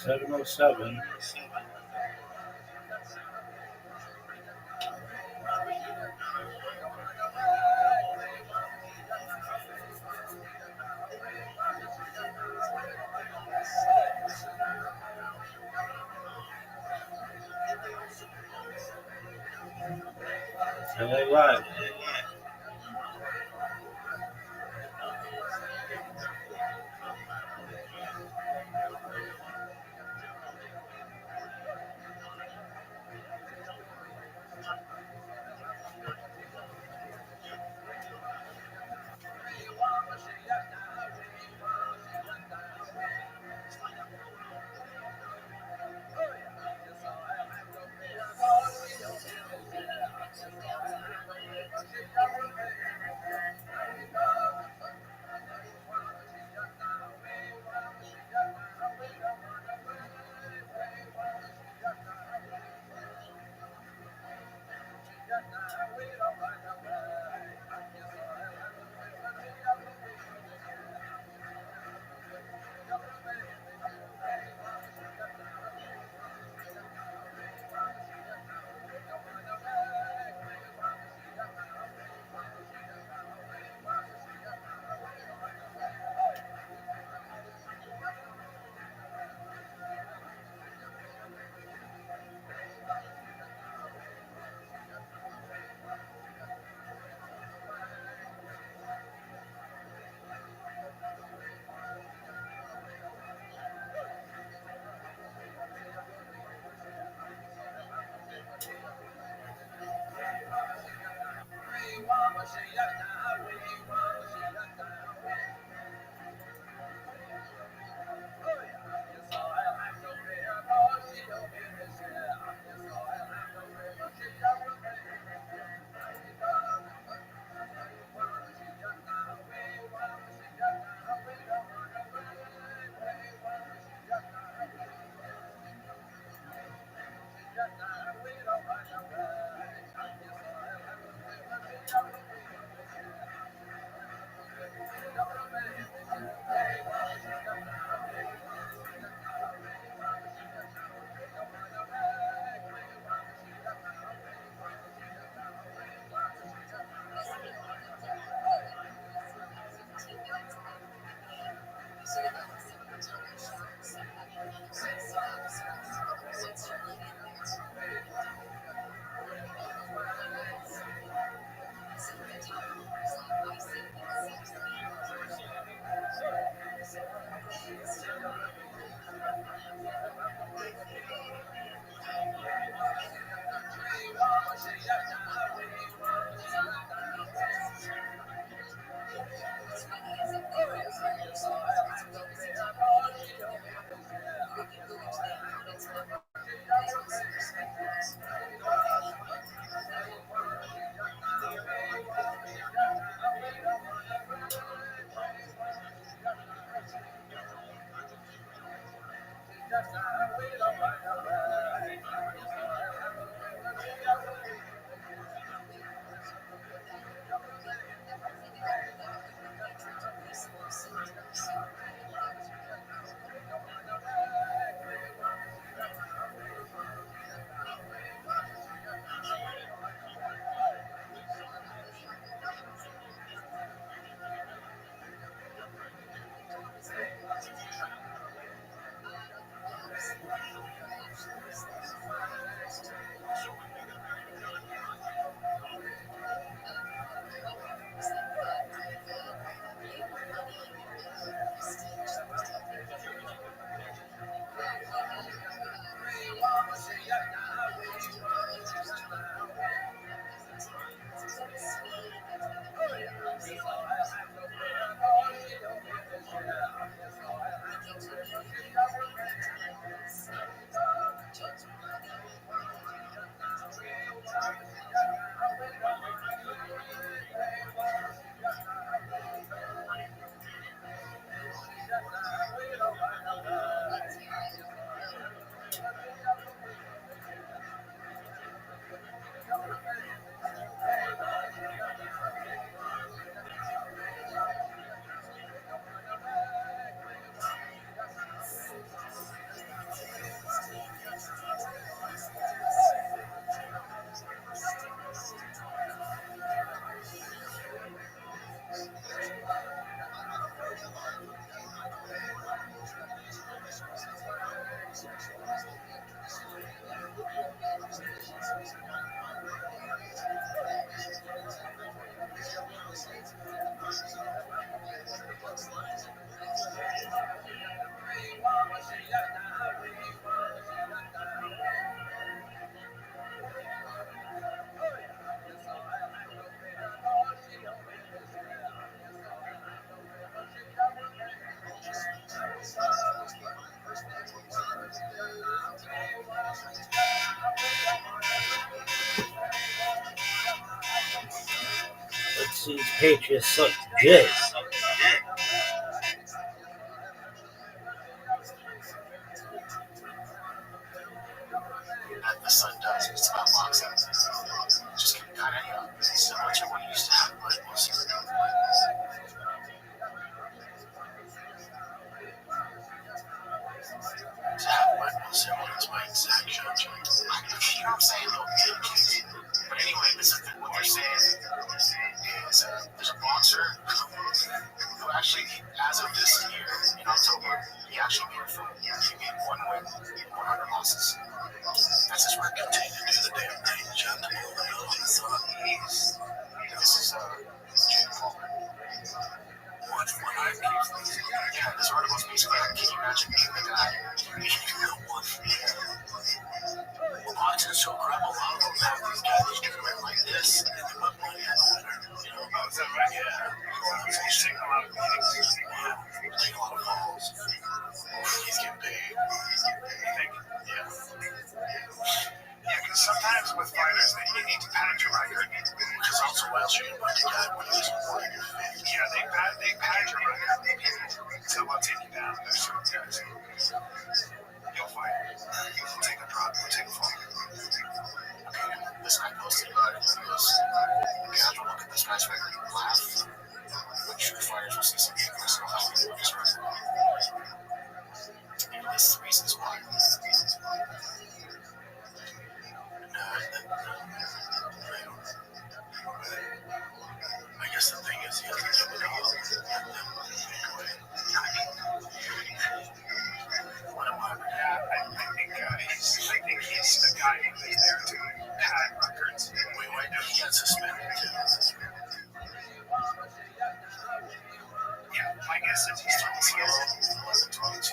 $707. LA Live. Let's see, these Patriots look good. The sun does. It's about boxing. Just kind of similar to what you used to have, but most of it. To have one most everyone's my exact judge. You know what I'm saying? But anyway, this is what they're saying is there's a boxer who actually, as of this year, in October, he actually made one win, 100 losses. That's his record. Continue to do the damn thing, John. The movie on the sun. This is Jake Paul. Yeah, this article's basically like, can you imagine being the guy? Well, boxing is so incredible. A lot of them have these guys who's doing like this, and then they put money on the winner. You know, about that, right? Yeah. He's taking a lot of meetings. Yeah. Taking a lot of calls. He's getting paid. Yeah. Yeah, because sometimes with fighters, you need to pad your record, which is also why you can punch a guy when he's recording your face. Yeah, they pad your record. So I'll take you down. There's certain guys. You'll fight. You'll take a drop. You'll take a fall. Okay, this guy posted about it. He goes, okay, I have to look at this guy's record and laugh. But true fighters will see something personal how we do this record. And this is the reasons why. I guess the thing is, he hasn't given it all. What am I? I think he's the guy who's there to pad records. Wait, why did he get suspended too? Yeah, my guess is he's 22.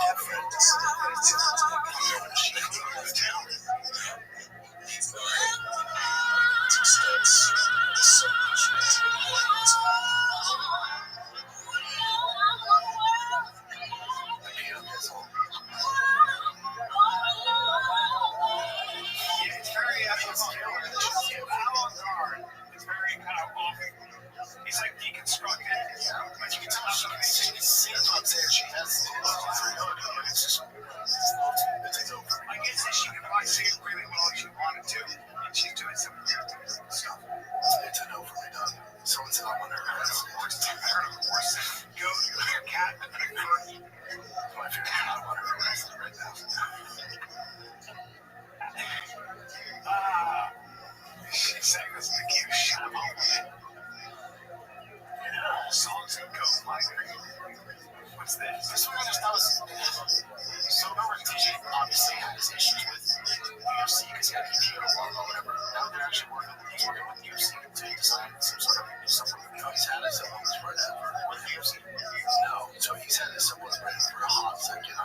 have friends. It's like, she comes out of town. Two steps. There's so much to Yeah, it's very avant-garde. It's very kind of off. He's like deconstructed. But you can tell she's that's what I'm saying. She has it's just I guess that she can probably sing it really well if she wanted to. And she's doing some stuff. It's a no for me, dog. Someone said I want her. I heard of a horse. Go to a cat. My favorite thing I want her right now. She sang this to give shit about it. Songs that go migrate. What's this? This one I just thought was so remember TJ obviously had his issues with UFC because he had PPO or whatever. Now they're actually working with UFC to design some sort of new supplement. You know, he's had a supplement for that with UFC. No, so he's had a supplement for a hot second.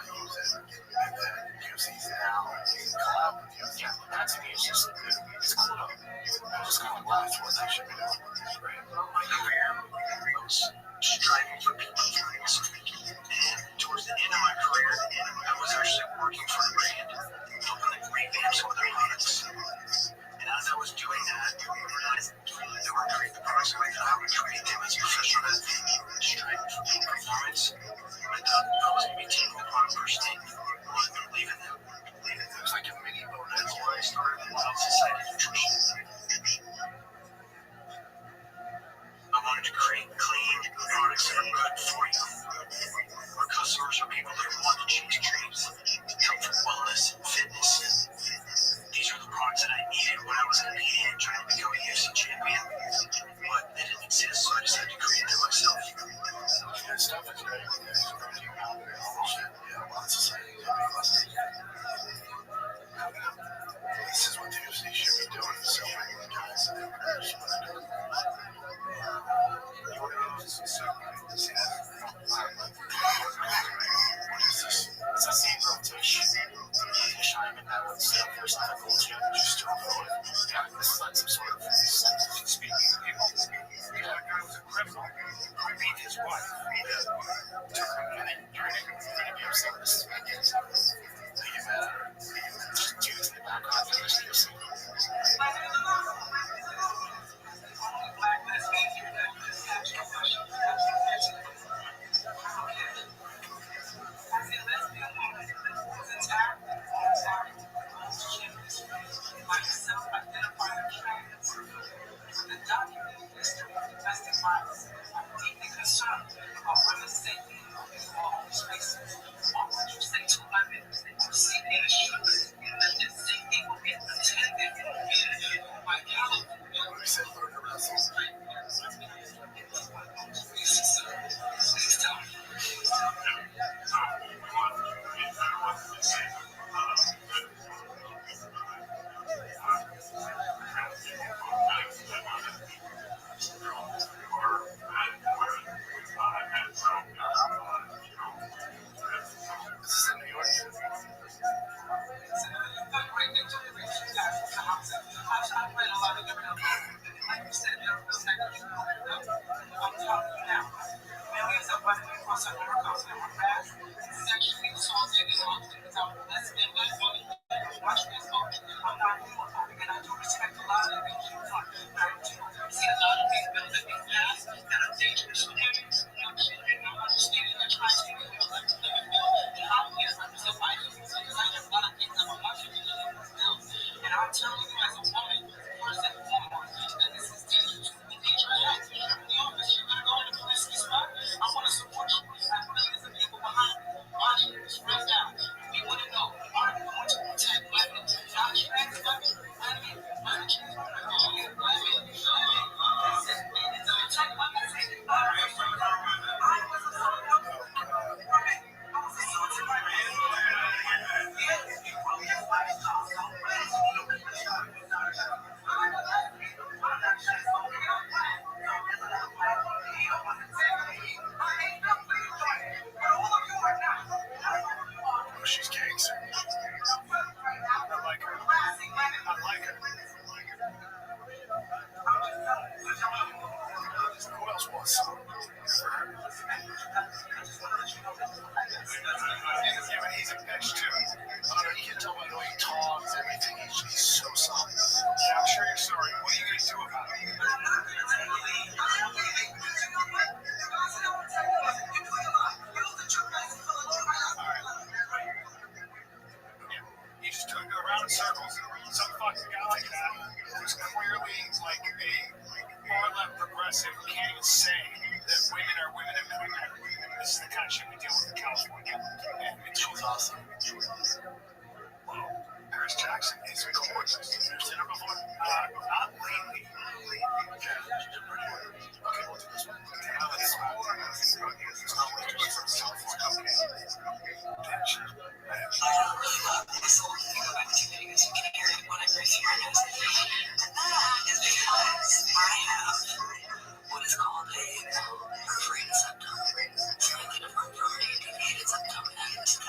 she's gangster. I like her. I like her. Who else wants some? Yeah, but he's a bitch too. You can tell by the way he talks, everything. He's so soft. Yeah, I'm sure you're sorry. What are you gonna do about it? You just took around in circles. Some fucking guy like that who's clearly like a far left progressive can't even say that women are women and men are men. This is the kind of shit we deal with in California. And she's awesome. Well, Paris Jackson is gorgeous. You've seen her before? Not lately. Okay, we'll do this one. It's not what you're doing from California. Bitch. I don't really love this whole thing about videos. You can hear it when I breathe through my nose. And that is because I have what is called a perforated septum. It's really different from a deviated septum. And that is,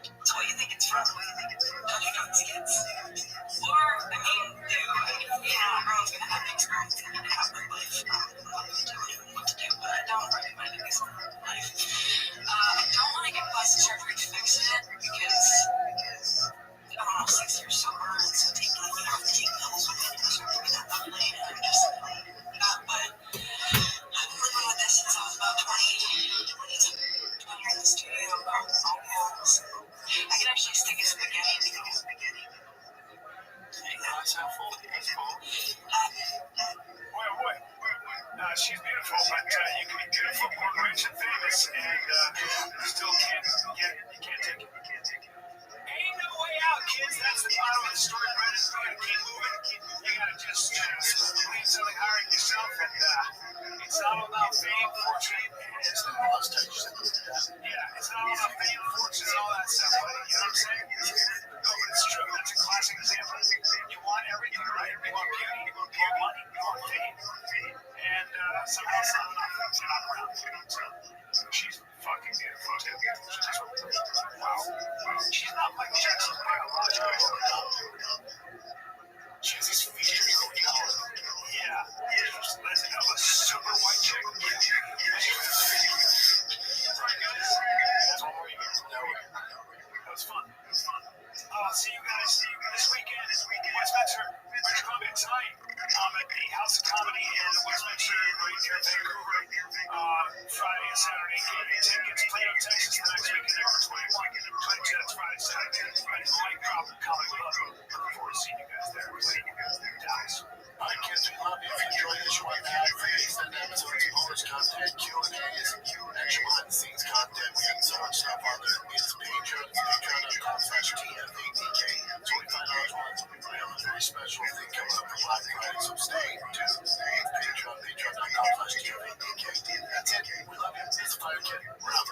it's what you think it's from. Judging on skits. Or, I mean, everyone's gonna have the experience they're gonna have in life. What to do, but I don't recommend it in life. I don't want to get plastic surgery to fix it because I don't know, 6 years sober, and so taking pills with it is really not lovely. And I'm just but I've been living with this since I was about 20 here in the studio, on walls. I can actually stick a spaghetti. That's helpful. That's cool. Wait. She's beautiful, but you can be beautiful, born rich and famous, and still can't take it. Ain't no way out, kids. That's the bottom of the story, Brendan. You gotta keep moving. You gotta just believe something higher in yourself, and it's not all about fame, fortune. It's not all about it's not all about fame, fortune, and all that stuff, buddy. You know what I'm saying? No, but it's true. That's a classic example. You want everything, right? You want beauty, you want money, you want fame, and somehow it's not enough. It's not around. She's fucking beautiful, too. Wow. She's not Michael Jackson's biological. She has these features. Yeah. Let's have a super white chick. Right, guys? That's one more you guys know. That was fun. See you guys this weekend. Westminster, British Columbia tonight. At the House of Comedy in Westminster, right here in Vancouver. Friday and Saturday. Getting tickets. Plano, Texas the next weekend. April 21. 22. That's Friday, Saturday. Friday. Mike Drop Comedy Club. Looking forward to seeing you guys there. Dallas. All right, kids, we love you. If you enjoyed this, you want to add free extended episodes, bonus content, Q&As, extra behind-the-scenes content. We have so much stuff on there. It's Patreon. Patreon.com/TFADK. $25 once. We play on a very special thing coming up for Black Friday, so stay tuned. Patreon. Patreon.com/TFADK. That's it. We love you. It's Fire Kid. We're out.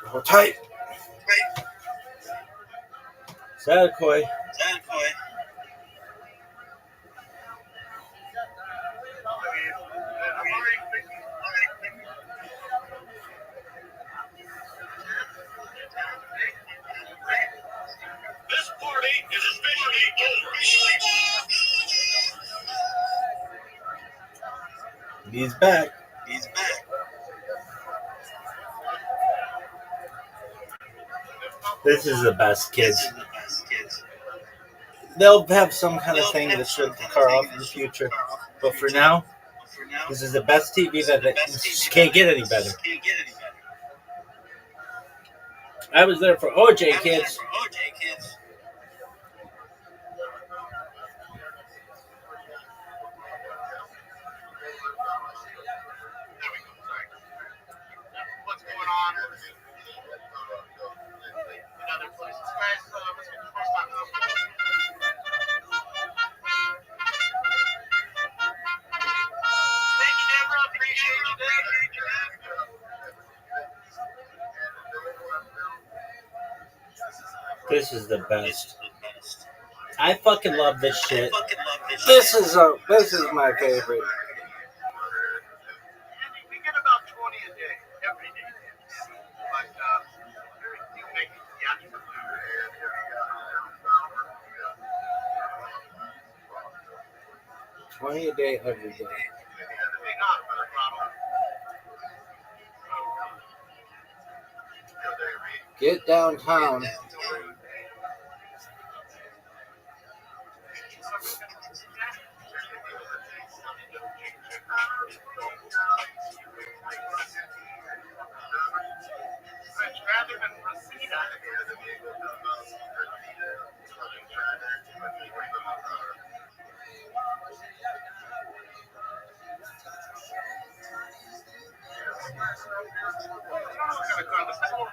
Hold tight. Sadakoi. This party is officially over. He's back. This is the best, kids. They'll have some kind of thing to shut the car off in the future. But for now, this is the best TV that can't get any better. I was there for OJ, kids. What's going on in other places? Guys, let's get the first time. Thank you, Deborah. Appreciate you, Deborah. This is the best. I fucking love this shit. This is my favorite. We get about 20 a day, every day. But you make it theatrical. 20 a day, every day. Get downtown.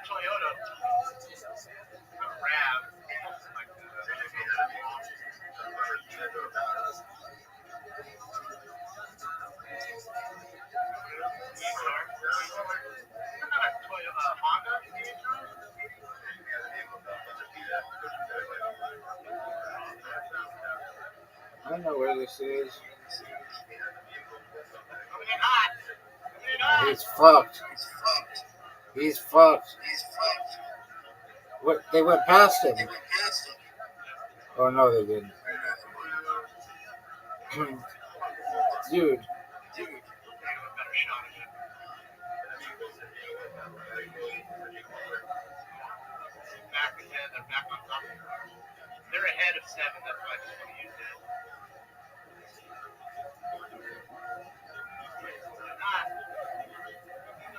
Toyota. RAV. 'I know where this is. He's fucked. He's fucked. What? They went past him. Oh no, they didn't. Dude. They're ahead of 7. That's why I just want to use that.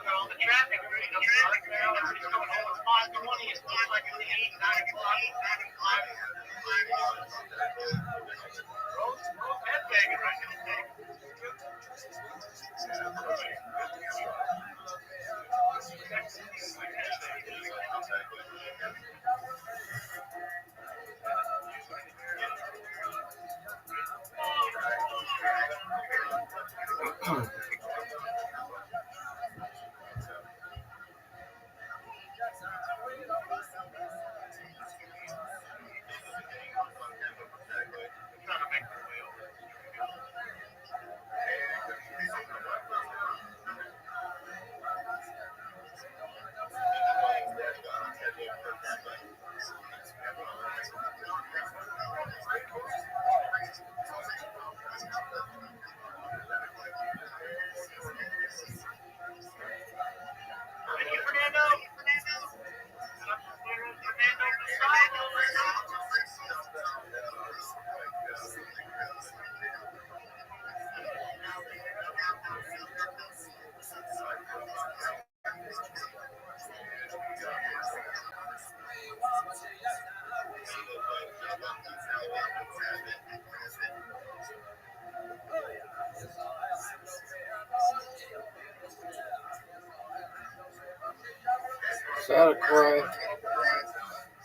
All the traffic, everybody's coming home at 5:20. It's like it's 8, 9 o'clock. Road's headbanging right now.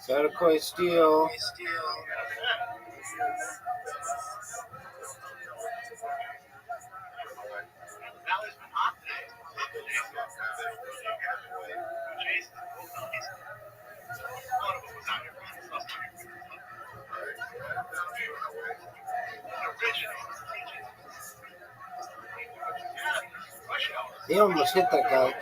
Sadakoi Steel. He almost hit that guy.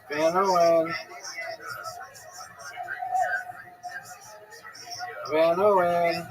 Van Owen. Van Owen. Van Owen.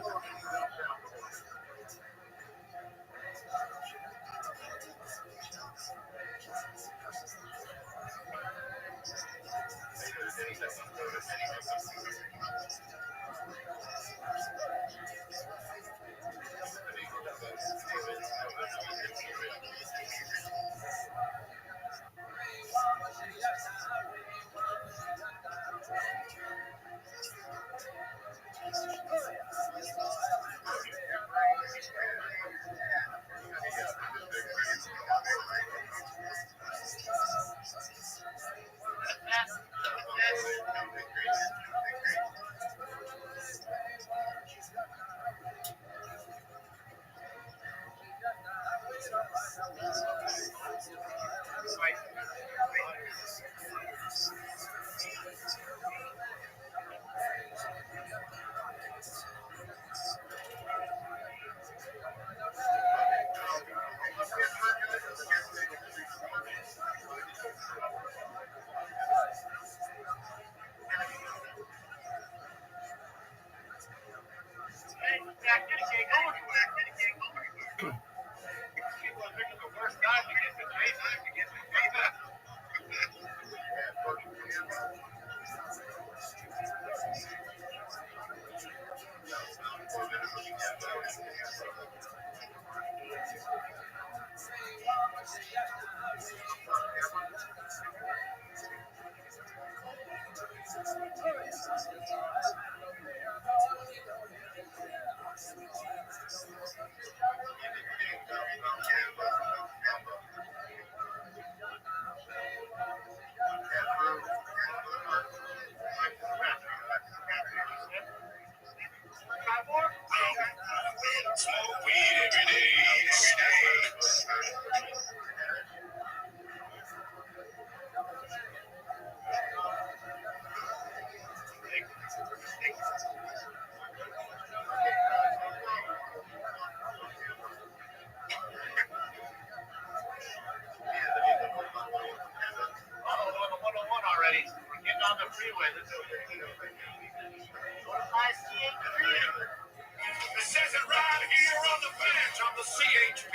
It says it right here on the bench on the CHP.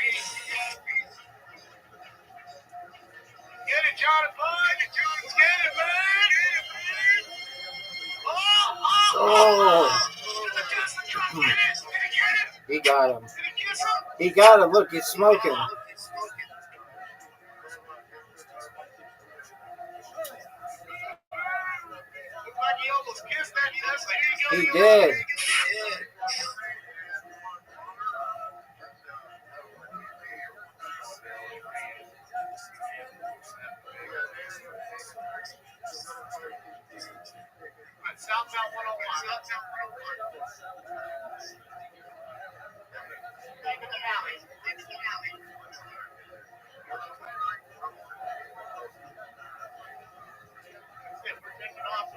Get it, Jonathan. Get it, man. Oh. He got him. He got him. Look, he's smoking. He did. Southbound 101. Into the alley. We're taking off.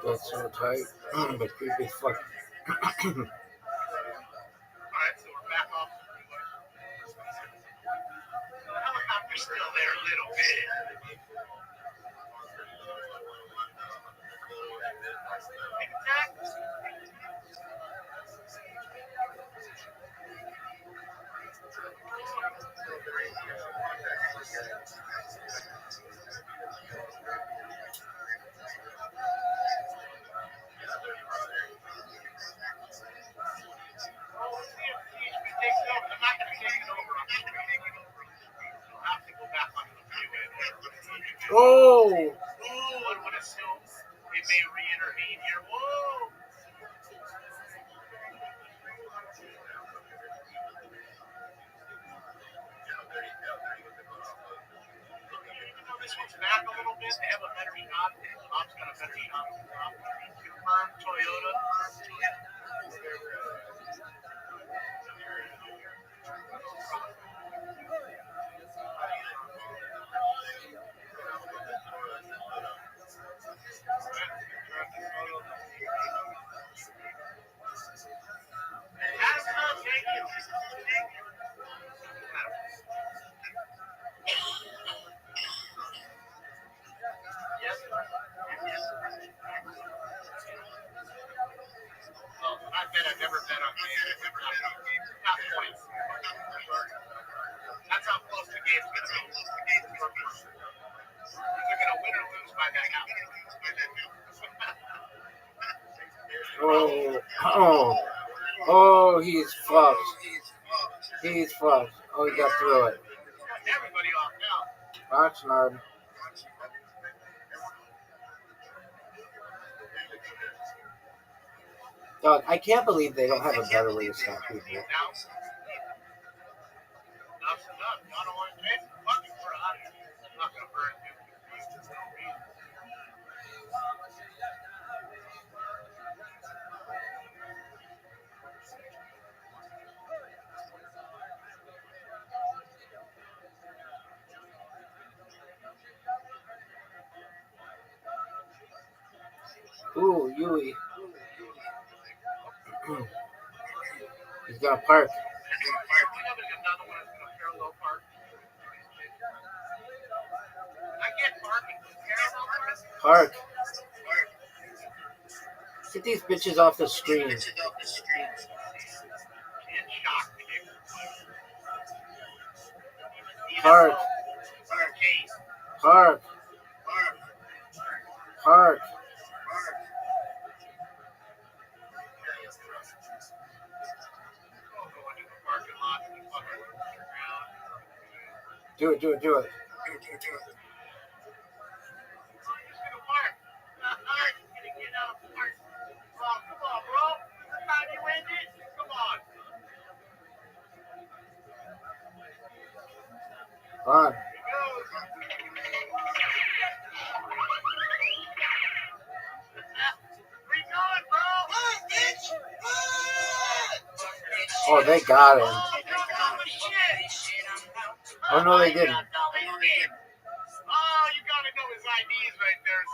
That's so tight. But creepy as fuck. Alright, so we're back off the freeway. The helicopter's still there a little bit. Take a tack. Well, we'll see if THP takes it over. I'm not going to take it over on the freeway. I'll have to go back onto the freeway. Oh! One would assume they may re-intervene here. Whoa! Even though this one's back a little bit, they have a better shot. Bob's got a better shot on the top. Confirmed Toyota. I bet I've never bet on games. Not points. That's how close the game's going to be. They're going to win or lose by that now. Oh! Oh! Oh, he's fucked. He's fucked. Oh, he got through it. Everybody off now. Oxnard. Dog, I can't believe they don't have a better way to stop people. Enough's enough. I don't want to chase the fucking for out of here. I'm not going to burn him. Ooh, Yui. He's gonna park. Another one is going to parallel park. I get parking. Parallel Park. Get these bitches off the screen. and shock. Park. Park. Park. Do it, do it, do it. Come on. Oh, they got him. Oh, no, they didn't. Oh, you gotta know his IDs right there or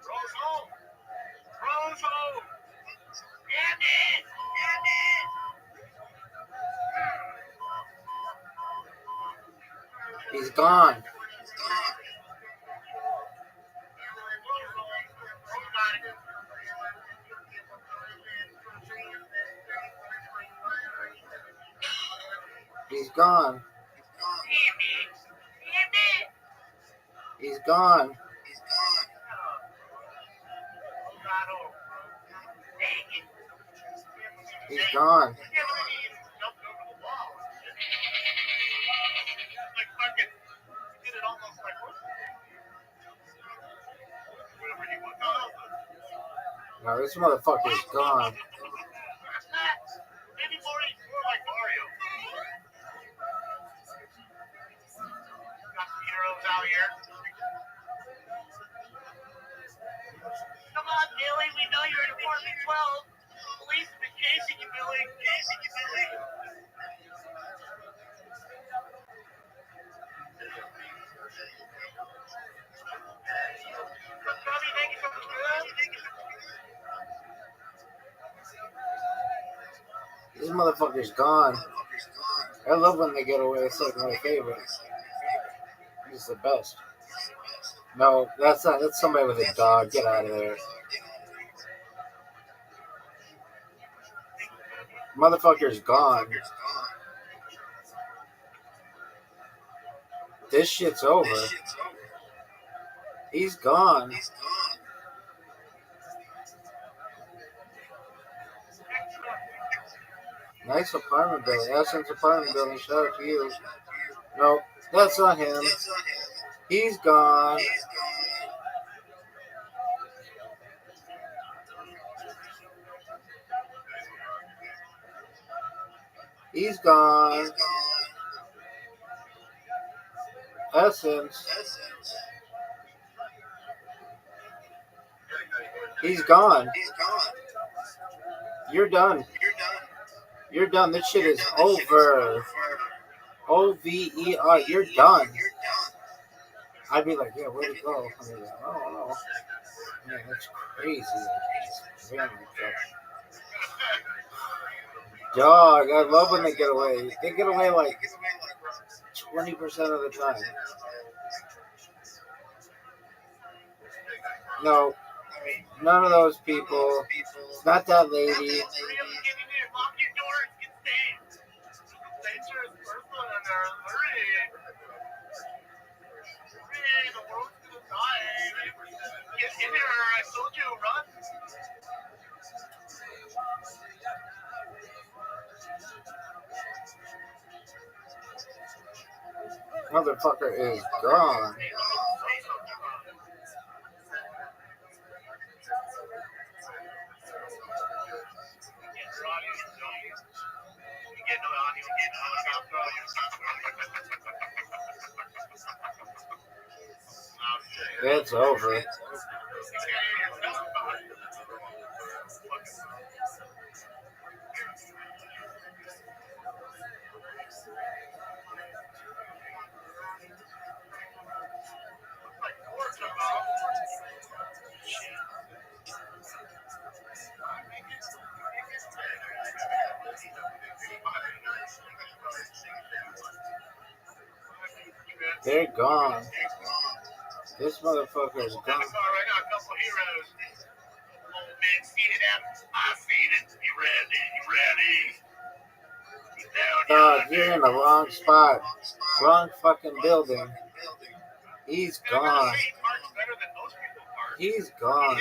Rose home. Rose home. Damn it. Damn it. He's gone. He's gone. He's gone. He's gone. No, this motherfucker's gone. Maybe more like Mario. Got some heroes out here. This motherfucker's gone. I love when they get away. It's like my favorite. It's the best. No, that's not. That's somebody with a dog. Get out of there. Motherfucker's gone. This shit's over. He's gone. Nice apartment building. Essence apartment building. Shout out to you. No, that's not him. He's gone. He's gone. Essence. He's gone. You're done. You're done. This shit is over. OVER. You're done. I'd be like, yeah, where'd he go? I mean, I don't know. Man, that's crazy. Dog, I love when they get away. They get away like 20% of the time. No, none of those people. It's not that lady. Motherfucker is gone. It's over. They're gone. This motherfucker's gone. Right now, a couple heroes. Old man seated out. I seen it. You ready? Dog, you're in the wrong spot. Wrong fucking building. He's gone. He's gone.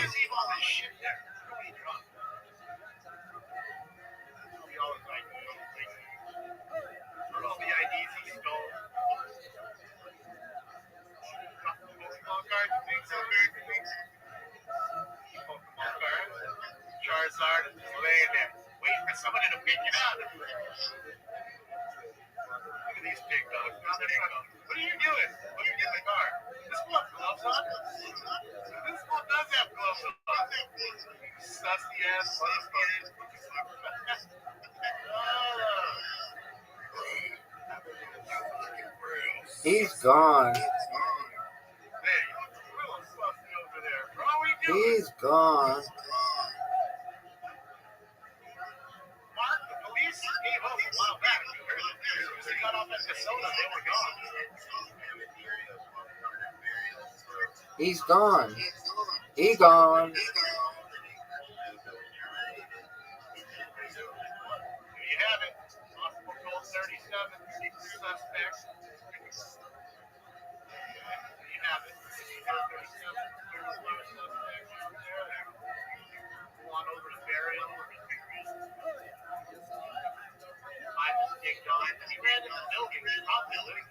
Charizard is just laying there, waiting for somebody to pick it up. Look at these big dogs. What are you doing? What are you doing, car? This one has gloves on. This one does have gloves on. Sussy ass motherfucker. He's gone. He's gone. He's gone. He gone. You have it. Possible goal 37, suspects. You have it. 37, suspects out there. Go on over to burial. I just kicked on. He ran in the building. Probably living.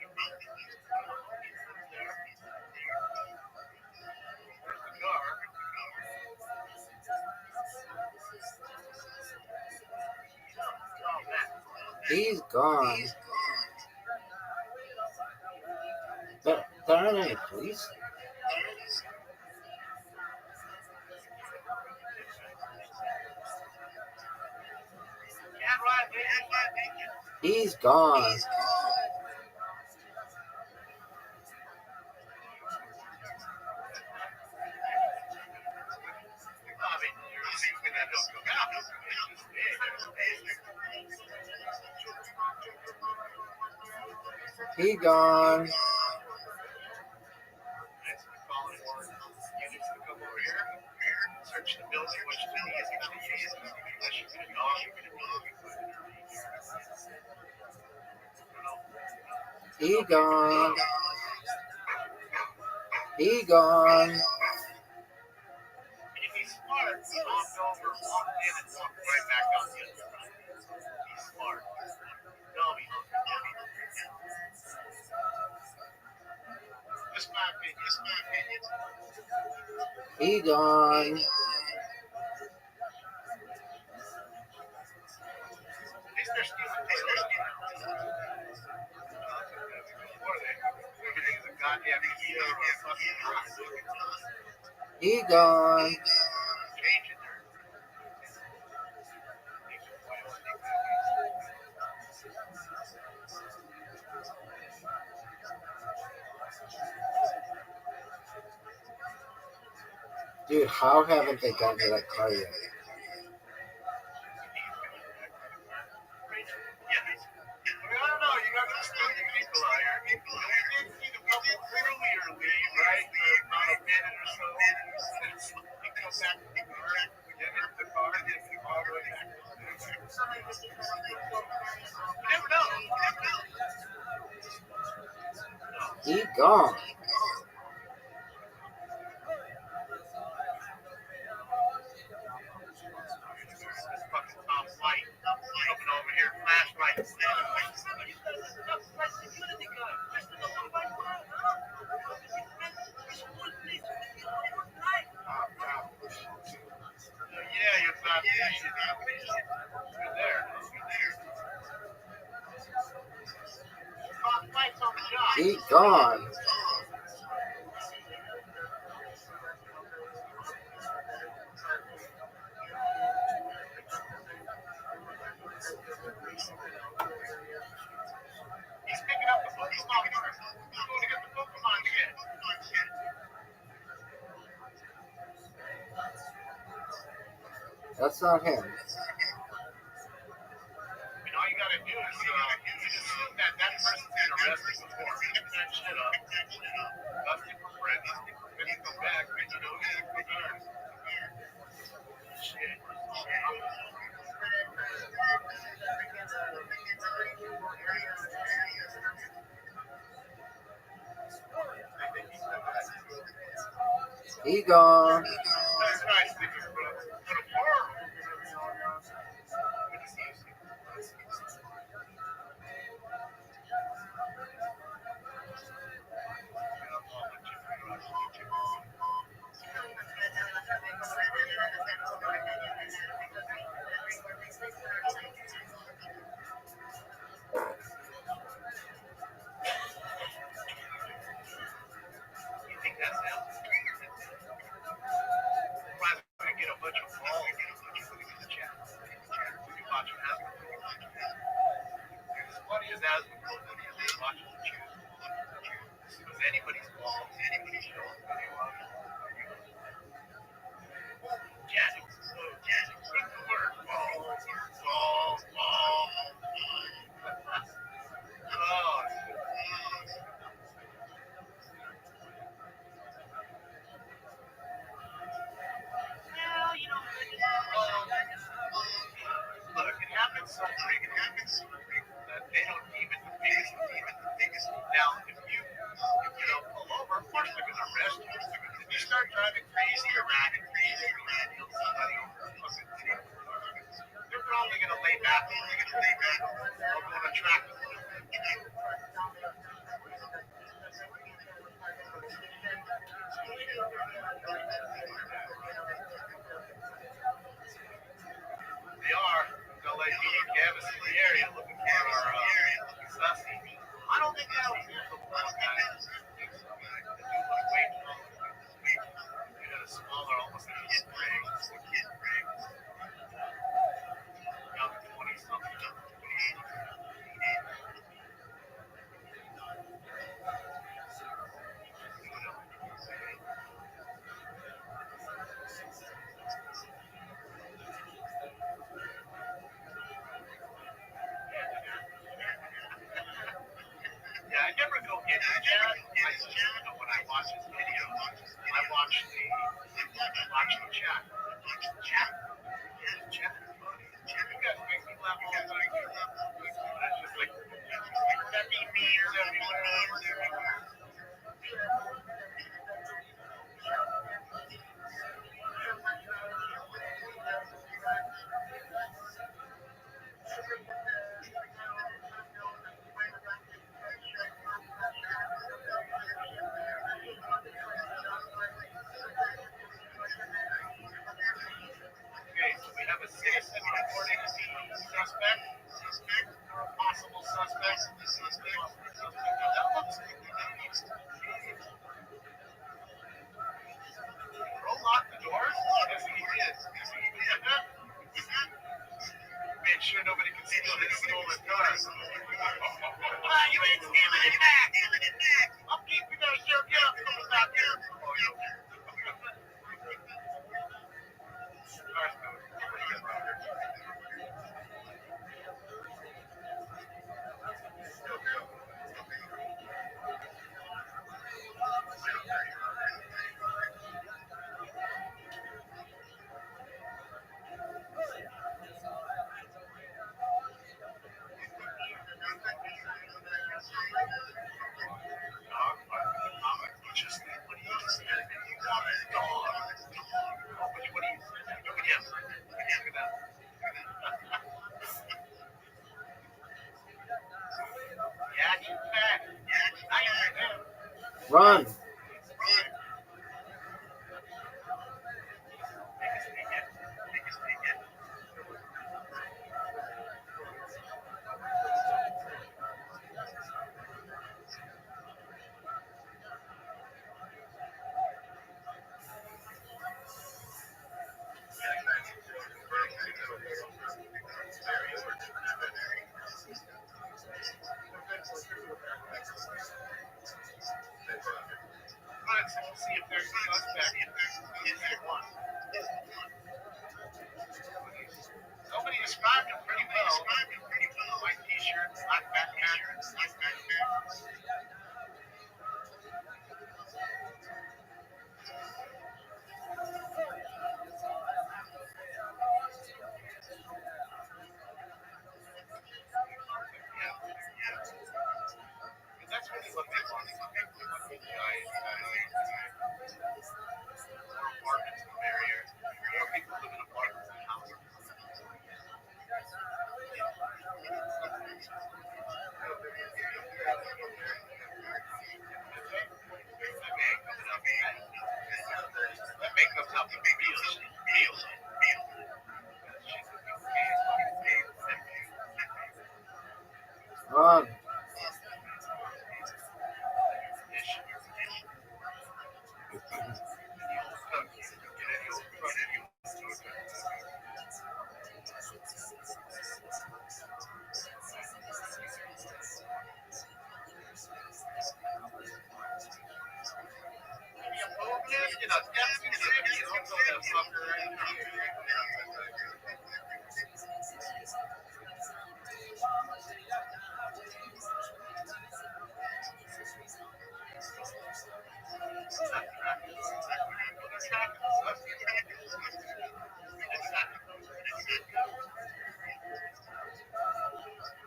Where's the car? He's gone. There aren't any police. He's gone. He gone. Units to come over here, search the building, which to me is kind of easy, unless you get a dog. He gone. He gone. And if he's smart, he walked over, walked in, and walked right back out the other side. He's smart. Dummy. Just my opinion. He gone. At least they're stealing toilets. What are they? Everything is a goddamn Kia or a fucking truck. He gone. Change it there. Dude, how haven't they gotten to that car yet? Yeah. I don't know. You got to see the people out here. We did see the couple earlier leave, right? For about a minute or so. They come back to the car. Get in the car and then keep all the way back. You never know. He gone. This fucking top flight coming over here, flashlights. Yeah, you're not You're there. Top flights on the job. He gone. He's picking up the Pokemon first. He's going to get the Pokemon shit. That's not him. And all you gotta do is you just assume that person's been arrested before. Pick that shit up. Bust it for friends. When you come back, then you know he's in good hands. Shit. He gone. That's nice to hear, but tomorrow. You think that's him? Run. We'll see if there's a suspect in one. Nobody described him pretty well. White t-shirt, black backpack. And that's really what they want. The guys, more apartments in the area. More people live in apartments than houses. That may come up with meals. Run.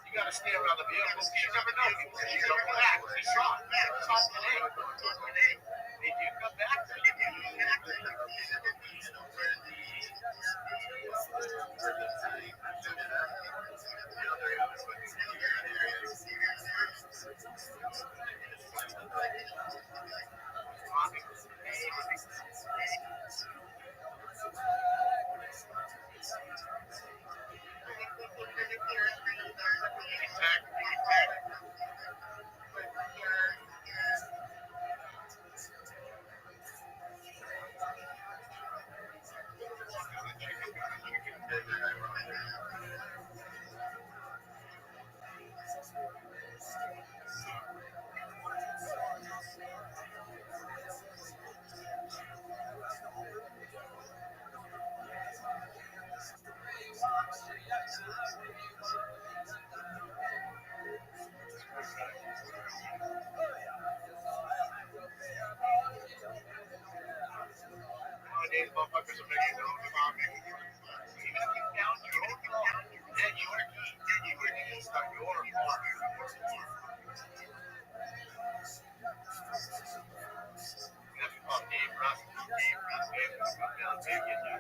You gotta stay around the vehicle. You never know. You don't come back. They shot. Today. They do come back. Nowadays, motherfuckers are making their own farming. Even if you down your own farm, then you start your farm. That's called Dave Russ. Dave Russ come down big and you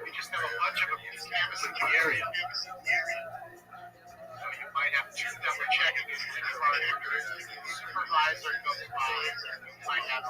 We just have a bunch of them cameras in the area. So you might have two that we're checking in the supervisor goes by. You might have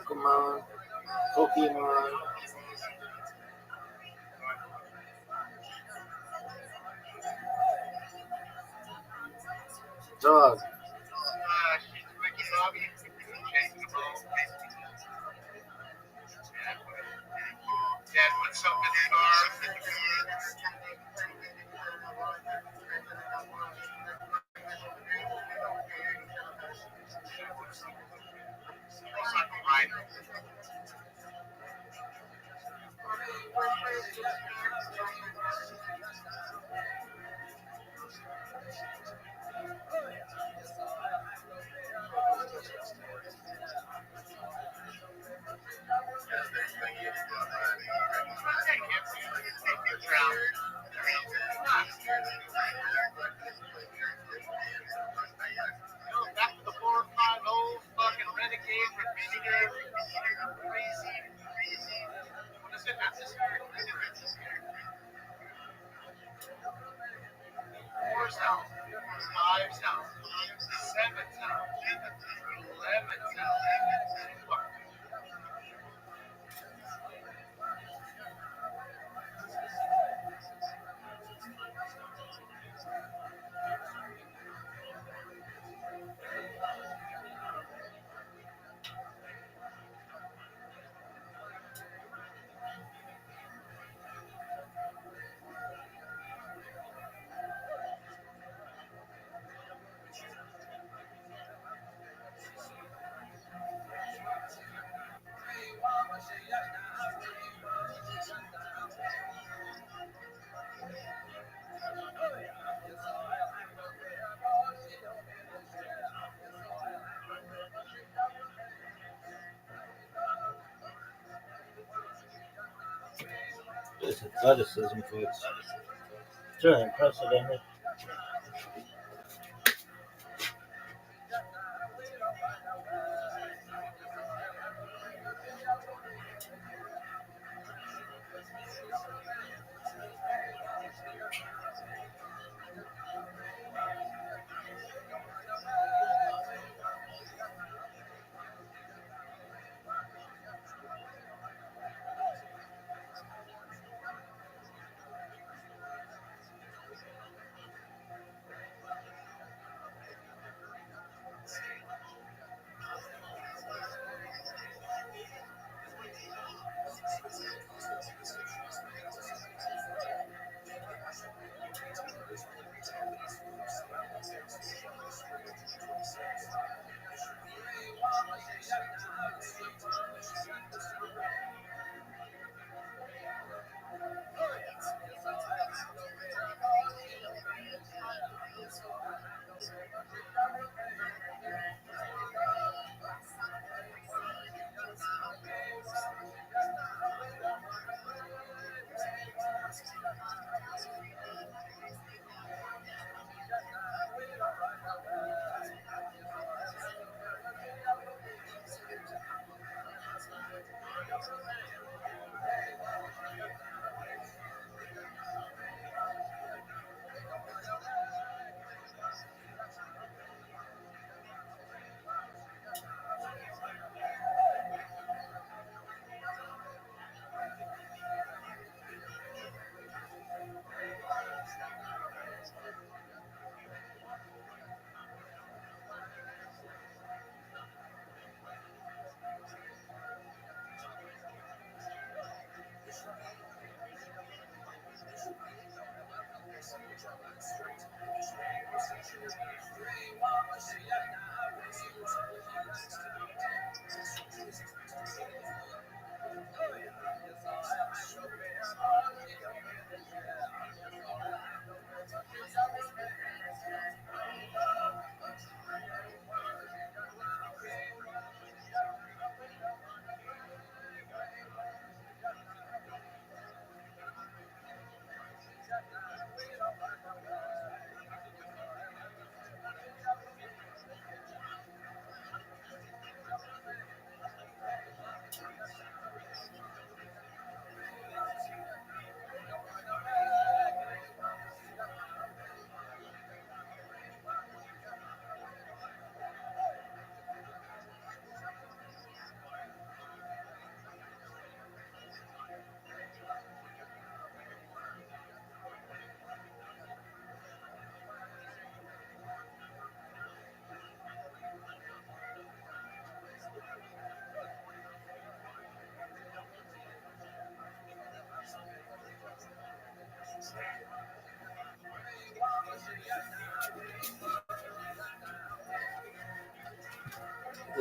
Pokemon. Dog. She's Ricky Bobby. Chasing the ball. Dad put something in the car. Motorcycle rider. Take him. Take picture out. Back to the 450 fucking renegade repeater. Crazy. What is it? Atmospheric renegade. 4 sounds. 5 sounds. 7 sounds. 11 sounds. Fuck. This athleticism, folks. It's really impressive, isn't it?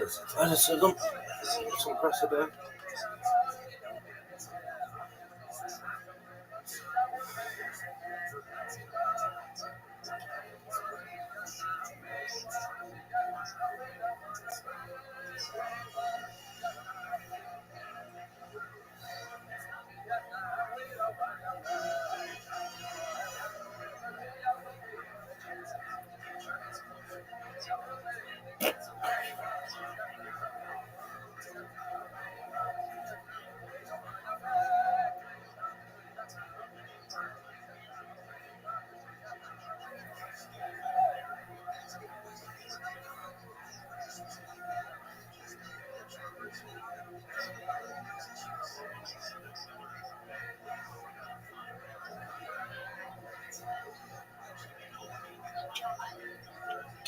There's athleticism, some precedent.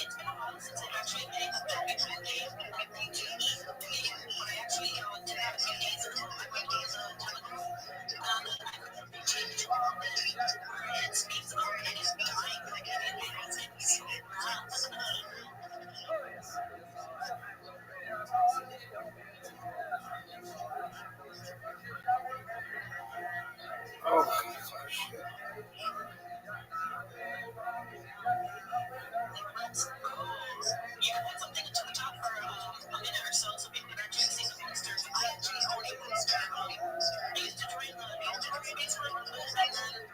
It's been a while since I've actually played a back-to-back game like PG game, but I actually did have a few days until my birthday is Telegram. I changed where it speaks of any time that can be advanced. Oh, shit. Let's go. You can put something to the top for a minute or so people can actually see the posters. I actually own a poster. I used to join the military base for a little bit, and then,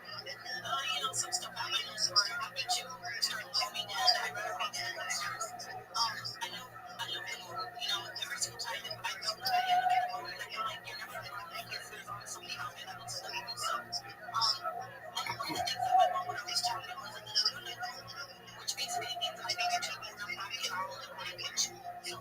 some stuff happened where I happened to start living, and I read about the posters. I know people, every single time I felt that I had to get a moment, I feel like you're never alone because there's always somebody out there that wants to help you. So, and one of the things that my mom would always tell me was that the student which basically means I need to be the back in all of the language. So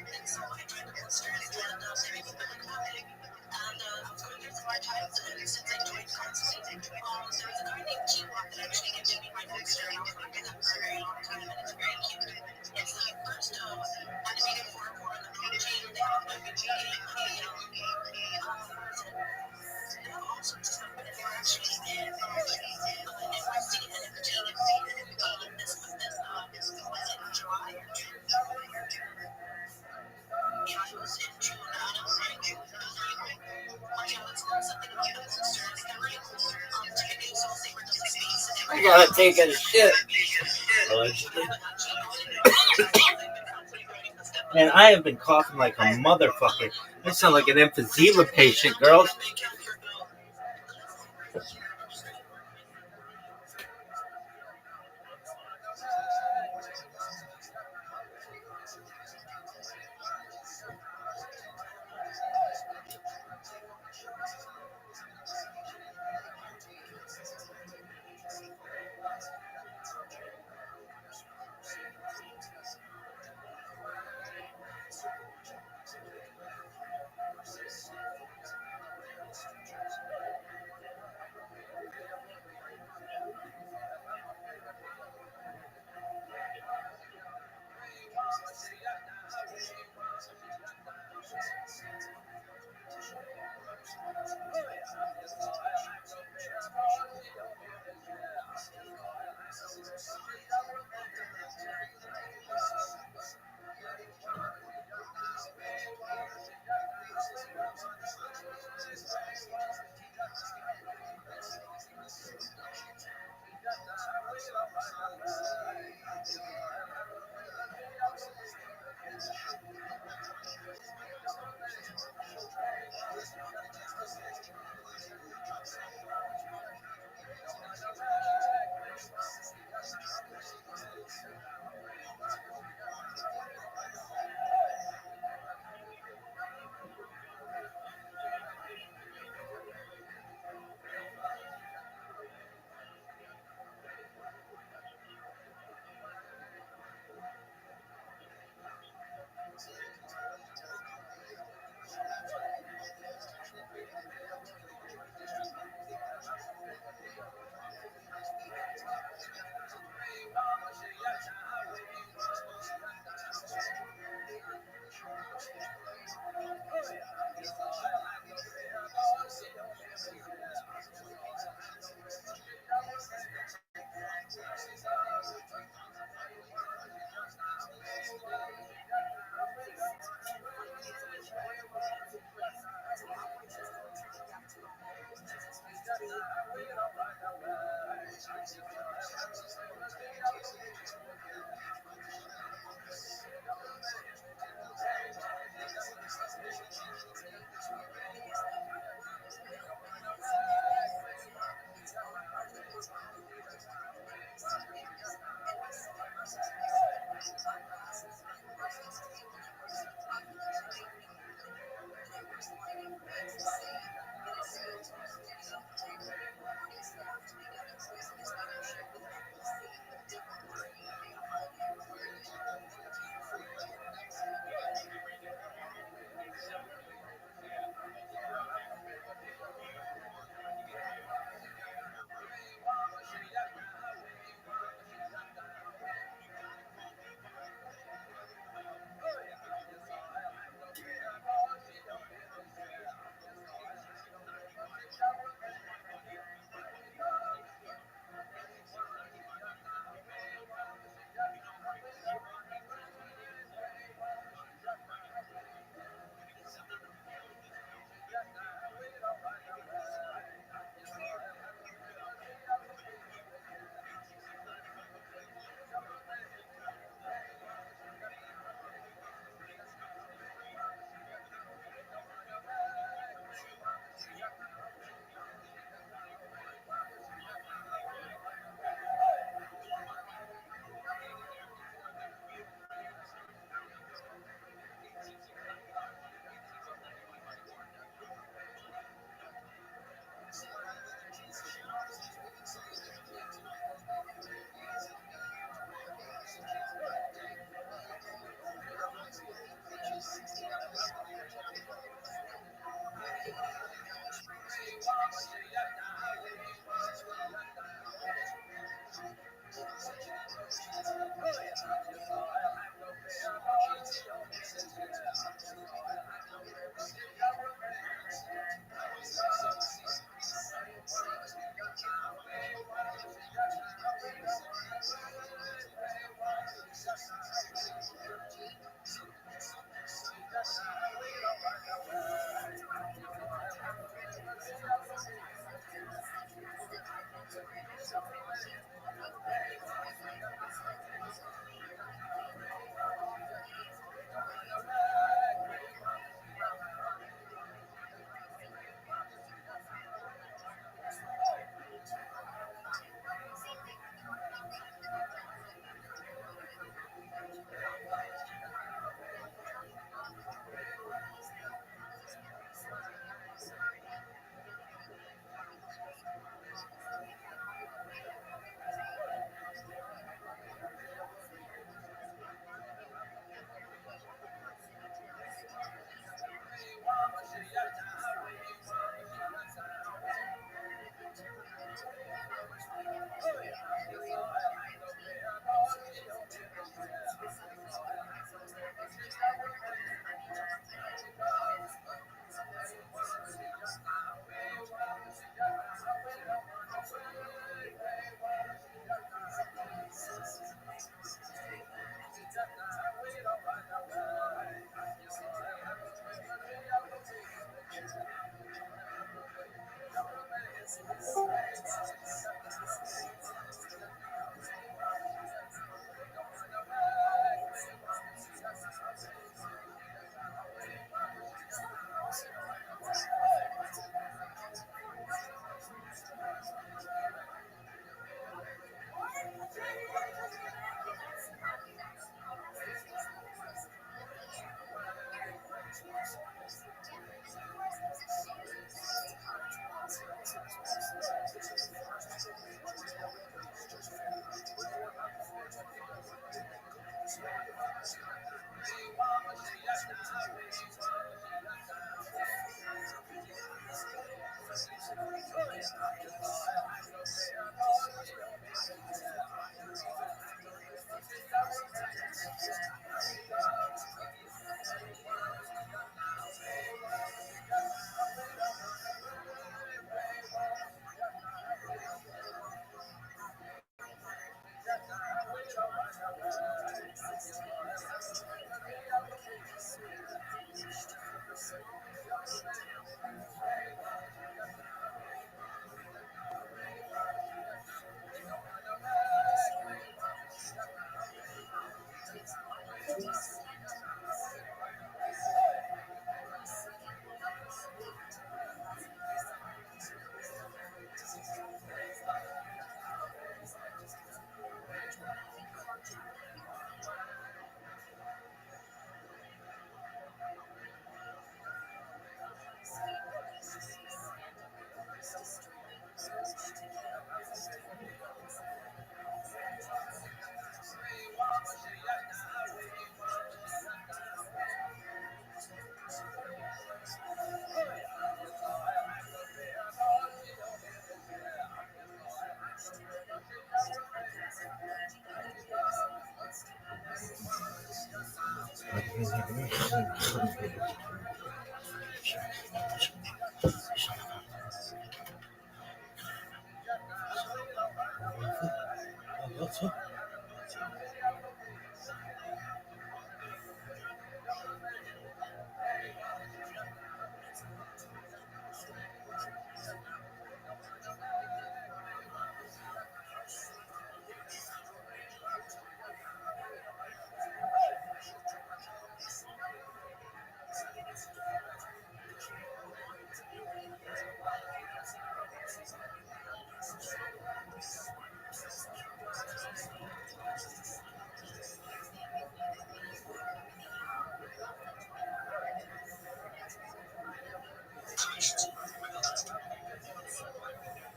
and so I joined the posters and they made me feel like family. And I was going through some hard times and since I joined counseling, there was a guy named G-Walk that actually gave me my poster and I was working them for a very long time and it's very cute. It's the first animated horror on the page and they have like a game, they have all sorts of stuff, but they were actually in NYC and in Virginia. This was was it July or June? Yeah, it was in June, and it was very cool. It was really cool. But yeah, let's learn something about the posters. They got really cool. Typically, Soul Saber does a space, and I gotta take a shit. Allegedly. Man, I have been coughing like a motherfucker. I sound like an emphysema patient, girls.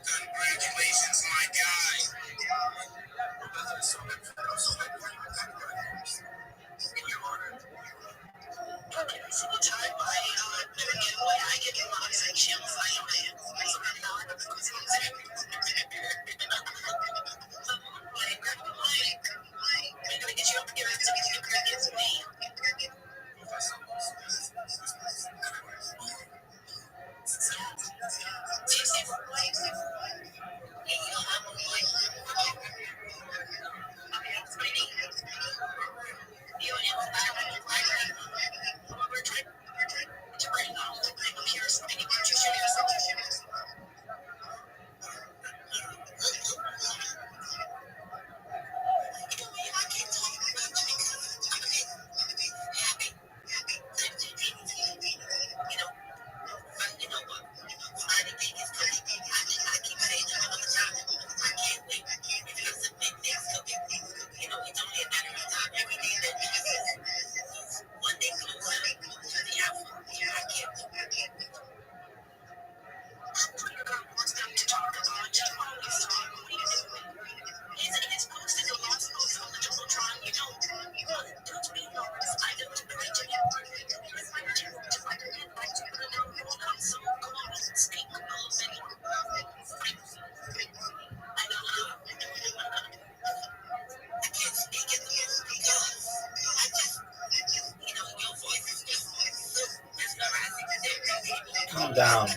Congratulations, my guy. I'm so happy for you. In your honor. Every single time I do a giveaway, I get a lot of chills. I am so I'm not because I'm we're gonna get you up here to get you to me. Calm down.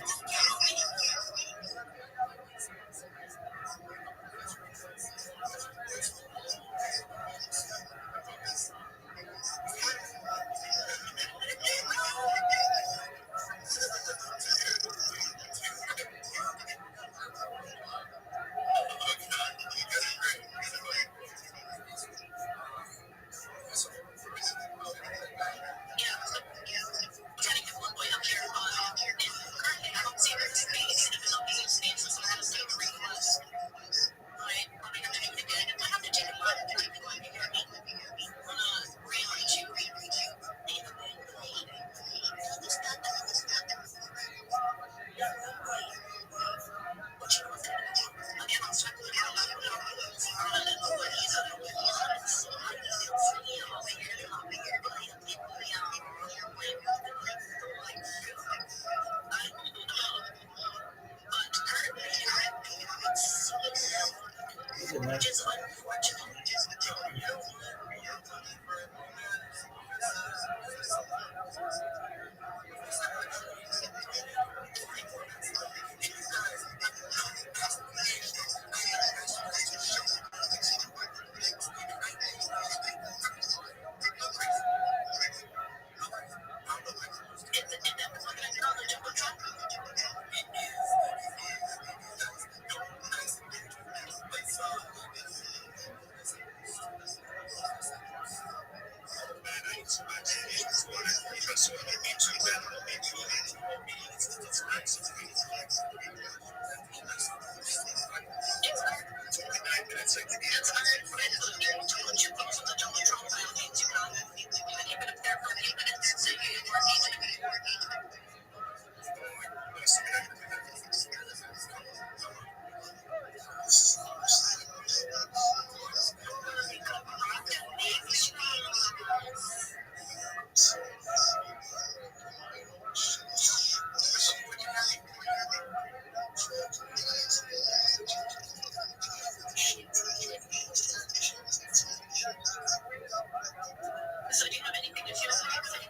She's in there.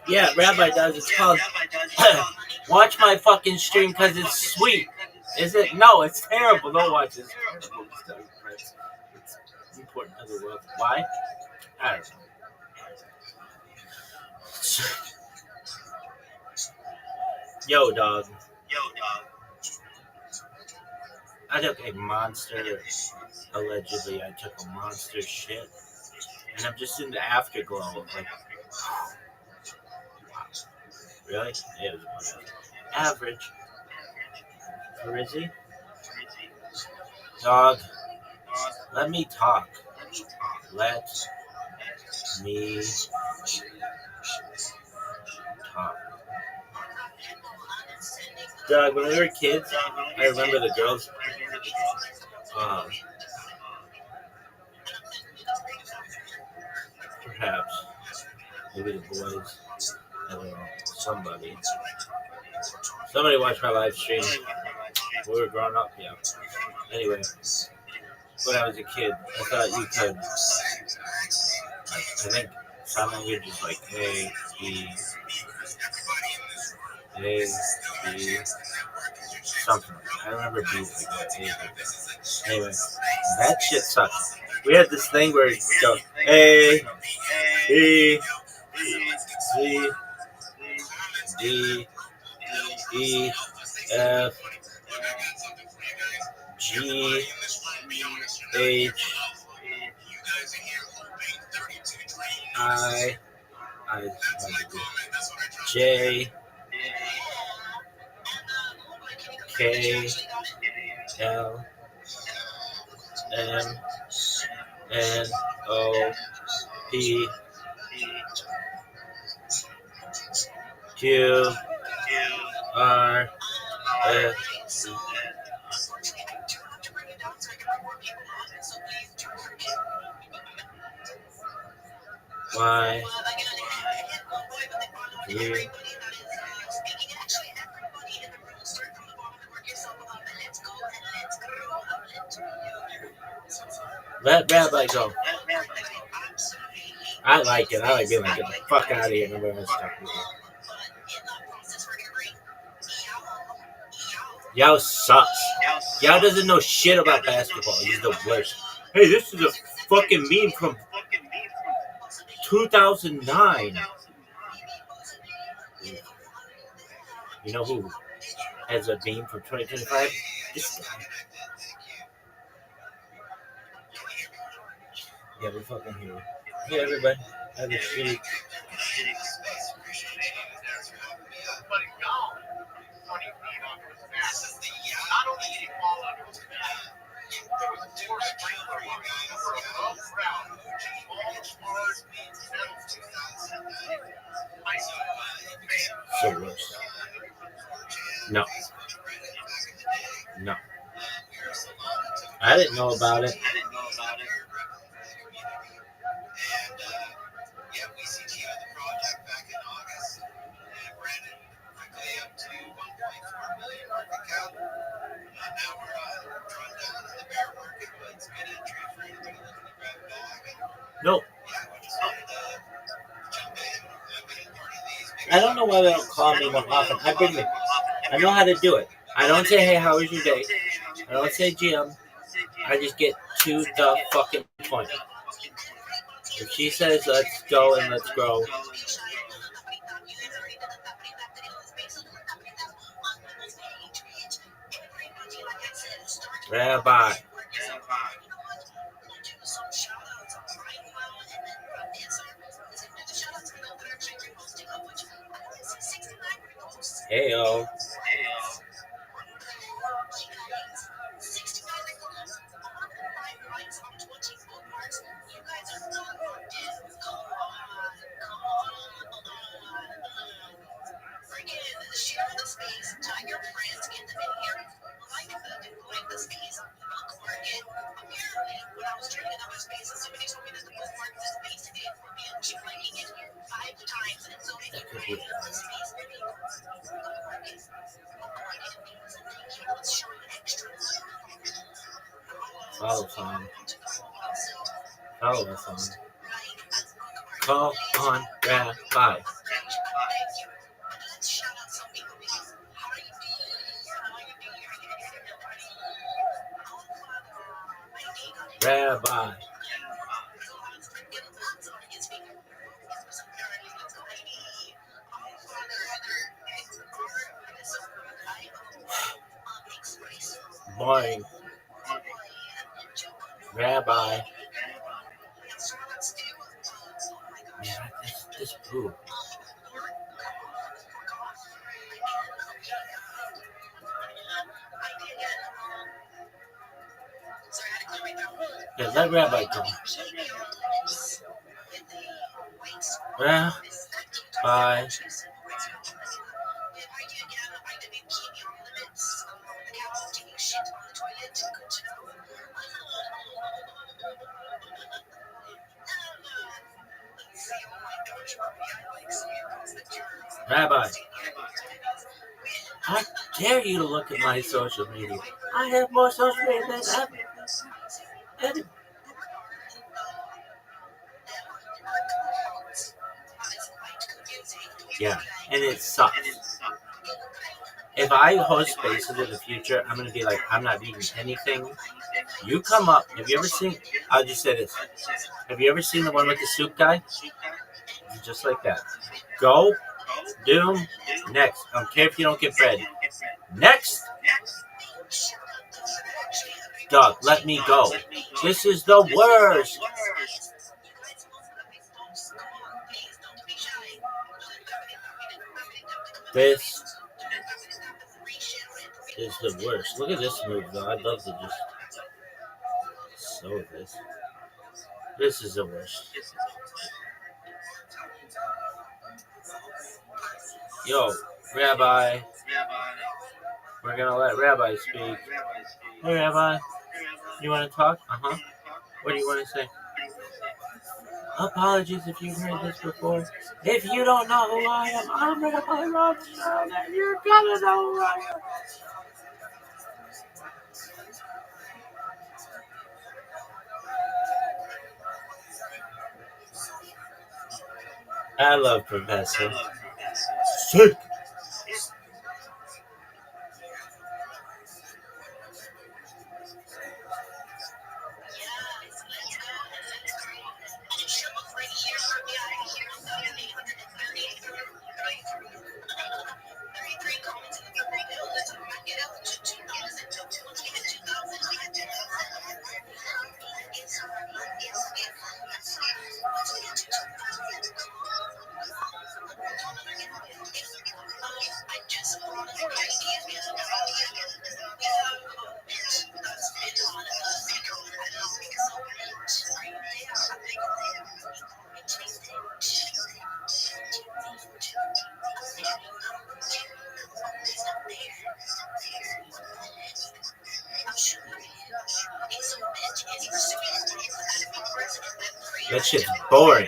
Yeah, Rabbi does. It's called Watch My Fucking Stream because it's sweet. Is it? No, it's terrible. Don't watch it. It's important to the world. Why? I don't know. Yo, dog. I took a monster. Allegedly, I took a monster shit. And I'm just in the afterglow of like, really? It was average. Rizzy? Dog, let me talk. Let me talk. Dog, when we were kids, I remember the girls. Perhaps. Maybe the boys. I don't know. Somebody watched my live stream. We were growing up, yeah. Anyway, when I was a kid, I thought you could. I think sign language is like A, B, something. I remember B's like that. Anyway, that shit sucked. We had this thing where it go A, B, C, D, E, F, G, H, I, J, K, L, M, N, O, P, Q, R, S, Y, Z. Let Rabbi go. I like it. I like being like, get the fuck out of here. Nobody wants to talk to me. Yao sucks. Yao doesn't know shit about basketball. He's the worst. Hey, this is a fucking meme from 2009. You know who has a meme from 2025? This guy. Yeah, we're fucking here. Hey, everybody. Have a shitty. So worse. No. I didn't know about it. Nope. I don't know why they don't call me more often. I know how to do it. I don't say, hey, how was your day? I don't say, GM. I just get to the fucking point. If she says, let's go and let's grow, Rabbi. Heyo. Follow song. Follow the song. Call on Rabbi. Rabbi. Boing. Rabbi. Man, this poop. Yeah, let Rabbi go. Rabbi. Rabbi. How dare you look at my social media? I have more social media than ever. Yeah, and it sucks. If I host spaces in the future, I'm gonna be like, I'm not eating anything. You come up. Have you ever seen? I'll just say this. Have you ever seen the one with the soup guy? Just like that. Go. Doom. Next. I don't care if you don't get bread. Next. Dog, let me go. This is the worst. This is the worst. Look at this move, though. I'd love to just sew this. This is the worst. Yo, Rabbi. We're gonna let Rabbi speak. Hey, Rabbi. You want to talk? Uh-huh. What do you want to say? Apologies if you've heard this before. If you don't know who I am, I'm Rabbi Rothschild, and you're gonna know who I am. I love Professor. Sick. That shit's boring.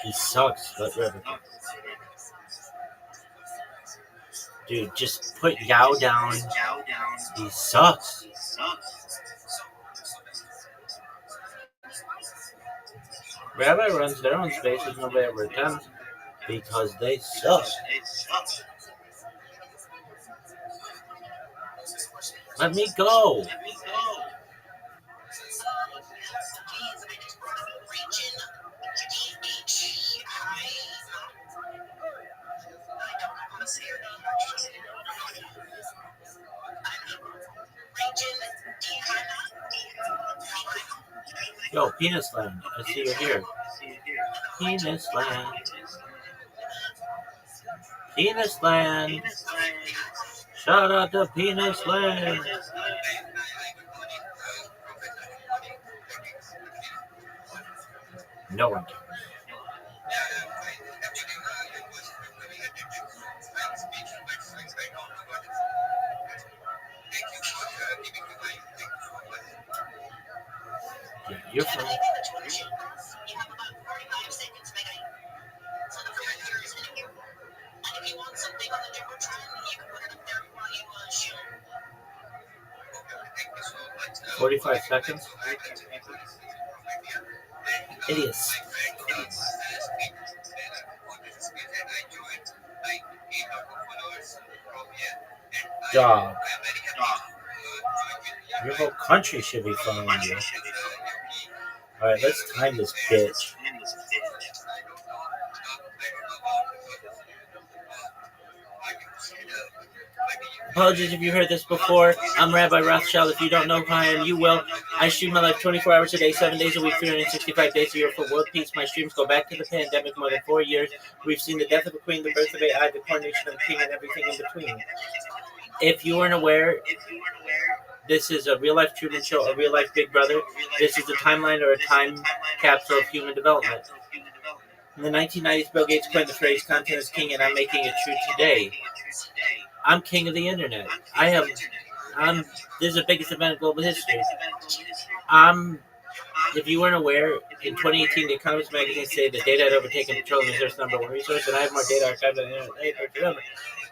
He sucks. Let Rebbe. Dude, just put Yao down. He sucks. Rabbi runs their own spaces, nobody ever attends because they suck. Let me go. Yo, Penis Land. I see you here. Penis Land. Penis Land. Shout out to Penis Land. No one cares. Yeah, you're fine. And if you want something on the Jumbotron, you can put it up there while you shoot. 45 seconds. Idiots. Dog. Your whole country should be following you. Alright, let's time this bitch. Apologies if you heard this before. I'm Rabbi Rothschild. If you don't know who I am, you will. I stream my life 24 hours a day, 7 days a week, 365 days a year for world peace. My streams go back to the pandemic more than 4 years. We've seen the death of a queen, the birth of AI, the coronation of a king, and everything in between. If you weren't aware, this is a real-life Truman Show, a real-life Big Brother. This is a timeline or a time capsule of human development. In the 1990s, Bill Gates coined the phrase "content is king," and I'm making it true today. I'm king of the internet. This is the biggest event in global history. If you weren't aware, in 2018, The Economist magazine said that data had overtaken petroleum as Earth's number one resource, and I have more data archived than the internet.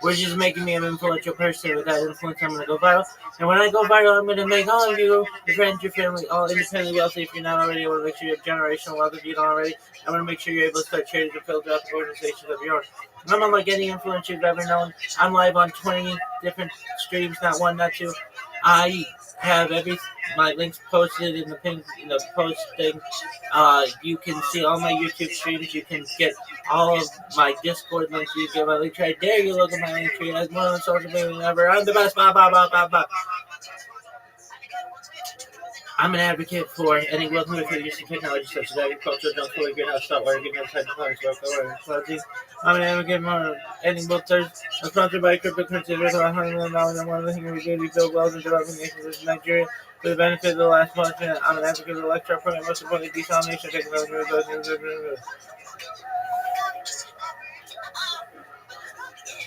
Which is making me an influential person. With that influence, I'm going to go viral. And when I go viral, I'm going to make all of you, your friends, your family, all independently wealthy. If you're not already, I want to make sure you have generational wealth. If you don't already, I want to make sure you're able to start charities and philanthropic organizations of your own. I'm unlike any influencer you've ever known. I'm live on 20 different streams, not one, not two. I have my links posted in the posting. You can see all my YouTube streams. You can get all of my Discord links. You get my link tree. I dare you look at my link tree. As more on social media than ever. I'm the best. Blah, blah, blah, blah, blah. I'm an advocate for any well-known for use of technology such as agriculture, don't fully greenhouse, salt water, greenhouse, hydroponics, water, clothing. I'm an advocate for any bookters. I'm sponsored by cryptocurrency. There's about $100 million, and one of the things we do, we build wells in developing nations in Nigeria for the benefit of the last month. I'm an advocate for the electoral program, most importantly, desalination technology.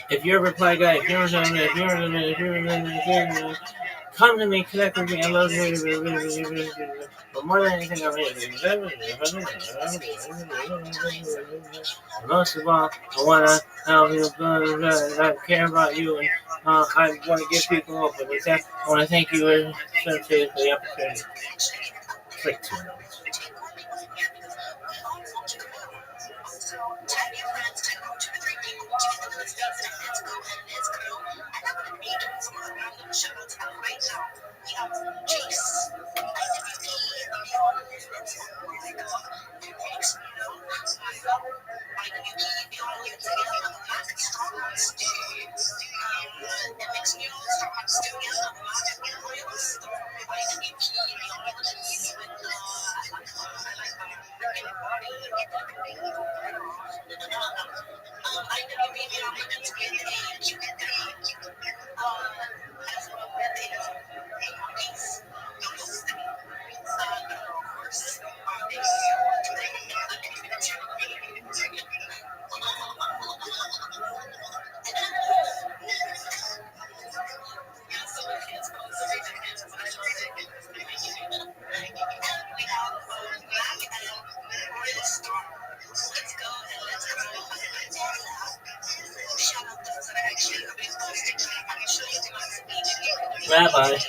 If you're a reply guy, if you're come to me, connect with me. I love you. But more than anything, I'm here. Most of all, I want to help you. I care about you, and I want to give people hope. And with that, I want to thank you sincerely for the opportunity. It's like 2 minutes. Rabbi.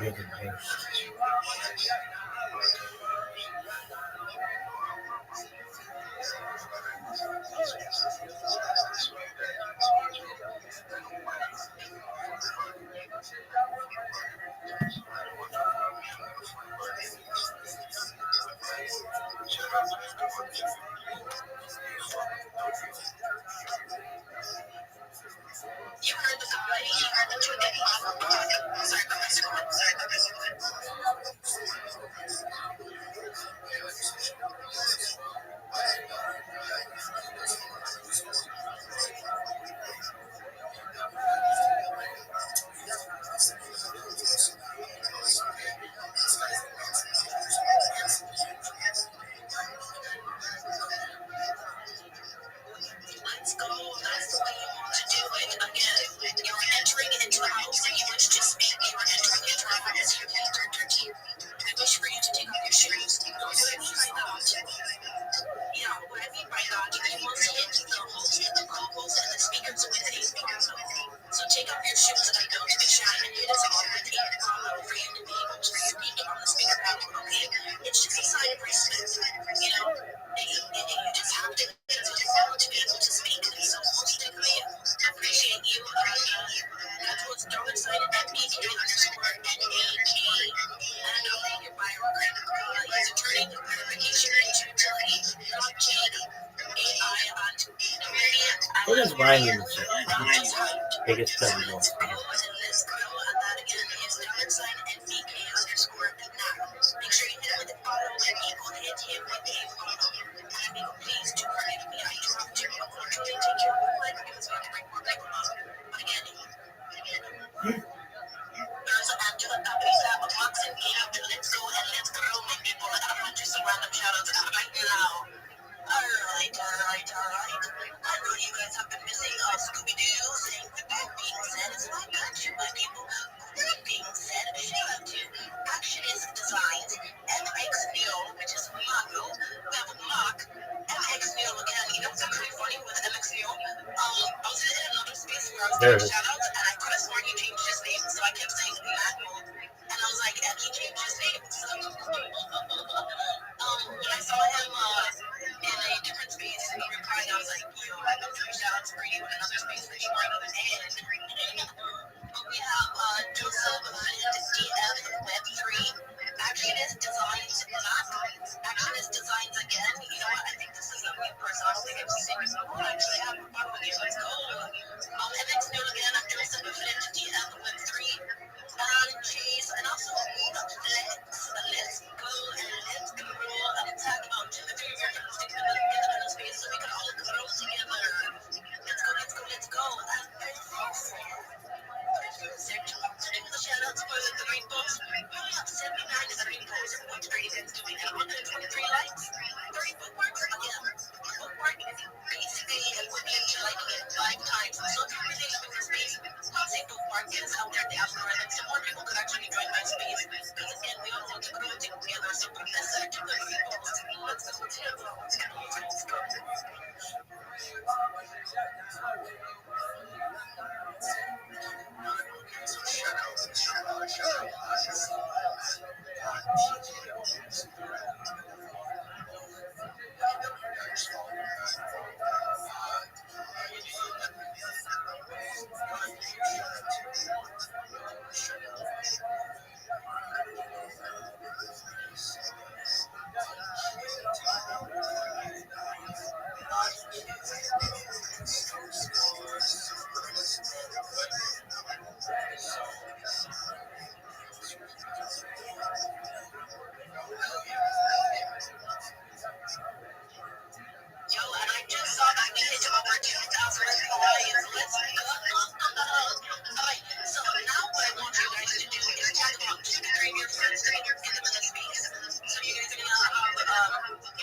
You're the host. You heard the guy, you heard the truth. Sorry about my screen. What is Ryan in the show? Biggest So present. let's go and let's go. And that again is the @ and BK _ Knack. Make sure you hit him with a follow and equal hit him with a follow. And amigo, please do forgive me. I do have to unfortunately take your whole life because we have to bring more people up. But again, there's a to the companies that unboxing game. Let's go and let's grow my people. And I'm gonna do some random shoutouts right now. Alright. I know you guys have been missing Scooby-Doo saying the good being said. So I got you, my people. That being said, shout out to Actionist Designs, MX Neo, which is Marco. We have Mark, MX Neo again. You know what's actually funny with MX Neo? I was in another space where I was doing shoutouts, and I could have sworn he changed his name, so I kept saying Manuel. And I was like, and he changed his name. So, when I saw him in a different space and he replied, I was like, yo, I got 3 shoutouts for you in another space for sure. And we have Joseph DF Web3, Actionist Designs, not Actionist Designs again. You know what? I think this is a new person. I don't think I've seen him before. Actually, I haven't followed you. Let's go. MX New again. I'm Joseph DF Web3. Chase, and also let's go and let's grow and talk about Timothy Americans to get in the space so we can all grow together. Let's go. And the shoutouts for the rainbows. We have 79 rainbows. What are you guys doing? And 123 likes. 3 bookmarks. Yeah. Bookmark is basically equivalent to liking it 5 times. So if you're really loving the space, say bookmark is out there, the algorithm. So more people could actually join my space. Because again, we all want to grow together. So Professor, to the rainbows. Let's go together. Let's go. Yo, and I just saw that we hit over 2,000 likes. Let's go. Alright, so now what I want you guys to do is tag about 2 to 3 of your friends to get your in the space. So you guys are gonna have,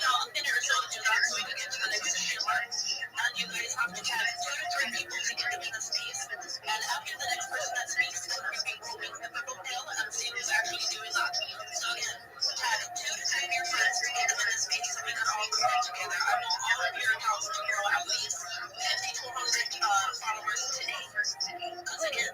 a minute or so to do that so we can get to the next short. And you guys have to tag 2 to 3 people to get them in the space. And after the next person that speaks, then we're gonna be moving the purple tail and see who's actually doing that. So again, tag 2 to 3 of your friends to get them in the space so we can all grow together. I want all of your accounts to grow at least 50 to 100 followers today. Because again,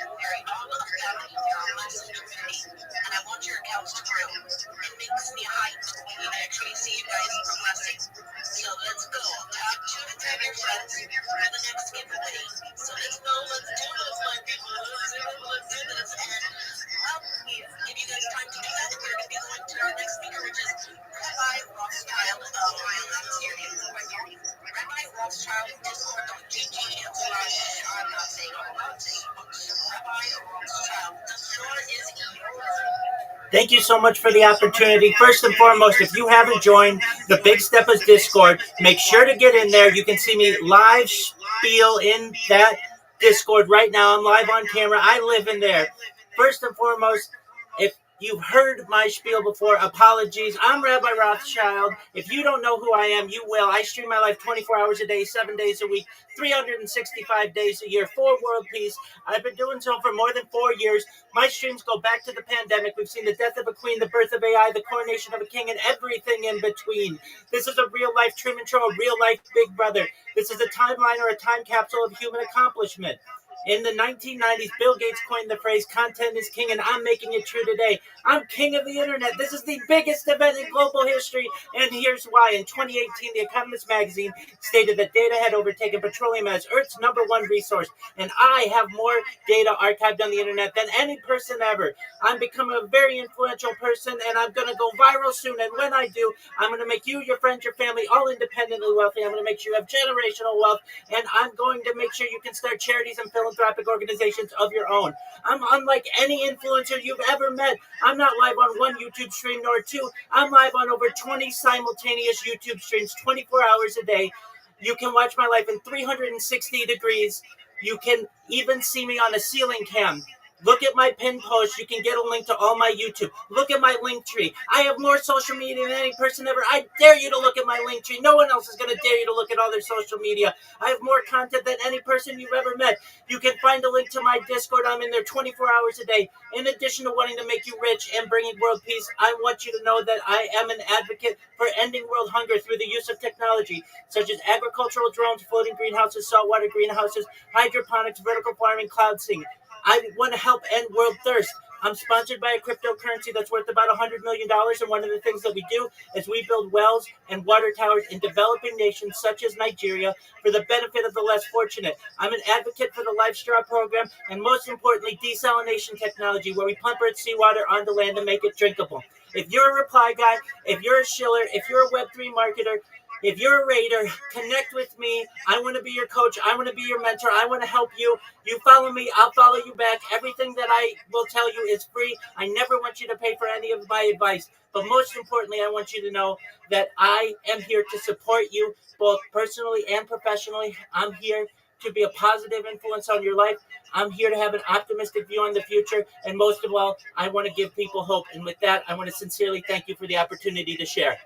we're all a family, we're all massive community, and I want your accounts to grow. It makes me hyped when I actually see you guys progressing. So let's go. Tag 2 to 3 of your friends for the next giveaway. So let's go, let's do this, my people. Let's do this. And give you guys time to do that. We're going to be going to our next speaker, which is Rabbi Rothschild. Rabbi Rothschild, Discord.gg / I'm not saying all that. Rabbi Rothschild, the floor is yours. Thank you so much for the opportunity. First and foremost, if you haven't joined the Big Steppers Discord, make sure to get in there. You can see me live spiel in that Discord right now. I'm live on camera. I live in there. First and foremost, if you've heard my spiel before, apologies. I'm Rabbi Rothschild. If you don't know who I am, you will. I stream my life 24 hours a day, 7 days a week, 365 days a year for world peace. I've been doing so for more than 4 years. My streams go back to the pandemic. We've seen the death of a queen, the birth of AI, the coronation of a king, and everything in between. This is a real-life Truman Show, a real-life Big Brother. This is a timeline or a time capsule of human accomplishment. In the 1990s, Bill Gates coined the phrase content is king, and I'm making it true today. I'm king of the internet. This is the biggest event in global history, and here's why. In 2018, The Economist magazine stated that data had overtaken petroleum as Earth's #1 resource, and I have more data archived on the internet than any person ever. I'm becoming a very influential person, and I'm going to go viral soon, and when I do, I'm going to make you, your friends, your family, all independently wealthy. I'm going to make sure you have generational wealth, and I'm going to make sure you can start charities and philanthropic organizations of your own. I'm unlike any influencer you've ever met. I'm not live on one YouTube stream nor two. I'm live on over 20 simultaneous YouTube streams 24 hours a day. You can watch my life in 360 degrees. You can even see me on a ceiling cam. Look at my pin post. You can get a link to all my YouTube. Look at my link tree. I have more social media than any person ever. I dare you to look at my link tree. No one else is going to dare you to look at all their social media. I have more content than any person you've ever met. You can find a link to my Discord. I'm in there 24 hours a day. In addition to wanting to make you rich and bringing world peace, I want you to know that I am an advocate for ending world hunger through the use of technology, such as agricultural drones, floating greenhouses, saltwater greenhouses, hydroponics, vertical farming, cloud seeding. I want to help end world thirst. I'm sponsored by a cryptocurrency that's worth about $100 million, and one of the things that we do is we build wells and water towers in developing nations such as Nigeria for the benefit of the less fortunate. I'm an advocate for the Life Straw program, and most importantly, desalination technology, where we pump Earth seawater onto land and make it drinkable. If you're a reply guy, if you're a shiller, if you're a Web3 marketer, if you're a raider, connect with me. I want to be your coach. I want to be your mentor. I want to help you. You follow me, I'll follow you back. Everything that I will tell you is free. I never want you to pay for any of my advice. But most importantly, I want you to know that I am here to support you, both personally and professionally. I'm here to be a positive influence on your life. I'm here to have an optimistic view on the future. And most of all, I want to give people hope. And with that, I want to sincerely thank you for the opportunity to share.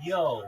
Yo.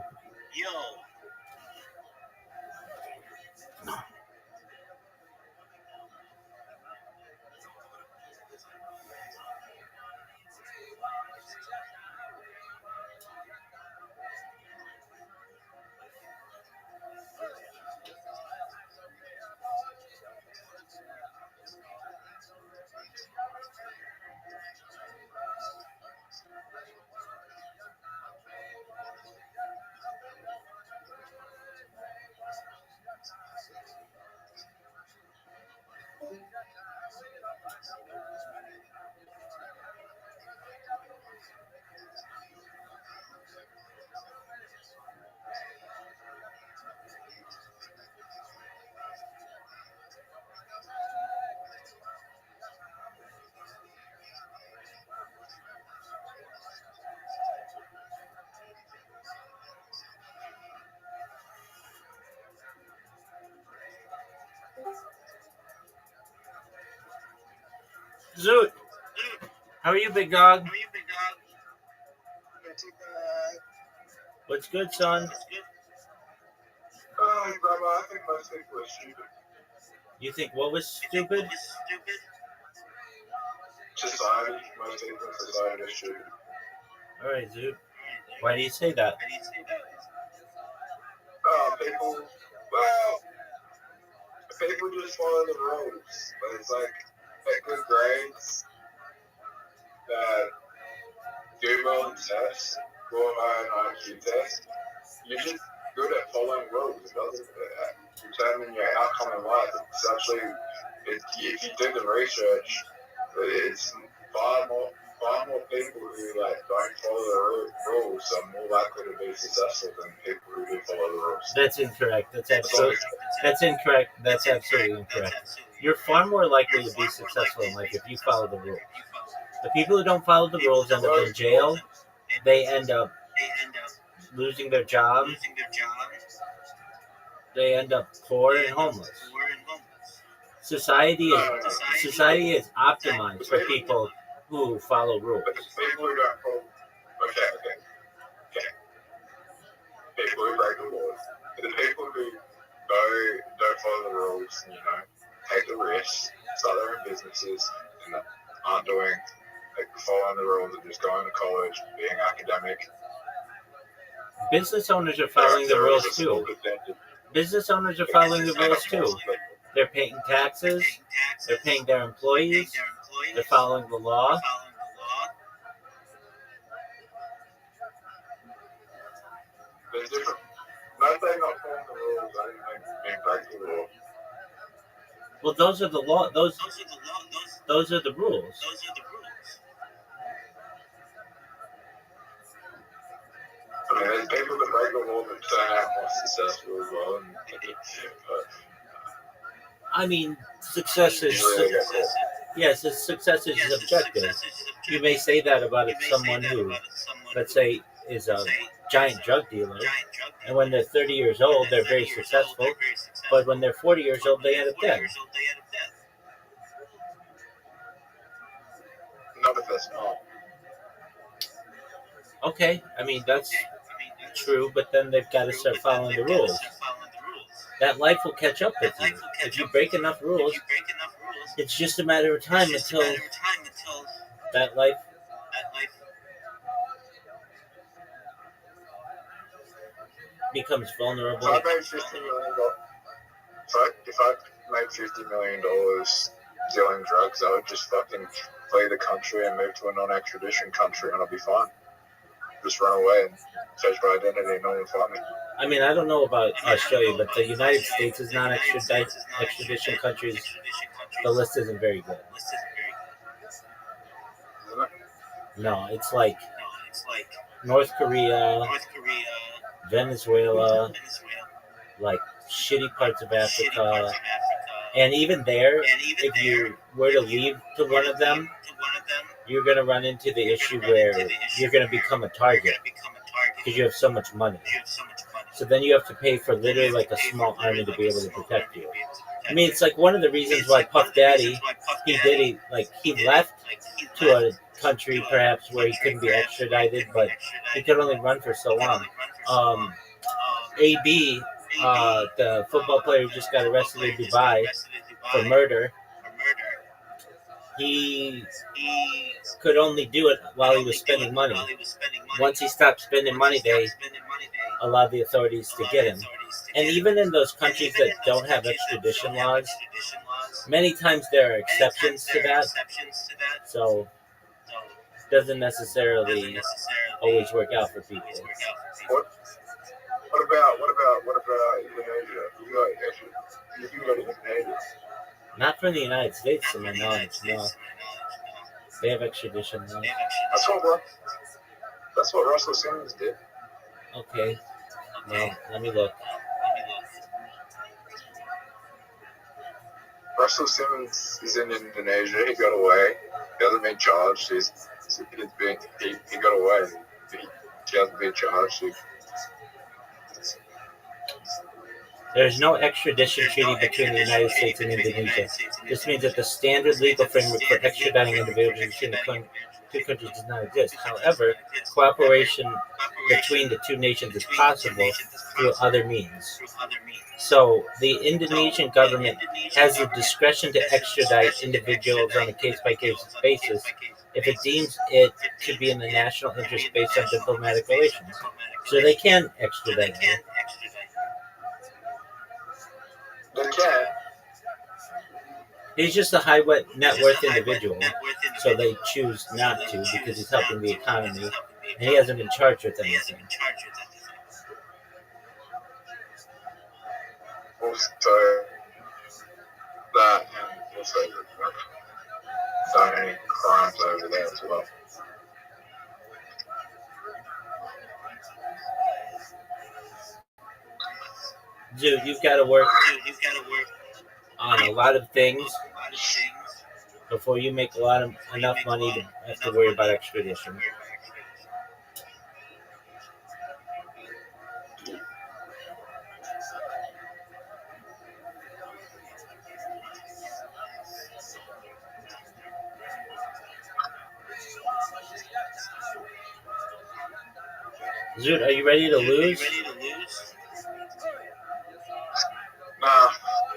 Zoot, how are you, big dog? What's good, son? Grandma, I think most people are stupid. You think what was stupid? Society, most people in society are stupid. All right, Zoot. Why do you say that? People just follow the rules. But it's like, get good grades, that do well in tests, go on an IQ test. You're just good at following rules. It doesn't determine your outcome in life. It's actually, if you do the research, it's far more people who don't follow the rules are more likely to be successful than people who do follow the rules. That's incorrect. That's incorrect. That's absolutely incorrect. You're far more likely to be successful in life if you follow the rules. The people who don't follow the rules end up in jail. They end up losing their job. They end up poor and homeless. Society is optimized for people who follow rules. But the people who don't follow, okay. People who break the laws. But the people who don't follow the rules, take the risks, start their own businesses, and aren't doing following the rules and just going to college, being academic. Business owners are following the rules too. Business owners are following the rules too. They're paying taxes. They're paying their employees. They're following the law. There's different. Not saying not following the rules, I didn't mean break the law. Well, those are the law. Those are the rules. I mean, there's people that break the law that turn out more successful as well. I mean, success is subjective. You may say that about someone who, let's say, is a giant drug dealer, and when they're 30 years old, they're very successful, but when they're 40 years old, they end up dead. Not if they're small. Okay, I mean, that's true, but then they've got to start following the rules. That life will catch up with you. If you break enough rules, it's just a matter of time until that life becomes vulnerable. If I made $50 million dealing drugs, I would just fucking flee the country and move to a non-extradition country, and I'll be fine. Just run away and change my identity, and no one will find me. I mean, I don't know about Australia, but the United States is non-extradition countries. The list isn't very good. Isn't it? No, it's like North Korea, Venezuela, like shitty parts of Africa. And even there, if you were to leave to one of them, you're going to run into the issue where you're going to become a target because you have so much money. So then you have to pay for literally like a small army to be able to protect you. I mean, it's like one of the reasons why Puff Daddy, he left to country, perhaps, where he couldn't be extradited, but he could only run for so long. AB, the football player who just got arrested in Dubai for murder, he could only do it while he was spending money. Once he stopped spending money, they allowed the authorities to get him. And even in those countries that don't have extradition laws, many times there are exceptions to that. So it doesn't necessarily always work out for people. What about Indonesia? You can go to Indonesia. Not from the United States, to my knowledge, no. They have extradition laws. That's what Russell Simmons did. Okay. Well, let me look. Russell Simmons is in Indonesia. He got away. He hasn't been charged. He got away. He hasn't been charged. There is no extradition treaty between the United States and Indonesia. This means that the standard legal framework for extraditing individuals between the two countries does not exist. However, cooperation between the two nations is possible through other means. So, the Indonesian government has the discretion to extradite individuals on a case-by-case basis if it deems it to be in the national interest based on diplomatic relations. So they can extradite you. They can. He's just a high net worth individual, so they choose not to because he's helping the economy, and he hasn't been charged with anything. Also, that and also done any crimes over there as well. Dude, you've got to work on a lot of things before you make enough money to have to worry about extradition. Zoot, are you ready to lose? Nah, I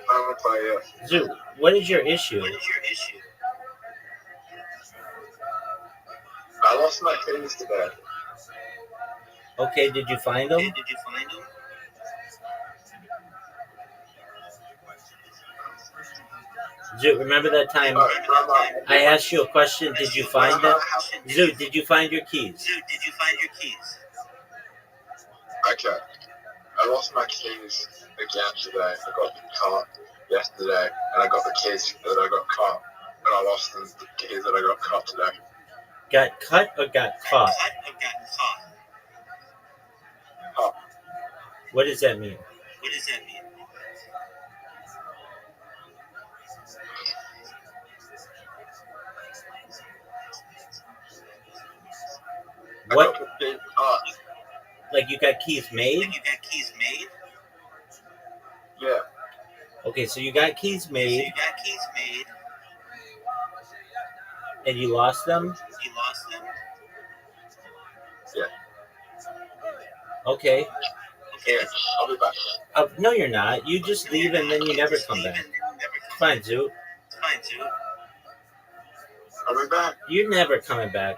haven't played yet. Zoot, what is your issue? I lost my keys today. Okay, did you find them? Zoot, remember that time I asked you a question? Did you find them? Zoot, did you find your keys? Okay. I lost my keys again today. I got caught yesterday, and I got the keys that I got caught, and I lost the keys that I got caught today. Got cut or got caught? Caught. What does that mean? What? I got the keys caught. Like you got keys made? Yeah. Okay, so you got keys made and you lost them? Yeah. Okay. Yeah. I'll be back. No, you're not. You just leave and then you never come back. Fine, Zoot. I'll be back. You're never coming back.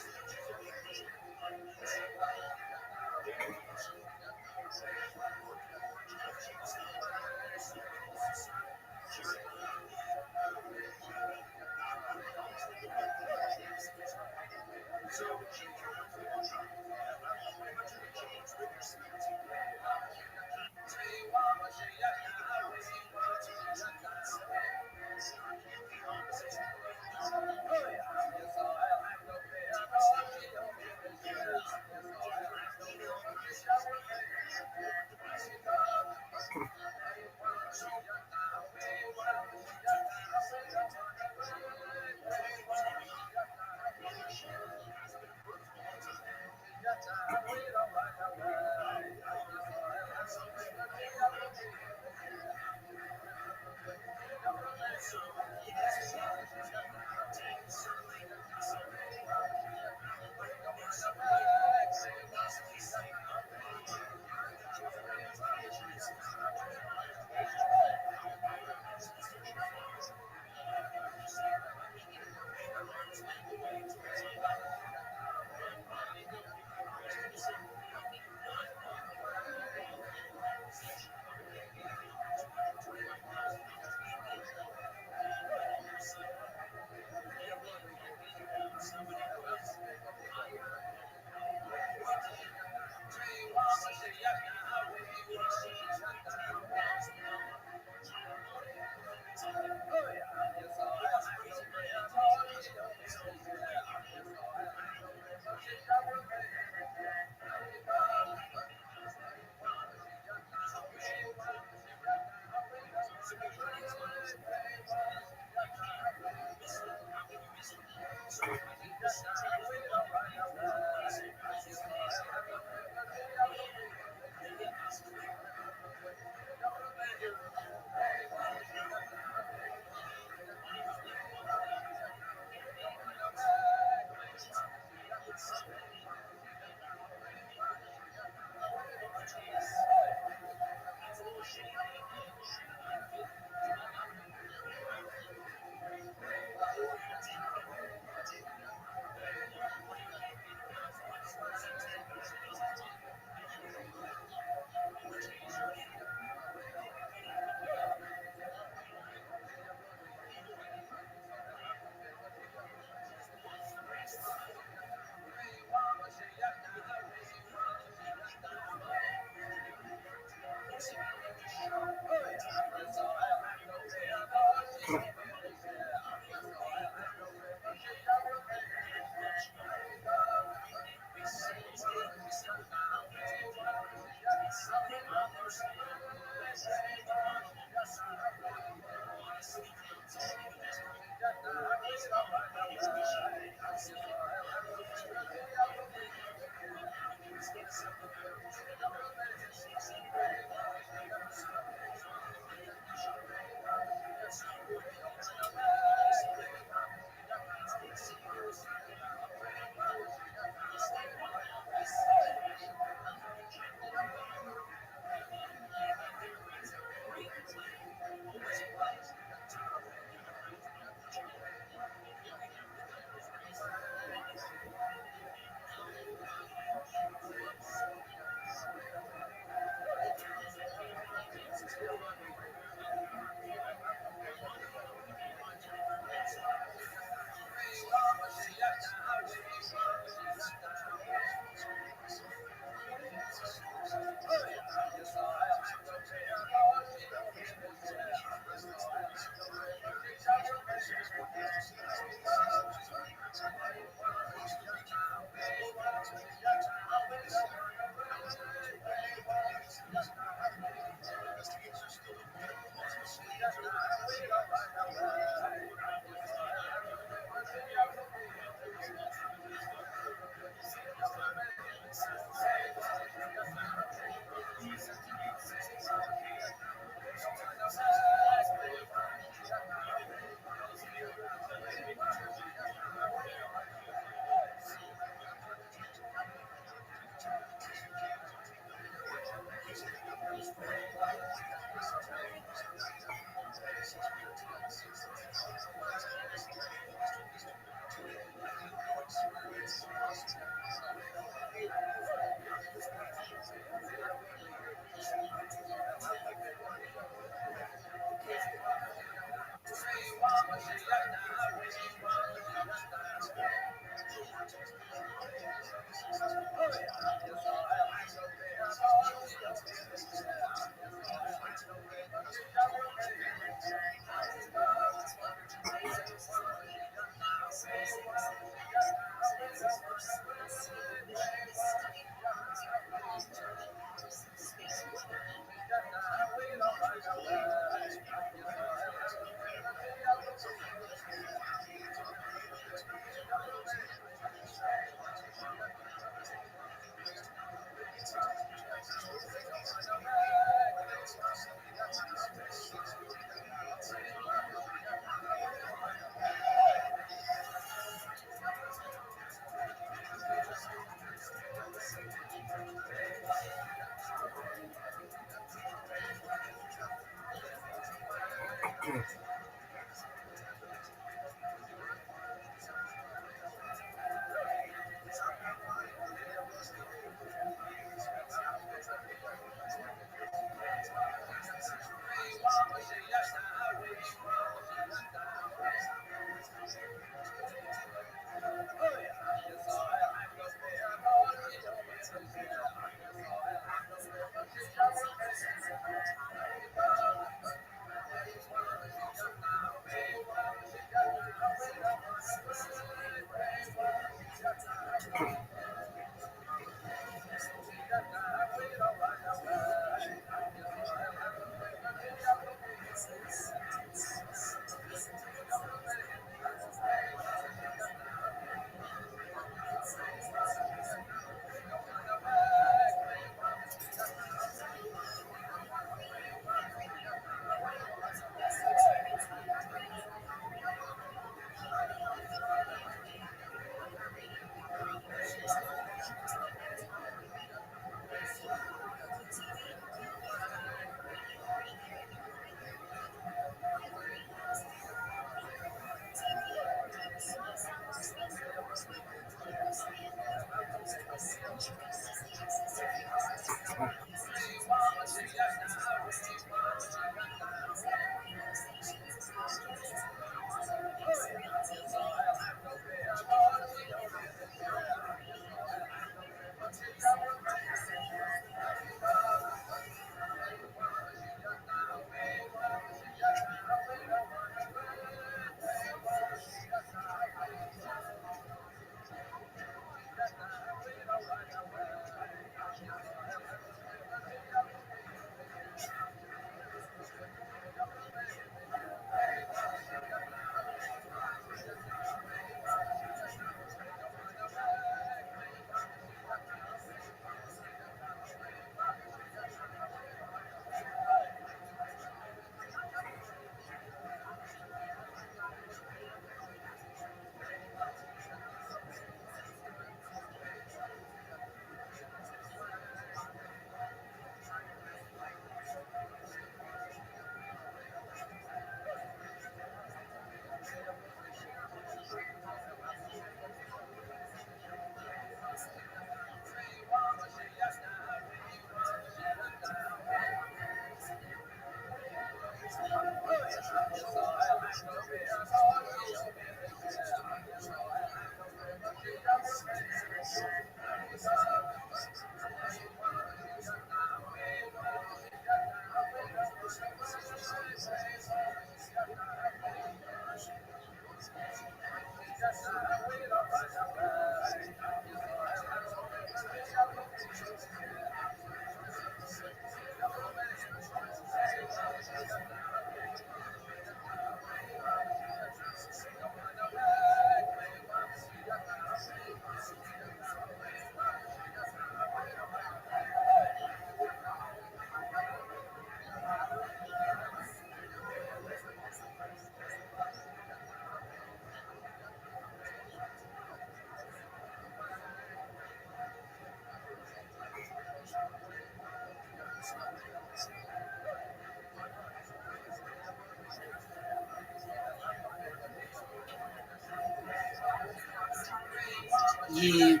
you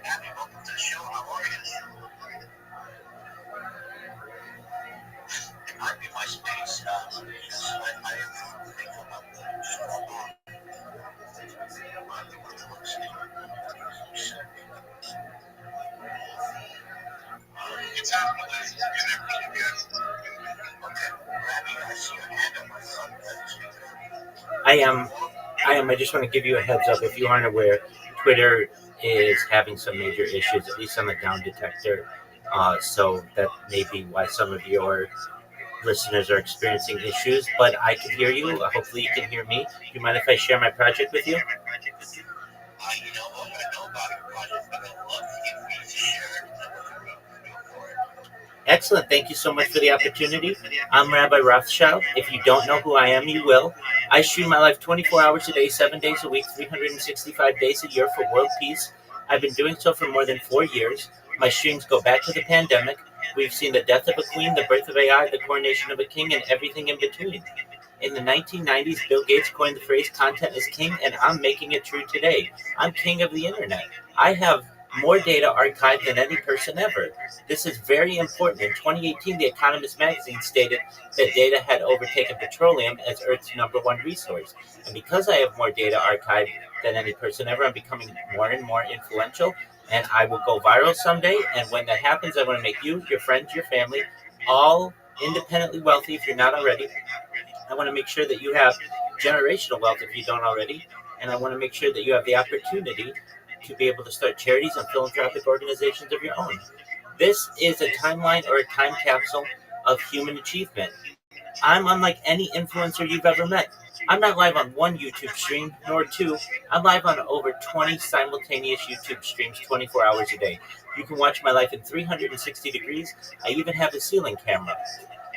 Abby, welcome to the show. How are you? It might be my space. Yes, I think about the show. It's happening. You're never gonna get it. Okay, Abby, I see your hand up. I thought I am. I just want to give you a heads up. If you aren't aware, Twitter is having some major issues, at least on the down detector. So that may be why some of your listeners are experiencing issues. But I can hear you. Hopefully, you can hear me. Do you mind if I share my project with you? you know what? I know about your project, but I'd love to get you to share it. Excellent. Thank you so much for the opportunity. I'm Rabbi Rothschild. If you don't know who I am, you will. I stream my life 24 hours a day, 7 days a week, 365 days a year for world peace. I've been doing so for more than 4 years. My streams go back to the pandemic. We've seen the death of a queen, the birth of AI, the coronation of a king, and everything in between. In the 1990s, Bill Gates coined the phrase content is king, and I'm making it true today. I'm king of the internet. I have more data archived than any person ever. This is very important. In 2018, The Economist magazine stated that data had overtaken petroleum as Earth's #1 resource. And because I have more data archived than any person ever, I'm becoming more and more influential. and I will go viral someday. And when that happens, I want to make you, your friends, your family, all independently wealthy if you're not already. I want to make sure that you have generational wealth if you don't already. And I want to make sure that you have the opportunity to be able to start charities and philanthropic organizations of your own. This is a timeline or a time capsule of human achievement. I'm unlike any influencer you've ever met. I'm not live on one YouTube stream, nor two. I'm live on over 20 simultaneous YouTube streams 24 hours a day. You can watch my life in 360 degrees. I even have a ceiling camera.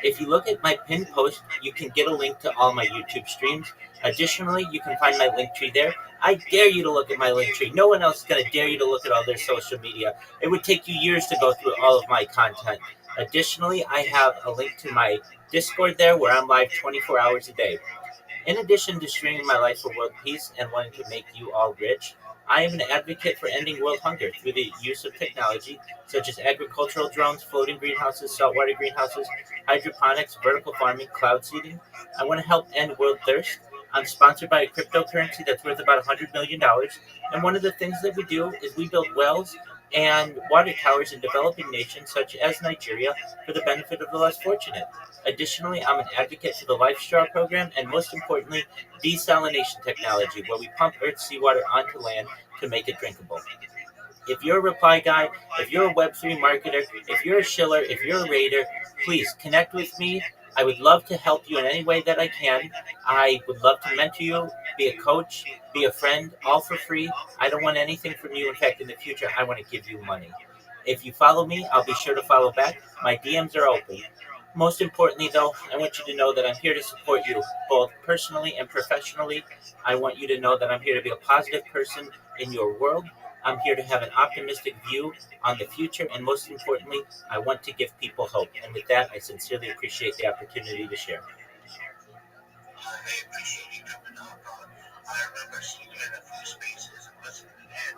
If you look at my pinned post, you can get a link to all my YouTube streams. Additionally, you can find my link tree there. I dare you to look at my link tree. No one else is going to dare you to look at all their social media. It would take you years to go through all of my content. Additionally, I have a link to my Discord there where I'm live 24 hours a day. In addition to streaming my life for world peace and wanting to make you all rich, I am an advocate for ending world hunger through the use of technology such as agricultural drones, floating greenhouses, saltwater greenhouses, hydroponics, vertical farming, cloud seeding. I want to help end world thirst. I'm sponsored by a cryptocurrency that's worth about $100 million. And one of the things that we do is we build wells and water towers in developing nations such as Nigeria for the benefit of the less fortunate. Additionally, I'm an advocate for the Life Straw program and, most importantly, desalination technology, where we pump Earth's seawater onto land to make it drinkable. If you're a reply guy, if you're a Web3 marketer, if you're a shiller, if you're a raider, please connect with me. I would love to help you in any way that I can. I would love to mentor you, be a coach, be a friend, all for free. I don't want anything from you. In fact, in the future, I want to give you money. If you follow me, I'll be sure to follow back. My DMs are open. Most importantly, though, I want you to know that I'm here to support you, both personally and professionally. I want you to know that I'm here to be a positive person in your world. I'm here to have an optimistic view on the future, and most importantly, I want to give people hope. And with that, I sincerely appreciate the opportunity to share. I appreciate you coming up. I remember seeing you in a few spaces and listening in,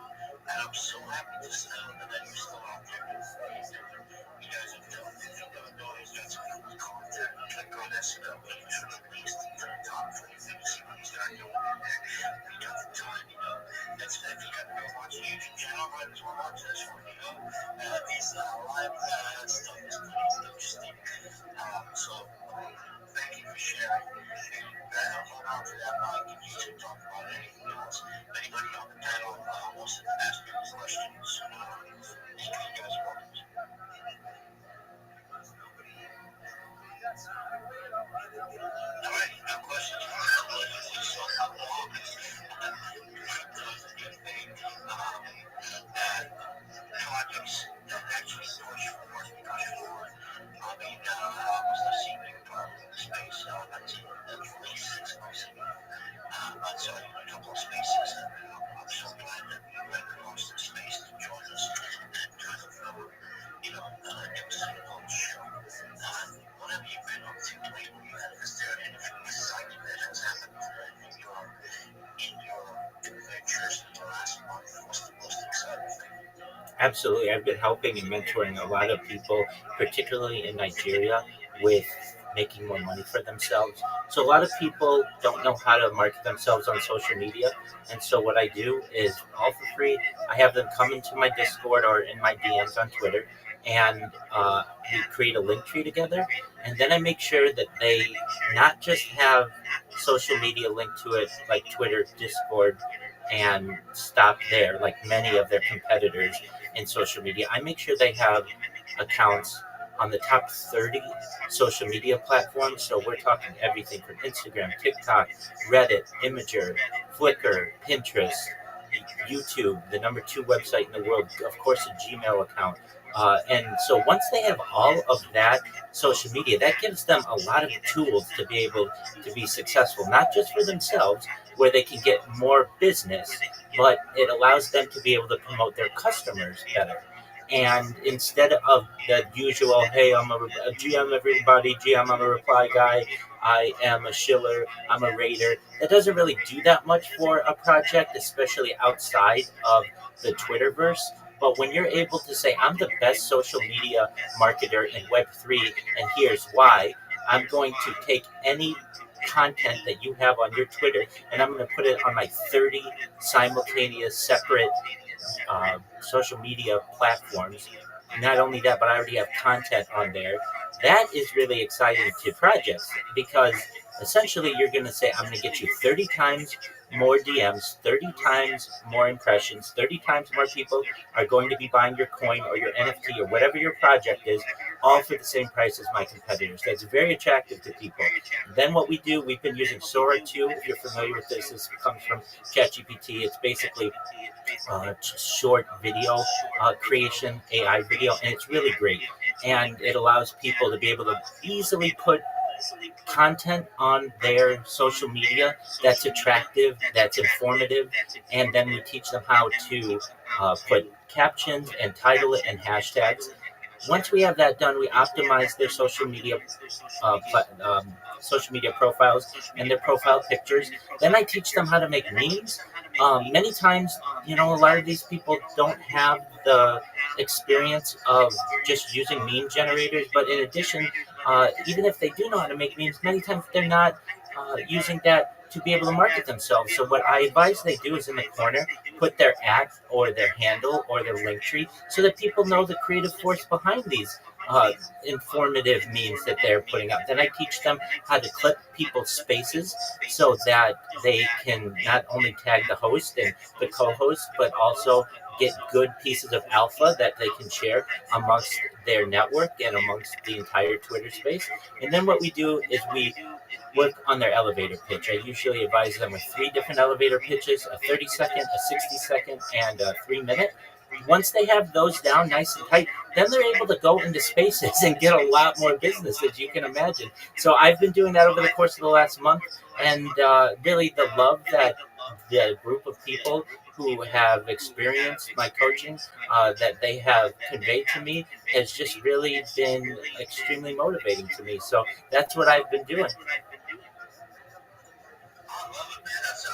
and I'm so happy to know that you're still out there. You guys have done noise, got some good content. Click on this, make sure to release things on the top for you to see what you start doing in there. If you got the time, that's if you got to go watch the YouTube channel, might as well watch this one, These live stuff is pretty interesting. So thank you for sharing. And hold on to that mic if you should talk about anything else. Anybody on the panel wants to ask you questions, you guys are welcome. All right, no questions. Projects that actually push forward. I mean, I was the senior part of the space, that's at least 6 months ago. So a couple of spaces, and I'm so glad that you went across the space to join us and kind of, give us a little show. What have you been up to lately? Is there anything exciting that has happened in your adventures in the last month? What's the most exciting thing? Absolutely. I've been helping and mentoring a lot of people, particularly in Nigeria, with making more money for themselves. So a lot of people don't know how to market themselves on social media. And so what I do is all for free. I have them come into my Discord or in my DMs on Twitter, and we create a link tree together. And then I make sure that they not just have social media linked to it like Twitter, Discord, and stop there like many of their competitors in social media. I make sure they have accounts on the top 30 social media platforms. So we're talking everything from Instagram, TikTok, Reddit, Imager, Flickr, Pinterest, YouTube, the number 2 website in the world, of course, a Gmail account. And so once they have all of that social media, that gives them a lot of tools to be able to be successful, not just for themselves, where they can get more business, but it allows them to be able to promote their customers better. And instead of the usual, hey, I'm a GM everybody, GM, I'm a reply guy, I am a shiller, I'm a raider, that doesn't really do that much for a project, especially outside of the Twitterverse. But when you're able to say, I'm the best social media marketer in Web3, and here's why, I'm going to take any content that you have on your Twitter, and I'm going to put it on my 30 simultaneous separate social media platforms. Not only that, but I already have content on there. That is really exciting to projects because essentially you're going to say, I'm going to get you 30 times more DMs, 30 times more impressions, 30 times more people are going to be buying your coin or your NFT or whatever your project is, all for the same price as my competitors. That's very attractive to people. Then what we do, we've been using Sora too. If you're familiar with this, this comes from ChatGPT. It's basically short video creation, AI video, and it's really great. And it allows people to be able to easily put content on their social media that's attractive, that's informative, and then we teach them how to put captions and title it and hashtags. Once we have that done, we optimize their social media profiles and their profile pictures. Then I teach them how to make memes. Many times, a lot of these people don't have the experience of just using meme generators. But in addition, even if they do know how to make memes, many times they're not using that to be able to market themselves. So what I advise they do is in the corner put their at or their handle or their link tree so that people know the creative force behind these informative memes that they're putting out. Then I teach them how to clip people's spaces so that they can not only tag the host and the co-host, but also get good pieces of alpha that they can share amongst their network and amongst the entire Twitter space. And then what we do is we work on their elevator pitch. I usually advise them with 3 different elevator pitches, a 30-second, a 60-second, and a 3-minute. Once they have those down nice and tight, then they're able to go into spaces and get a lot more business, as you can imagine. So I've been doing that over the course of the last month, and really the love that the group of people who have experienced my coaching that they have conveyed to me has just really been extremely motivating to me. So that's what I've been doing. I love it, man. That's how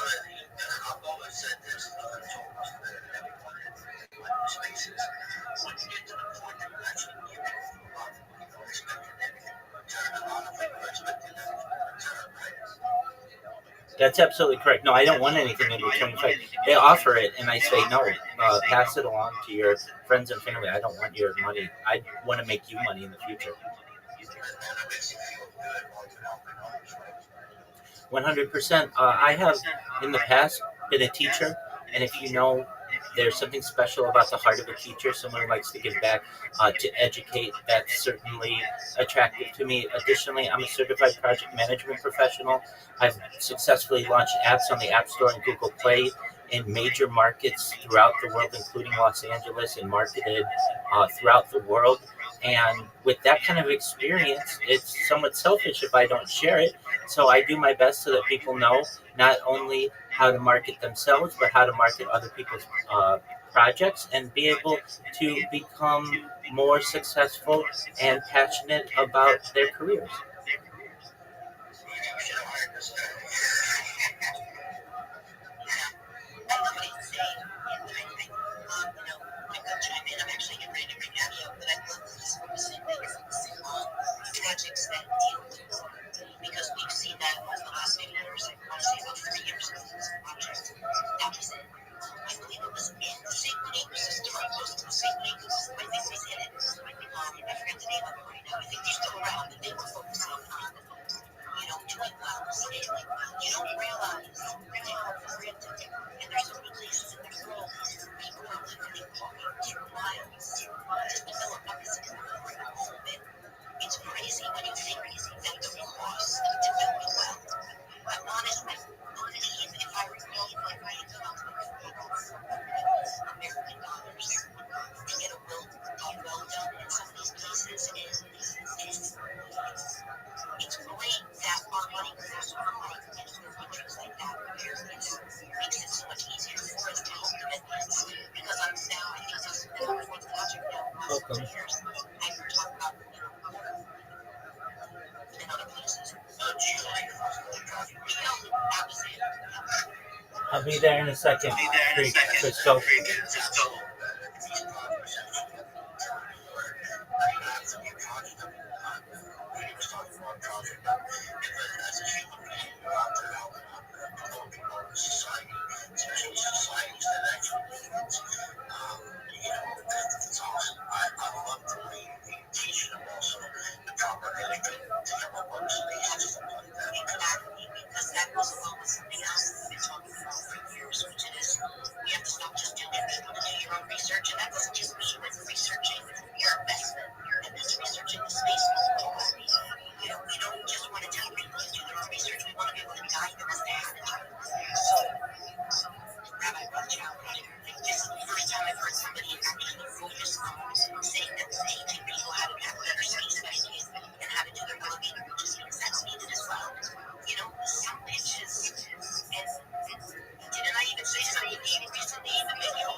I've always said this. I've told everybody in spaces. When you get to the point that you actually give people a lot of people expecting anything in return, a lot of people are expecting everything in return, right? That's absolutely correct. No, I don't want anything in return. In fact, they offer it, and I say no. Pass it along to your friends and family. I don't want your money. I want to make you money in the future. And it makes you feel good while you're helping others, right? 100%. I have in the past been a teacher, and if you know, there's something special about the heart of a teacher, someone who likes to give back, to educate. That's certainly attractive to me. Additionally, I'm a certified project management professional. I've successfully launched apps on the App Store and Google Play in major markets throughout the world, including Los Angeles, and marketed throughout the world. And with that kind of experience, it's somewhat selfish if I don't share it. So I do my best so that people know not only how to market themselves, but how to market other people's projects and be able to become more successful and passionate about their careers. I love what he's saying. I could chime in. I'm actually getting ready to bring Abby up, but I love that he's focusing on projects that deal with water. Because we've seen that over the last few years. I want to say about 3 years ago, there was a project that was in, I believe it was in the Sacred ecosystem or close to the Sacred ecosystem. I think was in it. I forget the name of it right now. I think they're still around, but they were focusing on doing wells. And you don't realize how cryptic, and there's so many places in the world where people are literally walking 2 miles to develop up this hole. It's crazy when you think that the cost to build a well. But honestly, if I recall correctly, it's about American dollars to get a well done in some of these places. It's great that our money goes on in countries like that where it makes it so much easier for us to help commitments. Because I think this is our 4th project now. Welcome. Years, I talk about water in other places. That was it. I'll be there in a second. Crystal. Especially societies that actually to your own workspace or something like that. Exactly, because that goes along with something else that we've been talking about for years, which is we have to stop just doing everything to do your own research, and that doesn't just mean with researching your investment, and that's researching the space overall. We don't just want to tell people to do their own research, we want to be able to guide them as they have it. So, Rabbi Rothschild, this is the first time I've heard somebody actually focus on saying that they're teaching people how to have better space etiquette and how to do their elevator pitches, because that's needed as well. Some pitches, and didn't I even say something recently in the video?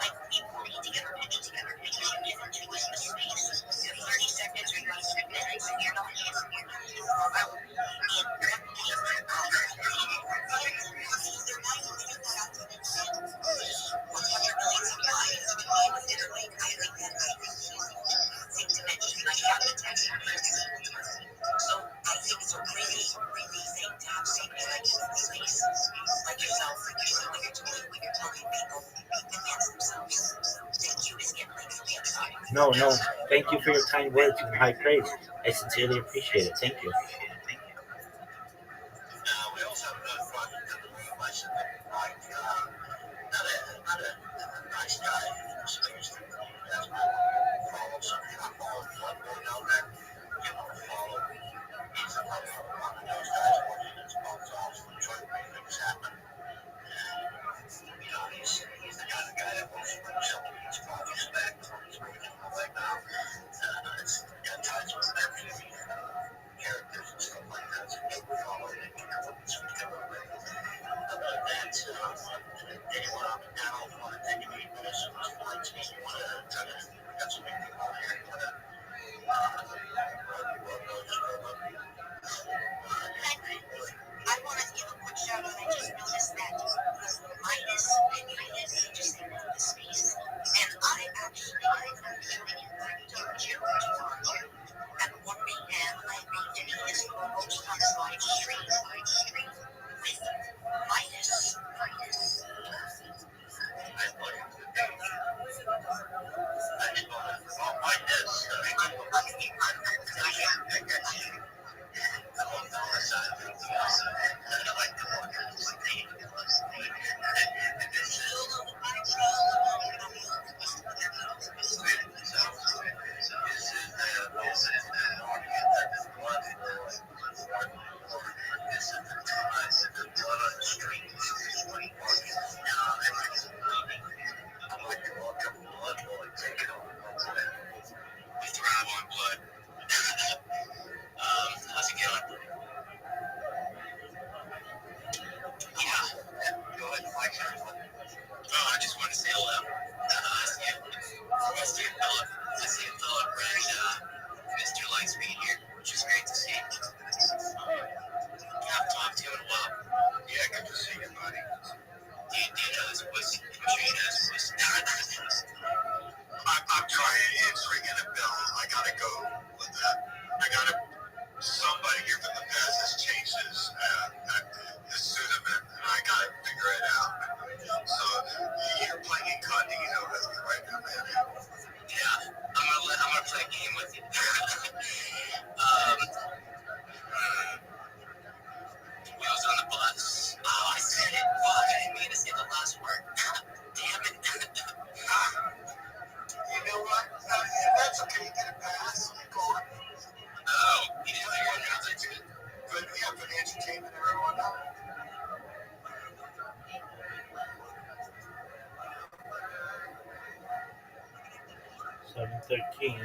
Like, people need to get our pitches together because you give them too much space. You're 30 seconds or you're 3 minutes and you're not answering your question about in that piece. They're not using it out to exceed 100 million supplies to be within a week. I think that's a thing to mention. I have the text message. So I think it's a really, really thing to have somebody like in the space, like yourself, when you're telling people advance themselves. Thank you is getting like from the outside. No, no. Thank you for your kind words and high praise. I sincerely appreciate it. Thank you. We also have another project that we requested that like not a nice guy in the space that has follow something. I follow one boy down there. Give him a follow. He's one of those guys working his butts off to try to make things happen. And he's the kind of guy that wants to bring something to his projects back to his original right now. It's got ties with every characters and stuff like that. So people follow it and can come up and speak up about it. Other than that, anyone on the panel want to take any questions? Lights me. You want to try to we got some big people on here. You want to I want to give a quick shout out. I just noticed that Midas and Midas just entered the space, and I actually invite Joe at 1 p.m. to do his roast on his live stream with Midas. How's it going? Yeah. Go ahead and like her. Oh, I just want to say hello. I see Philip and Mr. Lightspeed here, which is great to see. I haven't talked to you in a while. Yeah, good to see you, buddy. Do you know this pussy? I'm sure you know this pussy. I'm trying. It's ringing a bell. I gotta go with that. Somebody here from the past has changed his pseudonym, and I gotta figure it out. So you're playing incognito with me right now, man. Yeah, I'm gonna play a game with you. Wheels on the bus. Oh, I said it. Fuck, I didn't mean to say the last word. Damn it. You know what? That's okay. You get a pass. Go on. Oh, you didn't figure it out. That's good. Good. We have good entertainment, everyone. 7:13.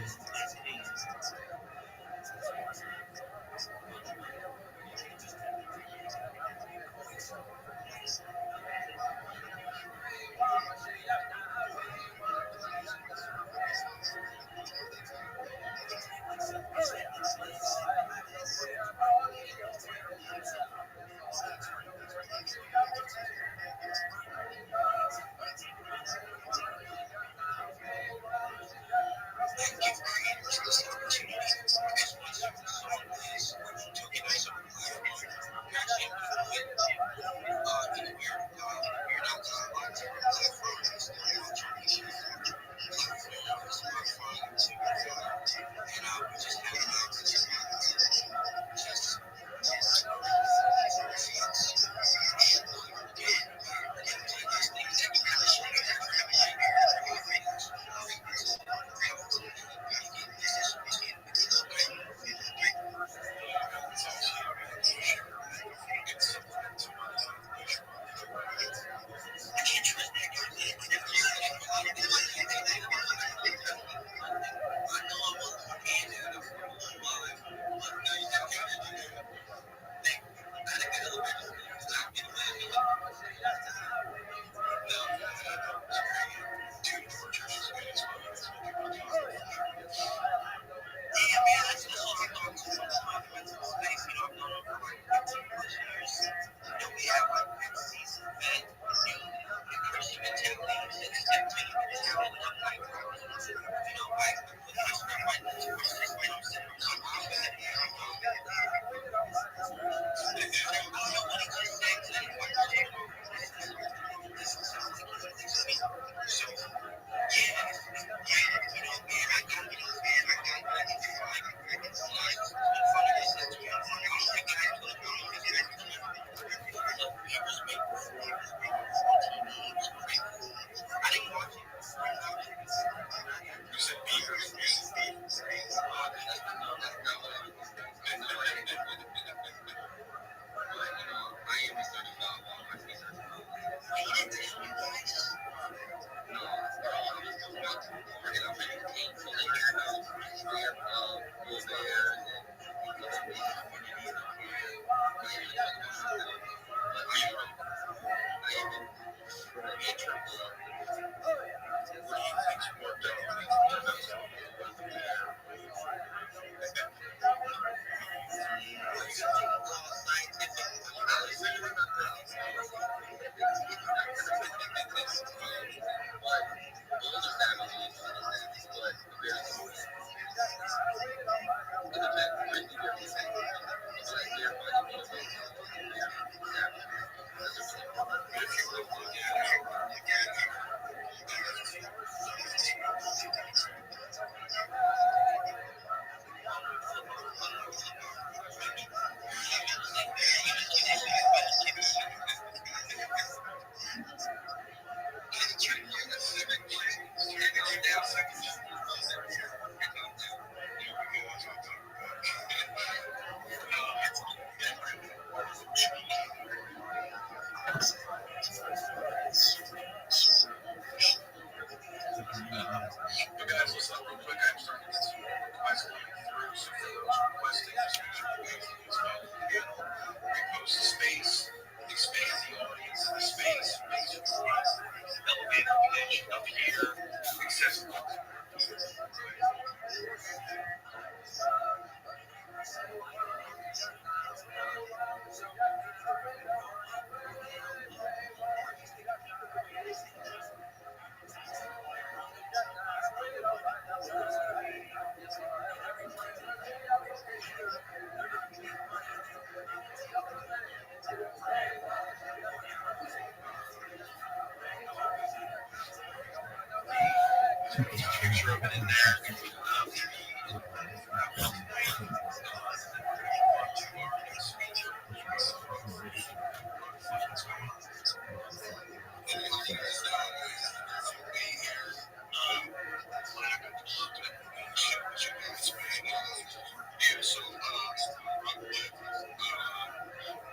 There's a picture of it in there.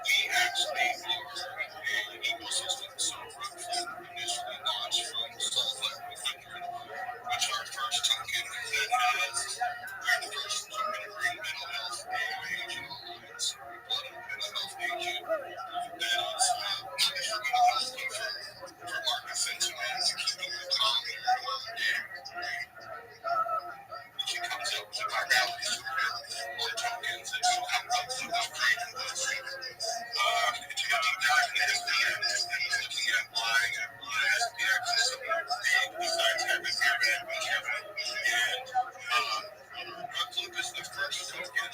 We actually are an ecosystem. So Rockflip initially launched from Soulflip 100, which our first token that has we're the first token to bring mental health AI agent online. So we brought in a mental health agent that is not just for mental health, but for market sentiment to keep people calm in their own day. She comes up with our reality score on tokens, and so how Rockflip was created was if you deep dive into SPX and looking at why SPX is so big besides having Airbnb and Rockflip is the first token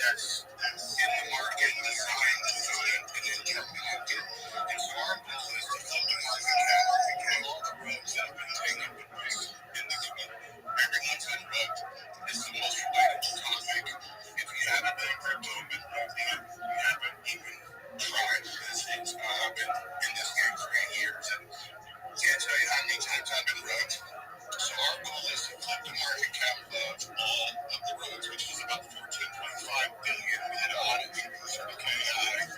that's in the market designed to go into an internal market. And so our goal is to flip the market cap and all the roads that have been taken in the community. Everyone's been rugged. It's the most relatable topic. If you haven't been crypto and been rugged, you haven't even tried because I've been in this game for 8 years and can't tell you how many times I've been rugged. So our goal is to flip the market cap of all of the roads, which is about 14.5 billion. We did an audit with AI,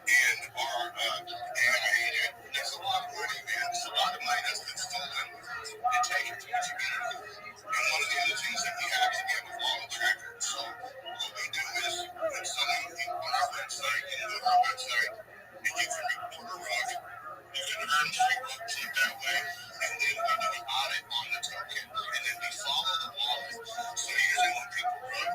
and our AI agent makes a lot of money, man. It's a lot of money that's been stolen and taken from the community. And one of the other things that we have is we have a wallet tracker. So what we do is when someone on our website, you go to our website, and you can report a rug, you can earn free Rockflip that way, and then we do an audit on the token, and then we follow the wallet. So usually when people run,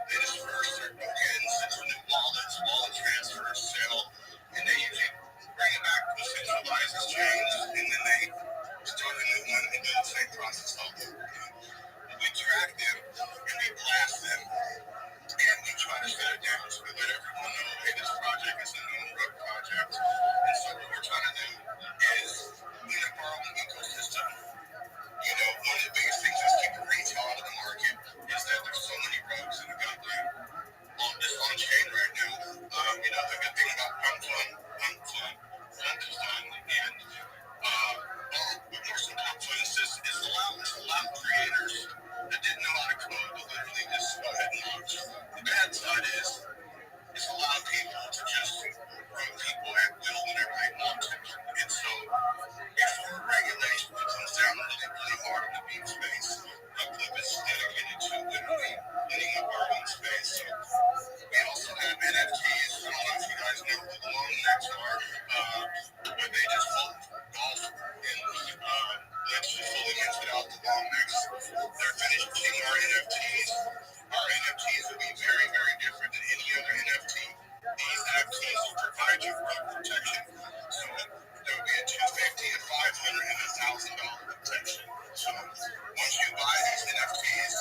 they disperse their tokens into new wallets, wallet transfers, sell, and they usually bring it back to a centralized exchange, and then they start a new one and do the same process all over again. We track them and we blast them and we try to shut it down. So we let everyone know, hey, this project is a known rug project. And so what we're trying to do is clean up our own ecosystem. You know, one of the biggest things that's keeping retail out of the market is that there's so many rugs in the goddamn on chain right now. You know, the good thing about Pump is done, and what more some Pump is allow creators that didn't know how to code to literally just go ahead and launch. The bad side is it's allowed people to just run people at will whenever they want to. And so before regulation comes down really, really hard in the beat space, Rockflip is dedicated to literally cleaning up our own space. So we also have NFTs. I don't know if you guys know who the long necks are, but they just float golf and let's just fully minted out the long necks. They're finishing our NFTs. Our NFTs will be very, very different than any other NFT. These NFTs will provide you rug protection. So there will be a $250, a $500, and $1,000 protection. So once you buy these NFTs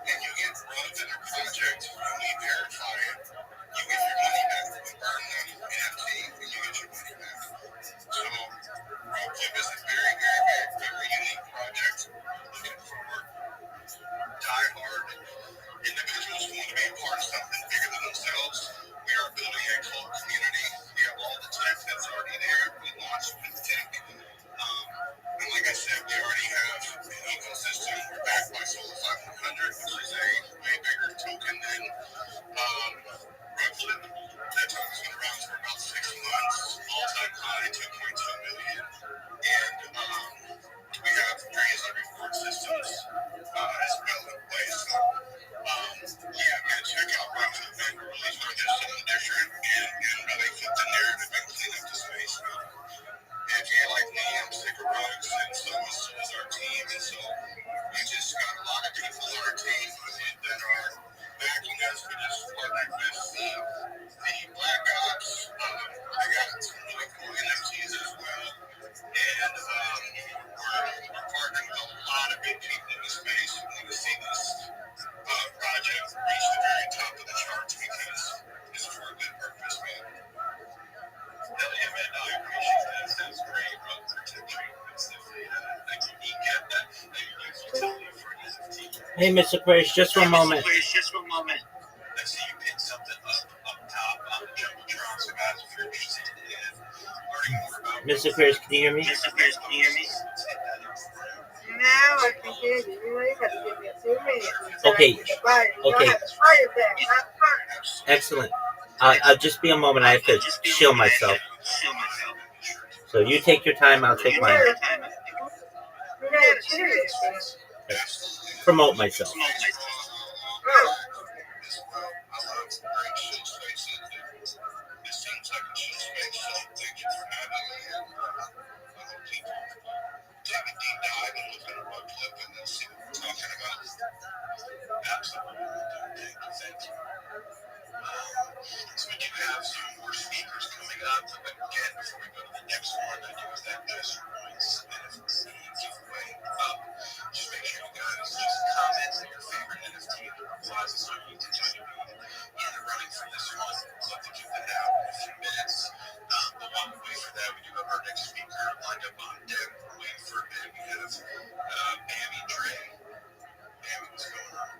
and you get rugs in a project, and we verify it, you get your money back. We burn the NFT and you get your money back. So Rockflip is a very, very, very, very unique project. Looking for diehard individuals who want to be a part of something bigger than themselves. We are building a cult community. We have all the tech that's already there. We launched with tech. And like I said, we already have an ecosystem. We're backed by Solar 500, which is a way bigger token than Rockflip. That token's been around for about 6 months. All-time high, 2.2 million. And we have crazy reward systems as well in place. So, yeah, man, check out Rockflip, man. We're really trying to do something different and really flip the narrative and clean up the space, man. If you're like me, I'm sick of rugs, and so is our team. And so we just got a lot of people on our team that are backing us. We just partnered with the Black Ops. They got some really cool NFTs as well. And we're partnering with a lot of big people in the space who want to see this project reach the very top of the charts because it's for a good purpose, man. Hell yeah, man. No, I appreciate that. Sounds great. Rug protection. It's definitely, I think you get that. Maybe you tell me Hey, Mr. Aquarius, just one moment. I see you pinned something up top on the Jumbotron, so guys, if you're interested in learning more about Mr. Aquarius, can you hear me? let's hit that up. Now I can hear you. You only have to give me a few minutes. Okay. Fire. You Okay. have to fire back, not fire. Excellent. I'll just be a moment. I have to shield myself. So you take your time. I'll take mine. You gotta cheers. Promote myself. Oh. I love great show spaces. This seems like a show space, so thank you for having me. And I hope people take a deep dive and look at our web clip and they'll see what we're talking about. Absolutely. Thank you. So we do have some more speakers coming up. Again, before we go to the next one, I do have that Just Points NFT giveaway up. Just make sure you guys just comment on your favorite NFT and the replies so you can join me in the running for this one. I'd love to give that out in a few minutes. But while we wait for that, we do have our next speaker lined up on deck. We're waiting for a bit. We have Bammy Dre. Bammy, what's going on?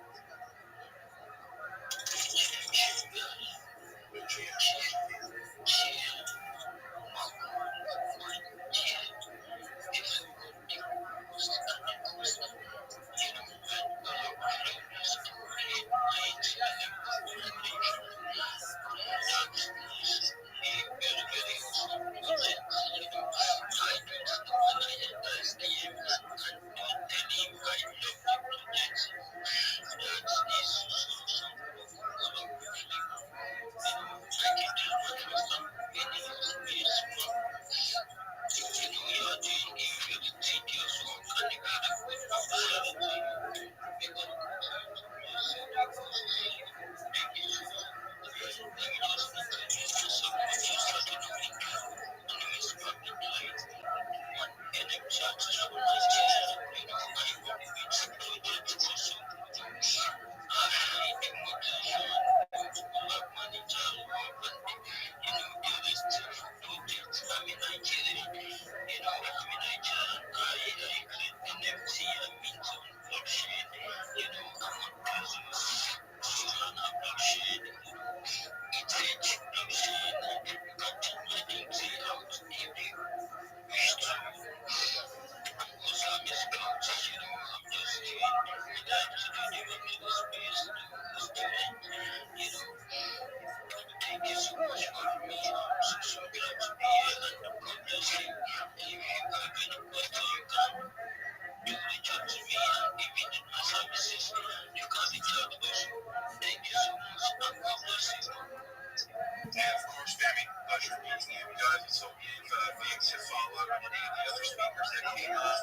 And of course, Bammy, pleasure meeting you guys. So if you can follow up on any of the other speakers that came up,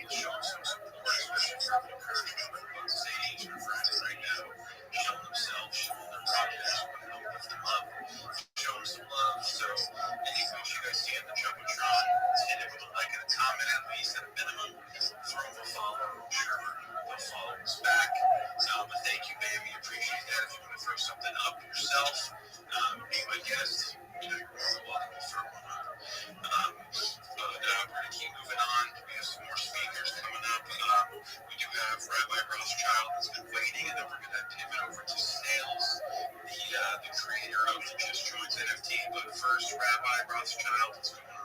show some support, especially for the encouragement on stage and for right now, showing themselves, showing their projects, want to help lift them up, show them some love. So anything you guys see in the Jumbotron, hit it with a like and a comment at least at a minimum. Throw them a follow. I'm sure they'll follow us back. But thank you, Bammy. Appreciate that. If you want to throw something up yourself, be my guest. You're more than welcome to throw one up. But we're going to keep moving on. We have some more speakers coming up. We do have Rabbi Rothschild that's been waiting, and then we're going to pivot over to Snails, the creator of the Just Joins NFT. But first, Rabbi Rothschild, what's going on?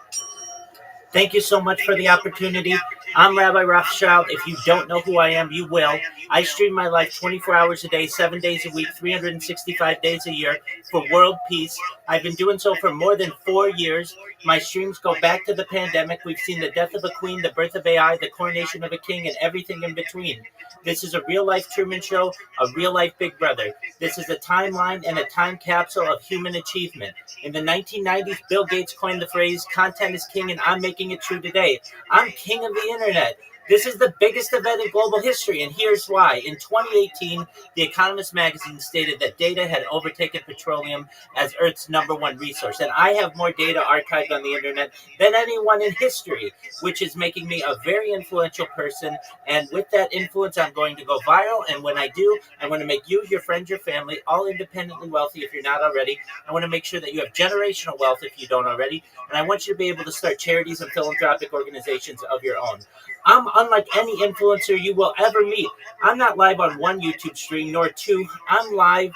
Thank you so much for the opportunity. I'm Rabbi Rothschild. If you don't know who I am, you will. I stream my life 24 hours a day, 7 days a week, 365 days a year for world peace. I've been doing so for more than 4 years. My streams go back to the pandemic. We've seen the death of a queen, the birth of AI, the coronation of a king, and everything in between. This is a real-life Truman Show, a real-life Big Brother. This is a timeline and a time capsule of human achievement. In the 1990s, Bill Gates coined the phrase, "Content is king," and I'm making it true today. I'm king of the internet. This is the biggest event in global history, and here's why. In 2018, The Economist magazine stated that data had overtaken petroleum as Earth's #1 resource, and I have more data archived on the internet than anyone in history, which is making me a very influential person, and with that influence, I'm going to go viral, and when I do, I'm going to make you, your friends, your family, all independently wealthy if you're not already. I want to make sure that you have generational wealth if you don't already, and I want you to be able to start charities and philanthropic organizations of your own. I'm unlike any influencer you will ever meet. I'm not live on one YouTube stream nor two. I'm live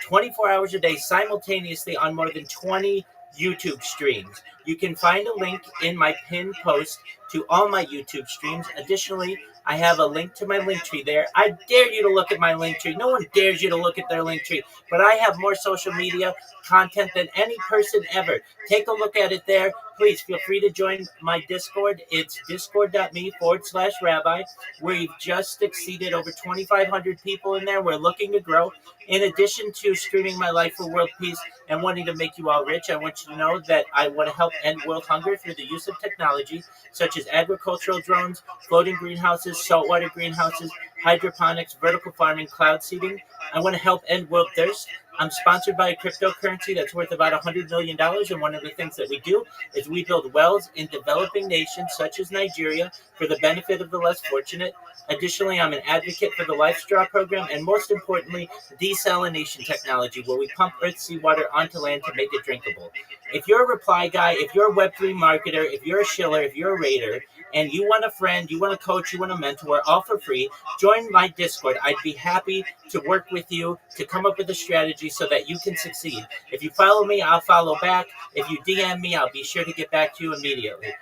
24 hours a day simultaneously on more than 20 YouTube streams. You can find a link in my pinned post to all my YouTube streams. Additionally, I have a link to my link tree there. I dare you to look at my link tree. No one dares you to look at their link tree, but I have more social media content than any person ever. Take a look at it there. Please feel free to join my Discord. It's discord.me/rabbi. We've just exceeded over 2,500 people in there. We're looking to grow. In addition to streaming my life for world peace and wanting to make you all rich, I want you to know that I want to help end world hunger through the use of technology such as agricultural drones, floating greenhouses, saltwater greenhouses, hydroponics, vertical farming, cloud seeding. I want to help end world thirst. I'm sponsored by a cryptocurrency that's worth about $100 million, and one of the things that we do is we build wells in developing nations such as Nigeria for the benefit of the less fortunate. Additionally, I'm an advocate for the Life Straw program, and most importantly, desalination technology, where we pump earth seawater onto land to make it drinkable. If you're a reply guy, if you're a Web3 marketer, if you're a shiller, if you're a raider, and you want a friend, you want a coach, you want a mentor, all for free, join my Discord. I'd be happy to work with you to come up with a strategy so that you can succeed. If you follow me, I'll follow back. If you DM me, I'll be sure to get back to you immediately.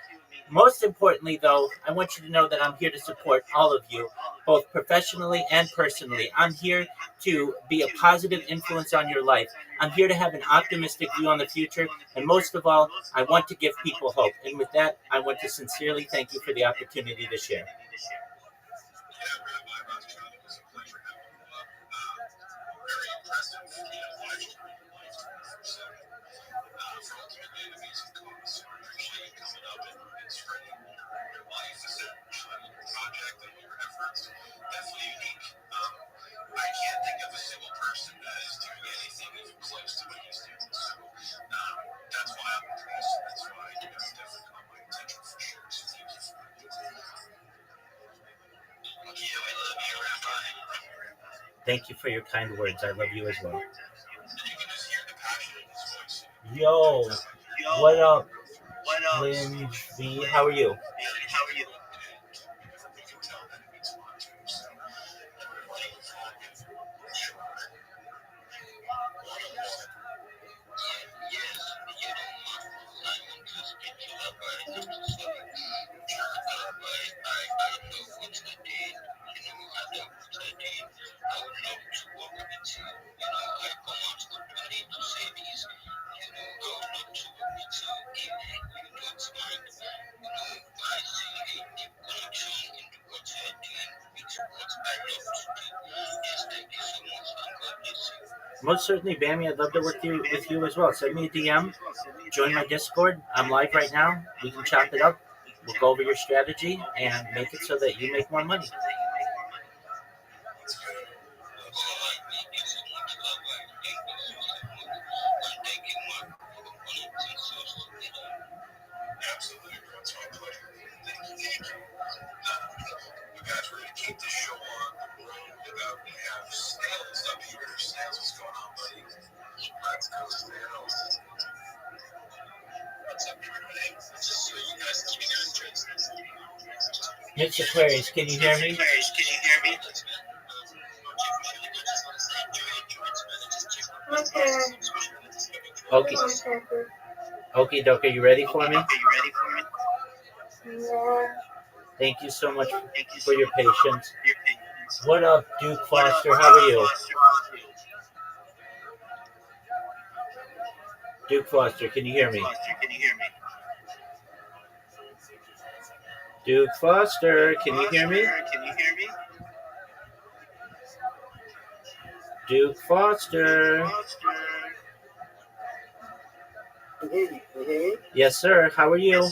Most importantly, though, I want you to know that I'm here to support all of you, both professionally and personally. I'm here to be a positive influence on your life. I'm here to have an optimistic view on the future, and most of all, I want to give people hope. And with that, I want to sincerely thank you for the opportunity to share. Rabbi Rothschild, it was a pleasure having you up. Very impressive, life story for second. For ultimately an amazing cause. So I appreciate you coming up and spreading your life, essentially, your project and your efforts. Definitely unique. I can't think of a single person that is doing anything even close to what he's doing. So that's why I'm impressed. That's why it's definitely caught my attention for sure. So thank you for that. Yeah, we love you, Rabbi. Thank you for your kind words. I love you as well. And you can just hear the passion in his voice. Yo, what up, Lynn V? How are you? How are you? You can tell that it means a lot to him. So, thank you for that. For sure. Yes, I want to speak to Rabbi just to say, Rabbi, I know what I did. I love what I did. I would love to work with you. I come out openly to say this. I would love to work with you if you don't mind. I see a deep connection in what you are doing with what I love to do. Yes, thank you so much, and God bless you. Most certainly, Bammy. I'd love to work with you as well. Send me a DM. Join my Discord. I'm live right now. We can chop it up. We'll go over your strategy and make it so that you make more money. Absolutely, bro. It's my pleasure. Thank you. You guys ready to keep this show on the road? We have Snails up here. Snails, what's going on, buddy? Let's go, Snails. What's up, everybody? Just so you guys keep your interest. Mr. Aquarius, can you hear me? Okay. Okay, Doc, are you ready for me? Yeah. Thank you so much for your patience. What up, Duke Foster? How are you? Duke Foster, can you hear me? Duke Foster, can you hear me? Duke Foster. Yes, sir. How are you?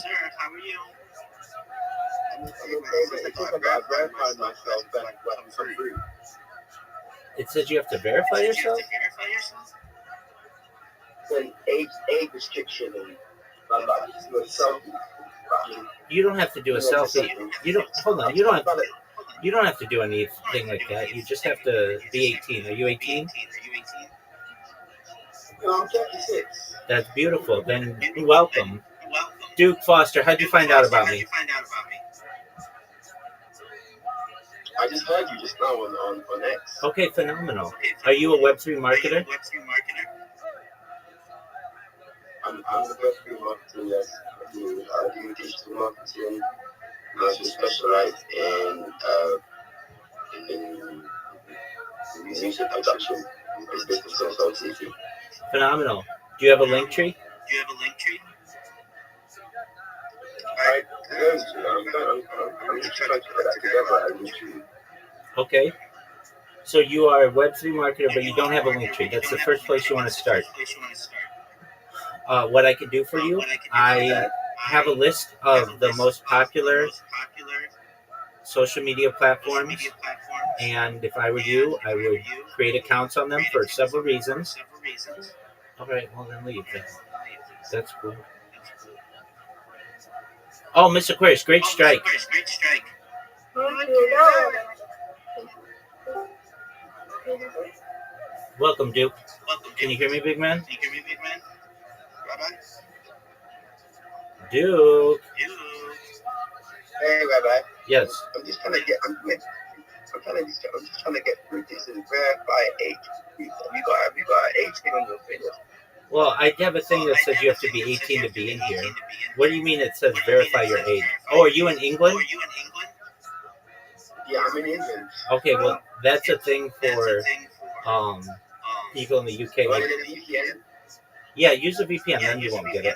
It says you have to verify yourself? An age restriction and I'm not just doing selfie. You don't have to do a selfie. You don't. Hold on. You don't have to do anything like that. You just have to be 18. Are you 18? No, I'm 56. That's beautiful. Then welcome. Duke Foster, how'd you find out about me? I just heard you just now on X. Okay, phenomenal. Are you a Web3 marketer? I'm the Web3 marketer, yes. I do digital marketing. I also specialize in music production and business consultancy. Phenomenal. Do you have a link tree? I I'm just trying to put that together as we should. Okay. So you are a Web3 marketer, but you don't have a link tree. That's the first place you want to start. What I can do for you, I have a list of the most popular social media platforms, and if I were you, I would create accounts on them for several reasons. All right, well then leave. That's cool. Oh, Mr. Aquarius, great strike. Welcome, Duke. Can you hear me, big man? Duke. Hey, Rabbi. Yes. I'm just trying to get through this. Is verify age. Have you got an age thing on your finger? Well, I have a thing that says you have to be 18 to be in here. What do you mean it says verify your age? Oh, are you in England? Yeah, I'm in England. Okay, well, that's a thing for people in the UK. Running in the VPN? Yeah, use a VPN, then you won't get it.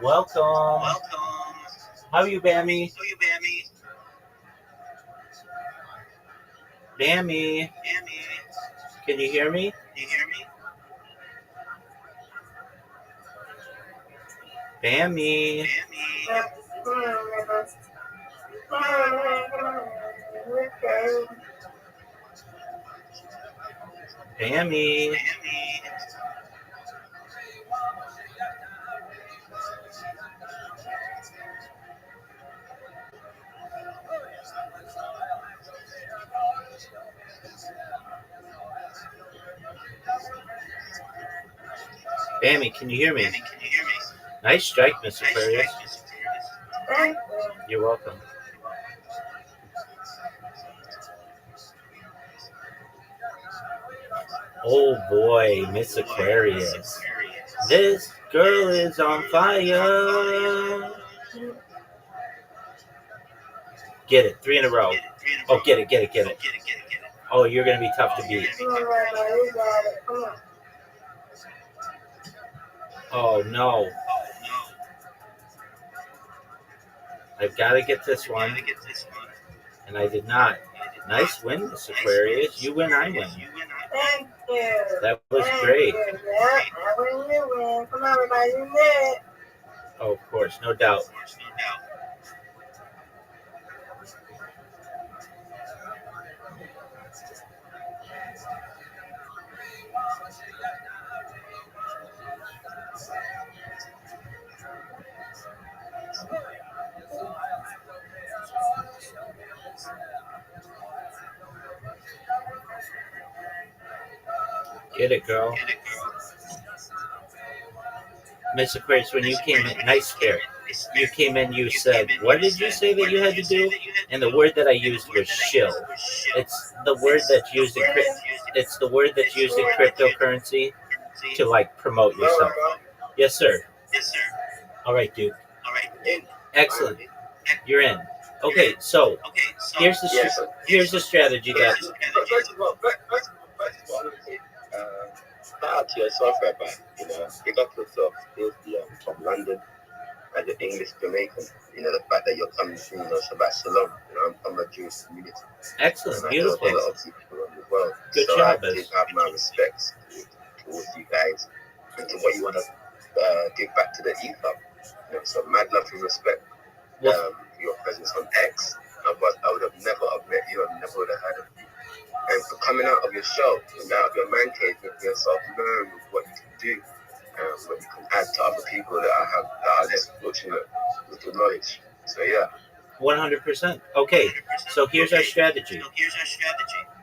Welcome. How are you, Bammy? Bammy. Can you hear me? Bammy. Bammy. Bammy, can you hear me? Nice strike, Mr. Aquarius. You're welcome. Oh boy, Miss Aquarius. This girl is on fire. Get it, 3 in a row. Oh, get it. Oh, you're going to be tough to beat. Oh, no. I've got to get this one. And I did not. Nice win, Miss Aquarius. You win, I win. Thank you. That was great. I win, you win. Come on, everybody, you win. Oh, of course, no doubt. Get it, girl. Miss Aquarius, when you came in, nice scare. You came in, you said, what did you say that you had to do? And the word that I used was shill. It's the word that's used in cryptocurrency to like promote yourself. Yes, sir. All right, Duke. Excellent. You're in. Okay, so here's the strategy that. First of all, shout out to yourself, Rabbi. Pick up yourself. From London as an English Jamaican. The fact that you're coming from Shabbat Shalom. I'm from a Jewish community. Excellent, And beautiful. I know a lot of people around the world. Good so job, I have my respects towards you guys and to what you want to give back to the ether. So mad love and respect for your presence on X. Otherwise, I would have never met you. I never would have heard of you. And for coming out of your shell and out of your man cave, making yourself known with what you can do, what you can add to other people that are less fortunate with the knowledge. So yeah, 100%. Okay, so here's our strategy.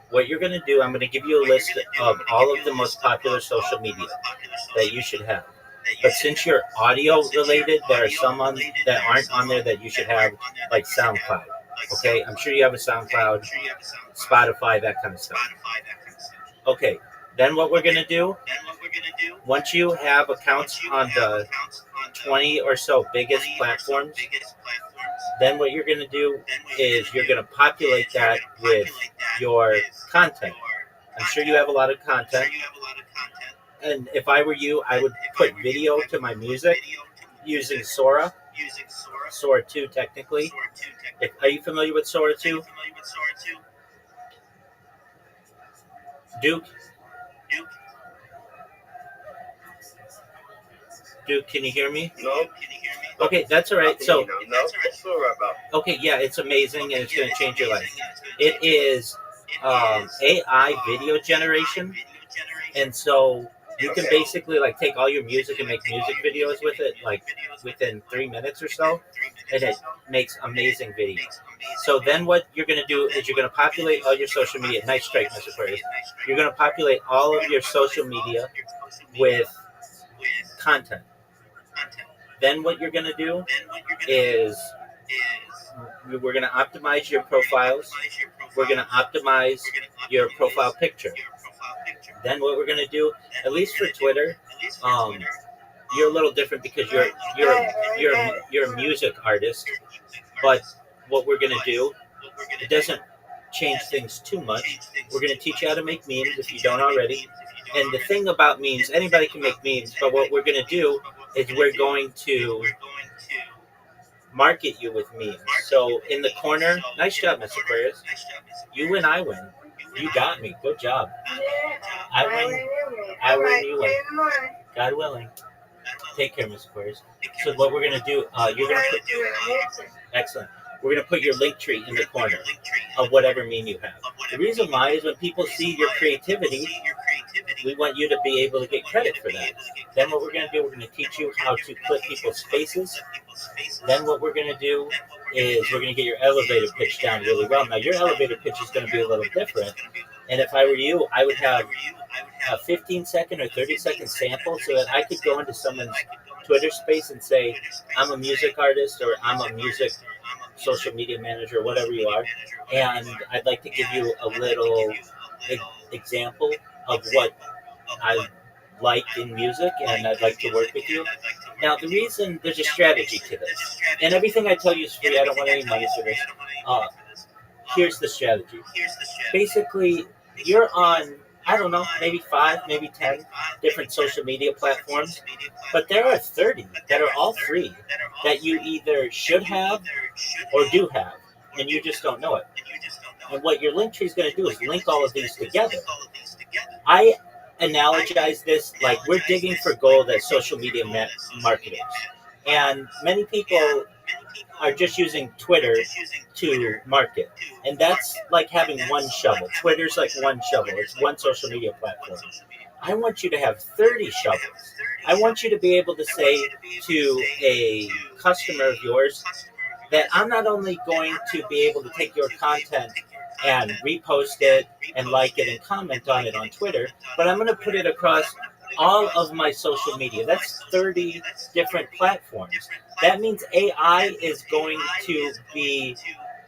What you're going to do, I'm going to give you a list of all of the most popular social media that you should have. But since you're audio related, there are some that aren't on there that you should have, like SoundCloud. Okay, I'm sure you have a SoundCloud, Spotify, that kind of stuff. Okay, then what we're going to do, once you have accounts on the 20 or so biggest platforms, then what you're going to do is you're going to populate that with your content. I'm sure you have a lot of content. And if I were you, I would put video to my music using Sora. Sora 2, technically. Are you familiar with Sora 2? Duke? Duke, can you hear me? No. Okay, that's all right. So, no, what's Sora about? okay, yeah, it's amazing and it's going to change your life. It is AI video generation, and so you can basically like take all your music and make music videos with it, like within 3 minutes or so, and it makes amazing videos. So then what you're going to do is you're going to populate all your social media. Nice strike, Mr. Aquarius. You're going to populate all of your social media with content. Then what you're going to do is we're going to optimize your profiles. We're going to optimize your profile picture. Then what we're going to do, at least for Twitter, you're a little different because you're a music artist. But what we're going to do, it doesn't change things too much. We're going to teach you how to make memes if you don't already. And the thing about memes, anybody can make memes, but what we're going to do is we're going to market you with memes. So in the corner, nice job, Mr. Aquarius. You win, I win. You got me. Good job. I win, you win. God willing. Take care, Mr. Aquarius. So what we're going to do, you're going to put... Excellent. We're going to put your link tree in the corner of whatever meme you have. The reason why is when people see your creativity, we want you to be able to get credit for that. Then what we're going to do, we're going to teach you how to clip people's faces. Then what we're going to do is we're going to get your elevator pitch down really well. Now, your elevator pitch is going to be a little different. And if I were you, I would have a 15-second or 30-second sample so that I could go into someone's Twitter space and say, I'm a music artist or I'm a music social media manager, whatever you are, and I'd like to give you a little example of what I like in music, and I'd like to work with you. Now, the reason there's a strategy to this, and everything I tell you is free, I don't want any money for this. Here's the strategy. Basically, you're on, I don't know, maybe 5, maybe 10 different social media platforms, but there are 30 that are all free that you either should have or do have, and you just don't know it. And what your link tree is going to do is link all of these together. I analogize this like we're digging for gold as social media marketers, and many people are just using Twitter to market, and that's like having one shovel. Twitter's like one shovel. It's one social media platform. I want you to have 30 shovels. I want you to be able to say to a customer of yours that I'm not only going to be able to take your content and repost it and like it and comment on it on Twitter, but I'm going to put it across all of my social media. That's 30 different platforms. That means AI is going to be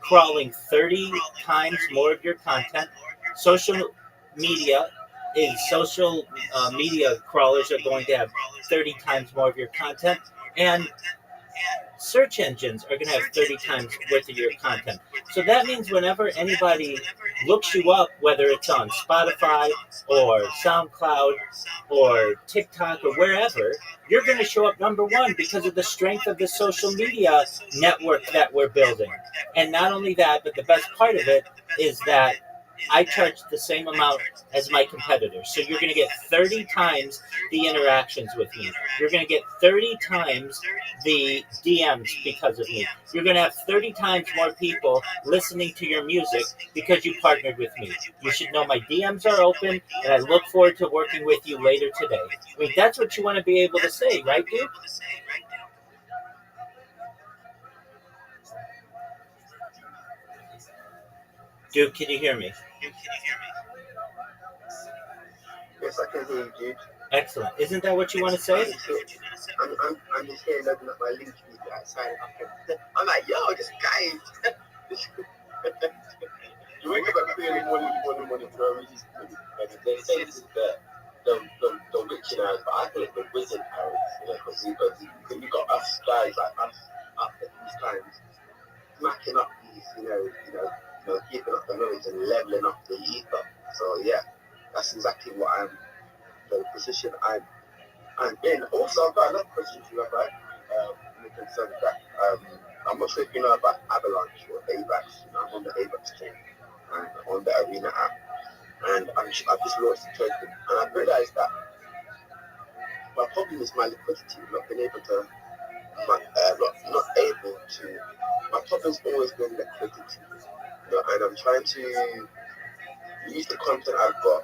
crawling 30 times more of your content. Social media crawlers are going to have 30 times more of your content, and search engines are going to have 30 times worth of your content. So that means whenever anybody looks you up, whether it's on Spotify or SoundCloud or TikTok or wherever, you're going to show up number one because of the strength of the social media network that we're building. And not only that, but the best part of it is that I charge the same amount as my competitors. So you're going to get 30 times the interactions with me. You're going to get 30 times the DMs because of me. You're going to have 30 times more people listening to your music because you partnered with me. You should know my DMs are open, and I look forward to working with you later today. I mean, that's what you want to be able to say, right, dude? Duke, can you hear me? Yes, I can hear you, dude. Excellent. Isn't that what you want to say? I'm just here loading up my link feed outside. I'm like, yo, this guy is. You wake up at 3 in the morning, to a really good. And they say this is the witching hours, but I call it the wizard hours, because we got us guys like us up at these times, smacking up these, keeping up the knowledge and leveling up the ether. So yeah, that's exactly what the position I'm in. Also, I've got another question for you, Rabbi. In concern of that, I'm not sure if you know about Avalanche or AVAX. I'm on the AVAX team and on the Arena app, and I've just launched a token, and I've realised that my problem is my liquidity, not being able to, not able to. My problem's always been liquidity, and I'm trying to use the content I've got,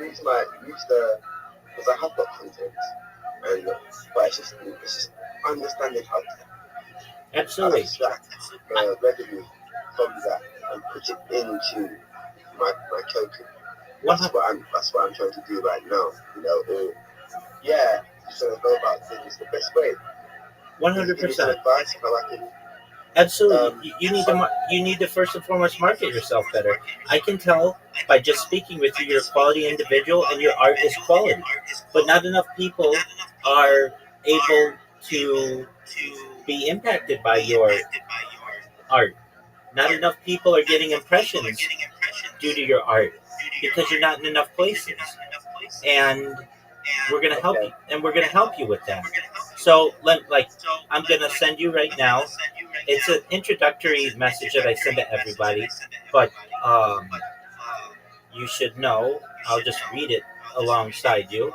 use the because I have got content, but it's just understanding how to Absolutely. extract the revenue from that and put it into my token. That's what I'm trying to do right now. Just trying to go about things the best way. 100%. Advice how I can. Absolutely. You need to first and foremost market yourself better. I can tell by just speaking with you, you're a quality individual and your art is quality. But not enough people are able to be impacted by your art. Not enough people are getting impressions due to your art because you're not in enough places. And we're gonna help you, and we're gonna help you with that. So, I'm gonna send you right now. It's an introductory message that I send to everybody, but you should know. I'll just read it alongside you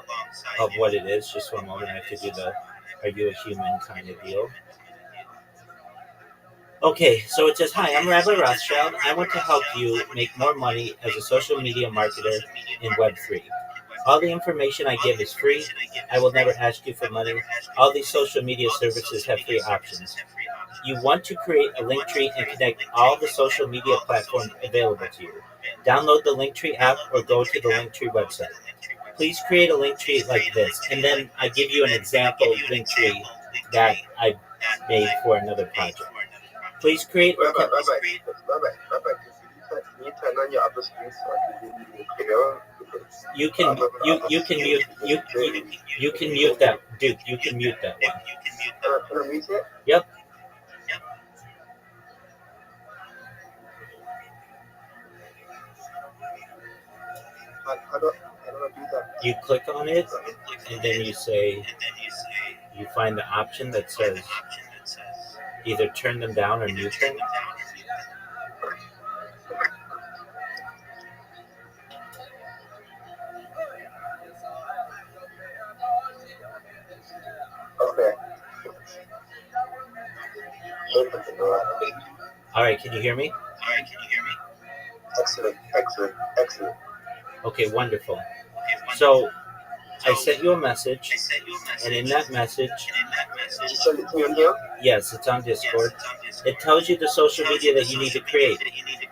of what it is. Just for a moment, I have to do the "Are you a human?" kind of deal. Okay, so it says, "Hi, I'm Rabbi Rothschild. I want to help you make more money as a social media marketer in Web3. All the information I give is free. I will never ask you for money. All these social media services have free options. You want to create a Linktree and connect all the social media platforms available to you. Download the Linktree app or go to the Linktree website. Please create a Linktree like this." And then I give you an example Linktree that I made for another project. Please create or Rabbi, can you turn on your other screen so I can hear you clearer? you can mute that, Duke. You can mute that one. Can I mute it? Yep. How do I do that? You click on it, and then you find the option that says either turn them down or mute them. Okay. All right, can you hear me? Excellent. Okay, wonderful. So I sent you a message, and in that message, Did you send it to me on here? yes, it's on Discord. It tells you the social media that you need to create.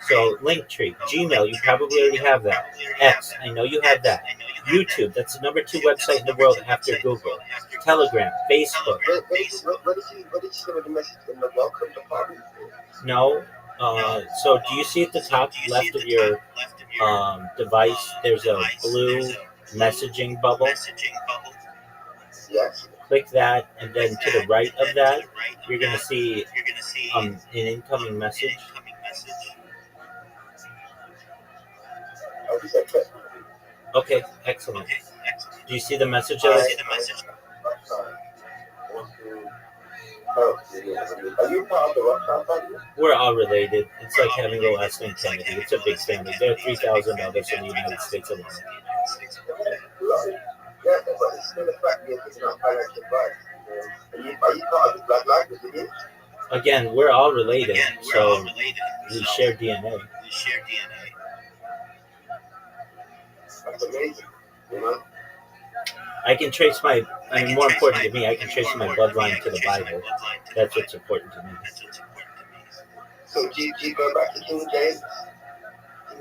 So Linktree, Gmail, you probably already have that. X, I know you have that. YouTube, that's the number 2 website in the world after Google. Telegram, Facebook. What did you send me the message in the welcome department? No. So do you see at the top left of your device, there's a blue messaging bubble? Yes. Click that, and then to the right of that, you're going to see an incoming message. Okay, excellent. Do you see the message of it? Are you part of the Rothschild family? We're all related. It's like having a last name Kennedy. It's a big family. There are 3,000 others in the United States alone. Yeah, but it's still a fact you're picking up financial advice. Are you part of the bloodline? Is it? Again, we're all related, so we share DNA. That's amazing. You know? I can trace more important to me, I can trace my bloodline to the Bible. That's what's important to me. So do you go back to King James?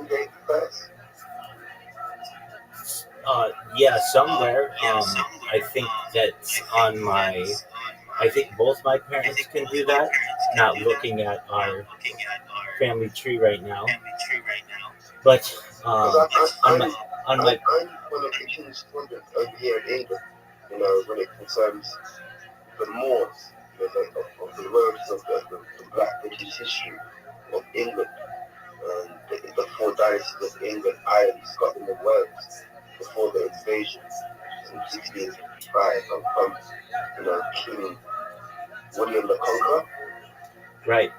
date first? Yeah, somewhere. I think that's on my. I think both my parents can do that. Not looking at our family tree right now, but Because on my on my I'm one of the king's children over here in England, you know, when it concerns the Moors, you know, of the robes of the Black British history of England, the four dynasties of England, Ireland, Scotland, and Wales before the invasion in 1655 from you know, King William the Conqueror, right.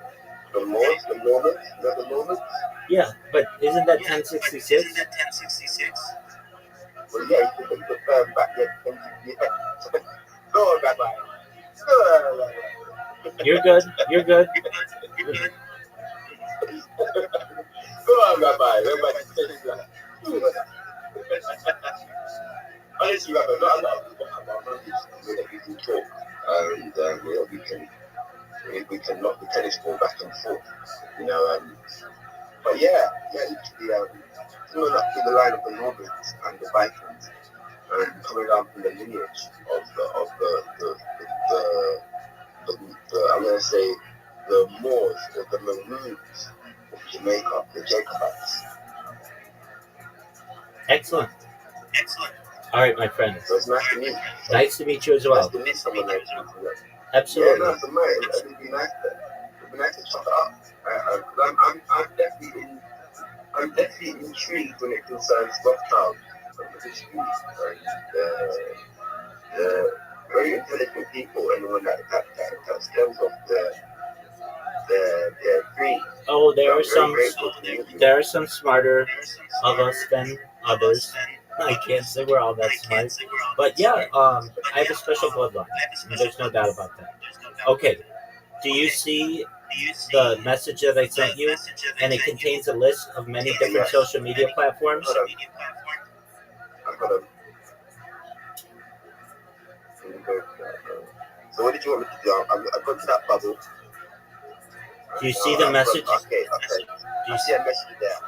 the Moors, the Normans, you know the Normans? Yeah, but isn't that 1066? Well, yeah, you could back then. Yeah. Go on, Rabbi. Go on, Rabbi. You're good. You're good. Go on, Rabbi. Rabbi, say that. Honestly, Rabbi, not a lot of people have our knowledge so that we can talk and you know, we can knock the tennis ball back and forth, you know. But yeah, literally, coming up through the line of the Normans and the Vikings, and coming down from the lineage of the I'm gonna say the Moors or the Maroons of Jamaica, the Jacobites. Excellent. All right, my friend. So it's nice to meet you. Nice to meet you as Nice well. to meet someone like you. Yeah, Absolutely. no, so mate, it'd be nice to chop it up. I'm definitely intrigued when it concerns Rothschild and the history and very intelligent people, and when that stems off their creed. Oh, So I'm very grateful to you. there are some smarter of us than others. I can't say we're all that smart, but yeah, I have a special bloodline. There's no doubt about that. Okay, do you see the message that I sent you? And it contains a list of many different social media platforms. Hold on. Hold on. So what did you want me to do? I've gone to that bubble. Do you see the message? Okay. Do you I see a message there.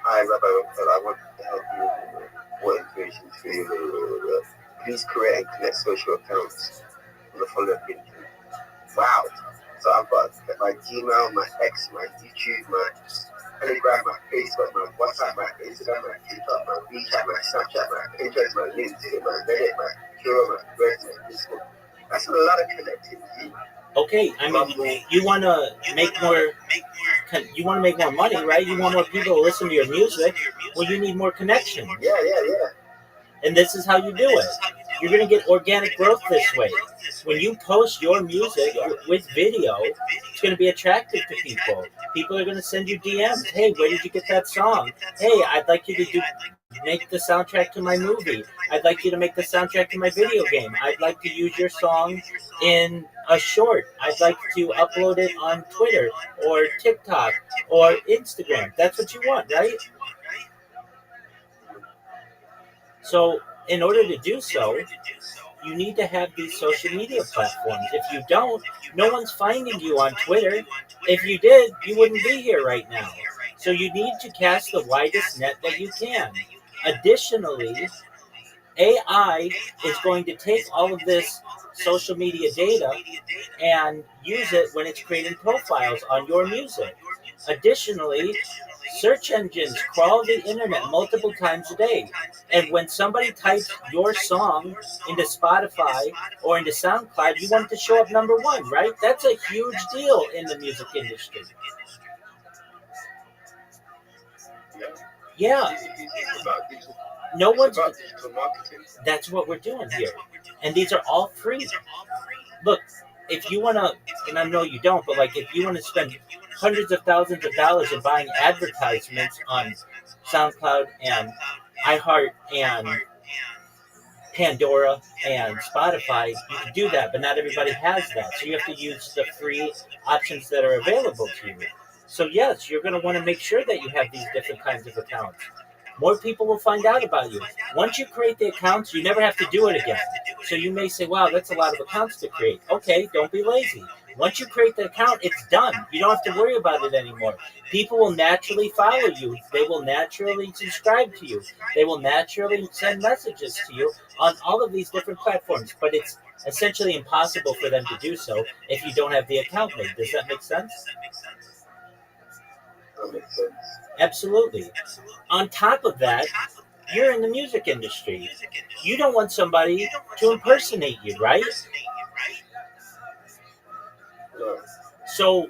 Hi, Rabbi Rothschild. I want to help you with more information for you. Please create and connect social accounts on the following link. Wow. So I've got my Gmail, my X, my YouTube, my Telegram, my Facebook, my WhatsApp, my Instagram, my TikTok, my WeChat, my Snapchat, my Pinterest, my LinkedIn, my Reddit, my Hero, my Threads, my Discord. That's a lot of connectivity. Okay, I mean, you want to make more. You want to make more money, right? You want more people to listen to your music. Well, you need more connections. Yeah. And this is how you do it. You're going to get organic growth this way. When you post your music with video, it's going to be attractive to people. People are going to send you DMs. Hey, where did you get that song? Hey, I'd like you to make the soundtrack to my movie. I'd like you to make the soundtrack to my video game. I'd like to use your song in a short. I'd like to upload it on Twitter or TikTok or Instagram. That's what you want, right? So in order to do so, you need to have these social media platforms. If you don't, no one's finding you on Twitter. If you did, you wouldn't be here right now. So you need to cast the widest net that you can. Additionally, AI is going to take all of this social media data and use it when it's creating profiles on your music. Additionally, search engines crawl the internet multiple times a day. And when somebody types your song into Spotify or into SoundCloud, you want it to show up number one, right? That's a huge deal in the music industry. Yeah. No one's. That's what we're doing here. And these are all free. Look, if you want to, and I know you don't, but like if you want to spend hundreds of thousands of dollars in buying advertisements on SoundCloud and iHeart and Pandora and Spotify, you can do that, but not everybody has that. So you have to use the free options that are available to you. So yes, you're going to want to make sure that you have these different kinds of accounts. More people will find out about you. Once you create the accounts, you never have to do it again. So you may say, wow, that's a lot of accounts to create. Okay, don't be lazy. Once you create the account, it's done. You don't have to worry about it anymore. People will naturally follow you. They will naturally subscribe to you. They will naturally send messages to you on all of these different platforms. But it's essentially impossible for them to do so if you don't have the account made. Does that make sense? That makes sense. Absolutely. On top of that, you're in the music industry. You don't want somebody to impersonate you, right? No. So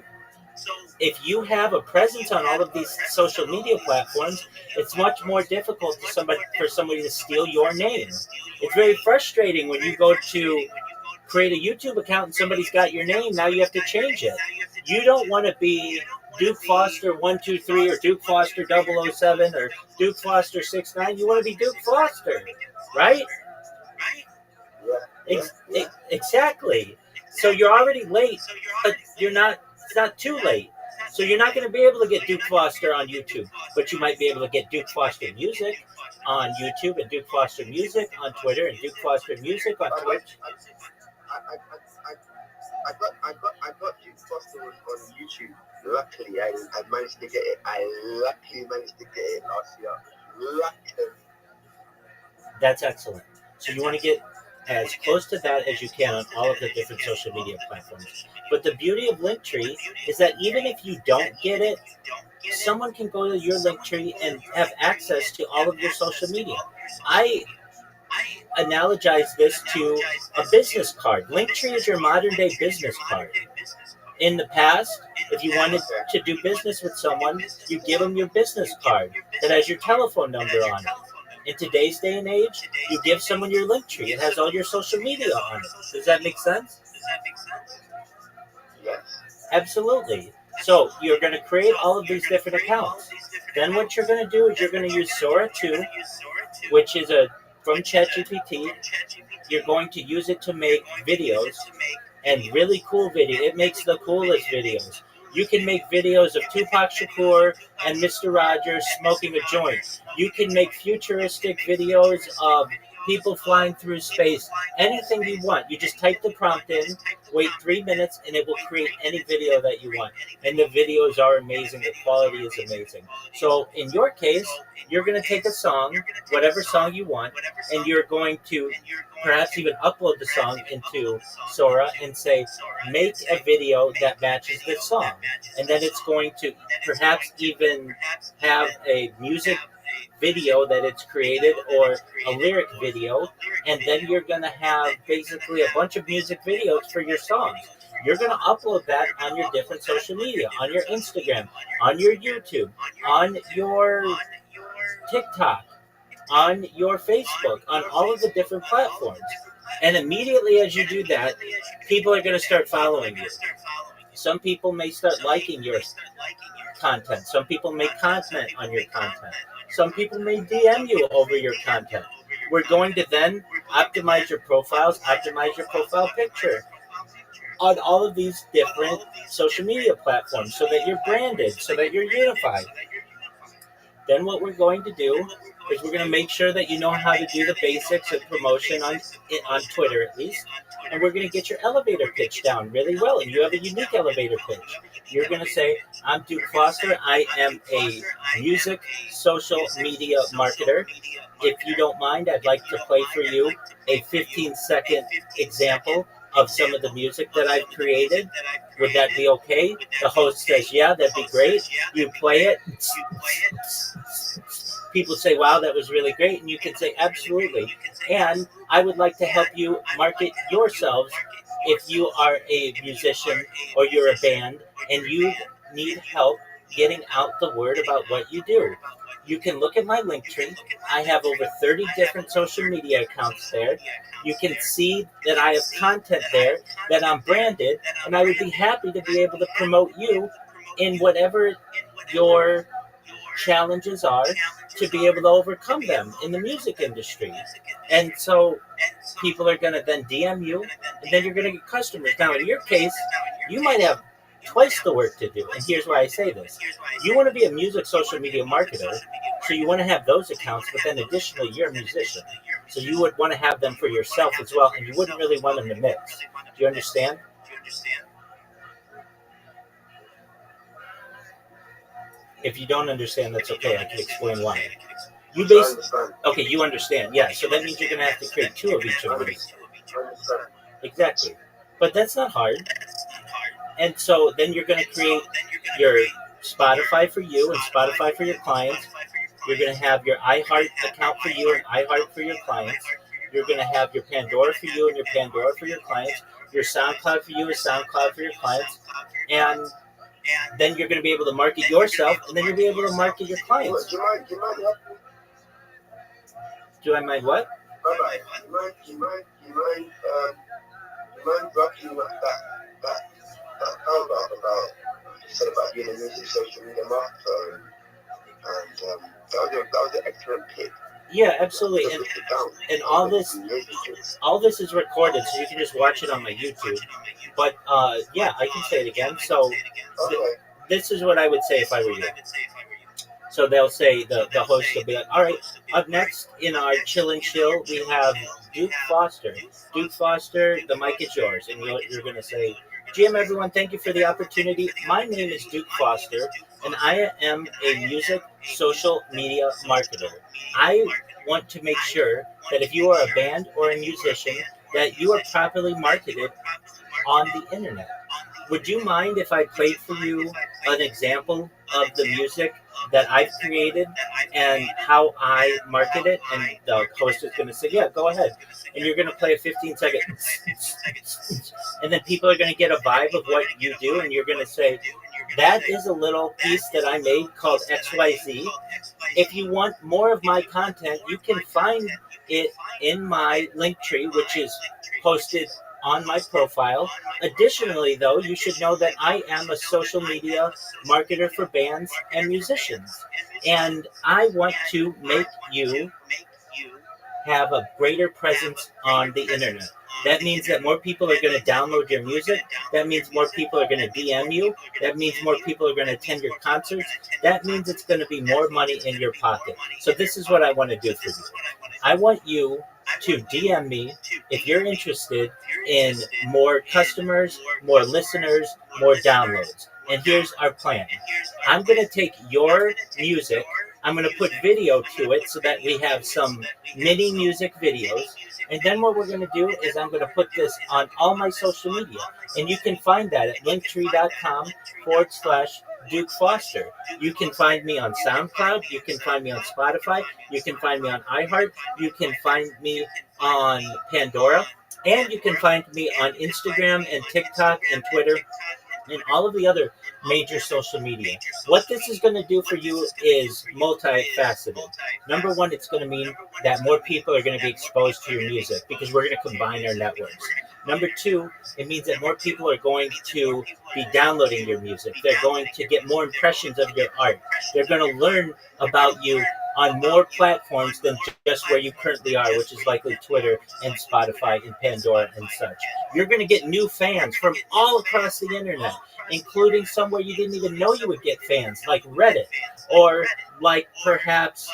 if you have a presence on all of these social media platforms, it's much more difficult for somebody to steal your name. It's very frustrating when you go to create a YouTube account and somebody's got your name. Now you have to change it. You don't want to be Duke Foster 123 or Duke Foster 007 or Duke Foster 69. You want to be Duke Foster, right? Exactly. So you're already late, but it's not too late. So you're not going to be able to get Duke Foster on YouTube, but you might be able to get Duke Foster Music on YouTube and Duke Foster Music on Twitter and Duke Foster Music on Twitch. I got Duke Foster on YouTube. Luckily, I managed to get it. I luckily managed to get it last year. Luckily. That's excellent. So you want to get as close to that as you can on all of the different social media platforms. But the beauty of Linktree is that even if you don't get it, someone can go to your Linktree and have access to all of your social media. I analogize this to a business card. Linktree is your modern day business card. In the past, if you wanted to do business with someone, you give them your business card that has your telephone number on it. In today's day and age, you give someone your Linktree. It has all your social media on it. Does that make sense? Yes. Absolutely. So you're going to create all of these different accounts. Then what you're going to do is you're going to use Sora 2, which is from ChatGPT. You're going to use it to make videos, and really cool video. It makes the coolest videos. You can make videos of Tupac Shakur and Mr. Rogers smoking a joint. You can make futuristic videos of people flying through space. Anything you want. You just type the prompt in, wait 3 minutes, and it will create any video that you want. And the videos are amazing. The quality is amazing. So in your case, you're going to take a song, whatever song you want, and you're going to perhaps even upload the song into Sora and say, make a video that matches this song. And then it's going to perhaps even have a music video that it's created or a lyric video, and then you're going to have basically a bunch of music videos for your songs. You're going to upload that on your different social media, on your Instagram, on your YouTube, on your TikTok, on your Facebook, on all of the different platforms. And immediately as you do that, people are going to start following you. Some people may start liking your content. Some people may comment on your content. Some people may DM you over your content. We're going to then optimize your profiles, optimize your profile picture on all of these different social media platforms so that you're branded, so that you're unified. Then what we're going to do is we're going to make sure that you know how to do the basics of promotion on Twitter at least. And we're going to get your elevator pitch down really well. And you have a unique elevator pitch. You're going to say, I'm Duke Foster. I am a music social media marketer. If you don't mind, I'd like to play for you a 15-second example of some of the music that I've created. Would that be okay? The host says, yeah, that'd be great. You play it. People say, wow, that was really great. And you can say, absolutely. And I would like to help you market yourselves if you are a musician or you're a band and you need help getting out the word about what you do. You can look at my Linktree. I have over 30 different social media accounts there. You can see that I have content there, that I'm branded, and I would be happy to be able to promote you in whatever your challenges are to be able to overcome them in the music industry. And so people are going to then DM you, and then you're going to get customers. Now, in your case, you might have twice the work to do. And here's why I say this. You want to be a music social media marketer, so you want to have those accounts, but then additionally, you're a musician. So you would want to have them for yourself as well, and you wouldn't really want them to mix. Do you understand? If you don't understand, that's okay. I can explain why. You I basically, understand. okay, you understand, yeah. So that means you're going to have to create two of each of these. I understand. Exactly. But that's not hard. And so then you're going to create your Spotify for you and Spotify for your clients. You're going to have your iHeart account for you and iHeart for your clients. You're going to have your Pandora for you and your Pandora for your clients. Your SoundCloud for you and SoundCloud for your clients. And then you're going to be able to market yourself, and then you'll be able to market your clients. Do you mind helping me? Do I mind what? Bye-bye. Do you mind dropping that paragraph about you said about being a music social media marketer and that was an excellent tip. Yeah, absolutely. And all this is recorded, so you can just watch it on my YouTube. But yeah, I can say it again. So this is what I would say if I were you. So they'll say, the host will be like, all right, up next in our Chill and Chill, we have Duke Foster. Duke Foster, the mic is yours. And you're going to say, GM, everyone, thank you for the opportunity. My name is Duke Foster, and I am a music social media marketer. I want to make sure that if you are a band or a musician, that you are properly marketed on the internet. Would you mind if I played for you an example of the music that I've created and how I market it? And the host is going to say, yeah, go ahead. And you're going to play a 15-second and then people are going to get a vibe of what you do, and you're going to say, that is a little piece that I made called XYZ. If you want more of my content, you can find it in my link tree, which is posted on my profile. Additionally, though, you should know that I am a social media marketer for bands and musicians. And I want to make you have a greater presence on the internet. That means that more people are going to download your music. That means more people are going to DM you. That means more people are going to attend your concerts. That means it's going to be more money in your pocket. So this is what I want to do for you. I want you to DM me if you're interested in more customers, more listeners, more downloads. And here's our plan. I'm going to take your music, I'm going to put video to it so that we have some mini music videos. And then what we're going to do is I'm going to put this on all my social media. And you can find that at linktree.com/Duke Foster. You can find me on SoundCloud. You can find me on Spotify. You can find me on iHeart. You can find me on Pandora. And you can find me on Instagram and TikTok and Twitter and all of the other major social media. What this is going to do for you is multifaceted. Number one, it's going to mean that more people are going to be exposed to your music because we're going to combine our networks. Number two, it means that more people are going to be downloading your music. They're going to get more impressions of your art. They're going to learn about you on more platforms than just where you currently are, which is likely Twitter and Spotify and Pandora and such. You're going to get new fans from all across the internet, including somewhere you didn't even know you would get fans, like Reddit, or like perhaps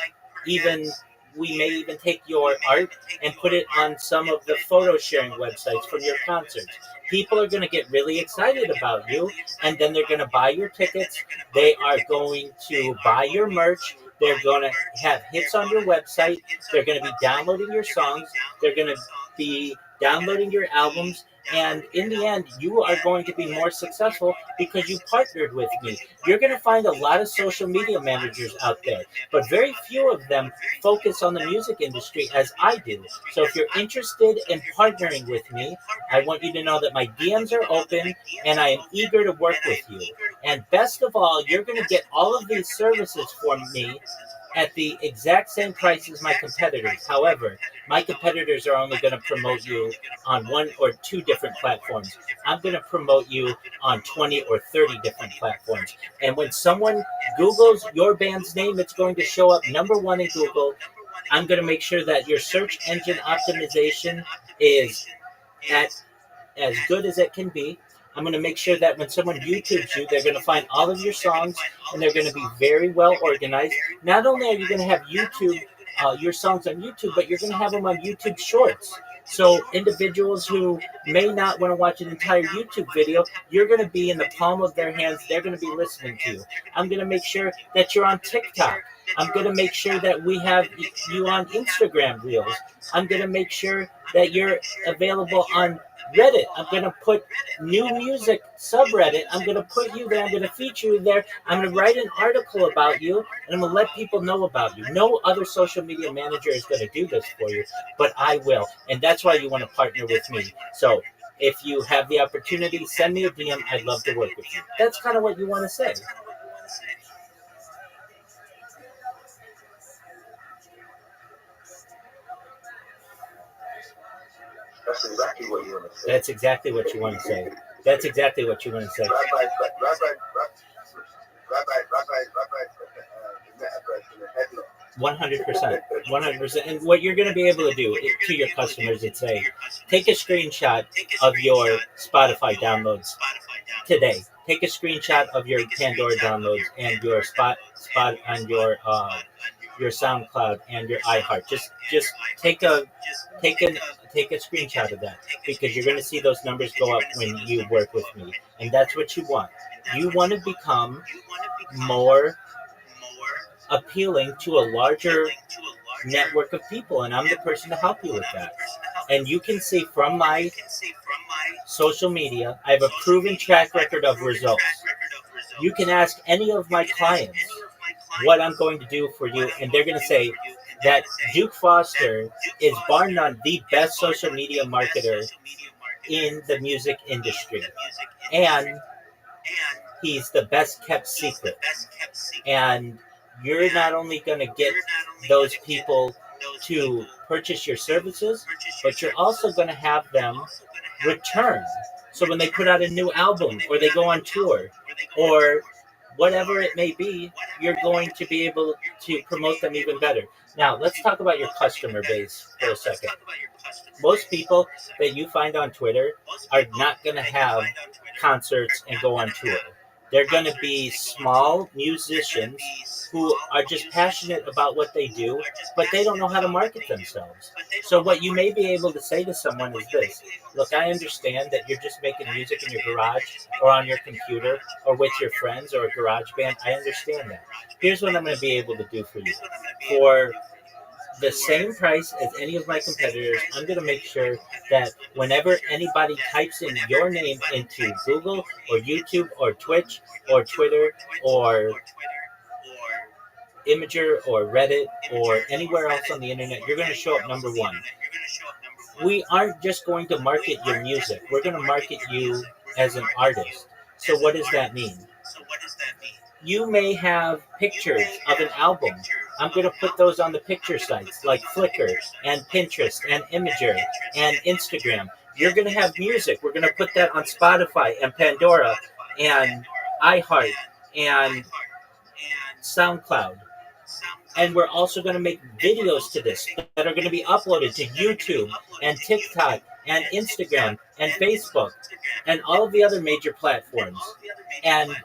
even we may even take your art and put it on some of the photo sharing websites from your concerts. People are going to get really excited about you, and then they're going to buy your tickets. They are going to buy your merch. They're going to have hits on your website. They're going to be downloading your songs. They're going to be downloading your albums. And in the end, you are going to be more successful because you partnered with me. You're going to find a lot of social media managers out there, but very few of them focus on the music industry as I do. So if you're interested in partnering with me, I want you to know that my DMs are open and I am eager to work with you. And best of all, you're going to get all of these services from me at the exact same price as my competitors. However, my competitors are only going to promote you on 1 or 2 different platforms. I'm going to promote you on 20 or 30 different platforms. And when someone Googles your band's name, it's going to show up number 1 in Google. I'm going to make sure that your search engine optimization is at as good as it can be. I'm going to make sure that when someone YouTubes you, they're going to find all of your songs, and they're going to be very well organized. Not only are you going to have your songs on YouTube, but you're going to have them on YouTube Shorts. So individuals who may not want to watch an entire YouTube video, you're going to be in the palm of their hands. They're going to be listening to you. I'm going to make sure that you're on TikTok. I'm going to make sure that we have you on Instagram Reels. I'm going to make sure that you're available on Reddit. I'm going to put new music subreddit. I'm going to put you there. I'm going to feature you there. I'm going to write an article about you, and I'm going to let people know about you. No other social media manager is going to do this for you, but I will. And that's why you want to partner with me. So if you have the opportunity, send me a DM. I'd love to work with you. That's kind of what you want to say. That's exactly what you want to say. That's exactly what you want to say. That's exactly what you want to say. Rabbi, One 100%. 100%. And what you're going to be able to do to your customers is say, take a screenshot of your Spotify downloads today. Take a screenshot of your Pandora downloads and your spot on your SoundCloud and your iHeart. Just take a screenshot of that, because you're going to see those numbers go up when you work with me, and that's what you want. You want to become more appealing to a larger network of people, and I'm the person to help you with that. And you can see from my social media, I have a proven track record of results. You can ask any of my clients what I'm going to do for you, and they're going to say that Duke Foster is bar none the best social media marketer in the music industry, and he's the best kept secret. And you're not only going to get those people to purchase your services, but you're also going to have them return. So when they put out a new album, or they go on tour, or whatever it may be, you're going to be able to promote them even better. Now, let's talk about your customer base for a second. Most people that you find on Twitter are not going to have concerts and go on tour. They're going to be small musicians who are just passionate about what they do, but they don't know how to market themselves. So what you may be able to say to someone is this: look, I understand that you're just making music in your garage or on your computer or with your friends or a garage band. I understand that. Here's what I'm going to be able to do for you. For the same price as any of my competitors, I'm going to make sure that whenever anybody types in your name into Google or YouTube or Twitch or Twitter or Imager or Reddit or anywhere else on the internet, you're going to show up number one. We aren't just going to market your music. We're going to market you as an artist. So what does that mean? You may have pictures of an album. I'm going to put those on the picture sites like Flickr and Pinterest and Imager and Instagram. You're going to have music. We're going to put that on Spotify and Pandora and iHeart and SoundCloud. And we're also going to make videos to this that are going to be uploaded to YouTube and TikTok and Instagram and Facebook and all of the other major platforms. And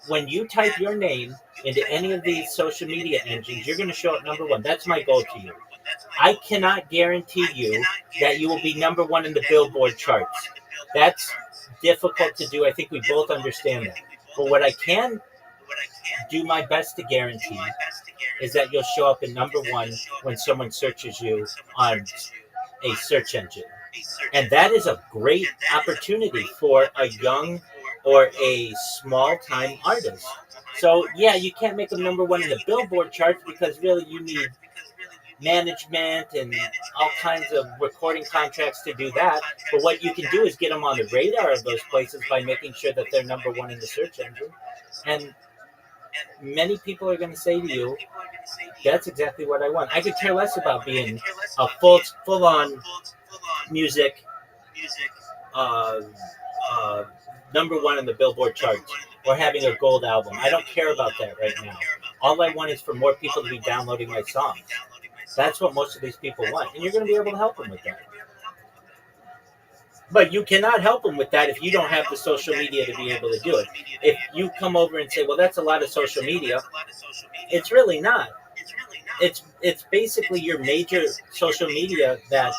when you type your name into any of these social media engines, you're going to show up number one. That's my goal to you. I cannot guarantee you that you will be number one in the Billboard charts. That's difficult to do. I think we both understand that. But what I can do my best to guarantee is that you'll show up in number one when someone searches you on a search engine. And that is a great opportunity for a young or a small-time artist. So, yeah, you can't make them number one in the Billboard charts because really you need management and all kinds of recording contracts to do that. But what you can do is get them on the radar of those places by making sure that they're number one in the search engine. And many people are going to say to you, that's exactly what I want. I could care less about being a full-on music number one in the Billboard charts or having a gold album. I don't care about that right now. All I want is for more people to be downloading my songs. That's what most of these people want, and you're going to be able to help them with that. But you cannot help them with that if you don't have the social media to be able to do it. If you come over and say, well, that's a lot of social media, it's really not. It's basically your major social media that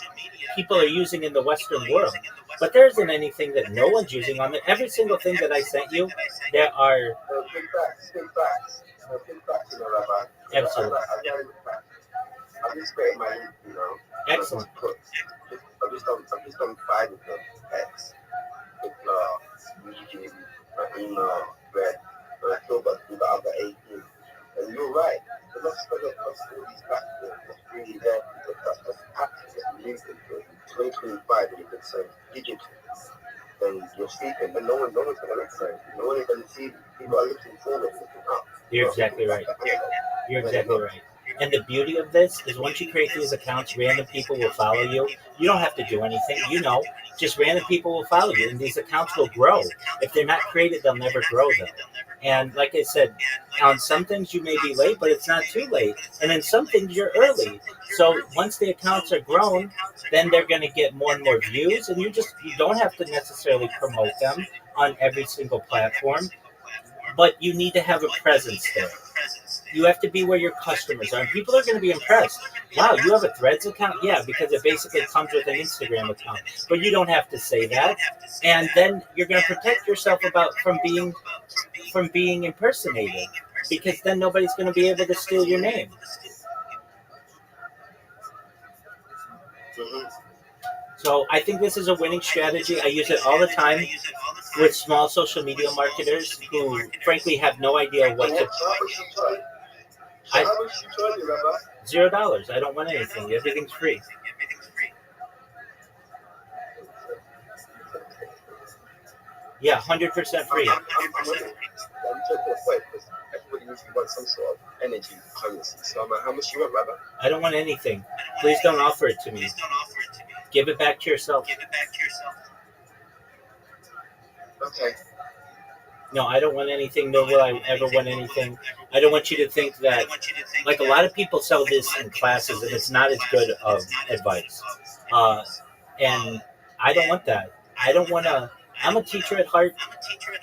people are using in the Western world. But there isn't anything that no one's using on there. Every single thing that I sent you, there are Big facts, big facts. Big facts, Rabbi. absolutely I just create my link, excellent. I'm just on five of them. X. With medium, email, red, October 2018. And you're right. Let's all these platforms. Let's really there. Let's actually use it for 2025 when you could say digital. Then you're speaking, but no one's going to listen. No one is going to see. People are looking forward, looking up. You're exactly right. You're exactly right. And the beauty of this is once you create these accounts, random people will follow you. You don't have to do anything. Just random people will follow you, and these accounts will grow. If they're not created, they'll never grow them. And like I said, on some things you may be late, but it's not too late. And in some things you're early. So once the accounts are grown, then they're going to get more and more views, and you don't have to necessarily promote them on every single platform, but you need to have a presence there. You have to be where your customers are. And people are going to be impressed. Wow, you have a Threads account? Yeah, because it basically comes with an Instagram account. But you don't have to say that. And then you're going to protect yourself from being impersonated, because then nobody's going to be able to steal your name. Mm-hmm. So I think this is a winning strategy. I use it all the time with small social media marketers who frankly have no idea what to. How much you charge you, Rabbi? $0. I don't want anything. Everything's free. Yeah, 100% free. I'm taking a point because everybody usually wants some sort of energy currency. So I'm like, how much you want, Rabbi? I don't want anything. Please don't offer it to me. Give it back to yourself. Okay. No, I don't want anything, nor will I ever want anything. I don't want you to think that, like a lot of people sell this in classes, and it's not as good of advice. And I don't want that. I don't want to, I'm a teacher at heart.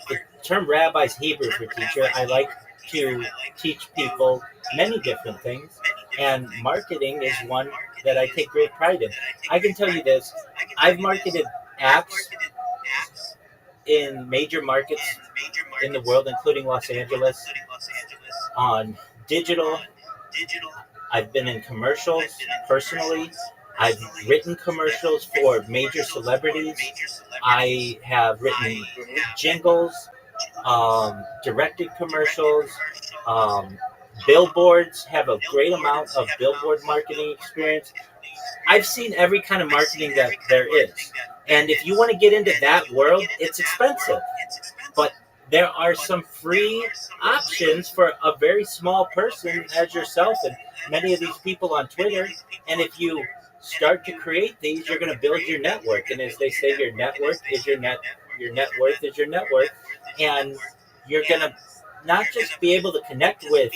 The term rabbi is Hebrew for teacher. I like to teach people many different things, and marketing is one that I take great pride in. I can tell you this, I've marketed apps in major markets in the world, including Los Angeles, on digital. I've been in commercials personally. I've written commercials for major celebrities. I have written jingles, directed commercials, billboards, have a great amount of billboard marketing experience. I've seen every kind of marketing that there is. And if you want to get into that world, it's expensive. But there are some free options for a very small person as yourself and many of these people on Twitter. And if you start to create these, you're going to build your network. And as they say, your net worth is your net worth is your net worth. And you're going to not just be able to connect with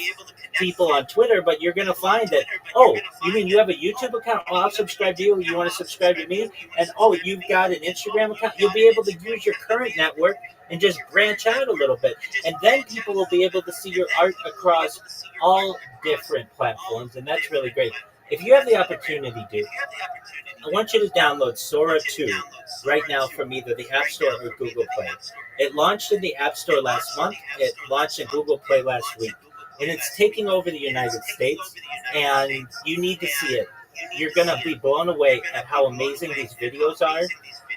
people on Twitter, but you're going to find that, oh, you mean you have a YouTube account? Well, I'll subscribe to you. You want to subscribe to me? And, oh, you've got an Instagram account? You'll be able to use your current network and just branch out a little bit. And then people will be able to see your art across all different platforms, and that's really great. If you have the opportunity, dude, I want you to download Sora 2 right now from either the App Store or Google Play. It launched in the App Store last month. It launched in Google Play last week. And it's taking over the United States, and you need to see it. You're going to be blown away at how amazing these videos are,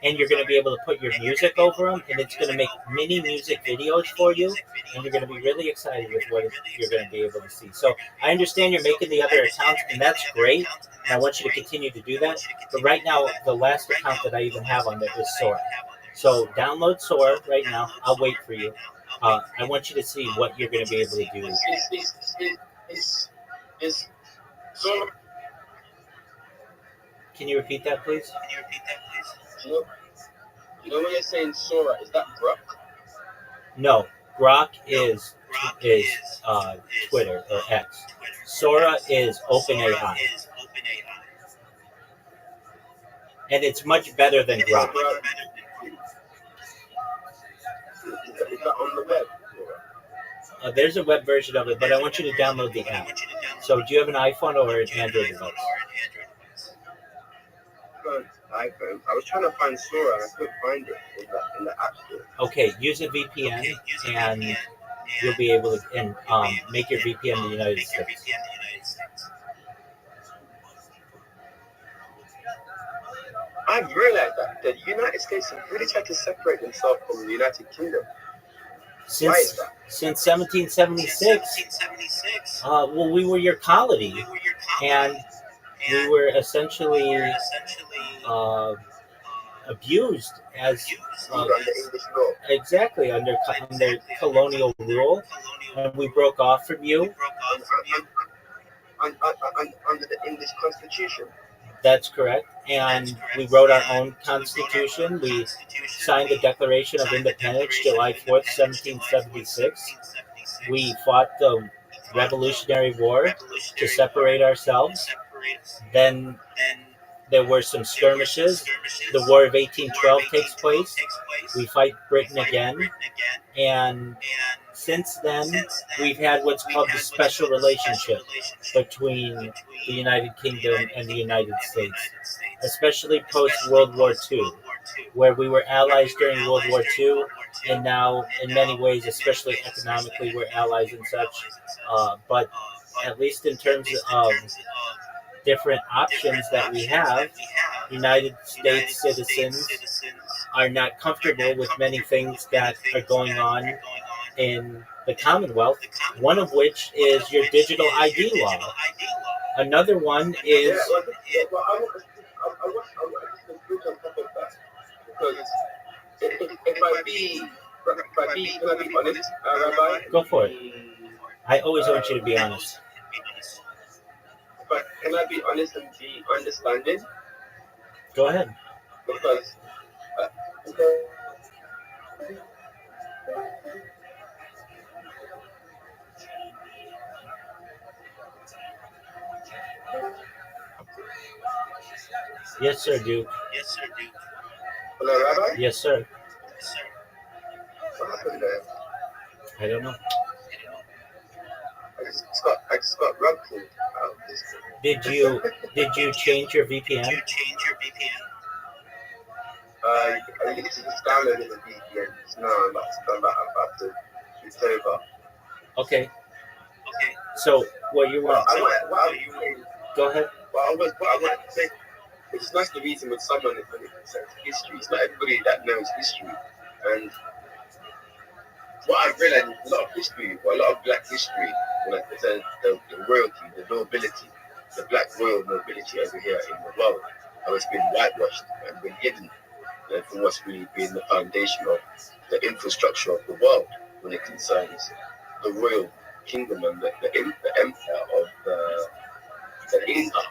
and you're going to be able to put your music over them, and it's going to make mini music videos for you, and you're going to be really excited with what you're going to be able to see. So I understand you're making the other accounts, and that's great, and I want you to continue to do that. But right now, the last account that I even have on there is Sora. So download Sora right now. I'll wait for you. I want you to see what you're going to be able to do. Is Sora? Can you repeat that, please? You know when you're saying Sora, is that Grok? No, Grok is Twitter or X. Sora is OpenAI, and it's much better than Grok. Is that on the web? There's a web version of it, but I want you to download the app. So do you have an iPhone or an Android device? iPhone. I was trying to find Sora and I couldn't find it in the App Store. Okay, use a VPN and you'll be able to make your VPN in the United States. I've realized that the United States have really tried to separate themselves from the United Kingdom. Why is that? Since 1776, well, we were your colony, and we were essentially abused as Under English law. exactly under colonial rule, and we broke off from you. Under the English Constitution. That's correct. And we wrote our own constitution. We signed the Declaration of Independence July 4th, 1776. We fought the Revolutionary War to separate ourselves. Then there were some skirmishes. The War of 1812 takes place. We fight Britain again. And since then, we've had what's called the special relationship between the United Kingdom and the United States, especially post World War II, where we were allies during World War II, and now, in many ways, especially economically, we're allies and such. But at least in terms of different options that we have, United States citizens are not comfortable with many things that are going on in the Commonwealth, one of which is your digital ID law. Another one is... Well, I want to build on top of that, because if can I be honest, Rabbi? Go for it. I always want you to be honest. But can I be honest and be understanding? Go ahead. Because Yes, sir, Duke. hello, Rabbi? Yes, sir. What happened there? I don't know. I just got rug pulled out of this. Did you change your VPN? I literally just downloaded the VPN. Now I'm about to switch over. Okay. So what you want? Go ahead. What I want to say, it's nice to reason with someone when it concerns history. It's not everybody that knows history. And what I've realized is a lot of history, or a lot of black history, when it concerns the royalty, the nobility, the black royal nobility over here in the world, how it's been whitewashed and been hidden from what's really been the foundation of the infrastructure of the world when it concerns the royal kingdom and the empire of the Inca.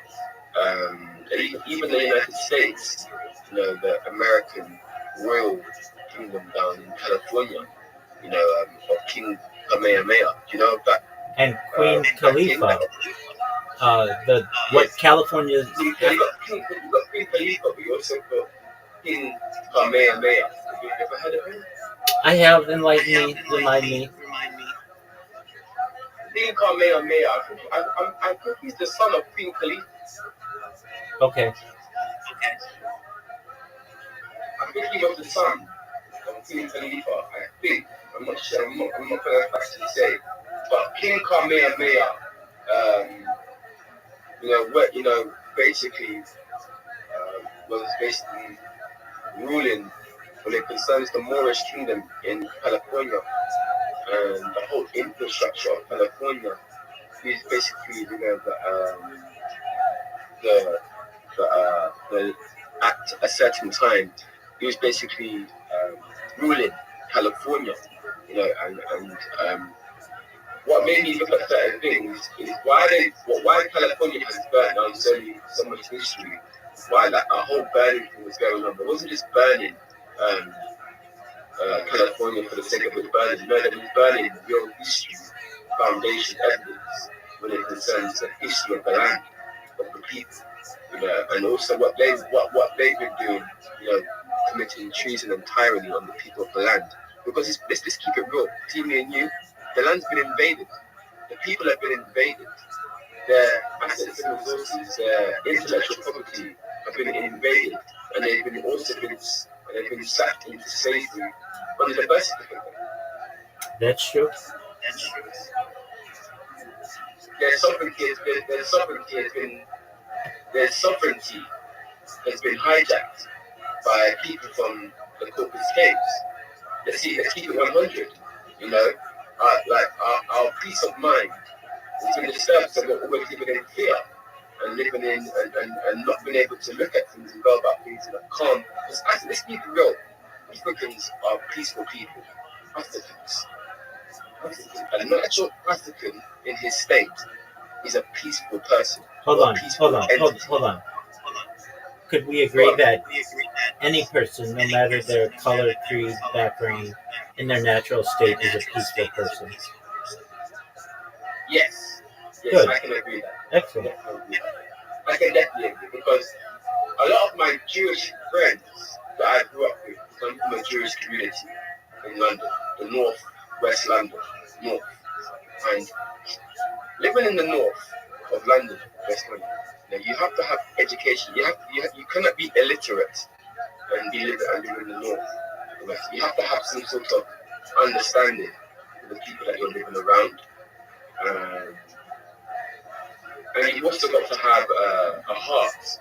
And even the United States, the American royal kingdom down in California, of King Kamehameha. Do you know of that? And Queen Khalifa. California? You got Queen Khalifa, but you also got King Kamehameha. Have you ever heard of him? I have. Enlighten me. Remind me. King Kamehameha. I think he's the son of Queen Khalifa. Okay. I think he was the son of Queen Khalifa. I think. I'm not sure. I'm not going to actually say. But King Kamehameha, basically was basically ruling when it concerns the Moorish kingdom in California and the whole infrastructure of California. He's basically, at a certain time, he was basically ruling California, and what made me look at certain things is why California has burnt down so much history. Why a whole burning thing was going on. There wasn't just burning California for the sake of it burning. No, there was burning real history, foundation, evidence when it concerns the history of the land, of the people, and also what they've been doing, committing treason and tyranny on the people of the land. Because let's just keep it real, between me and you, the land's been invaded. The people have been invaded. Their assets and resources, their intellectual property have been invaded. And and they've been slapped into slavery under the birth certificate. That's true. Their sovereignty has been hijacked by people from the corporate slaves. Let's keep it 100. You know, our peace of mind has been disturbed, so we're always living in fear and living in and not being able to look at things and go about things in a calm. Because let's be real, Africans are peaceful people. Africans. A natural African in his state is a peaceful person. Hold on. Could we agree that any person, no matter their color, creed, background, in their natural state is a peaceful person? Yes, Good. I can agree with that. Excellent. I can definitely agree, because a lot of my Jewish friends that I grew up with come from a Jewish community in London, the north, West London, north. And living in the north of London, West London, you have to have education. You cannot be illiterate and live in the north. You have to have some sort of understanding of the people that you're living around. And you've also got to have a heart,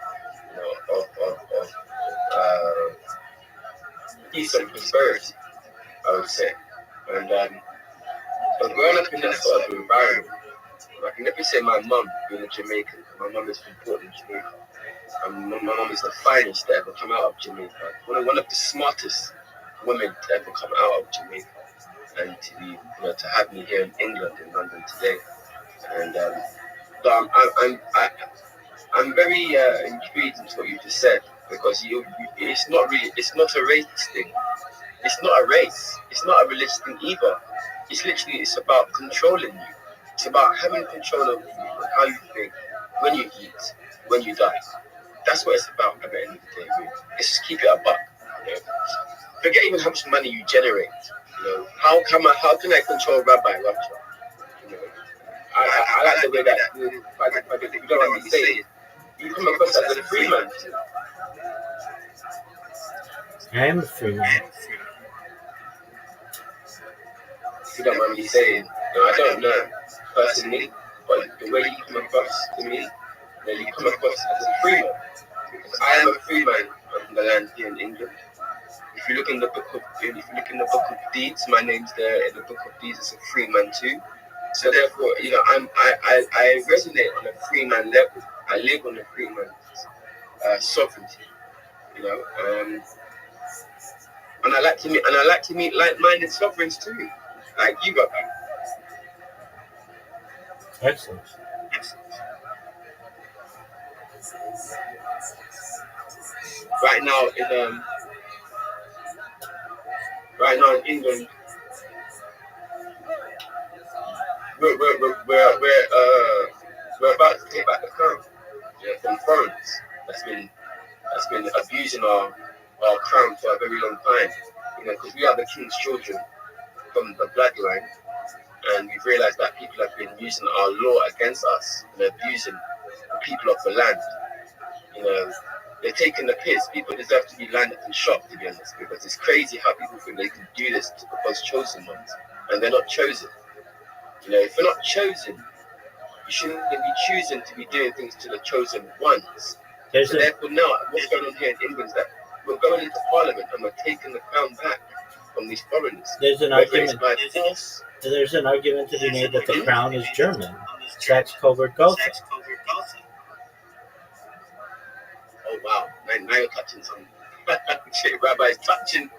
of peace and prosperity, I would say. And but growing up in that sort of environment, I can never say my mum being a Jamaican. My mum is from Portland, Jamaica. And my mum is the finest to ever come out of Jamaica. One of the smartest women to ever come out of Jamaica. And to be, to have me here in England, in London today. And so I'm very intrigued into what you just said, because it's not a race thing. It's not a race. It's not a religious thing either. It's about controlling you. It's about having control over you and how you think, when you eat, when you die. That's what it's about at the end of the day. It's just keep it a buck. Forget even how much money you generate. How can I control Rabbi Rothschild? I like the way that you don't want me to say it. You come across as a free man. I am a free man. If you don't mind me saying, I don't know personally, but the way you come across to me, you come across as a free man. Because I am a free man on the land here in England. If you look in the book of deeds, my name's there in the book of deeds as a free man too. So therefore, I resonate on a free man level. I live on a free man's sovereignty. And I like to meet like-minded sovereigns too, like you, Rabbi. Excellent. Right now in England, we're about to take back the crown from foreigners that's been abusing our crown for a very long time. Because we are the king's children from the bloodline, and we've realized that people have been using our law against us and abusing the people of the land. They're taking the piss. People deserve to be landed and shot, to be honest, because it's crazy how people think they can do this to those chosen ones, and they're not chosen. If you're not chosen, you shouldn't be choosing to be doing things to the chosen ones. So therefore now, what's going on here in England is that we're going into Parliament and we're taking the crown back from these foreigners. There's an argument to be made that the crown is German. Saxe Coburg Gotha. Oh wow! Now you're touching some shit. Rabbi's touching.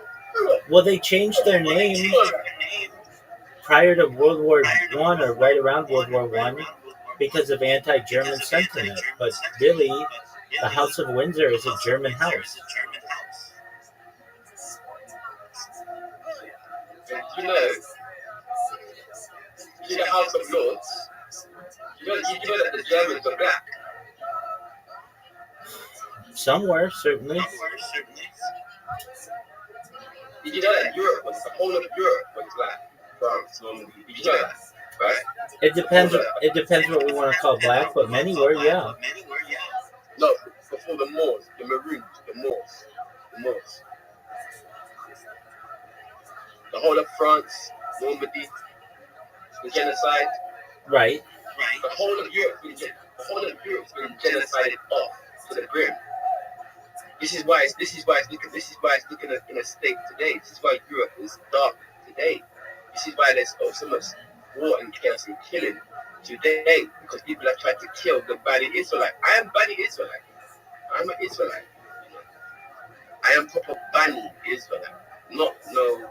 Well, they changed their name prior to World War I or right around World War I because of anti-German sentiment. But really, the House of Windsor is a German house. The House of Lords. You know that the Germans are black. Somewhere, certainly. Did you know that the whole of Europe was black? France, Normandy. Did you know that? Right? It depends what we want to call black, but many were, yeah. No, before the Moors, the Maroons, the Moors. the most. The whole of France, Normandy, the genocide. Right. The whole of Europe's been genocided off to the brim. This is why it's looking in a state today. This is why Europe is dark today. This is why there's so much war and chaos and killing today, because people have tried to kill the Bani Israelite. I am Bani Israelite. I'm an Israelite. You know? I am proper Bani Israelite, not no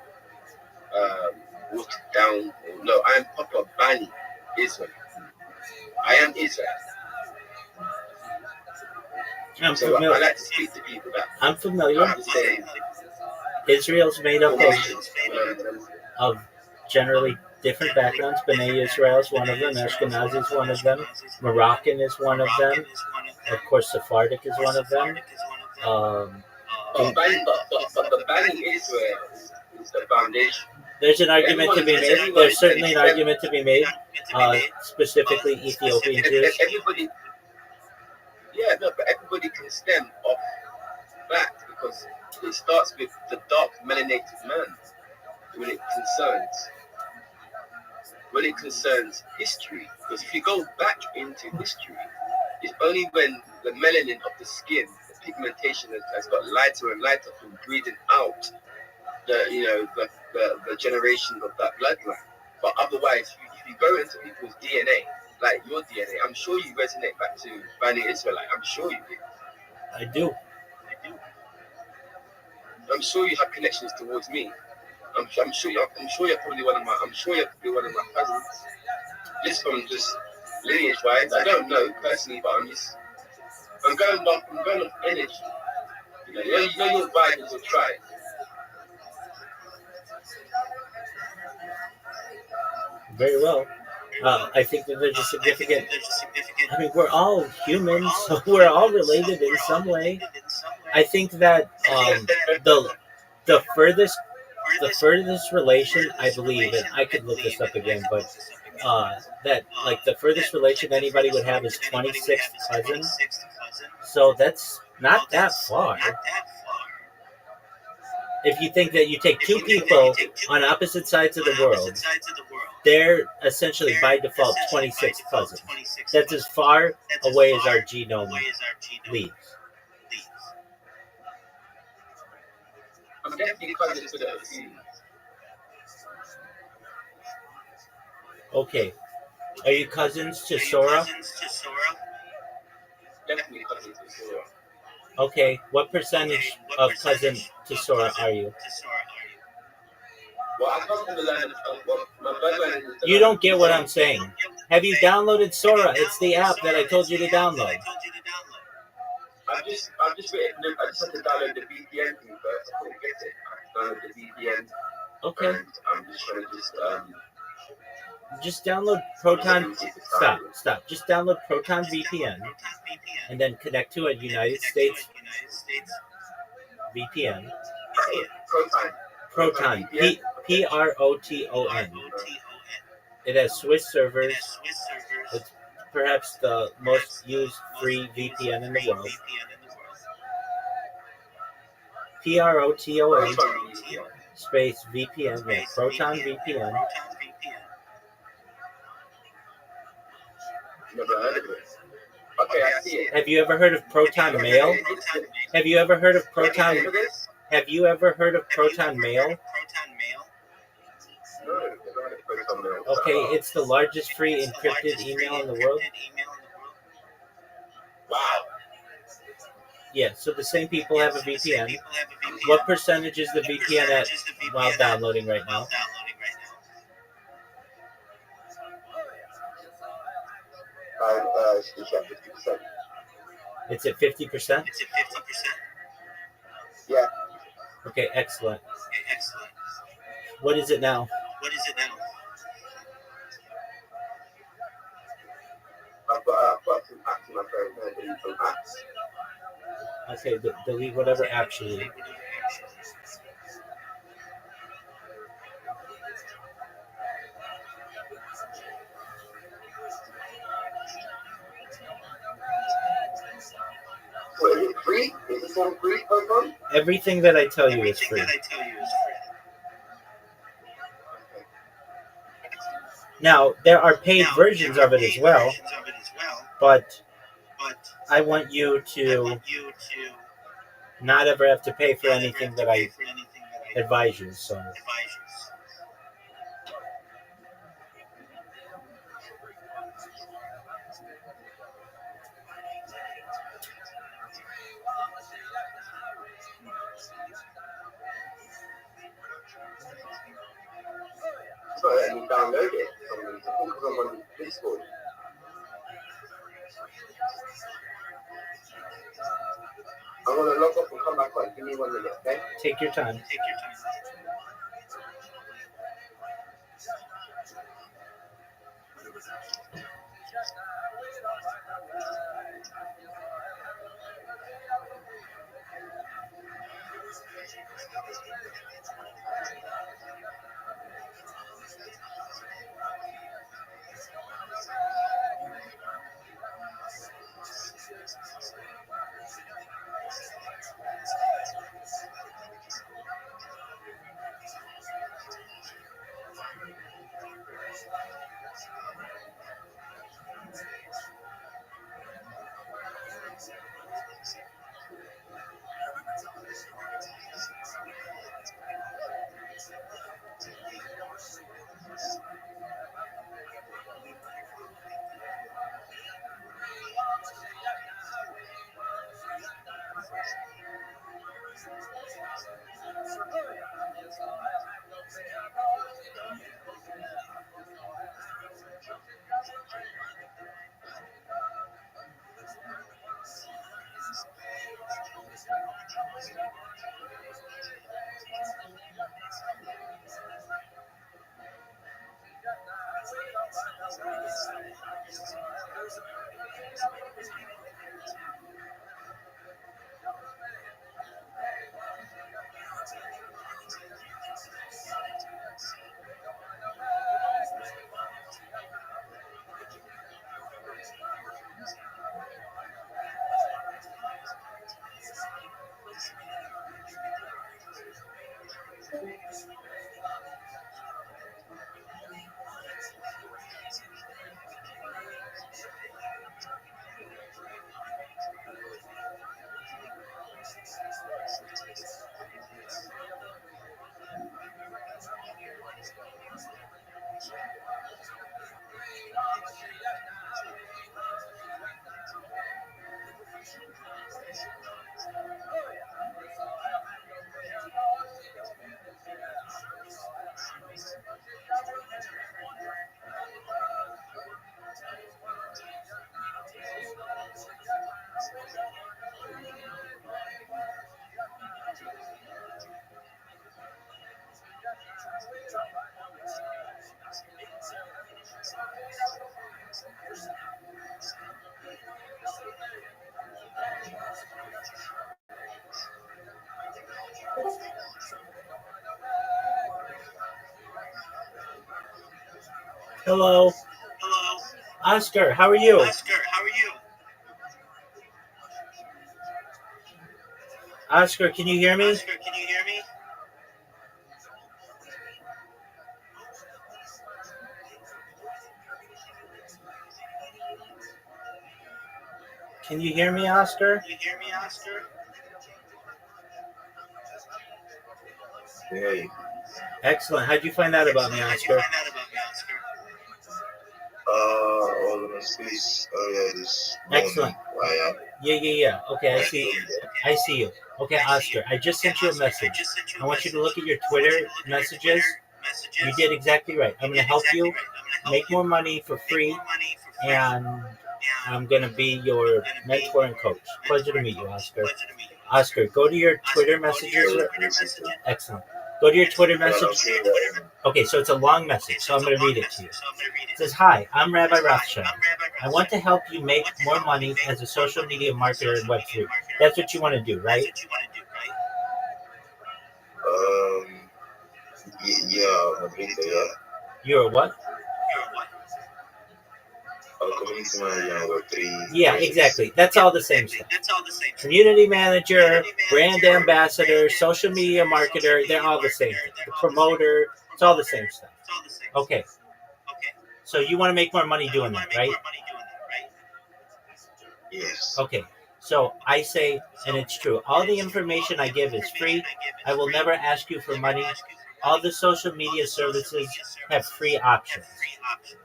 watered down. Or, no, I am proper Bani Israelite. I am Israel. I'm So familiar. I like to speak to people that I'm familiar. have the same Israel's made up formations. of generally different backgrounds. B'nai Israel is one of them. Ashkenazi is one of them. Moroccan is one of them. Of course, Sephardic is one of them. But the Bani Israel is the foundation. There's an argument to be made. There's certainly an argument to be made, specifically Ethiopian Jews. But everybody can stem off that, because it starts with the dark melanated man when it concerns history. Because if you go back into history, it's only when the melanin of the skin, the pigmentation has got lighter and lighter from breathing out the generation of that bloodline. But otherwise, if you go into people's DNA, like your DNA, I'm sure you resonate back to Bani Israelite. I'm sure you do. I do. I'm sure you have connections towards me. I'm sure you're probably one of my cousins. Just from lineage wise, I don't know personally, but I'm going off energy. You know your vibe is your tribe. Very well. I think that there's a significant. I mean, we're all humans, so we're all related in some way. I think that the furthest relation, I believe, and I could look this up again, but that like the furthest relation anybody would have is 26th cousin. So that's not that far. If you think that you take two people on opposite sides of the world, they're essentially by default 26 cousins. That's as far away as our genome leads. I'm definitely cousins with a few. Okay. Are you cousins to Sora? Definitely cousins with Sora. Okay. What percentage of cousin to Sora are you? Well, I come from the land of my bloodline is You don't get what I'm saying. Have you downloaded Sora? It's the app that I told you to download. I just had to download the VPN thing first. I couldn't get it. I downloaded the VPN. Okay. And I'm just trying to just download Proton. Stop. Just download Proton VPN and then connect to a United States VPN. Proton. Proton. It has Swiss servers. It's perhaps the most used free VPN in the world. Proton space VPN. Yeah, Proton VPN. Never heard of it. Okay, I see it. Have you ever heard of Proton Mail? Have you ever heard of Proton? Have you ever heard of Proton Mail? Okay, it's the largest free encrypted email in the world. Wow. Yeah, so the same people have a VPN. What percentage is the VPN at while downloading right now? It's at 50%. It's at 50%? Yeah. Okay, excellent. What is it now? I've got some apps in my phone. I'm delete some apps. Okay, delete whatever app you need. Wait, is it free? Is it platform free, Coco? Everything that I tell you is free. Now, there are paid versions of it as well, but I want you to not ever have to pay for anything that I advise you. So, So let me download it from I'm on Discord. I'm gonna log off and come back on. Give me 1 minute, okay? take your time. Hello, Oscar. How are you? Oscar, can you hear me? Can you hear me, Oscar? Hey. Excellent. How'd you find out about me, Oscar? All of us, please. Oh, yeah, this morning. Excellent. Why, Yeah. Okay, I see you. Okay, Oscar, I just sent you a message. I want you to look at your Twitter messages. You did exactly right. I'm going to help you make more money for free, and I'm going to be your mentor and coach. Pleasure to meet you, Oscar. Oscar, go to your Twitter messages. Excellent. Go to your Twitter message. Okay, so it's a long message, so I'm going to read it to you. It says, "Hi, I'm Rabbi Rothschild. I want to help you make more money as a social media marketer in Web3. That's what you want to do, right? Yeah, I think so, yeah. You're a what? community manager on Web3. Yeah, exactly. That's all the same stuff. Community manager, brand ambassador, social media marketer, they're all the same thing. The promoter, it's all the same stuff. Okay. So you want to make more money doing that, right? Yes. Okay. So I say, and it's true, all the information I give is free. I will never ask you for money. All the social media services have free options.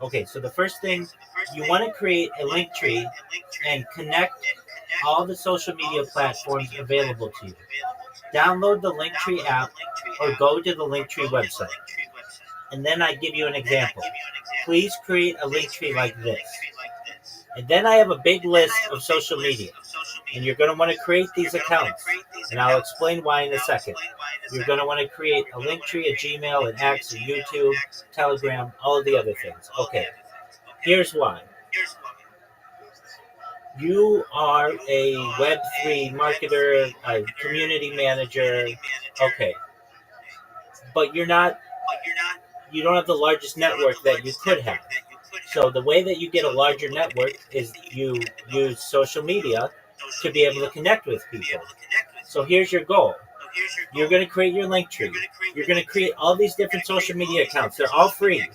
Okay, so the first thing, you want to create a link tree and connect all the social media platforms available to you. Download the Linktree app or go to the Linktree website. And then I give you an example. Please create a Linktree like this. And then I have a big list of social media. And you're going to want to create these accounts. And I'll explain why in a second. You're going to want to create a Linktree, a Gmail, an X, a YouTube, Telegram, all of the other things. Okay, here's why. You are a Web3 marketer, a community manager, okay. But you don't have the largest network that you could have. So the way that you get a larger network is you use social media to be able to connect with people. So here's your goal. You're going to create your link tree. You're going to create all these different social media accounts. They're all free.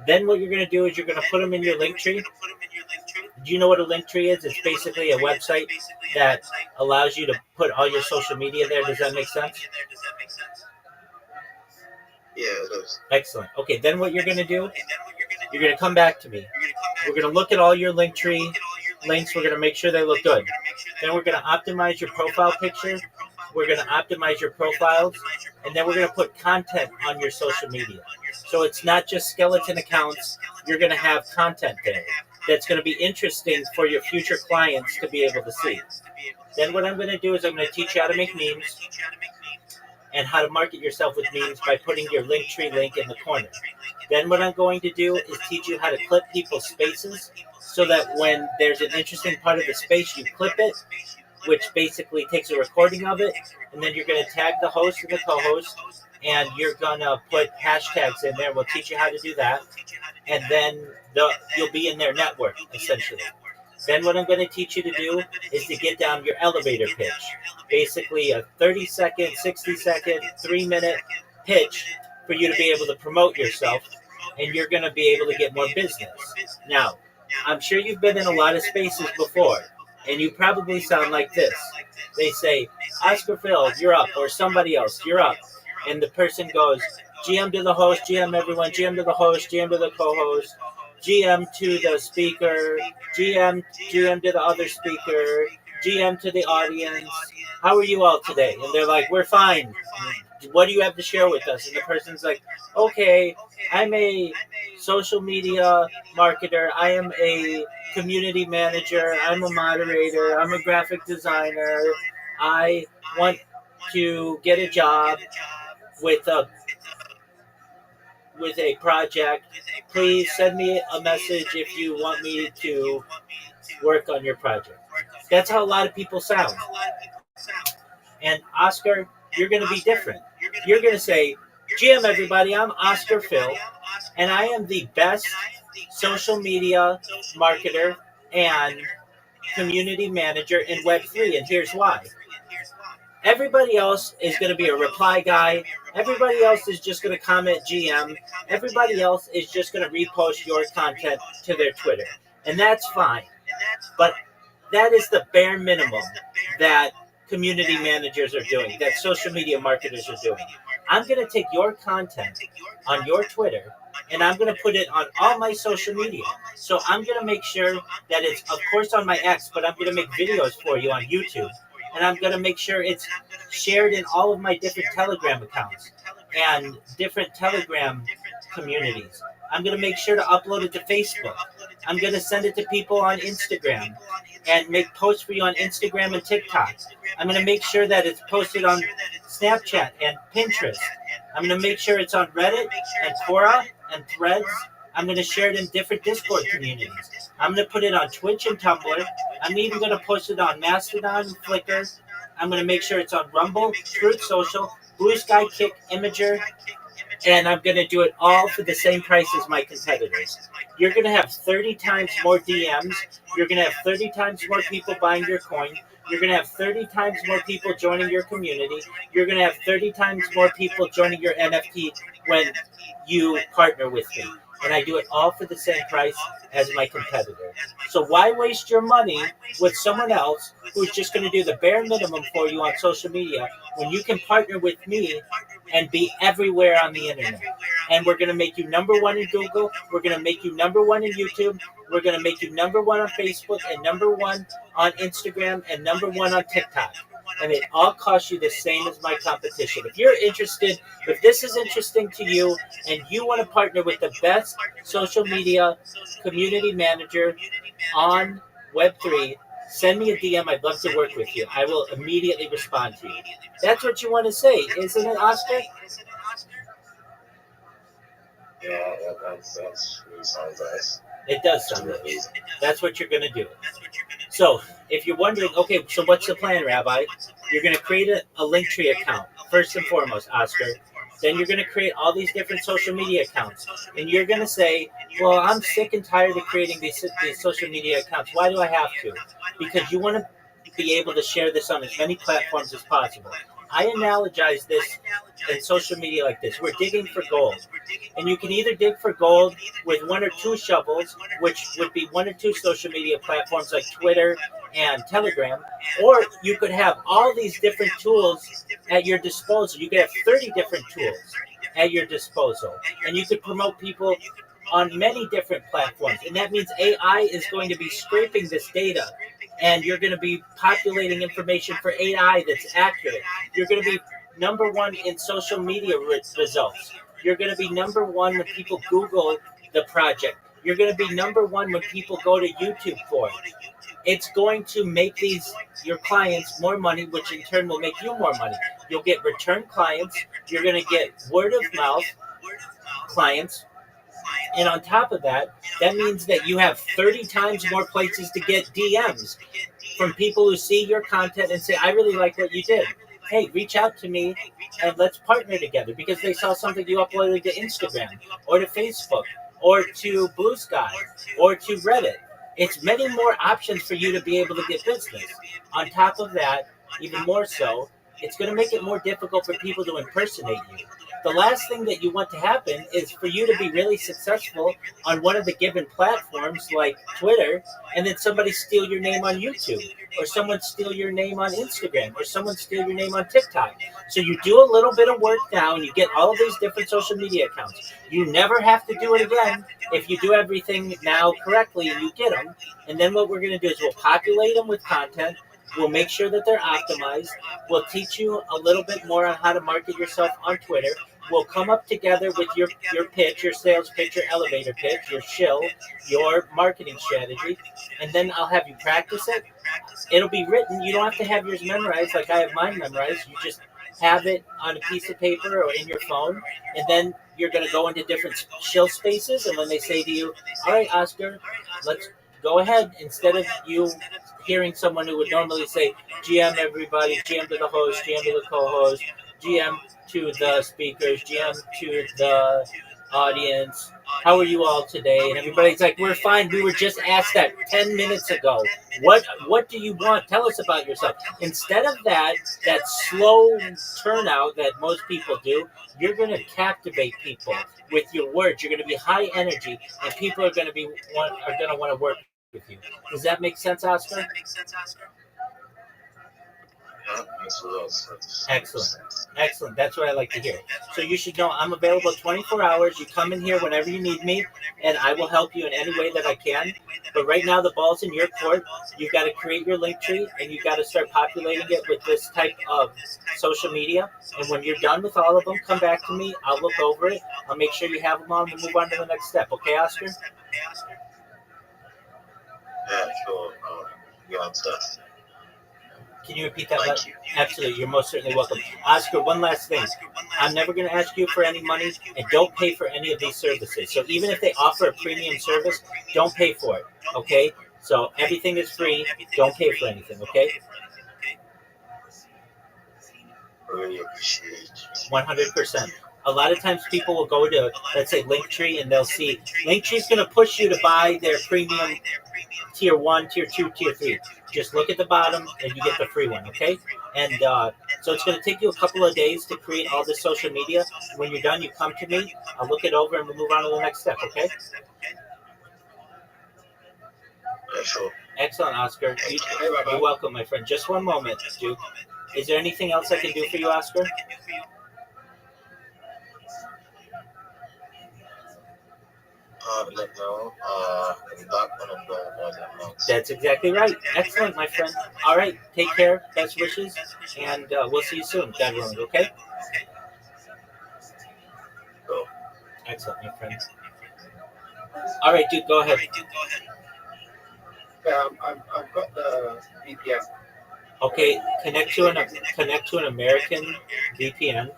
Then what you're going to do is you're going to put them in your link tree. Do you know what a link tree is? It's basically a website that allows you to put all your social media there. Does that make sense? Yeah, it does. Excellent. Okay, then what you're going to do, you're going to come back to me. We're going to look at all your link tree links. We're going to make sure they look good. Then we're going to optimize your profile picture. We're going to optimize your profiles. And then we're going to put content on your social media. So it's not just skeleton accounts. You're going to have content there that's going to be interesting for your future clients to be able to see. Then what I'm going to do is I'm going to teach you how to make memes and how to market yourself with memes by putting your Linktree link in the corner. Then what I'm going to do is teach you how to clip people's spaces so that when there's an interesting part of the space, you clip it, which basically takes a recording of it, and then you're going to tag the host and the co-host, and you're going to put hashtags in there. We'll teach you how to do that, and then you'll be in their network, essentially. Then what I'm going to teach you to do is to get down your elevator pitch. Basically a 30-second, 60-second, 3-minute pitch for you to be able to promote yourself, and you're going to be able to get more business. Now, I'm sure you've been in a lot of spaces before, and you probably sound like this. They say, Oscar Phil, you're up, or somebody else, you're up. And the person goes, GM to the host, GM everyone, GM to the host, GM to the co-host, GM to the speaker, GM to the other speaker, GM to the audience. How are you all today? And they're like, we're fine. What do you have to share with us? And the person's like, okay, I'm a social media marketer. I am a community manager. I'm a moderator. I'm a graphic designer. I want to get a job with a project. Please send me a message if you want me to work on your project. That's how a lot of people sound. And Oscar, you're going to be different. You're going to say, GM everybody, I'm Oscar Phil, and I am the best social media marketer and community manager in Web3, and here's why. Everybody else is going to be a reply guy. Everybody else is just going to comment GM. Everybody else is just going to repost your content to their Twitter. And that's fine. But that is the bare minimum that community managers are doing, that social media marketers are doing. I'm going to take your content on your Twitter and I'm going to put it on all my social media. So I'm going to make sure that it's, of course, on my X, but I'm going to make videos for you on YouTube. And I'm going to make sure it's shared in all of my different Telegram accounts and different Telegram communities. I'm going to make sure to upload it to Facebook. I'm going to send it to people on Instagram and make posts for you on Instagram and TikTok. I'm going to make sure that it's posted on Snapchat and Pinterest. I'm going to make sure it's on Reddit and Quora and Threads. I'm going to share it in different Discord communities. I'm going to put it on Twitch and Tumblr. I'm even going to post it on Mastodon and Flickr. I'm going to make sure it's on Rumble, Truth Social, Blue Sky, Kick, Imager, and I'm going to do it all for the same price as my competitors. you're going to have 30 times more DMs. You're going to have 30 times more people buying your coin. You're going to have 30 times more people joining your community. You're going to have 30 times more people joining your NFT when you partner with me. And I do it all for the same price as my competitor. So why waste your money with someone else who's just going to do the bare minimum for you on social media when you can partner with me and be everywhere on the internet? And we're going to make you number one in Google. We're going to make you number one in YouTube. We're going to make you number one on Facebook and number one on Instagram and number one on TikTok. And it all costs you the same as my competition. If you're interested, if this is interesting to you and you want to partner with the best social media community manager on Web3, send me a DM. I'd love to work with you. I will immediately respond to you. That's what you want to say, isn't it, Oscar? Yeah, that really sounds nice. It does sound nice. That's what you're going to do. So, if you're wondering, okay, so what's the plan, Rabbi? You're going to create a Linktree account, first and foremost, Oscar. Then you're going to create all these different social media accounts. And you're going to say, well, I'm sick and tired of creating these social media accounts. Why do I have to? Because you want to be able to share this on as many platforms as possible. I analogize this in social media like this. We're digging for gold. And you can either dig for gold with one or two shovels, which would be one or two social media platforms like Twitter and Telegram, or you could have all these different tools at your disposal. You could have 30 different tools at your disposal. And you could promote people on many different platforms. And that means AI is going to be scraping this data. And you're going to be populating information for AI that's accurate. You're going to be number one in social media results. You're going to be number one when people Google the project. You're going to be number one when people go to YouTube for it. It's going to make your clients more money, which in turn will make you more money. You'll get return clients. You're going to get word of mouth clients. And on top of that, that means that you have 30 times more places to get DMs from people who see your content and say, I really like what you did. Hey, reach out to me and let's partner together, because they saw something you uploaded to Instagram or to Facebook or to Blue Sky or to Reddit. It's many more options for you to be able to get business. On top of that, even more so, it's going to make it more difficult for people to impersonate you. The last thing that you want to happen is for you to be really successful on one of the given platforms like Twitter, and then somebody steal your name on YouTube, or someone steal your name on Instagram, or someone steal your name on TikTok. So you do a little bit of work now, and you get all of these different social media accounts. You never have to do it again if you do everything now correctly and you get them. And then what we're going to do is we'll populate them with content. We'll make sure that they're optimized. We'll teach you a little bit more on how to market yourself on Twitter. We'll come up together with your pitch, your sales pitch, your elevator pitch, your shill, your marketing strategy, and then I'll have you practice it. It'll be written. You don't have to have yours memorized like I have mine memorized. You just have it on a piece of paper or in your phone, and then you're going to go into different shill spaces, and when they say to you, all right, Oscar, let's go ahead, instead of you hearing someone who would normally say, GM everybody, GM to the host, GM to the co-host, GM to the speakers, GM to the audience, how are you all today? And everybody's like, we're fine. We were just asked that 10 minutes ago. What do you want? Tell us about yourself. Instead of that slow turnout that most people do, you're going to captivate people with your words. You're going to be high energy, and people are going to want to work with you. Does that make sense, Oscar? Excellent. That's what I like to hear. So you should know I'm available 24 hours. You come in here whenever you need me, and I will help you in any way that I can. But right now, the ball's in your court. You've got to create your link tree, and you've got to start populating it with this type of social media. And when you're done with all of them, come back to me. I'll look over it. I'll make sure you have them on. We'll move on to the next step. Okay, Oscar? Yeah, sure. Yeah, stuff. Can you repeat that? Absolutely. You're most certainly welcome. Oscar, one last thing. I'm never going to ask you for any money, and don't pay for any of these services. So even if they offer a premium service, don't pay for it, okay? So everything is free. Don't pay for anything, okay? Really appreciate it. 100%. A lot of times people will go to, let's say, Linktree, and they'll see Linktree's going to push you to buy their premium tier 1, tier 2, tier 3. Just look at the bottom and you get the free one, okay? And so it's going to take you a couple of days to create all this social media. When you're done, you come to me, I'll look it over, and we'll move on to the next step, okay? Yeah, sure. Excellent, Oscar. You're welcome, my friend. Just one moment, Duke. Is there anything else I can do for you, Oscar? No. I'm not gonna go on that month. That's exactly right. Excellent, my friend. All right, take care. Best wishes, and we'll see you soon, God willing, okay? Go. Excellent, my friend. All right, Duke, go ahead. Yeah, I've got the VPN. Okay, connect to an American VPN.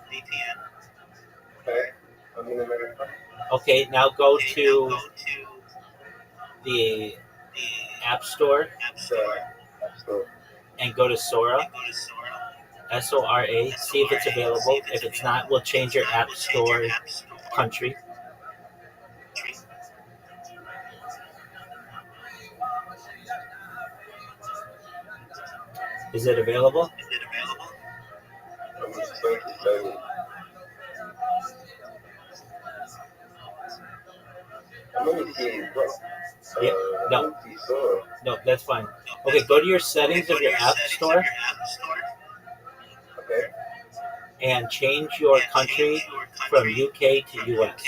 Okay. I'm in America. Okay, now go to the App Store So, and go to Sora, Sora. See if it's available. If it's not, we'll change your App Store country. Is it available? I'm just going to say, I'm only seeing what? Yeah, no. Sora. No, that's fine. Okay, go to your settings of your App Store Okay. and change your country from UK to US.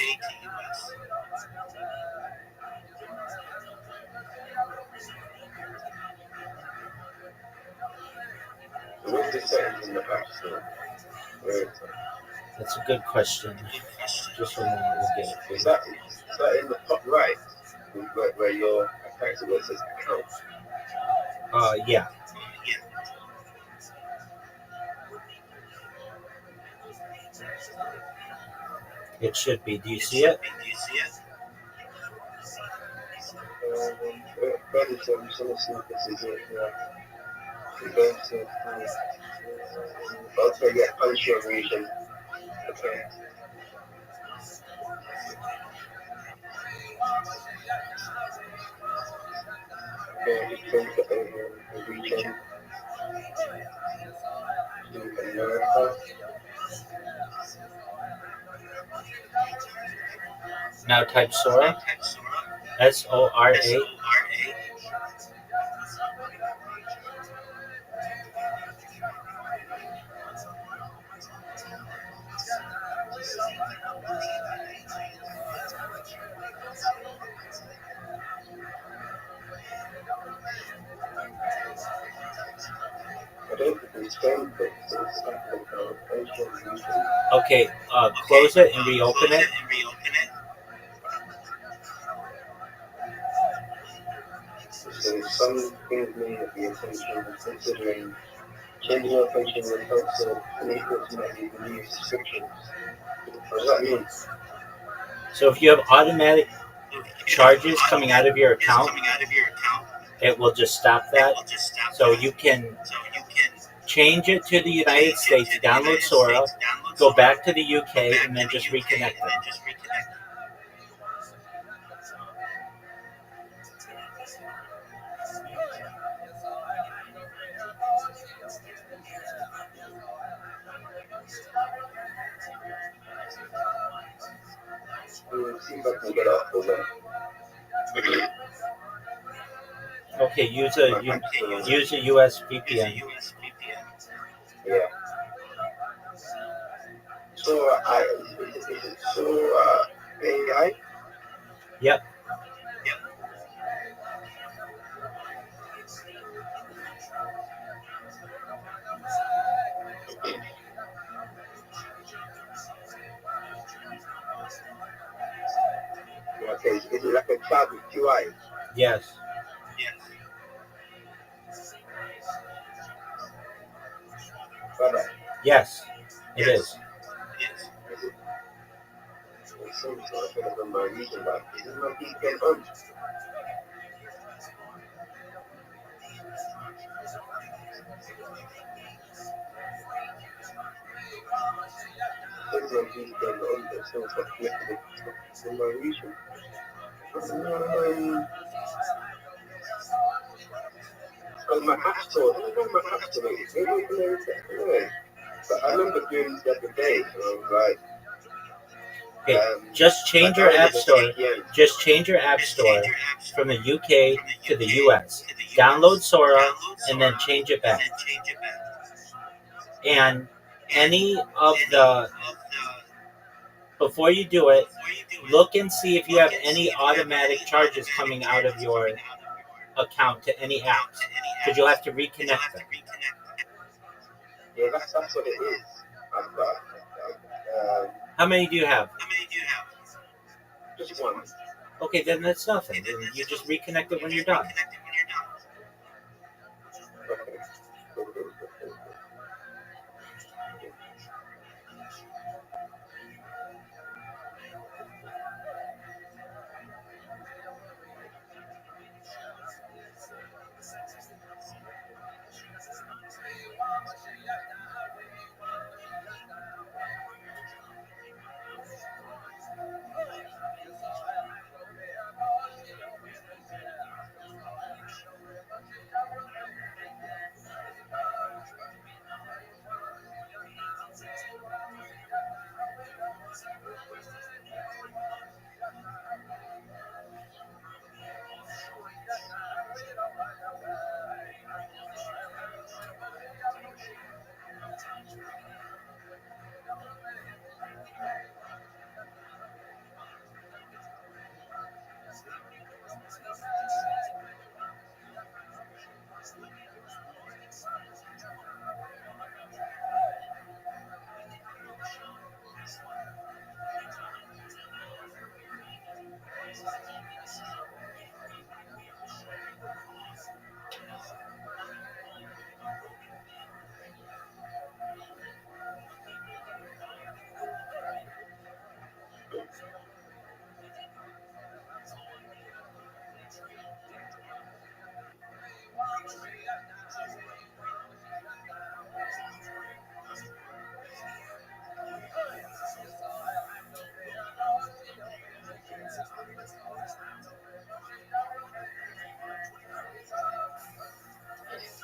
Where's the settings in the App Store? Where is it? That's a good question. Just a moment, we'll get it for Is you. that in the top right? Where your character where it says account? Yeah. It should be. Do you see it? Better to I'm just gonna see if this is it. Yeah. We're going to okay, yeah, country and region. Okay. Okay, we change the region to America. Now type Sora. Sora. I don't think it's changed it, so it's something called country and region. Okay, close it and reopen it. So some things may not be attention considering changing your function will help so enables maybe the new subscriptions. What does that mean? So if you have automatic charges coming out of your account, it will just stop that. So you can change it to the United States, download Sora, go back to the UK, and then just reconnect it. See if I can get off of that. Okay, use a US VPN. Yeah. So AI. Yep. Okay, is it like a chat with UI? Yes. Alright. Yes. It is. It seems like I don't know my reason why. Is it my VPN on? Because I'm just on the so connected to my region. On my app store, I don't know my app store is. Maybe it's an area. But I remember doing this the other day, and I was like, Okay, just change your app store. Just change your app store from the UK to the US. Download Sora and then change it back. And any of the before you do it, look and see if you have any automatic charges coming out of your account to any apps, because you'll have to reconnect them. Yeah, that's what it is. I've got. How many do you have? Just one. Okay, then that's nothing. You just reconnect it when you're done. Okay.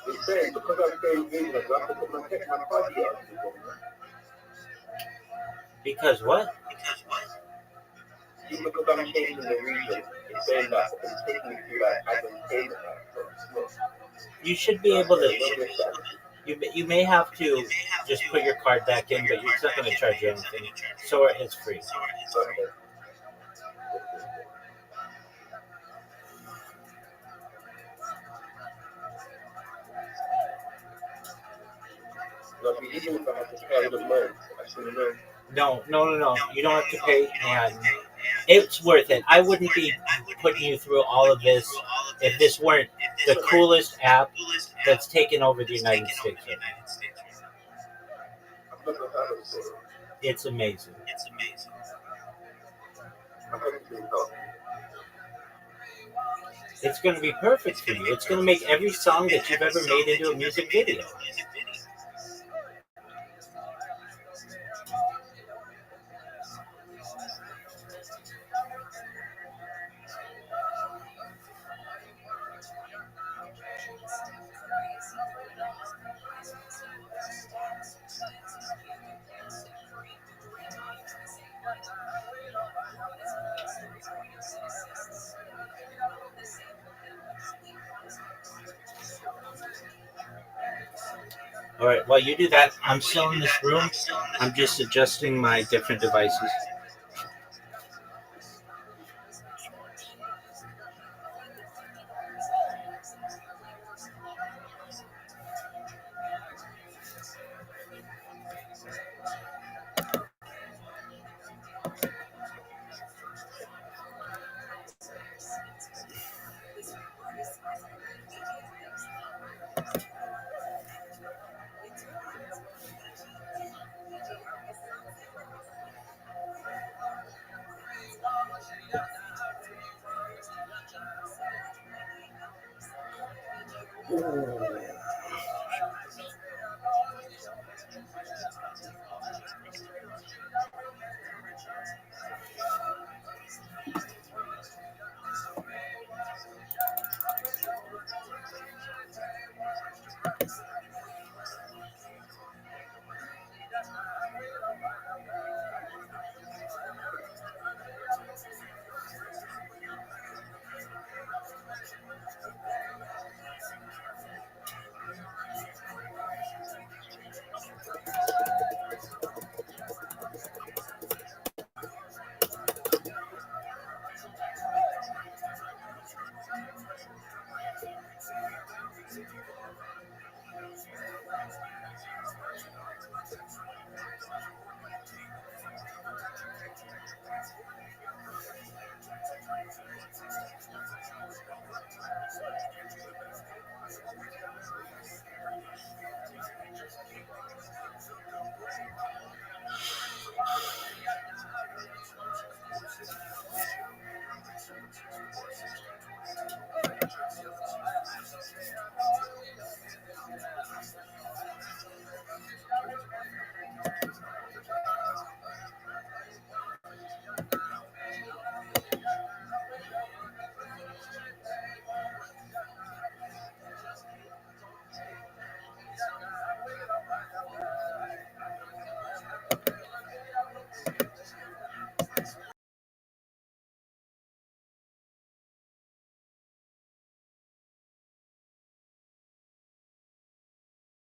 It's saying because I'm paying England, I have to put my card details. Because what? Because I'm changing the region, it's saying that it's taking me through like adding payment. You should be able to. You may have to just put your card back in, but it's not going to charge you anything. Sora is free. Okay. But even if I have to pay the month, I should know. No. You don't have to pay, and it's worth it. I wouldn't be putting you through all of this if this weren't the coolest app that's taken over the United States right now. I've never heard of Sora. It's amazing. I hope it's been helpful. It's going to be perfect for you. It's going to make every song that you've ever made into a music video. All right, while you do that, I'm still in this room. I'm just adjusting my different devices.